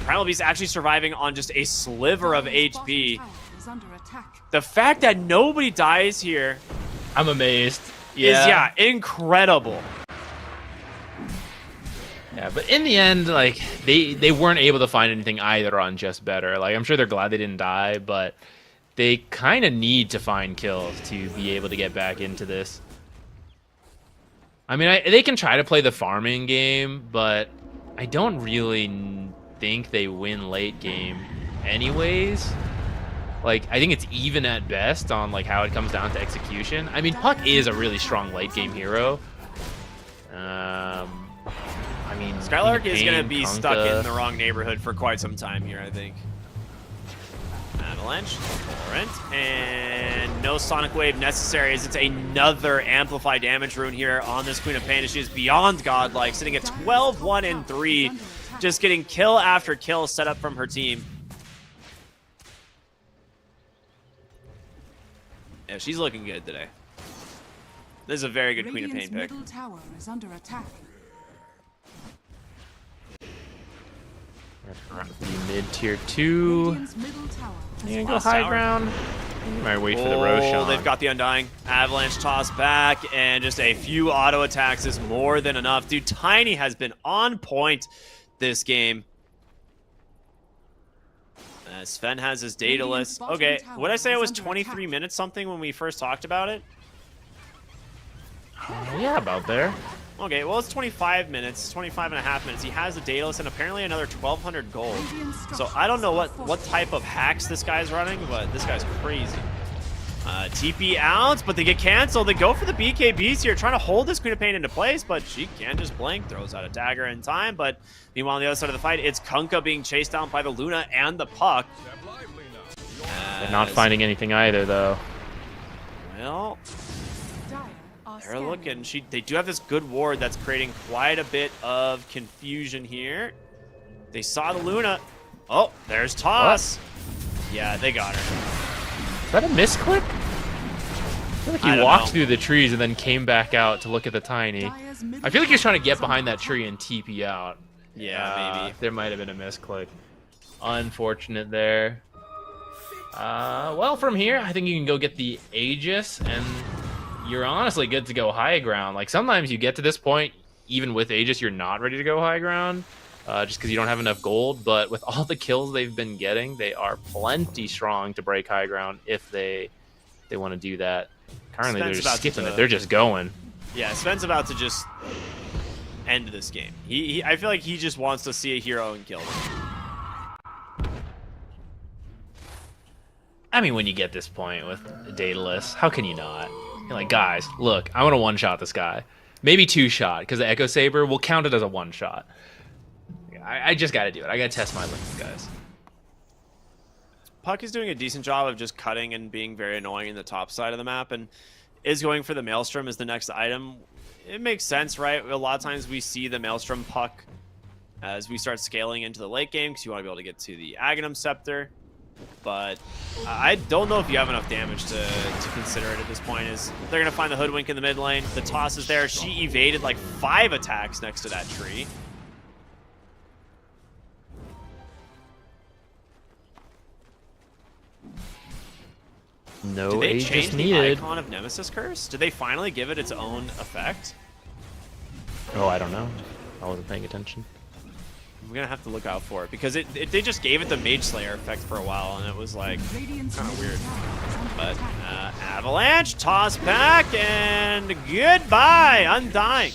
Primal Beast actually surviving on just a sliver of HP. The fact that nobody dies here, I'm amazed. is incredible. Yeah, but in the end, like, they weren't able to find anything either on JustBetter. Like, I'm sure they're glad they didn't die, but they kind of need to find kills to be able to get back into this. I mean, they can try to play the farming game, but I don't really think they win late game anyways. Like, I think it's even at best on, like, how it comes down to execution. I mean, Puck is a really strong late game hero. I mean, Skylark is going to be stuck in the wrong neighborhood for quite some time here, I think. Avalanche, Torrent, and no Sonic Wave necessary as it's another Amplify damage rune here on this Queen of Pain. She is beyond godlike, sitting at 12-1-3, just getting kill after kill set up from her team. Yeah, she's looking good today. This is a very good Queen of Pain pick. Middle tower is under attack. The mid-tier 2. Radiant's middle tower You gonna go high ground? You might wait for the Roshan. They've got the Undying. Avalanche toss back, and just a few auto attacks is more than enough. Dude, Tiny has been on point this game. Sven has his Daedalus. Okay, would I say it was 23 minutes something when we first talked about it? Yeah, about there. Okay, well, it's 25 minutes, 25 and a half minutes. He has a Daedalus and apparently another 1,200 gold. So I don't know what type of hacks this guy's running, but this guy's crazy. TP out, but they get canceled. They go for the BKBs here, trying to hold this Queen of Pain into place, but she can't just blink. Throws out a dagger in time, but meanwhile, on the other side of the fight, it's Kunkka being chased down by the Luna and the Puck. They're not finding anything either, though. Well, they're looking. They do have this good ward that's creating quite a bit of confusion here. They saw the Luna. Oh, there's Toss. What? Yeah, they got her. Is that a misclick? I feel like he walked through the trees and then came back out to look at the Tiny. I feel like he was trying to get behind that tree and TP out. Yeah, maybe. There might have been a misclick. Unfortunate there. Well, from here, I think you can go get the Aegis, and you're honestly good to go high ground. Like, sometimes you get to this point, even with Aegis, you're not ready to go high ground, just because you don't have enough gold. But with all the kills they've been getting, they are plenty strong to break high ground if they want to do that. Currently, they're just skipping it. They're just going. Yeah, Sven's about to just end this game. I feel like he just wants to see a hero and kill them. I mean, when you get this point with Daedalus, how can you not? You're like, guys, look, I want to one-shot this guy. Maybe two-shot, because the Echo Saber will count it as a one-shot. I just got to do it. I got to test my limits, guys. Puck is doing a decent job of just cutting and being very annoying in the top side of the map, and is going for the Maelstrom as the next item. It makes sense, right? A lot of times we see the Maelstrom Puck as we start scaling into the late game, because you want to be able to get to the Aghanim Scepter. But I don't know if you have enough damage to consider it at this point. They're going to find the Hoodwink in the mid lane. The toss is there. She evaded like 5 attacks next to that tree. No Did they Aegis change needed. the icon of Nemesis Curse? Did they finally give it its own effect? Oh, I don't know. I wasn't paying attention. I'm gonna have to look out for it, because they just gave it the Mage Slayer effect for a while, and it was like kind of weird. But Avalanche, toss back, and goodbye, Undying.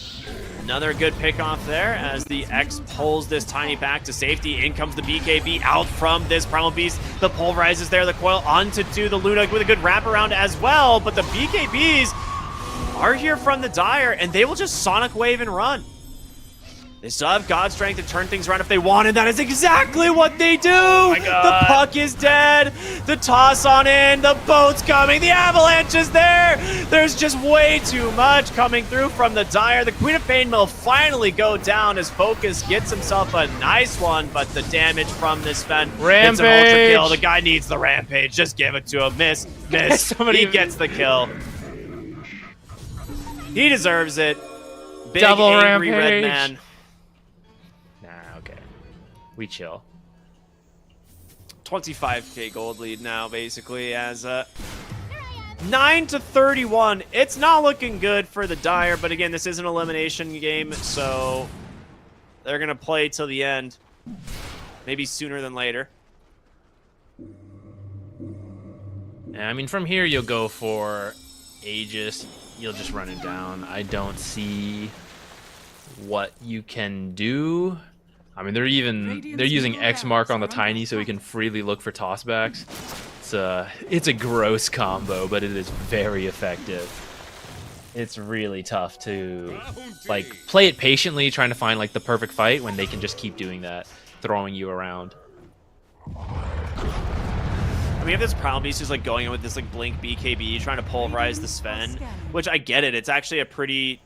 Another good pick off there as the X pulls this Tiny back to safety. In comes the BKB out from this Primal Beast. The Pulverize is there, the Coil onto the Luna with a good wraparound as well, but the BKBs are here from the Dire, and they will just Sonic Wave and run. They still have God Strength to turn things around if they want, and that is exactly what they do! Oh the Puck is dead! The toss on in, the boat's coming, the Avalanche is there! There's just way too much coming through from the Dire. The Queen of Pain will finally go down as Focus gets himself a nice one, but the damage from this Sven, it's an ultra kill. The guy needs the Rampage. Just give it to him. Miss. He gets the kill. He deserves it. Big Double angry Rampage. red man. We chill. 25k gold lead now, basically, as 9-31. It's not looking good for the Dire, but again, this is an elimination game, so they're gonna play till the end, maybe sooner than later. I mean, from here you'll go for Aegis. You'll just run it down. I don't see what you can do. I mean, they're using X mark on the Tiny so we can freely look for tossbacks. It's a gross combo, but it is very effective. It's really tough to like play it patiently, trying to find like the perfect fight when they can just keep doing that, throwing you around. I mean, if this Primal Beast is like going in with this like Blink BKB, trying to pulverize the Sven, which I get it. It's actually a pretty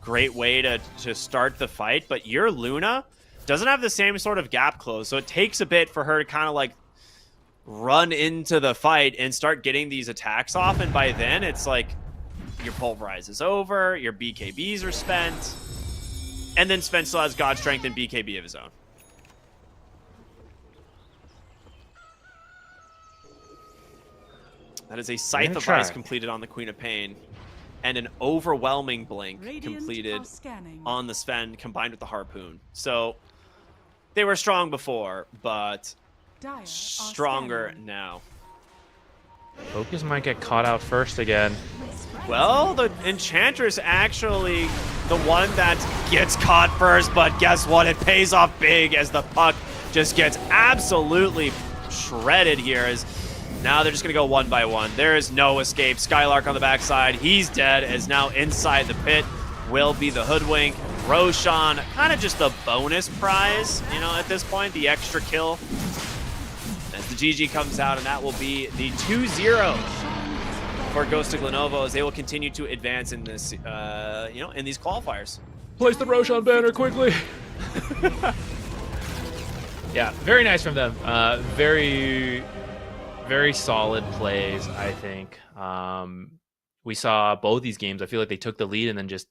great way to start the fight, but your Luna doesn't have the same sort of gap close, so it takes a bit for her to kind of like run into the fight and start getting these attacks off, and by then it's like your Pulverize is over, your BKBs are spent, and then Sven still has God Strength and BKB of his own. That is a Scythe of Ice completed on the Queen of Pain, and an overwhelming Blink completed on the Sven combined with the Harpoon. So they were strong before, but stronger now. Focus might get caught out first again. Well, the Enchantress actually the one that gets caught first, but guess what? It pays off big as the Puck just gets absolutely shredded here. As now they're just going to go one by one. There is no escape. Skylark on the backside. He's dead, as now inside the pit will be the Hoodwink. Roshan, kind of just the bonus prize, you know, at this point, the extra kill. As the GG comes out, and that will be the 2-0 for GHOSTIKLENOVO, as they will continue to advance in this, you know, in these qualifiers. Place the Roshan banner quickly. Yeah, very nice from them. Very solid plays, I think. We saw both these games. I feel like they took the lead and then just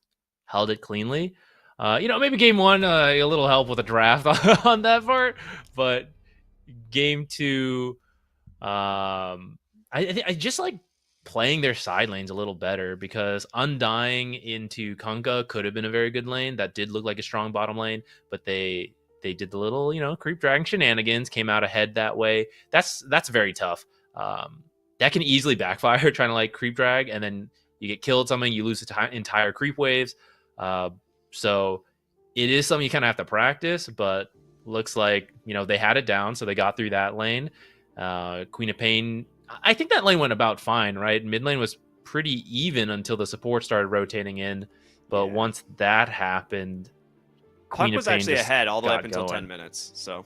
held it cleanly. You know, maybe game one, a little help with a draft on that part, but game two, I just like playing their side lanes a little better, because Undying into Kunkka could have been a very good lane. That did look like a strong bottom lane, but they did the little, you know, creep dragon shenanigans, came out ahead that way. That's very tough. That can easily backfire, trying to like creep drag, and then you get killed something, you lose the entire creep waves. So it is something you kind of have to practice, but looks like, you know, they had it down, so they got through that lane. Queen of Pain, I think that lane went about fine, right? Mid lane was pretty even until the support started rotating in, but once that happened, Puck was actually ahead all the way up until 10 minutes. So,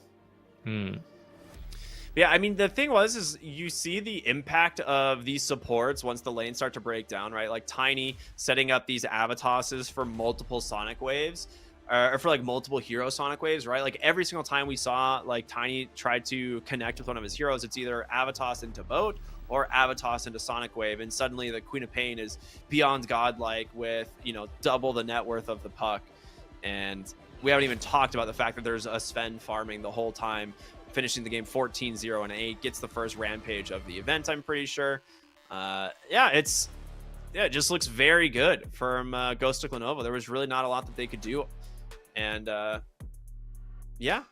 yeah, I mean, the thing is you see the impact of these supports once the lanes start to break down, right? Like Tiny setting up these Avatosses for multiple Sonic waves. Or for like multiple hero Sonic waves, right? Like every single time we saw like Tiny try to connect with one of his heroes, it's either Avatos into Boat or Avatos into Sonic Wave, and suddenly the Queen of Pain is beyond godlike with, you know, double the net worth of the Puck. And we haven't even talked about the fact that there's a Sven farming the whole time, finishing the game 14-0 and 8, gets the first rampage of the event, I'm pretty sure. It just looks very good from GHOSTIKLENOVO. There was really not a lot that they could do. And yeah,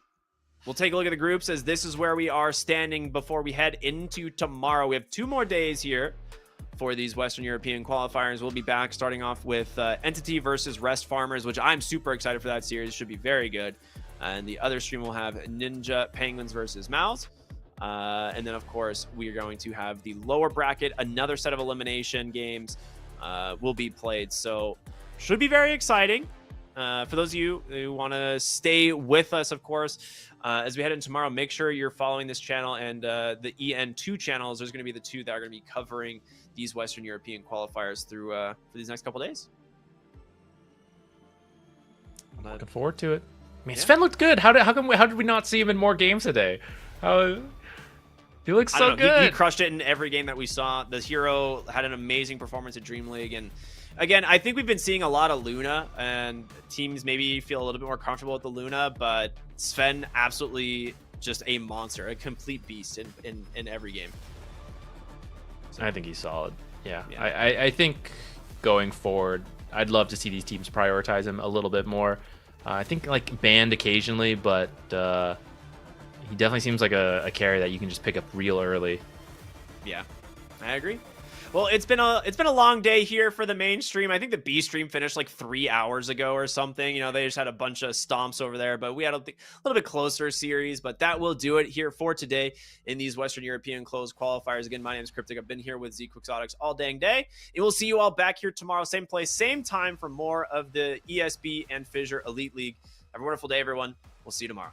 we'll take a look at the groups, as this is where we are standing before we head into tomorrow. We have 2 more days here for these Western European qualifiers. We'll be back starting off with Entity versus Rest Farmers, which I'm super excited for. That series should be very good. And the other stream will have Ninja Penguins versus Mouse. And then, of course, we are going to have the lower bracket. Another set of elimination games will be played. So should be very exciting. For those of you who want to stay with us, of course, as we head into tomorrow, make sure you're following this channel and the EN2 channels. There's going to be the 2 that are going to be covering these Western European qualifiers through for these next couple days. Looking forward to it. I mean, Sven looked good. How did we not see him in more games today? He looks so good. He crushed it in every game that we saw. The hero had an amazing performance at Dream League, and again, I think we've been seeing a lot of Luna, and teams maybe feel a little bit more comfortable with the Luna, but Sven absolutely just a monster, a complete beast in every game. I think he's solid. Yeah. I think going forward, I'd love to see these teams prioritize him a little bit more. I think like banned occasionally, but he definitely seems like a carry that you can just pick up real early. Yeah, I agree. Well, it's been a long day here for the main stream. I think the B stream finished like 3 hours ago or something. You know, they just had a bunch of stomps over there, but we had a little bit closer series. But that will do it here for today in these Western European closed qualifiers. Again, my name is Cryptic. I've been here with ZQuixotics all dang day. And we'll see you all back here tomorrow, same place, same time, for more of the ESB and Fissure Elite League. Have a wonderful day, everyone. We'll see you tomorrow.